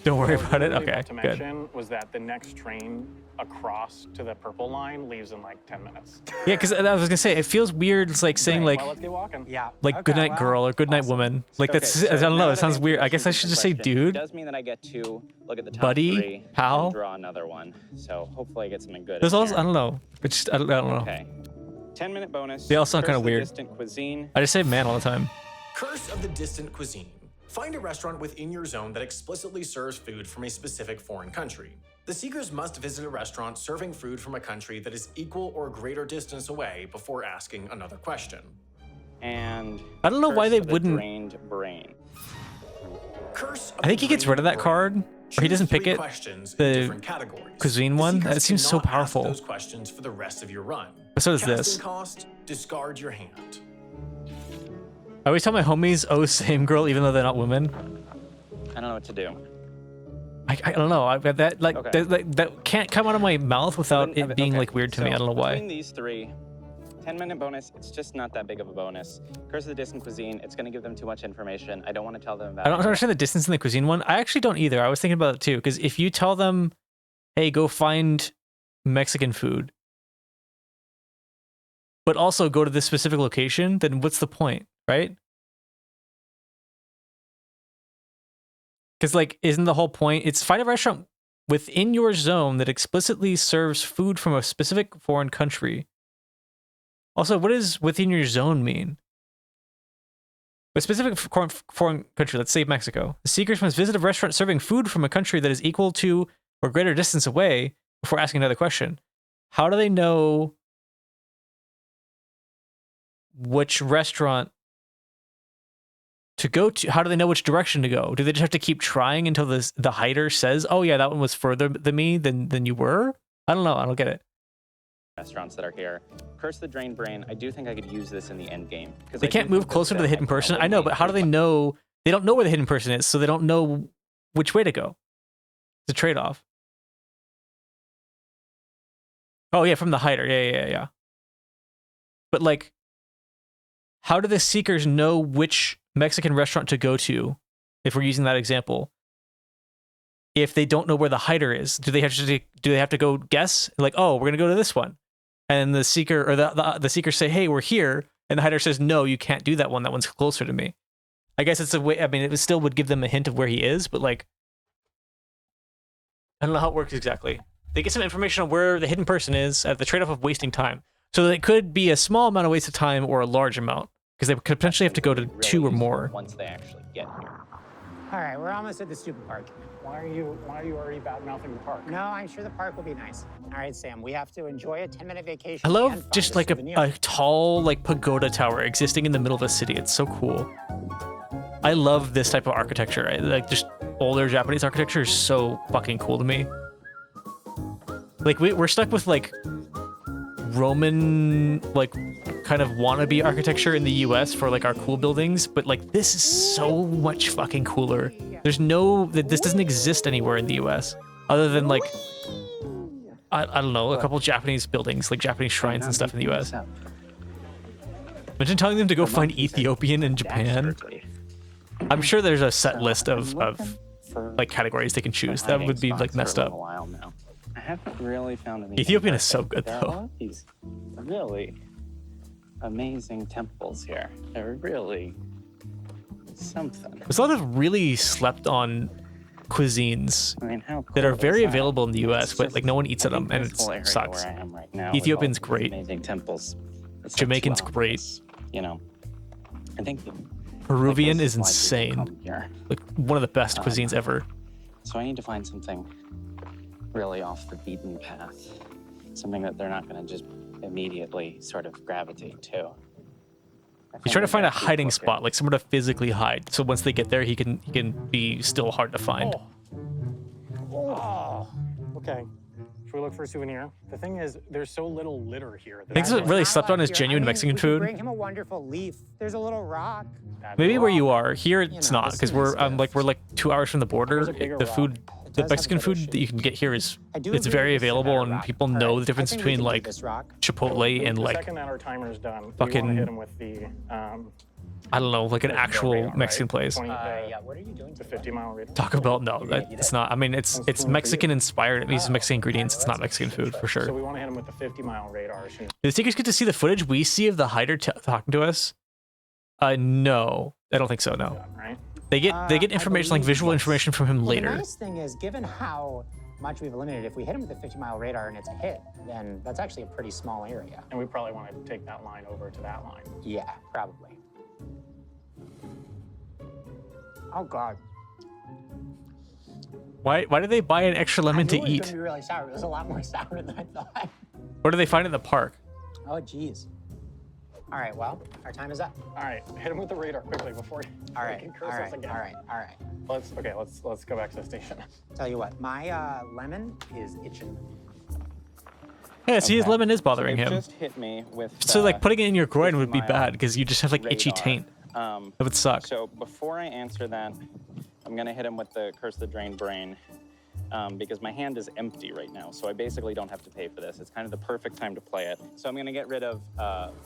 Don't worry What I about it. really Okay, want to good. mention was that the next train across to the purple line leaves in like 10 minutes. Yeah, because I was gonna say it feels weird. It's like saying Great, like well, let's get walking. Yeah. like okay, good night well, girl or good night awesome. woman. Like Okay, that's so I don't now know. It that sounds I've weird. I answered guess I the should just say question, dude, It does mean that I get to look at the top buddy, 3 pal. and draw another one. So hopefully I get something good. There's in also I here. don't know. It's just, I don't know. Okay. 10-minute bonus. They all sound Curse kinda of the weird. Distant cuisine. I just say man all the time. Curse of the distant cuisine. Find a restaurant within your zone that explicitly serves food from a specific foreign country. The seekers must visit a restaurant serving food from a country that is equal or greater distance away before asking another question. And I don't know why Curse they of the wouldn't- Drained brain. Curse of I think the he gets Drained rid of that Brain. card, or he Choose doesn't pick 3 it. questions in The different categories. cuisine The one? seekers That seems so cannot ask powerful. those questions for the rest of your run. But so does Casting this. cost, discard your hand. I always tell my homies, "Oh, same girl," even though they're not women. I don't know what to do. I don't know. That like Okay. that can't come out of my mouth without Wouldn't have it being okay, like weird to me. so I don't know Between why. these 3, 10-minute bonus, it's just not that big of a bonus. Curse of the Distant Cuisine, it's going to give them too much information. I don't want to tell them about I don't understand the distance in the cuisine one. I actually don't either. I was thinking about it too, because if you tell them, "Hey, go find Mexican food," but also go to this specific location, then what's the point, right? Because like, isn't the whole point? It's find a restaurant within your zone that explicitly serves food from a specific foreign country. Also, what does within your zone mean? A specific foreign country, let's say Mexico. The seekers must visit a restaurant serving food from a country that is equal to or greater distance away before asking another question. How do they know which restaurant to go to? How do they know which direction to go? Do they just have to keep trying until the hider says, "Oh yeah, that one was further than me than you were"? I don't know. I don't get it. Restaurants that are here. Curse the Drain Brain. I do think I could use this in the end game. They can't move closer to the hidden person. I know, but how do they know? They don't know where the hidden person is, so they don't know which way to go. It's a trade-off. Oh yeah, from the hider. Yeah. But like, how do the seekers know which Mexican restaurant to go to? If we're using that example, if they don't know where the hider is, do they have to go guess? Like, oh, we're gonna go to this one, and the seeker or the seekers say, hey, we're here, and the hider says, no, you can't do that one. That one's closer to me. I guess it's a way. I mean, it still would give them a hint of where he is, but like, I don't know how it works exactly. They get some information on where the hidden person is at the trade-off of wasting time. So it could be a small amount of wasted time or a large amount, because they could potentially have to go to really 2 or more. Once they actually get here. All right, we're almost at the stupid park. Why are you already bad-mouthing the park? No, I'm sure the park will be nice. All right, Sam, we have to enjoy a 10-minute vacation. I love just like a tall like pagoda tower existing in the middle of a city. It's so cool. I love this type of architecture. Like just older Japanese architecture is so fucking cool to me. Like we're stuck with like Roman like kind of wannabe architecture in the US for like our cool buildings, but like this is so much fucking cooler. There's this doesn't exist anywhere in the US other than like I don't know, a couple Japanese buildings, like Japanese shrines and stuff in the US. Imagine telling them to go find Ethiopian in Japan. I'm sure there's a set list of like categories they can choose. That would be like messed up. I haven't really found any. Ethiopian is so good there though. Are these really amazing temples here. They're really something. There's a lot of really slept on cuisines that are very available in the US, but like no one eats at them, and it sucks. Where I am right now, Ethiopian's great. Amazing temples. Jamaican's great. You know, I think Peruvian is insane. Like one of the best cuisines ever. So I need to find something really off the beaten path. Something that they're not going to just immediately sort of gravitate to. He's trying to find a hiding spot, like somewhere to physically hide. So once they get there, he can be still hard to find. Oh. Okay. Should we look for a souvenir? The thing is, there's so little litter here. I think what really slept on is genuine Mexican food. Bring him a wonderful leaf. There's a little rock. Maybe where you are. Here it's not, because we're like 2 hours from the border. The Mexican food that you can get here it's very available, and people know the difference between like Chipotle and like second that our timer's done, fucking hit him with the I don't know, like an actual Mexican place. Yeah, what are you doing? The 50-mile radar. Taco Bell, no, it's not. I mean, it's Mexican inspired. It uses Mexican ingredients. It's not Mexican food for sure. So we want to hit him with the 50-mile radar. Do the seekers get to see the footage we see of the hider talking to us? No, I don't think so. No. Right. They get information like visual information from him later. The nice thing is, given how much we've eliminated, if we hit him with the 50-mile radar and it's a hit, then that's actually a pretty small area. And we probably want to take that line over to that line. Yeah, probably. Oh God. Why did they buy an extra lemon to It was eat? gonna be really sour. It was a lot more sour than I thought. What do they find in the park? Oh geez. All right, well, our time is up. All right, hit him with the radar quickly before he can curse us again. All right. Let's go back to the station. Tell you what, my lemon is itching. Yeah, see, his lemon is bothering him. Just hit me with. So like putting it in your groin would be bad because you just have like itchy taint. That would suck. So before I answer that, I'm gonna hit him with the Curse the Drain Brain. Because my hand is empty right now, so I basically don't have to pay for this. It's kind of the perfect time to play it. So I'm gonna get rid of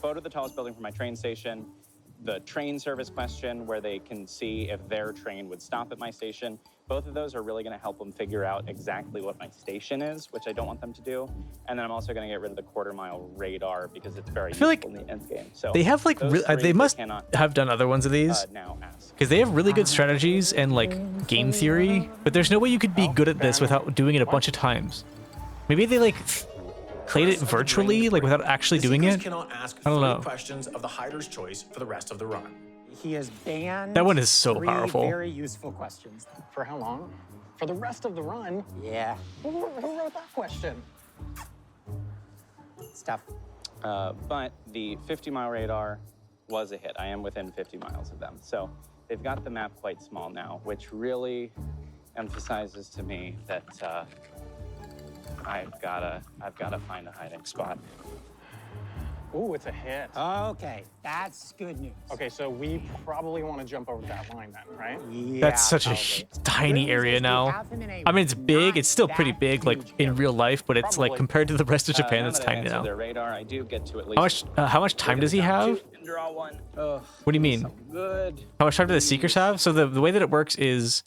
photo of the tallest building from my train station, the train service question where they can see if their train would stop at my station. Both of those are really gonna help them figure out exactly what my station is, which I don't want them to do. And then I'm also gonna get rid of the quarter-mile radar because it's very useful in the end game. So they have like they must have done other ones of these because they have really good strategies and like game theory, but there's no way you could be good at this without doing it a bunch of times. Maybe they like played it virtually, like without actually doing it. Cannot ask I don't know. questions of the hider's choice for the rest of the run. He has banned. That one is so 3 powerful. Very useful questions. For how long? For the rest of the run? Yeah. Who wrote that question? It's tough. But the 50-mile radar was a hit. I am within 50 miles of them. So they've got the map quite small now, which really emphasizes to me that I've gotta find a hiding spot. Ooh, it's a hit. Okay, that's good news. Okay, so we probably want to jump over that line then, right? Yeah, That's such a probably. tiny Good news area is we now. have him in a I mean, it's big. not It's still pretty that big, like huge in area. real life, but it's like Probably. compared to the rest of Japan, Now it's that I tiny answered now. their radar, I do get to at least. How much time does he have? And draw one. What do you mean? Good. How much time do the Seekers have? So the way that it works is,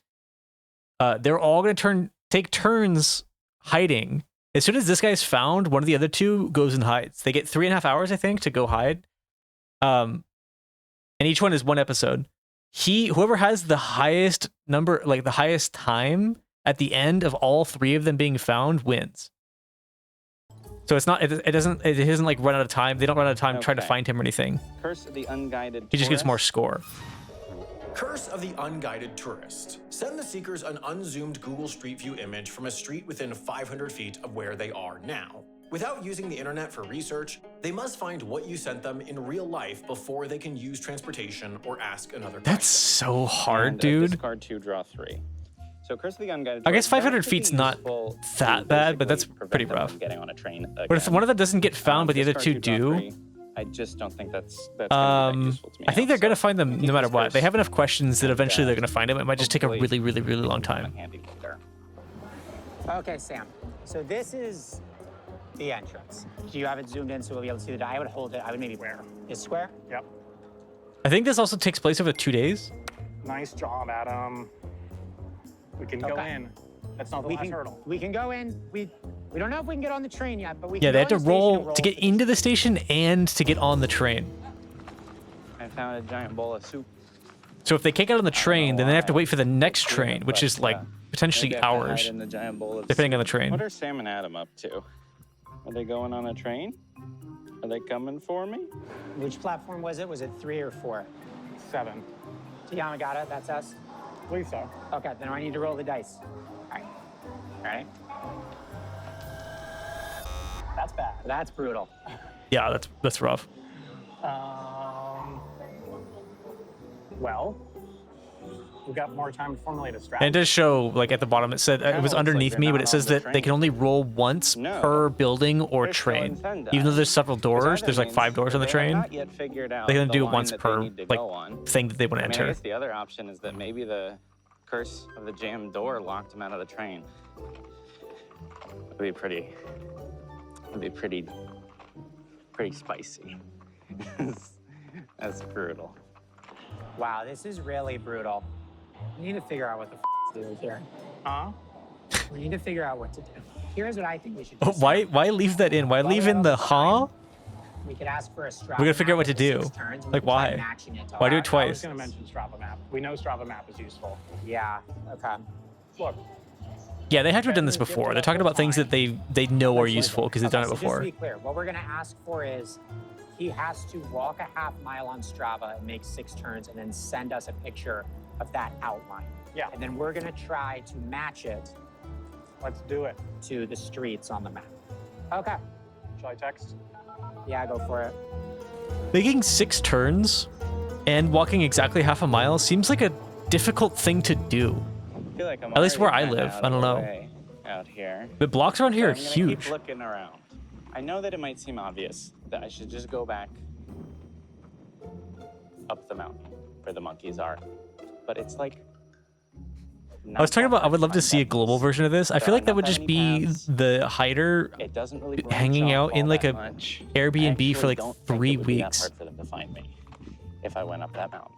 they're all gonna take turns hiding. As soon as this guy's found, one of the other two goes and hides. They get 3.5 hours, I think, to go hide. And each one is one episode. Whoever has the highest number, like the highest time at the end of all three of them being found wins. So it's not, it doesn't like run out of time. They don't run out of time trying to Okay. find him or anything. Curse of the unguided. He just gets more tourist. score. Curse of the Unguided Tourist. Send the Seekers an unzoomed Google Street View image from a street within 500 feet of where they are now. Without using the internet for research, they must find what you sent them in real life before they can use transportation or ask another That's question. so hard, And, dude. Discard 2, draw 3. So Curse of the Unguided. I guess Tourist, 500 that could be feet's not useful that to bad, but that's basically pretty prevent them rough. from getting on a train But if again. one of them doesn't get found, but the other Discard two 2, draw do, 3. I just don't think that's gonna be that useful to me. I think they're gonna find them no matter what. They have enough questions that And, eventually they're gonna find him. It might just take a hopefully really, really, really long time. handy later. Okay, Sam. So this is the entrance. Do you have it zoomed in so we'll be able to see the? I would hold it. I would maybe Where? This square? Yep. I think this also takes place over 2 days. Nice job, Adam. We can go Okay. in. That's not the We last can hurdle. we can go in. We don't know if we can get on the train yet, but we Yeah, can they go have to in the station and roll to get the- into the station and to get on the train. I found a giant bowl of soup. So if they can't get on the train, then they have to wait for the next train, which But, is like potentially maybe I have to hide hours, in the giant bowl of depending on the soup. train. What are Sam and Adam up to? Are they going on a train? Are they coming for me? Which platform was it? Was it 3 or 4? 7. Tiana got it. That's us. Believe so. Okay, then I need to roll the dice. All right. Ready? That's bad. That's brutal. Yeah, that's rough. Well, we've got more time to formulate a And it strategy. does show, like at the bottom, it said it was looks like underneath they're me, but not it says on the that they can train. only roll once No. per building or They're train. showing Even though there's several doors, there's like 5 doors on the They have train. not yet figured out They can the do it line once that per they need to like go on. thing that they want to I mean, I enter. guess the other option is that maybe the curse of the jammed door locked them out of the train. It'd be pretty spicy. That's brutal. Wow, this is really brutal. We need to figure out what the to do here. We need to figure out what to do. Here's what I think we should do. Why leave that in? Why leave in the huh? We could ask for a Strava. We gotta figure out what to map with do. 6 turns, and we Like could try why? matching it to Why do our- it I was twice? going to mention Strava map. We know Strava map is useful. Yeah. Okay. Look, Yeah, they have to have done this before. They're talking about things that they know are useful because they've done it So just to before. be clear, what we're gonna ask for is he has to walk a half mile on Strava and make 6 turns and then send us a picture of that outline. Yeah. And then we're gonna try to match it let's do it. to the streets on the map. Okay. Shall I text? Yeah, go for it. Making 6 turns and walking exactly half a mile seems like a difficult thing to do. I feel like I'm At least where I already live. kinda I don't out of know. the way out here. The blocks around here are So I'm gonna huge. Keep looking around. I know that it might seem obvious that I should just go back up the mountain where the monkeys are, but it's like. I was talking about I would love to see a global version of this. I feel like that would just be the hider It doesn't really branch hanging off out in all like that a much. Airbnb for I like actually don't think 3 it would be that weeks. hard for them to find me if I went up that mountain.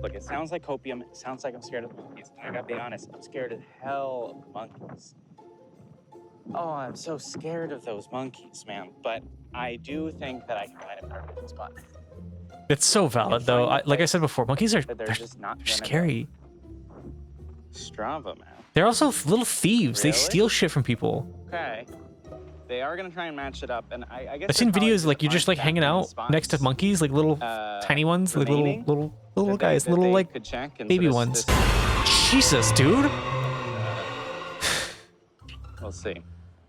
Look, it sounds like copium. It sounds like I'm scared of monkeys. I gotta be honest, I'm scared as hell of monkeys. Oh, I'm so scared of those monkeys, man. But I do think that I can find a perfect spot. It's so valid though. Like I said before, monkeys are But they're just not they're gonna scary. Strava map. They're also little thieves. They Really? steal shit from people. Okay. They are gonna try and match it up, and I guess I've seen they're probably videos like you're gonna just like find hanging background out spots, next to monkeys, like little tiny ones, like little remaining little that guys, that little they like could check, and so baby this- ones. this- Jesus, dude. We'll see.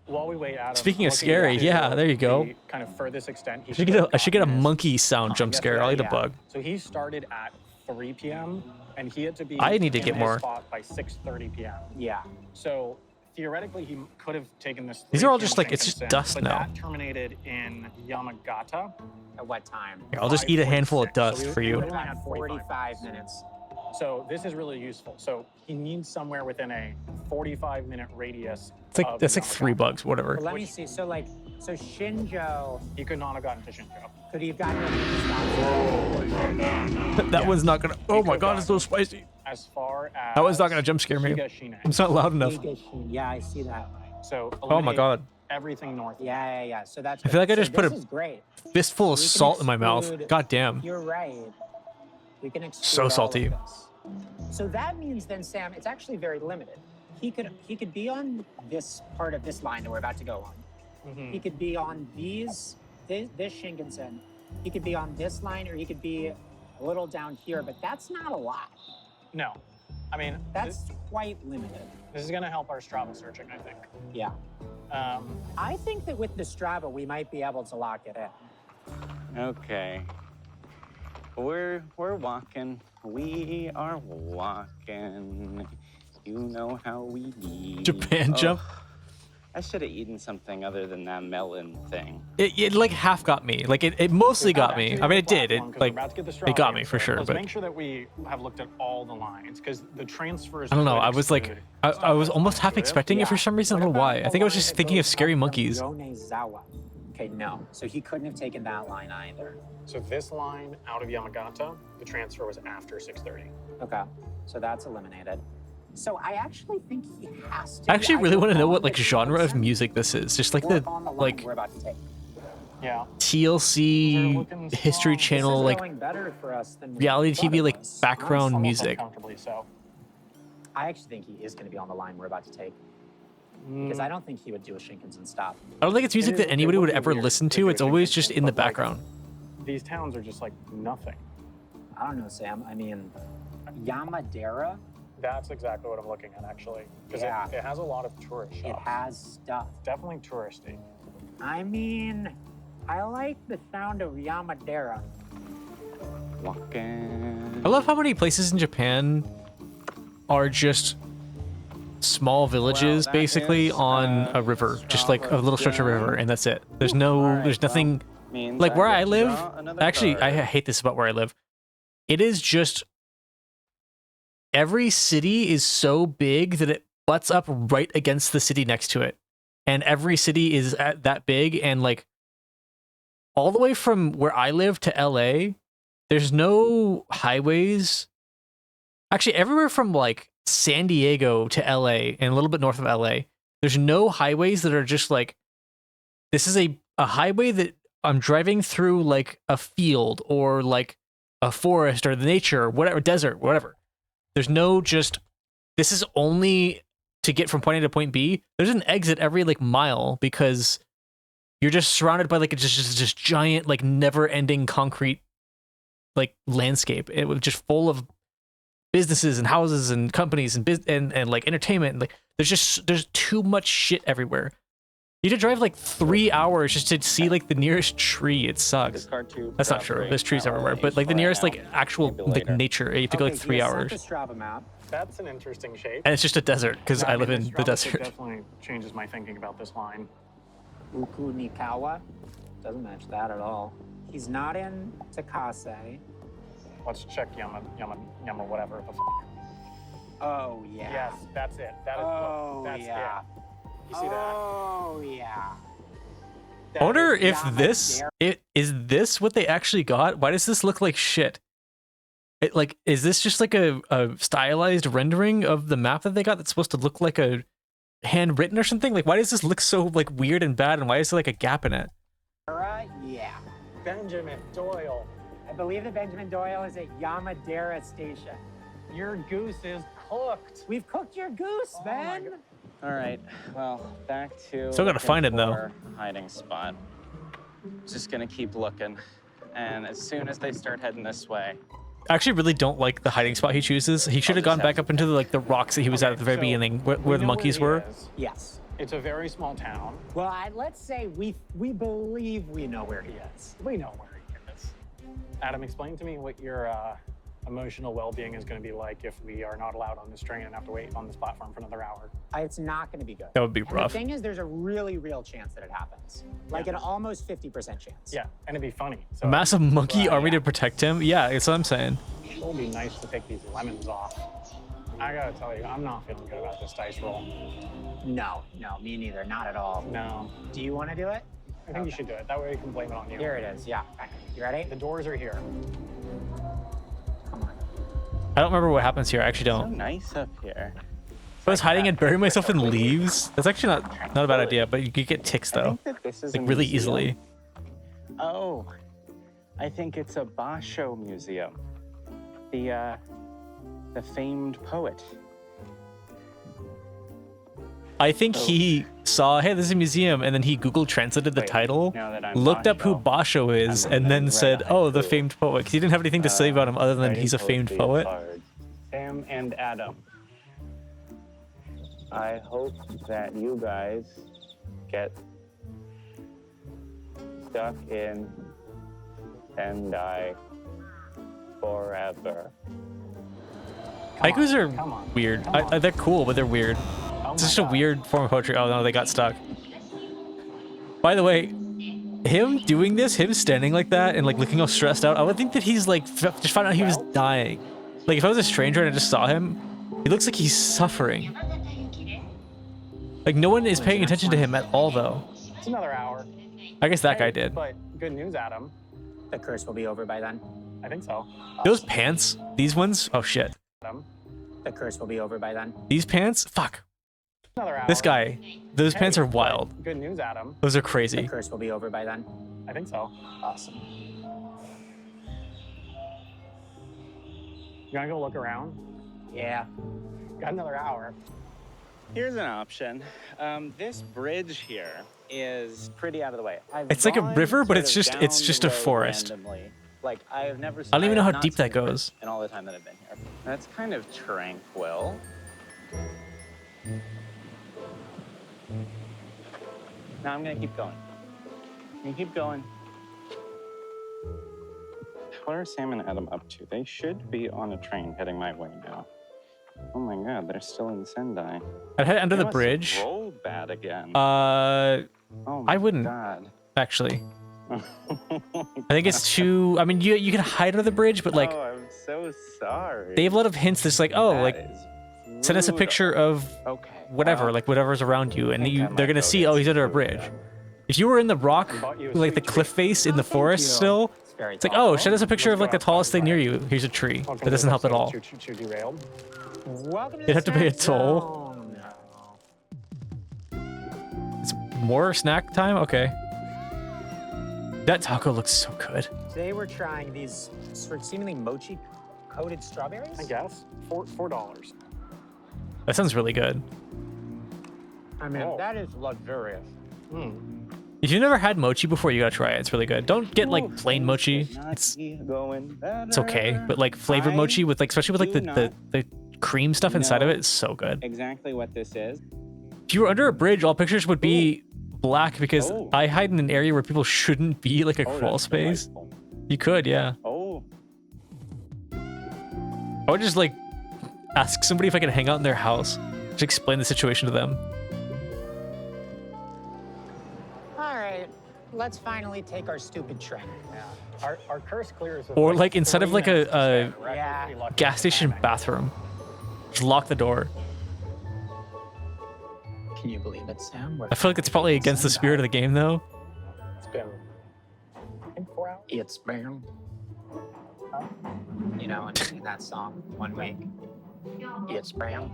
While we wait, Adam. Speaking of looking scary, at yeah, there you go. the kind of furthest extent he I should get a gotten is monkey sound jump scare. I'll eat a yesterday. bug. So he started at 3 p.m. and he had to be I need to in get his more. spot by 6:30 p.m. Yeah. So theoretically, he could have taken this. These are all just like, it's just dust but now. that terminated in Yamagata. At what time? Here, I'll just eat a handful of 5:46. dust So for we you. only had 45 minutes. So this is really useful. So he needs somewhere within a 45-minute radius. It's like, that's like $3, whatever. But let me see. So like, so Shinjo. He could not have gotten to Shinjo. Could he have gotten to That was not gonna, oh my god, it's so spicy. As far as That was not gonna jump scare me. Higashine. It's not loud enough. Yeah, I see that. So Oh my god. everything north. Yeah. So that's. I feel like I just put this a is great. fistful of We can salt in my mouth. exclude- God damn. You're right. We can exclude So all of salty. this. So that means then, Sam, it's actually very limited. He could be on this part of this line that we're about to go on. He could be on this Shinkansen. He could be on this line, or he could be a little down here. But that's not a lot. No, I mean That's quite limited. this is going to help our Strava searching, I think. Yeah. I think that with the Strava, we might be able to lock it in. Okay. We're walking. We are walking. You know how we be. Japan jump. I should have eaten something other than that melon thing. It like half got me. Like it mostly got me. I mean, it did. It like it got me for sure. Let's But make sure that we have looked at all the lines, because the transfers. I don't know. could I was like, exclude- I was almost half expecting it for some reason. I don't know why. I think I was just thinking of scary monkeys. Yonezawa. Okay, no. So he couldn't have taken that line either. So this line out of Yamagata, the transfer was after 6:30. Okay, so that's eliminated. So I actually think he has to. I actually be really want to know either what like on the genre of Shinkansen music this is. Just like or the on line like we're about to take. Yeah. TLC History Channel This is like going better for us than we reality thought TV it like was. background Honestly. music. Comfortably so. I actually think he is going to be on the line we're about to take. Because I don't think he would do a Shinkansen stop. I don't think it's music that anybody would ever listen to. It's always just in the background. These towns are just like nothing. I don't know, Sam. I mean, Yamadera, That's exactly what I'm looking at, actually. Because Yeah. it has a lot of tourist shops. it has stuff. Definitely touristy. I mean, I like the sound of Yamadera. Walking. I love how many places in Japan are just small villages that basically is, on a river, just like a little stretch of river, and that's it. There's there's nothing Means like where get I to live. draw another Actually, I card. hate this about where I live. It is just every city is so big that it butts up right against the city next to it, and every city is that big, and like all the way from where I live to LA, there's no highways. Actually, everywhere from like San Diego to LA and a little bit north of LA, there's no highways that are just like, this is a highway that I'm driving through like a field or like a forest or the nature, whatever, desert, whatever. There's no just, this is only to get from point A to point B. There's an exit every like mile because you're just surrounded by like just giant, like never ending concrete like landscape. It was just full of businesses and houses and companies and like entertainment. And, like there's too much shit everywhere. You have to drive like 3 hours just to see like the nearest tree. It sucks. That's not true. There's trees everywhere, but like the nearest like actual like nature, you have to go like 3 hours. The Strava map. That's an interesting shape. And it's just a desert because I live in the Strava desert. definitely changes my thinking about this line. Uku Nikawa. Doesn't match that at all. He's not in Takase. Let's check Yama whatever the f. Oh, yeah. Yes, that's it. That is, Oh, that's yeah. You see that? Oh, yeah. I wonder is if Yamadera. is this what they actually got? Why does this look like shit? It like is this just like a stylized rendering of the map that they got that's supposed to look like a handwritten or something? Like why does this look so like weird and bad, and why is there like a gap in it? Yeah. Benjamin Doyle. I believe that Benjamin Doyle is at Yamadera Station. Your goose is cooked. We've cooked your goose, Oh my Ben. God. All right. Well, back to. Still gotta looking find it, though. for a hiding spot. Just gonna keep looking, and as soon as they start heading this way, I actually really don't like the hiding spot he chooses. He should have gone back up into the like the rocks that he was at the very so beginning, where we the know monkeys he were. is. Yes. It's a very small town. Well, let's say we believe we know where he is. We know where he is. Adam, explain to me what your emotional well-being is going to be like if we are not allowed on this train and have to wait on this platform for another hour. It's not going to be good. That would be And rough. the thing is, there's a really real chance that it happens. Like an almost 50% chance. Yeah, and it'd be funny. A So massive monkey army yeah. to protect him? Yeah, that's what I'm saying. it'll be nice to pick these lemons off. I gotta tell you, I'm not feeling good about this dice roll. No, me neither. Not at all. No. Do you want to do it? I think you should do it. That way we can blame it on you. Here it is. Yeah. You ready? The doors are here. Come on. I don't remember what happens here. I actually So don't. nice up here. If I was hiding and burying myself in leaves, that's actually not a bad idea, but you could get ticks I though. think that this is Like a really museum. easily. Oh, I think it's a Basho museum. The famed poet. I think he saw, hey, this is a museum, and then he Google translated the title, now that I'm looked up who Basho, Basho is, I'm and then read said, a oh, the haiku. famed poet, because he didn't have anything to say about him other than Writing he's a famed poetry poet. is hard. Sam and Adam, I hope that you guys get stuck in and die forever. Haikus are Come on. weird. Come on. They're cool, but they're weird. Oh It's my just a God. weird form of poetry. Oh no, they got stuck. By the way, him doing this, him standing like that and like looking all stressed out, I would think that he's like just found out he was dying. Like if I was a stranger and I just saw him, he looks like he's suffering. Like no one is paying attention to him at all though. It's another hour. I guess that guy did. But good news, Adam. The curse will be over by then. I think so. Those pants, these ones, oh shit. Adam. The curse will be over by then. These pants, fuck. Another hour. This guy, those pants are But wild. Good news, Adam. Those are The crazy. curse will be over by then. I think so. Awesome. You wanna go look around? Yeah. Got another hour. Here's an option. This bridge here is pretty out of the way. It's like a river, but it's just a forest. Randomly. Like I've never. I don't even know have how not deep that seen a bridge goes. in all the time that I've been here. That's kind of tranquil. Now I'm gonna keep going. I'm gonna keep going. What are Sam and Adam up to? They should be on a train heading my way now. Oh my god, they're still in Sendai. I'd head under They the must have bridge. rolled bad again. Oh my I wouldn't. God. Actually. I think it's too. I mean, you can hide under the bridge, but like Oh, I'm so sorry. they have a lot of hints that's like, oh, That like is send us a rude. picture of Okay. whatever, well, like whatever's around you, and think I they're might gonna go see, get oh, he's some under a food bridge. then. If you were in the rock, bought you a like the sweet cliff treat. face in the forest you. still, It's very it's like, thoughtful. oh, send us a picture of like the Let's go tallest thing outside. near you. Here's a tree. Welcome That to doesn't this help at all. episode of Choo Choo Derailed. Welcome to You'd the have to pay a snack toll. zone. It's more snack time? Okay. That taco looks so good. Today we're trying these sort of seemingly mochi coated strawberries. I guess. $4. That sounds really good. I mean, Oh. that is luxurious. If you've never had mochi before, you gotta try it. It's really good. Don't get like plain mochi. Not It's going it's okay, better. but like flavored I mochi with like, especially with like do the cream stuff inside of know it, is so good. exactly what this is. If you were under a bridge, all pictures would be black because Oh. I hide in an area where people shouldn't be, like a Oh, crawl that's space. delightful. You could, yeah. Oh, I would just like ask somebody if I could hang out in their house. Just explain the situation to them. All right, let's finally take our stupid train. Yeah. Our curse clears. with Or like instead of 3 like minutes to a spare. We're actually Yeah. pretty lucky gas with the station timing. bathroom, just lock the door. Can you believe it, Sam? We're I feel like it's probably against the spirit of the game though. It's been, I think, 4 hours. It's been, you know, in that song, 1 week. It's been.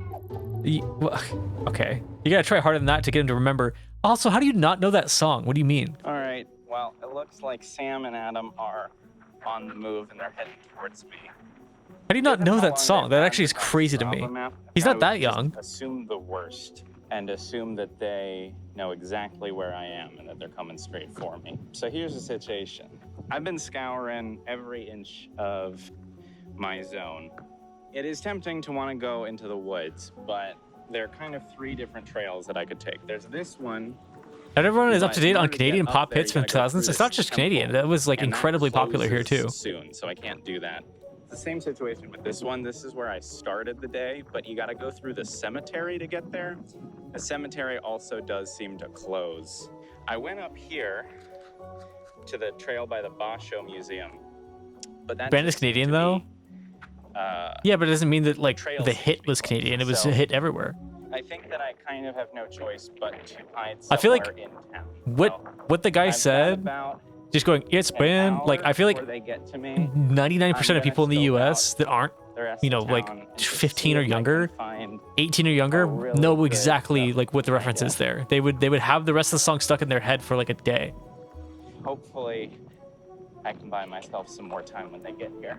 Well, okay, you gotta try harder than that to get him to remember. Also, how do you not know that song? What do you mean? all right. Well, it looks like Sam and Adam are on the move and they're heading towards me. How do you not Given know how that long song? they've That had actually is this crazy to me. problem map, He's I not would that just young. Assume the worst and assume that they know exactly where I am and that they're coming straight for me. So here's the situation. I've been scouring every inch of my zone. It is tempting to want to go into the woods, but there are kind of 3 different trails that I could take. There's this one. Not everyone is up but to date in on order to Canadian get pop up there, hits you from gotta go 2000s. through It's not this just Canadian. temple, That was like and that incredibly popular here too. closes soon, so I can't do that. It's the same situation with this one. This is where I started the day, but you got to go through the cemetery to get there. The cemetery also does seem to close. I went up here to the trail by the Basho Museum, but that Band is Canadian though. Yeah, but it doesn't mean that like the hit was Canadian. It was a hit everywhere. I think that I kind of have no choice but to hide I feel somewhere like in town. what the guy said, just going, it's banned. Like I feel like 99% of people in the U.S. that aren't, you know, like 15 or younger, 18 or younger, know exactly like what the reference is there. They would have the rest of the song stuck in their head for like a day. Hopefully, I can buy myself some more time when they get here.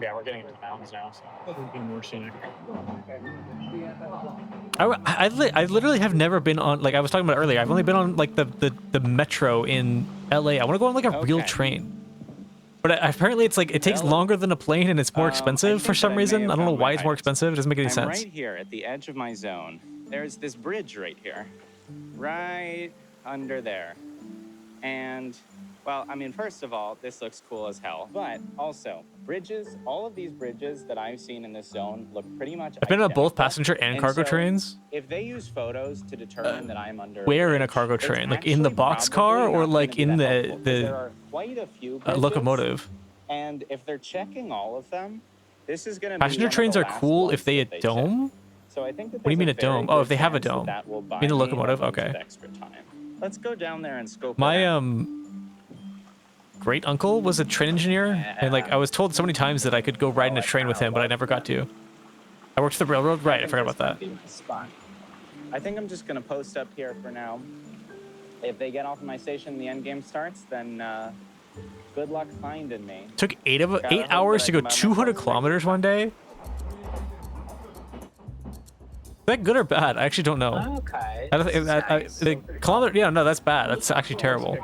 Yeah, we're getting into the mountains now, so it'll be more scenic. I literally have never been on, like I was talking about earlier, I've only been on like the metro in LA. I want to go on like a real train. But apparently it's like, it takes longer than a plane and it's more expensive for some reason. I don't know why it's more expensive. It doesn't make any sense. Right here at the edge of my zone, there's this bridge right here. Right under there. And, well, I mean, first of all, this looks cool as hell. But also, bridges, all of these bridges that I've seen in this zone look pretty much I've been on both passenger and cargo trains. If they use photos to determine that I'm under Where in a cargo train? Like in the boxcar or like in the locomotive? And if they're checking all of them, this is going to be passenger trains are cool if they a dome? So I think that what do you mean a dome? Oh, if they have a dome. In the locomotive? Okay. Extra time. Let's go down there and scope my great uncle was a train engineer, and like I was told so many times that I could go ride in a train with him, but I never got to. I worked the railroad, right? I forgot about that. I think I'm just gonna post up here for now. If they get off of my station and the end game starts, then good luck finding me. Took 8 hours to go 200 kilometers one day. Is that good or bad? I actually don't know. Okay. I don't think the kilometer. Yeah, no, that's bad. That's actually terrible.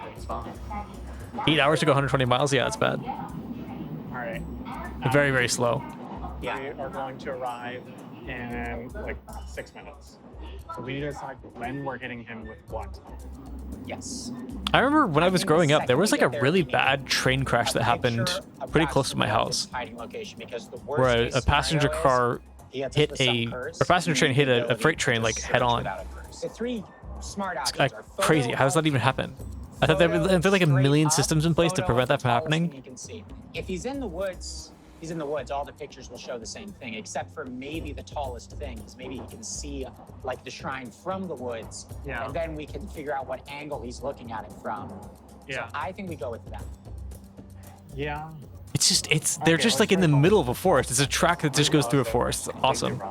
8 hours to go 120 miles. Yeah, that's bad. All right. Very, very slow. Yeah. We are going to arrive in like 6 minutes. So we need to decide when we're hitting him with what. Yes. I remember when I was growing up, there was like a really bad train crash that happened pretty close to my house, where a passenger car hit a passenger train hit a freight train like head on. It's crazy. How does that even happen? I thought there were like a million systems in place to prevent that from happening. If he's in the woods, he's in the woods. All the pictures will show the same thing, except for maybe the tallest things. Maybe he can see like the shrine from the woods, and then we can figure out what angle he's looking at it from. Yeah. So I think we go with that. Yeah. It's just they're just like in the middle of a forest. It's a track that just goes through a forest. It's awesome.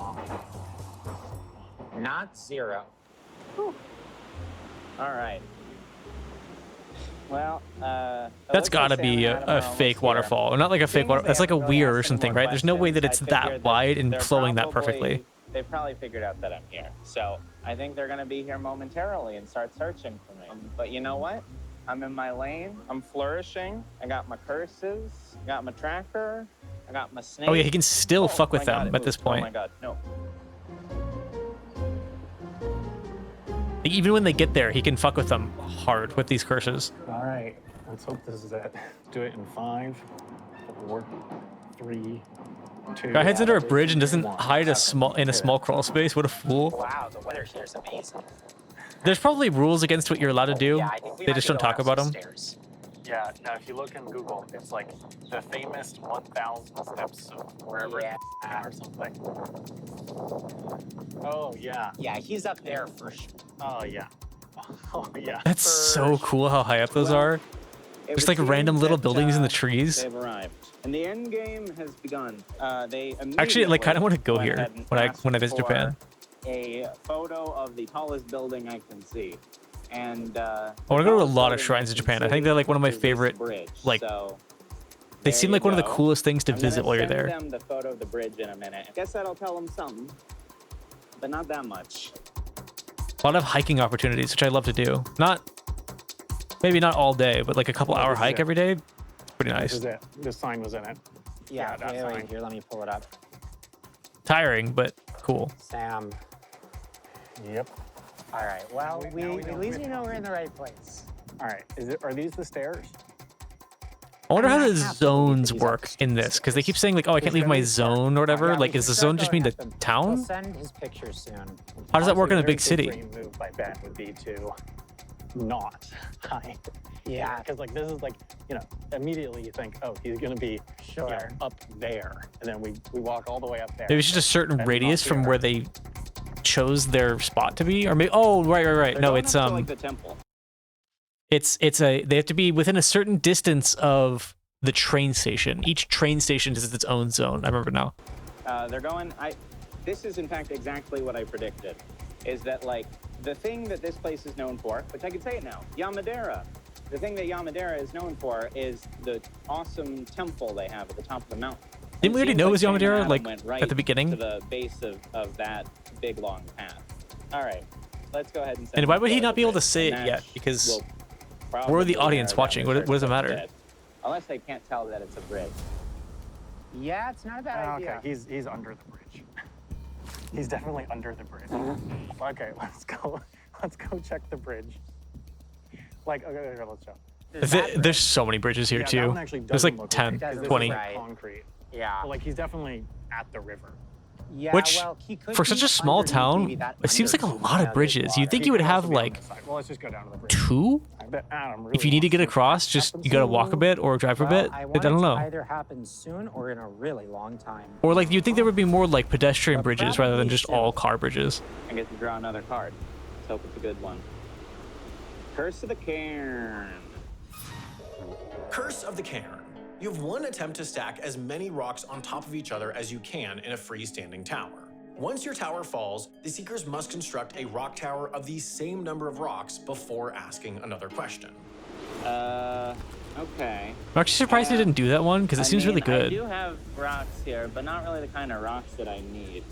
Not 0. Whew. All right. Well, that's gotta be a fake waterfall, or not like a fake water. That's like a weir or something, right? There's no way that it's that wide and flowing that perfectly. They probably figured out that I'm here, so I think they're gonna be here momentarily and start searching for me. But you know what? I'm in my lane. I'm flourishing. I got my curses. I got my tracker. I got my snake. Oh yeah, he can still fuck with them at this point. Oh my god, no. Even when they get there, he can fuck with them hard with these curses. All right, let's hope this is it. Do it in 5, 4, 3, 2. Guy heads under a bridge and doesn't hide in a small crawl space. What a fool! Wow, the weather here is amazing. There's probably rules against what you're allowed to do. They just don't talk about them. Yeah, now if you look in Google, it's like the famous 1,000 steps of wherever or something. Oh, yeah. Yeah, he's up there for sure. Oh, yeah. Oh, yeah. That's so cool how high up those are. There's like random little buildings in the trees. They've arrived, and the end game has begun. They actually like kind of want to go here when I visit Japan. A photo of the tallest building I can see, and I want to go to a lot of shrines in Japan. I think they're like one of my favorite. Like, they seem like one of the coolest things to visit while you're there. I'm gonna send them the photo of the bridge in a minute. I guess that'll tell them something, but not that much. A lot of hiking opportunities, which I love to do. Maybe not all day, but like a couple hour hike every day. It's pretty nice. This is it. This sign was in it. Yeah, wait, here, let me pull it up. Tiring, but cool. Sam. Yep. All right, well, at least we know we're in the right place. All right, are these the stairs? I wonder how the zones work in this, because they keep saying like, oh, I can't leave my zone or whatever. Like, does the zone just mean the He'll town? send his picture soon. How does that work in a Honestly, big city? very big brain move by Ben would be to not hide. Yeah. Because like this is like, you know, immediately you think, oh, he's gonna be you know, up there, and then we walk all the way up there. Maybe it's just a certain and radius not from here. where they chose their spot to be, or maybe. Oh, right. They're No, going it's up to, like, the temple. it's they have to be within a certain distance of the train station. Each train station has its own zone. I remember now. They're going. This is in fact exactly what I predicted. Is that like the thing that this place is known for, which I can say it now, Yamadera. The thing that Yamadera is known for is the awesome temple they have at the top of the mountain. Didn't we already know it was Yamadera, like, Went right at the beginning? to the base of that big long path. All right, let's go ahead and. And why would he not be able to say it yet? Because we're the audience watching. What does it matter? Unless they can't tell that it's a bridge. Yeah, it's not a bad idea. Okay, he's under the bridge. He's definitely under the bridge. Okay, let's go check the bridge. Like, okay, let's show. There's so many bridges here Yeah, that too. one actually There's doesn't like look 10, right, 'cause this is 20. like concrete. Yeah. But, like he's definitely at the river. Yeah, Which, well, he could for be such a small underneath town, maybe that it seems like a underneath lot of the bridges. You'd think He you would could have also be on like this side. Well, let's just go down to the bridge. 2? I bet Adam really If you need to wants get across, just you gotta walk a bit or drive a bit. I want don't it to know. either happen soon or in a really long time. Or like you'd think there would be more like pedestrian bridges rather than just all car bridges. I get to draw another card. Let's hope it's a good one. Curse of the Cairn. Curse of the Cairn. You have one attempt to stack as many rocks on top of each other as you can in a freestanding tower. Once your tower falls, the Seekers must construct a rock tower of the same number of rocks before asking another question. Okay. I'm actually surprised they didn't do that one because it seems really I good. do have rocks here, but not really the kind of rocks that I need.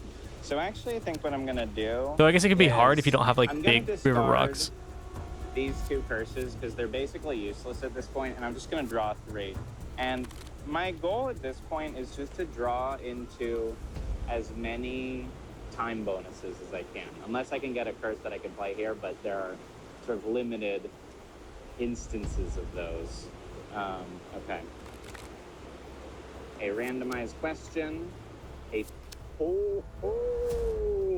So actually, I think what I'm gonna do. Though I guess it could be is hard if you don't have like I'm gonna big river discard rocks. These two curses because they're basically useless at this point, and I'm just gonna draw 3. And my goal at this point is just to draw into as many time bonuses as I can, unless I can get a curse that I can play here, but there are sort of limited instances of those. Okay. A randomized question.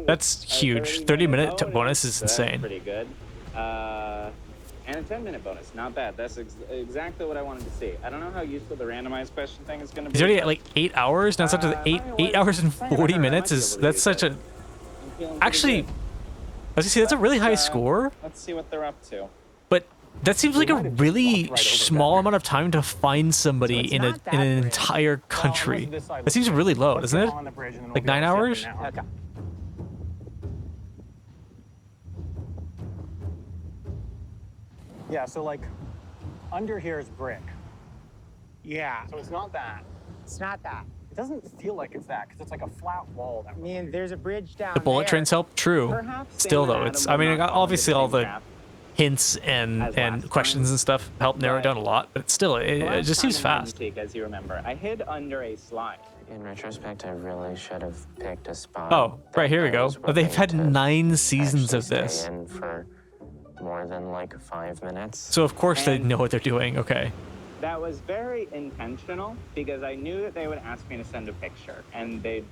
That's huge. 30-minute bonus is insane. That's pretty good. And a 10-minute bonus. Not bad. That's exactly what I wanted to see. I don't know how useful the randomized question thing is going to be. He's already at like 8 hours. Now it's up to 8 hours and 40 minutes. That's such a. Actually, I was gonna say that's a really high score. Let's see what they're up to. But that seems like a really small amount of time to find somebody in an entire country. That seems really low, doesn't it? Like 9 hours? Okay. Yeah, so like under here is brick. Yeah. So it's not that. It's not that. It doesn't feel like it's that because it's like a flat wall. That I mean, there's a bridge down The bullet there. trains help. True. Perhaps Still Sam and though, it's. Adam I mean, will not obviously fall all into the the same trap hints as and last questions time. and stuff help narrow it down a lot. But still, it Last just time seems in fast. Antique, as you remember, I hid under a slide. In retrospect, I really should have picked a spot. Oh, right, here we that I go. was But they've had willing to 9 seasons actually of this. stay in for more than like 5 minutes. So of course they And- know what they're doing. Okay. That was very intentional because I knew that they would ask me to send a picture, and it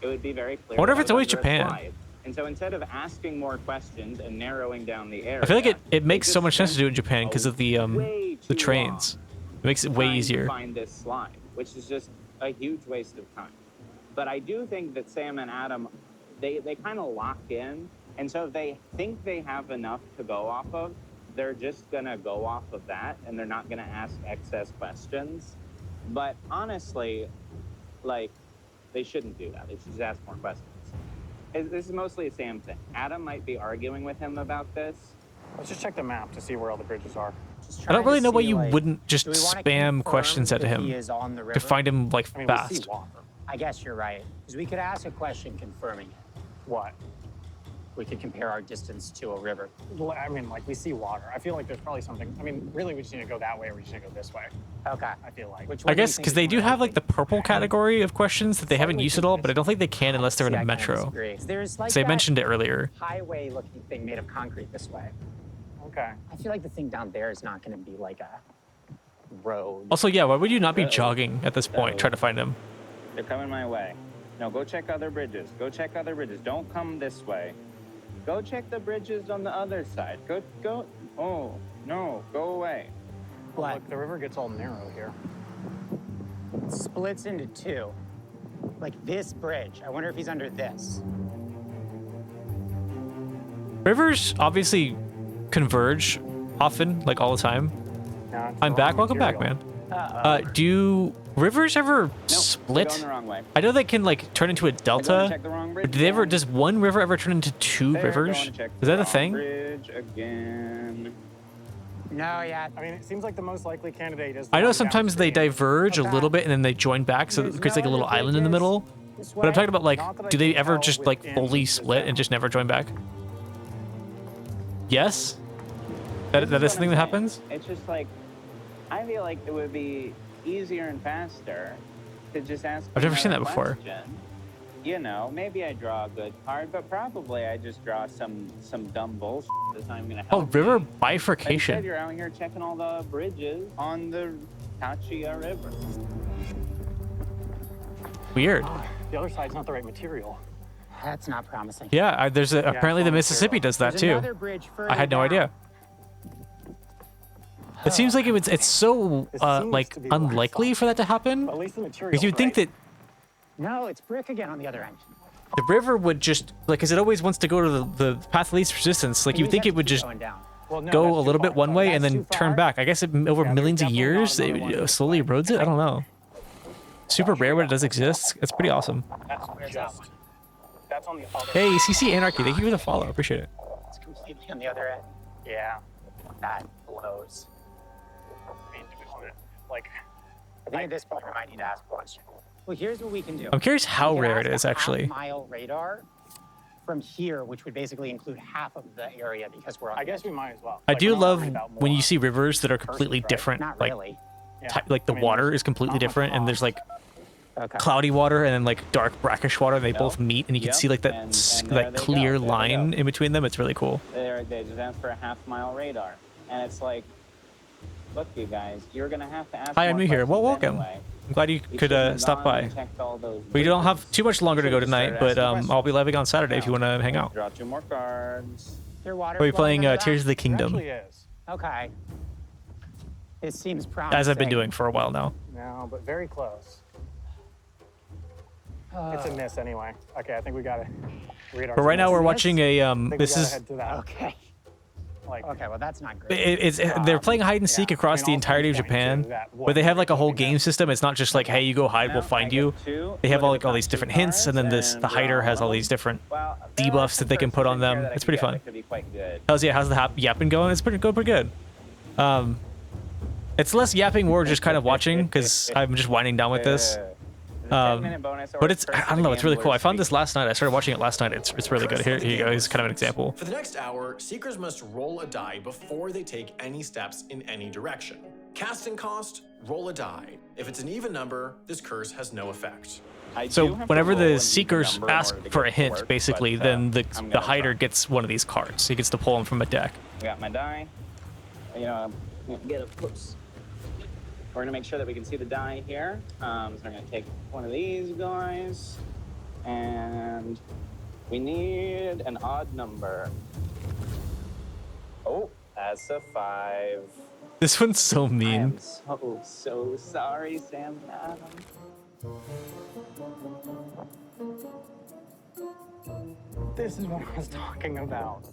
would be very clear. I wonder that if it's I was always under a Japan. slide. And so instead of asking more questions and narrowing down the area, I feel like it they makes so just much sense to spent do it in Japan because of the way too trains. It makes it way trying to easier. find this slide, which is just a huge waste of time. But I do think that Sam and Adam, they kind of lock in, and so if they think they have enough to go off of, they're just gonna go off of that, and they're not gonna ask excess questions. But honestly, like, they shouldn't do that. They should just ask more questions. This is mostly a Sam thing. Adam might be arguing with him about this. Let's just check the map to see where all the bridges are. I don't really know why you like, wouldn't just do we wanna spam confirm questions at that him he is on the to river? find him like I mean, we see fast. water. I guess you're right. Because we could ask a question confirming it. What? We could compare our distance to a river. Well, I mean, like we see water. I feel like there's probably something. I mean, really, we just need to go that way, or we just need to go this way. Okay. I feel like. Which I one do you guess think because is they more do have like likely? the purple category of questions that they haven't used at all, but I don't think they can unless they're in See, a I kinda metro. disagree. There's like So they that mentioned it earlier. highway-looking thing made of concrete this way. Okay. I feel like the thing down there is not going to be like a road. Also, yeah, why would you not be jogging at this point, trying to find him? They're coming my way. No, go check other bridges. Go check other bridges. Don't come this way. Go check the bridges on the other side. Go. Oh, no, go away. What? Look, the river gets all narrow here. It splits into two. Like this bridge. I wonder if he's under this. Rivers obviously converge often, like all the time. No, it's I'm the back. wrong Welcome back, material. man. Do rivers ever split? Going the wrong way. I know they can like turn into a delta. check the wrong But bridge do they ever? again. Does one river ever turn into two They're rivers? going to check Is that a the thing? Bridge again. No, yeah. I mean, it seems like the most likely candidate is. I know sometimes they diverge a little bit and then they join back, so it creates like a little island in the middle. But I'm talking about like, do they ever just like fully split and just never join back? Yes. That is the thing that happens. It's just like, I feel like it would be easier and faster to just ask. I've never seen another that before. question. You know, maybe I draw a good card, but probably I just draw some dumb bullshit that's not even gonna Oh, help. river Instead, bifurcation. you're out here checking all the bridges on the Tachia River. Weird. The other side's not the right material. That's not promising. Yeah, there's a, apparently the Mississippi does that There's too. another bridge further I had no down. idea. It seems like it's so like to be what I unlikely for that to happen. At least the material. Because you'd think that No, it's brick again on the other end. the river would just like, because it always wants to go to the path of least resistance. Like you'd think it would just Going down. Well, no, go that's a too little bit far. one way and That's then too turn far. back. I guess over there's millions of definitely years not another one it this slowly erodes it. I don't know. Super rare, but it does exist. It's pretty awesome. That's just. That's on the other. Hey, CC Anarchy, thank you for the follow. Appreciate it. It's completely on the other end. Yeah. That blows. I mean, do we want to, like, I think at this point we might need to ask a question. Well, here's what we can do. I'm curious how We can rare it ask is a actually. half-mile radar from here, which would basically include half of the area because we're on. I the guess edge. we might as well. I Like, do we're not love worried about when you more see rivers that are persons, completely right? different. Not Like really. Yeah. like the I mean, water is completely different, and there's like Okay. cloudy water and then like dark brackish water, and they both meet, and you can Yep, see like that and that there they clear go, there they line go. in between them. It's really cool. They just asked for a half-mile radar, and it's like, look, you guys, you're gonna have to ask. Hi, I'm more new here. Well, questions welcome. anyway. I'm glad you You could shouldn't have stop gone by. and checked all those We don't have bridges. too much longer to go Should've tonight, started but asking I'll be living on Saturday if you Now, want to hang out. Draw 2 more cards. There water We'll be flowing playing under that? Tears of the It Kingdom, actually is. Okay. It seems promising. as I've been doing for a while now. No, but very close. It's a miss anyway. Okay, I think we gotta read our. But right now we're Yes. watching a I think this we gotta is head to that. Okay. Like, Okay. Well, that's not great. it's they're playing hide and seek yeah. across I mean, the all entirety of signs point to Japan, that but they have like a whole one game system. It's not just like, hey, you go hide, we'll find you. They have all these different hints, and then the hider has all these different Well, there are debuffs some that they can put on persons in here them. that I It's could pretty get fun. that could be quite good. How's the yapping going? It's pretty good. It's less yapping, more just kind of watching because I'm just winding down with this. The 10-minute bonus or But it's first I don't know, it's really cool. I found gambler's this last night. I started watching it last night. It's really good. Here you go. Here's kind of an example. For the next hour, seekers must roll a die before they take any steps in any direction. Casting cost, roll a die. If it's an even number, this curse has no effect. I So do have to whenever roll an the even seekers number in ask order to for get a it to hint, work, basically, but, then I'm the gonna hider try. gets one of these cards. He gets to pull them from a deck. I got my die. You know, get a whoops. We're gonna make sure that we can see the die here. So I'm gonna take one of these guys, and we need an odd number. Oh, that's a 5. This one's so I mean. am so sorry, Sam and Adam. This is what I was talking about.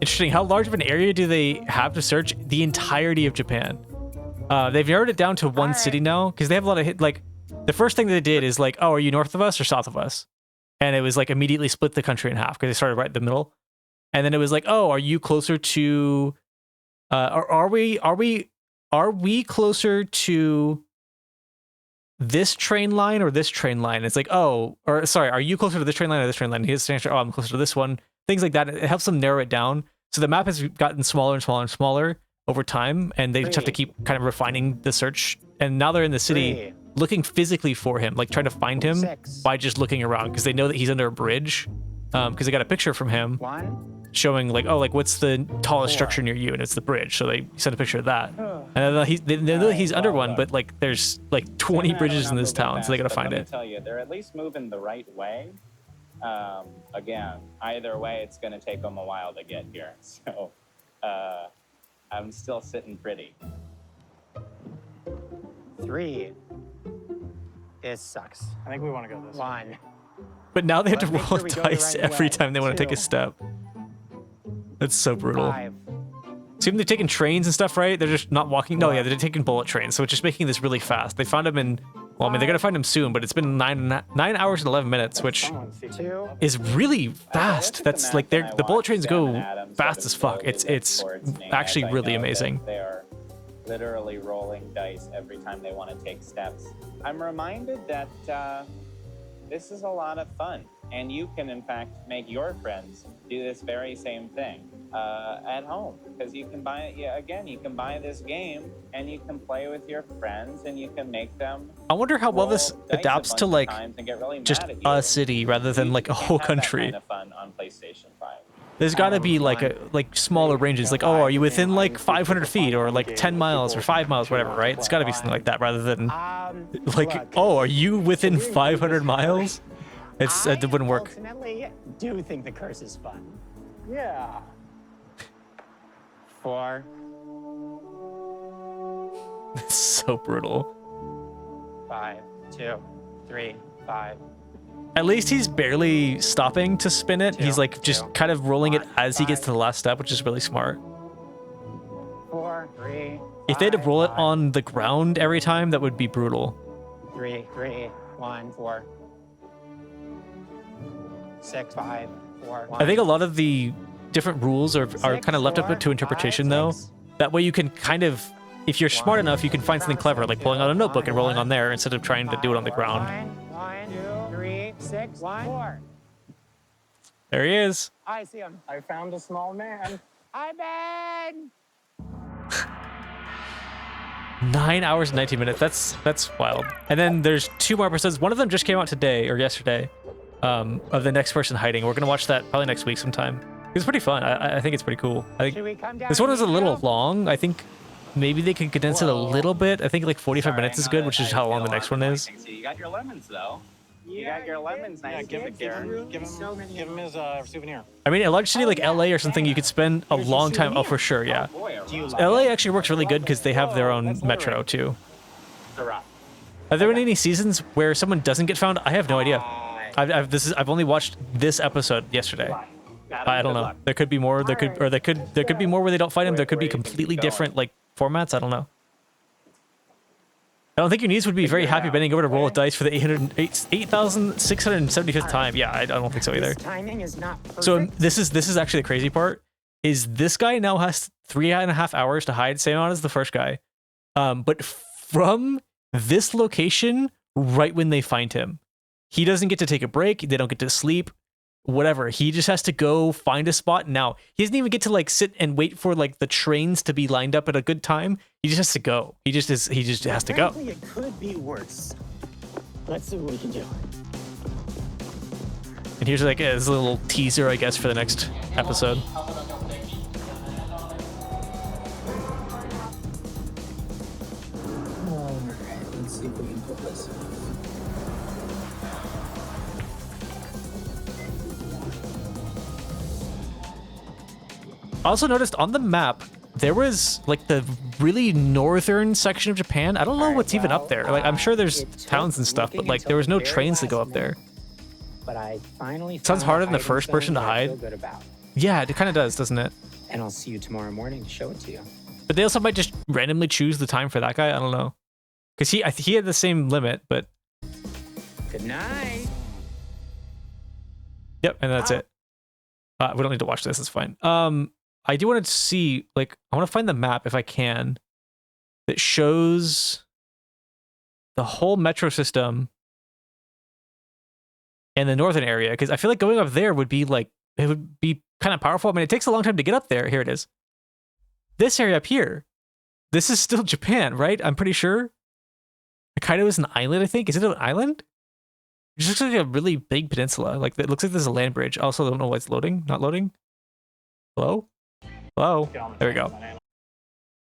Interesting. How large of an area do they have to search? The entirety of Japan. They've narrowed it down to one city now because they have a lot of hit. Like, the first thing they did is like, oh, are you north of us or south of us? And it was like immediately split the country in half because they started right in the middle. And then it was like, oh, are you closer to? Are we closer to this train line or this train line? It's like, oh, or sorry, are you closer to this train line or this train line? Here's the answer. Oh, I'm closer to this one. Things like that. It helps them narrow it down. So the map has gotten smaller and smaller and smaller over time, and they just have to keep kind of refining the search. And now they're in the city looking physically for him, like trying to find him by just looking around because they know that he's under a bridge because they got a picture from him. 1, showing like, oh, like what's the tallest structure near you, and it's the bridge. So they sent a picture of that, and they know he's under one, but like there's like 20 bridges in this town, so they gotta find it. Let me tell you, they're at least moving the right way. Again, either way, it's gonna take them a while to get here. So I'm still sitting pretty. 3. This sucks. I think we want to go this way. 1. But now they have to Let's make roll sure we go the dice right every way. time they want to take a 2. step. That's so brutal. 5. See, when they're taking trains and stuff, right? They're just not walking. No, yeah, they're taking bullet trains, so it's just making this really fast. They found him in. Well, I mean, they're gonna find him soon, but it's been 9 hours and 11 minutes, which 2. is really fast. That's like the bullet trains go fast as fuck. It's actually really amazing. They are literally rolling dice every time they want to take steps. I'm reminded that this is a lot of fun, and you can in fact make your friends do this very same thing at home, because you can buy it. Yeah, again, you can buy this game and you can play with your friends and you can make them. I wonder how well this adapts to like just a city rather than like a whole country. Kind of fun on PlayStation 5. There's got to be like smaller ranges, like, oh, are you within like 500 feet or like 10 miles or 5 miles, whatever, right? It's got to be something like that rather than like, oh, are you within 500 miles? It wouldn't work. Ultimately, do think the curse is fun. Yeah. 4. It's so brutal. 5. 2. 3. 5. At least he's barely stopping to spin it. He's like just kind of rolling it as he gets to the last step, which is really smart. 4. 3. If they had to roll it on the ground every time, that would be brutal. 3. 1. 4. 6. 5. 4. 1. I think a lot of the different rules are kind of left up to interpretation, though. That way you can kind of, if you're smart enough, you can find something clever, like pulling out a notebook and rolling on there instead of trying to do it on the ground. 1, 2, 3, 6, 1, 4. There he is. I see him. I found a small man. Hi, Ben. 9 hours and 19 minutes. That's wild. And then there's 2 more episodes. One of them just came out today or yesterday, of the next person hiding. We're gonna watch that probably next week sometime. It's pretty fun. I think it's pretty cool. I think this one was a little long. I think maybe they could condense it a little bit. I think like 45 minutes is good, which is how long the next one is. So you got your lemons though. You got your lemons. Nice. Give him his souvenir. I mean, a large city like LA or something, you could spend a long time. Oh, for sure, yeah. LA actually works really good because they have their own metro too. Have there been any seasons where someone doesn't get found? I have no idea. I've only watched this episode yesterday. I don't know. There could be more. There could be more where they don't find him. There could be completely different like formats. I don't know. I don't think your niece would be very happy bending over to roll a dice for the 8,675th time. Yeah, I don't think so either. Timing is not perfect. So this is actually the crazy part. Is this guy now has 3.5 hours to hide, same amount as the first guy, but from this location right when they find him, he doesn't get to take a break. They don't get to sleep. Whatever, he just has to go find a spot. Now he doesn't even get to like sit and wait for like the trains to be lined up at a good time. He just has to go. He just has to go. Frankly, it could be worse. Let's see what we can do. And here's like a little teaser, I guess, for the next episode. Alright, let's see if we can put this. I also noticed on the map there was like the really northern section of Japan. I don't know what's even up there. Like I'm sure there's towns and stuff, but like there was no trains to go up there. But I finally Sounds harder than the first person to hide. Yeah, it kind of does, doesn't it? And I'll see you tomorrow morning to show it to you. But they also might just randomly choose the time for that guy. I don't know, because he had the same limit, but. Good night. Yep, and that's it. We don't need to watch this. It's fine. I do want to see, like, I want to find the map if I can that shows the whole metro system and the northern area, because I feel like going up there would be like, it would be kind of powerful. I mean, it takes a long time to get up there. Here it is. This area up here, this is still Japan, right? I'm pretty sure. Hokkaido is an island, I think. Is it an island? It just looks like a really big peninsula. Like, it looks like there's a land bridge. I also don't know why it's loading, not loading. Hello? Hello? There we go.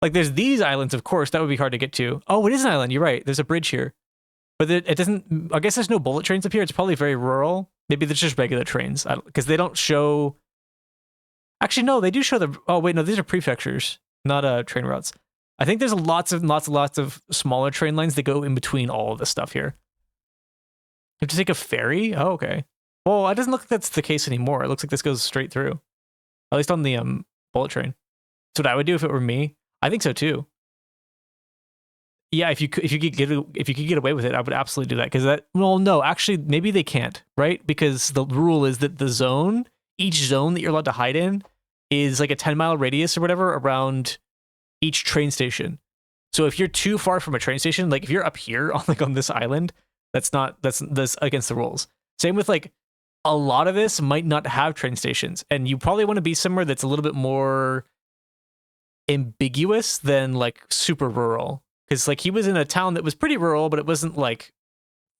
Like, there's these islands, of course. That would be hard to get to. Oh, it is an island. You're right. There's a bridge here. But it doesn't... I guess there's no bullet trains up here. It's probably very rural. Maybe there's just regular trains. Because they don't show... Actually, no. They do show the... Oh, wait. No, these are prefectures, not train routes. I think there's lots of smaller train lines that go in between all of this stuff here. You have to take a ferry? Oh, okay. Well, it doesn't look like that's the case anymore. It looks like this goes straight through. At least on the bullet train. That's what I would do if it were me. I think so too. Yeah, if you could get away with it, I would absolutely do that. Because that, well, no, actually, maybe they can't, right? Because the rule is that each zone that you're allowed to hide in, is like a 10-mile radius or whatever around each train station. So if you're too far from a train station, like if you're up here on this island, that's against the rules. Same with like a lot of this might not have train stations, and you probably want to be somewhere that's a little bit more ambiguous than like super rural. Because like he was in a town that was pretty rural, but it wasn't like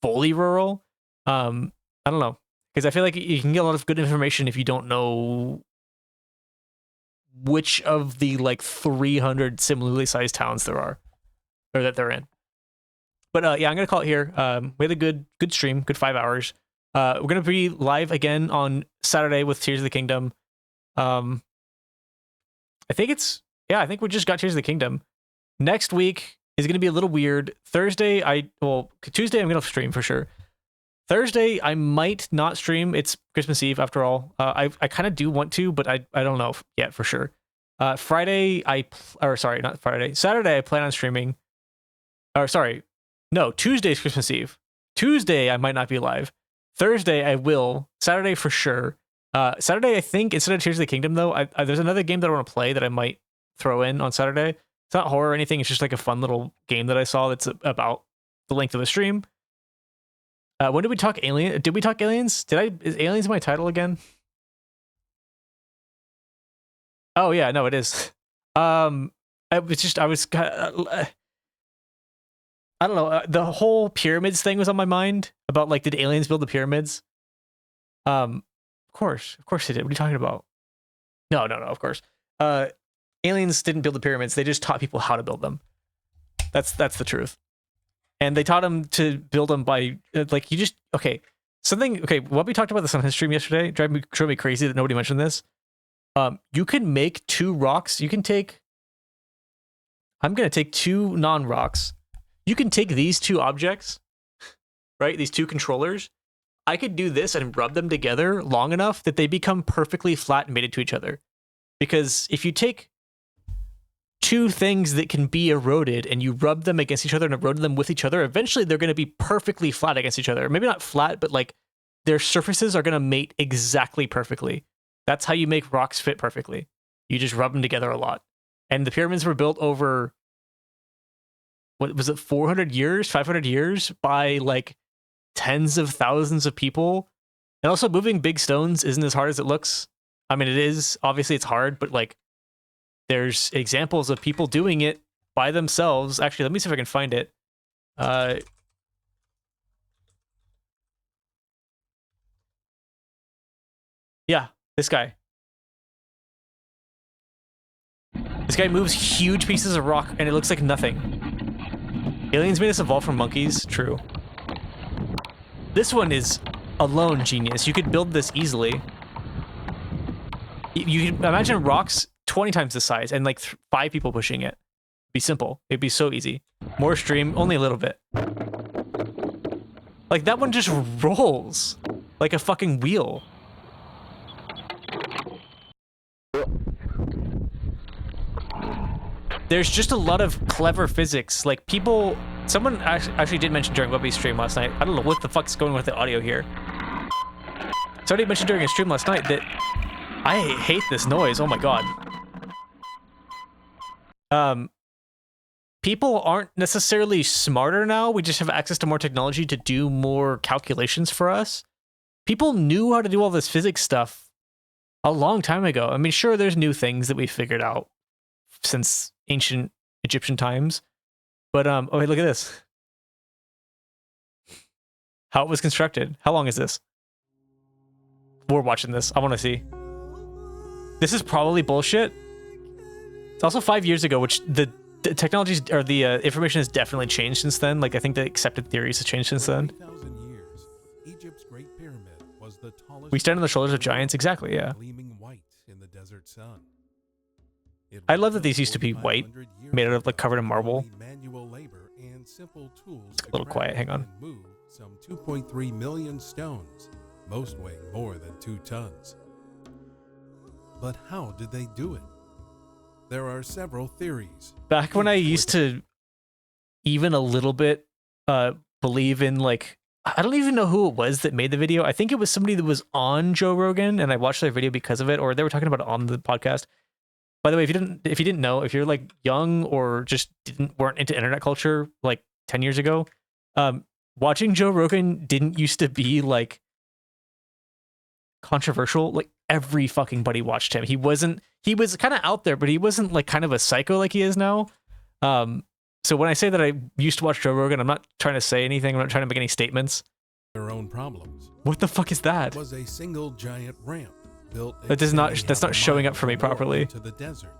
fully rural. I don't know, because I feel like you can get a lot of good information if you don't know which of the like 300 similarly sized towns there are, or that they're in. But yeah, I'm gonna call it here. We had a good stream, good 5 hours. We're gonna be live again on Saturday with Tears of the Kingdom. I think we just got Tears of the Kingdom. Next week is gonna be a little weird. Tuesday I'm gonna stream for sure. Thursday I might not stream. It's Christmas Eve after all. I kind of do want to, but I don't know yet for sure. Saturday I plan on streaming. No, Tuesday's Christmas Eve. Tuesday I might not be live. Thursday I will. Saturday for sure. Saturday I think instead of Tears of the Kingdom though, there's another game that I want to play that I might throw in on Saturday. It's not horror or anything. It's just like a fun little game that I saw that's about the length of the stream. When did we talk Alien? Did we talk Aliens? Is Aliens my title again? Oh yeah, no, it is. I don't know. The whole pyramids thing was on my mind about like, did aliens build the pyramids? Of course they did. What are you talking about? No, of course. Aliens didn't build the pyramids. They just taught people how to build them. That's the truth. And they taught them to build them by what we talked about this on his stream yesterday drove me crazy that nobody mentioned this. You can make two rocks. I'm gonna take two non-rocks. You can take these two objects, right? These two controllers. I could do this and rub them together long enough that they become perfectly flat and mated to each other. Because if you take two things that can be eroded and you rub them against each other and erode them with each other, eventually they're going to be perfectly flat against each other. Maybe not flat, but like their surfaces are going to mate exactly perfectly. That's how you make rocks fit perfectly. You just rub them together a lot. And the pyramids were built over, what was it, 400 years, 500 years by like tens of thousands of people. And also moving big stones isn't as hard as it looks. I mean, it is. Obviously, it's hard, but like there's examples of people doing it by themselves. Actually, let me see if I can find it. Yeah, this guy. This guy moves huge pieces of rock and it looks like nothing. Aliens made us evolve from monkeys. True. This one is alone genius. You could build this easily. You can imagine rocks 20 times the size and like 5 people pushing it. It'd be simple. It'd be so easy. More stream, only a little bit. Like that one just rolls like a fucking wheel. There's just a lot of clever physics. Like someone actually did mention during Webby's stream last night. I don't know what the fuck's going on with the audio here. Somebody mentioned during a stream last night that I hate this noise. Oh my god. People aren't necessarily smarter now. We just have access to more technology to do more calculations for us. People knew how to do all this physics stuff a long time ago. I mean, sure, there's new things that we figured out since ancient Egyptian times. But, oh, hey, look at this. How it was constructed. How long is this? We're watching this. I want to see. This is probably bullshit. It's also 5 years ago, which the technologies or the information has definitely changed since then. Like I think the accepted theories have changed since then. Years, Egypt's Great Pyramid was the tallest. We stand on the shoulders of giants. Exactly. Yeah. Gleaming white in the desert sun. I love that these used to be white, made out of like covered in marble. Manual labor and simple tools. A little quiet. Hang on. Move some 2.3 million stones, most weighing more than 2 tons. But how did they do it? There are several theories. Back when I used to even a little bit believe in like, I don't even know who it was that made the video. I think it was somebody that was on Joe Rogan and I watched their video because of it, or they were talking about it on the podcast. By the way, if you didn't know, if you're like young or just weren't into internet culture like 10 years ago, watching Joe Rogan didn't used to be like controversial. Like every fucking buddy watched him. He was kind of out there, but he wasn't like kind of a psycho like he is now. So when I say that I used to watch Joe Rogan, I'm not trying to say anything. I'm not trying to make any statements. Their own problems. What the fuck is that? Was a single giant ramp built. That's not showing up for me properly. To the desert.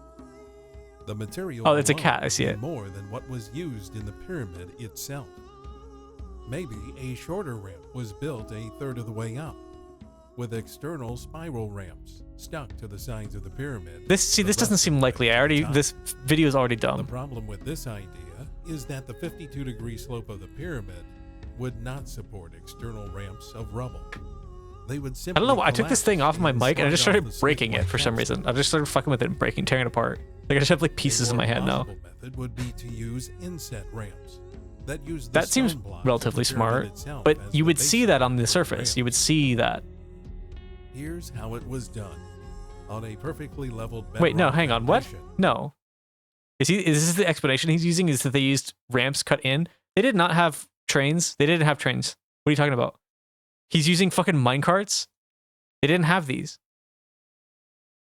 The material. Oh, it's a cat. I see it. More than what was used in the pyramid itself. Maybe a shorter ramp was built a third of the way up, with external spiral ramps stuck to the sides of the pyramid. This doesn't seem likely. This video is already dumb. The problem with this idea is that the 52-degree slope of the pyramid would not support external ramps of rubble. They would simply I don't know. I took this thing off my mic and I just started breaking it for some reason. I just started fucking with it and tearing it apart. Like I just have like pieces in my hand now. Method would be to use inset ramps that use the that seems stone relatively smart, itself but as you the would base see that on the of surface. ramp. You would see that. Here's how it was done. On a perfectly leveled Wait, no, bedrock hang on. What? foundation. No. Is this the explanation he's using? Is that they used ramps cut in? They did not have trains. They didn't have trains. What are you talking about? He's using fucking minecarts? They didn't have these.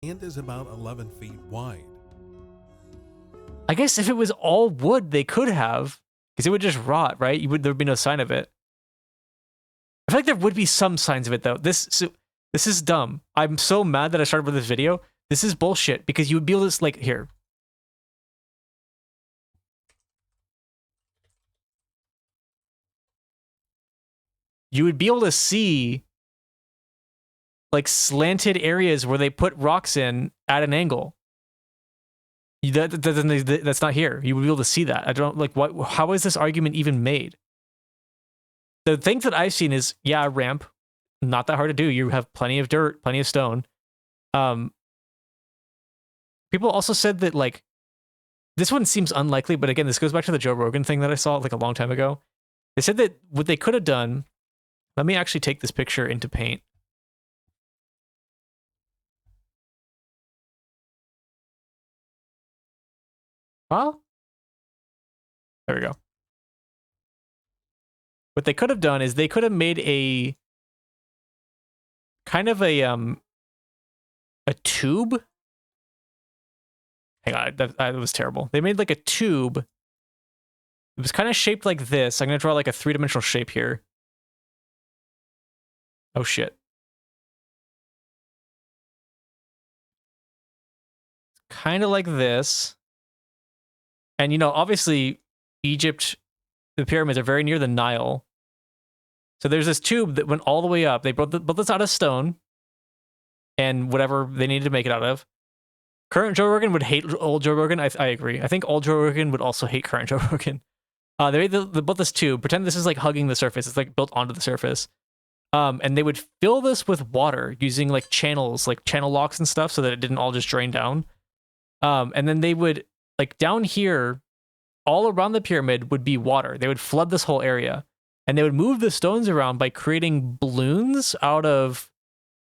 And is about 11 feet wide. I guess if it was all wood, they could have, because it would just rot, right? There'd be no sign of it. I feel like there would be some signs of it though. This is dumb. I'm so mad that I started with this video. This is bullshit because you would be able to like here. You would be able to see like slanted areas where they put rocks in at an angle. That's not here. You would be able to see that. I don't like what. How is this argument even made? The things that I've seen is a ramp, not that hard to do. You have plenty of dirt, plenty of stone. People also said that like this one seems unlikely, but again, this goes back to the Joe Rogan thing that I saw like a long time ago. They said that what they could have done. Let me actually take this picture into Paint. Well, there we go. What they could have done is they could have made a kind of a tube. Hang on, that was terrible. They made like a tube. It was kind of shaped like this. I'm gonna draw like a 3-dimensional shape here. Oh shit. Kind of like this. And, you know, obviously, Egypt, the pyramids are very near the Nile. So there's this tube that went all the way up. They built this out of stone and whatever they needed to make it out of. Current Joe Rogan would hate old Joe Rogan. I agree. I think old Joe Rogan would also hate current Joe Rogan. They built this tube. Pretend this is like hugging the surface. It's like built onto the surface. And they would fill this with water using like channels, like channel locks and stuff so that it didn't all just drain down. And then they would, like down here, all around the pyramid would be water. They would flood this whole area. And they would move the stones around by creating balloons out of,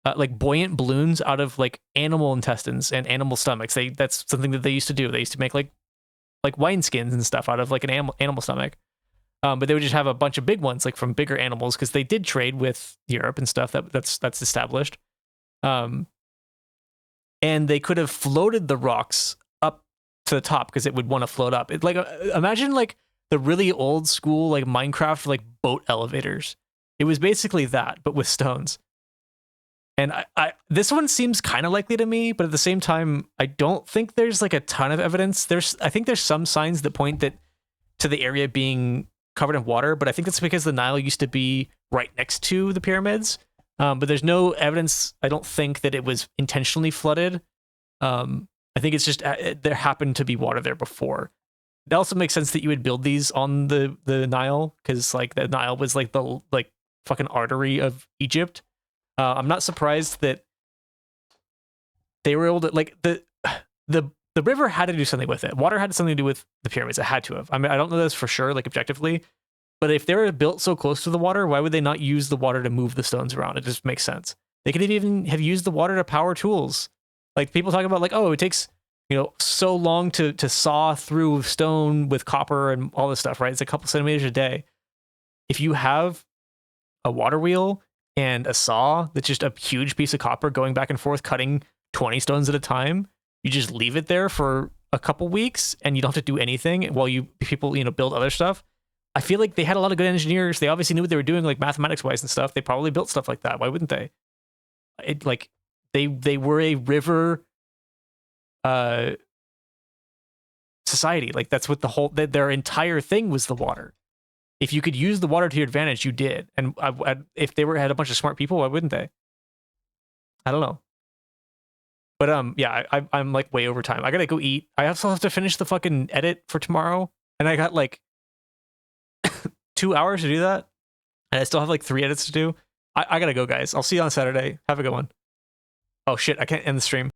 like buoyant balloons out of like animal intestines and animal stomachs. That's something that they used to do. They used to make like wineskins and stuff out of like an animal stomach. But they would just have a bunch of big ones, like from bigger animals, because they did trade with Europe and stuff. That's established. And they could have floated the rocks up to the top because it would want to float up. It like imagine like the really old school like Minecraft like boat elevators. It was basically that, but with stones. And I this one seems kind of likely to me, but at the same time, I don't think there's like a ton of evidence. I think there's some signs that point to the area being covered in water, but I think that's because the Nile used to be right next to the pyramids. But there's no evidence, I don't think, that it was intentionally flooded. I think it's just there happened to be water there before. It also makes sense that you would build these on the Nile, because like the Nile was like the fucking artery of Egypt. I'm not surprised that they were able to the river had to do something with it. Water had something to do with the pyramids. It had to have. I mean, I don't know this for sure, like objectively, but if they were built so close to the water, why would they not use the water to move the stones around? It just makes sense. They could even have used the water to power tools. Like people talk about, like, oh, it takes so long to saw through stone with copper and all this stuff, right? It's a couple centimeters a day. If you have a water wheel and a saw that's just a huge piece of copper going back and forth, cutting 20 stones at a time, you just leave it there for a couple weeks and you don't have to do anything while people build other stuff. I feel like they had a lot of good engineers. They obviously knew what they were doing, like mathematics wise and stuff. They probably built stuff like that. Why wouldn't they? They were a river society. Like that's what their entire thing was, the water. If you could use the water to your advantage, you did. And if they had a bunch of smart people, why wouldn't they? I don't know. But yeah, I'm like way over time. I gotta go eat. I also have to finish the fucking edit for tomorrow, and I got like 2 hours to do that, and I still have like 3 edits to do. I gotta go, guys. I'll see you on Saturday. Have a good one. Oh shit, I can't end the stream.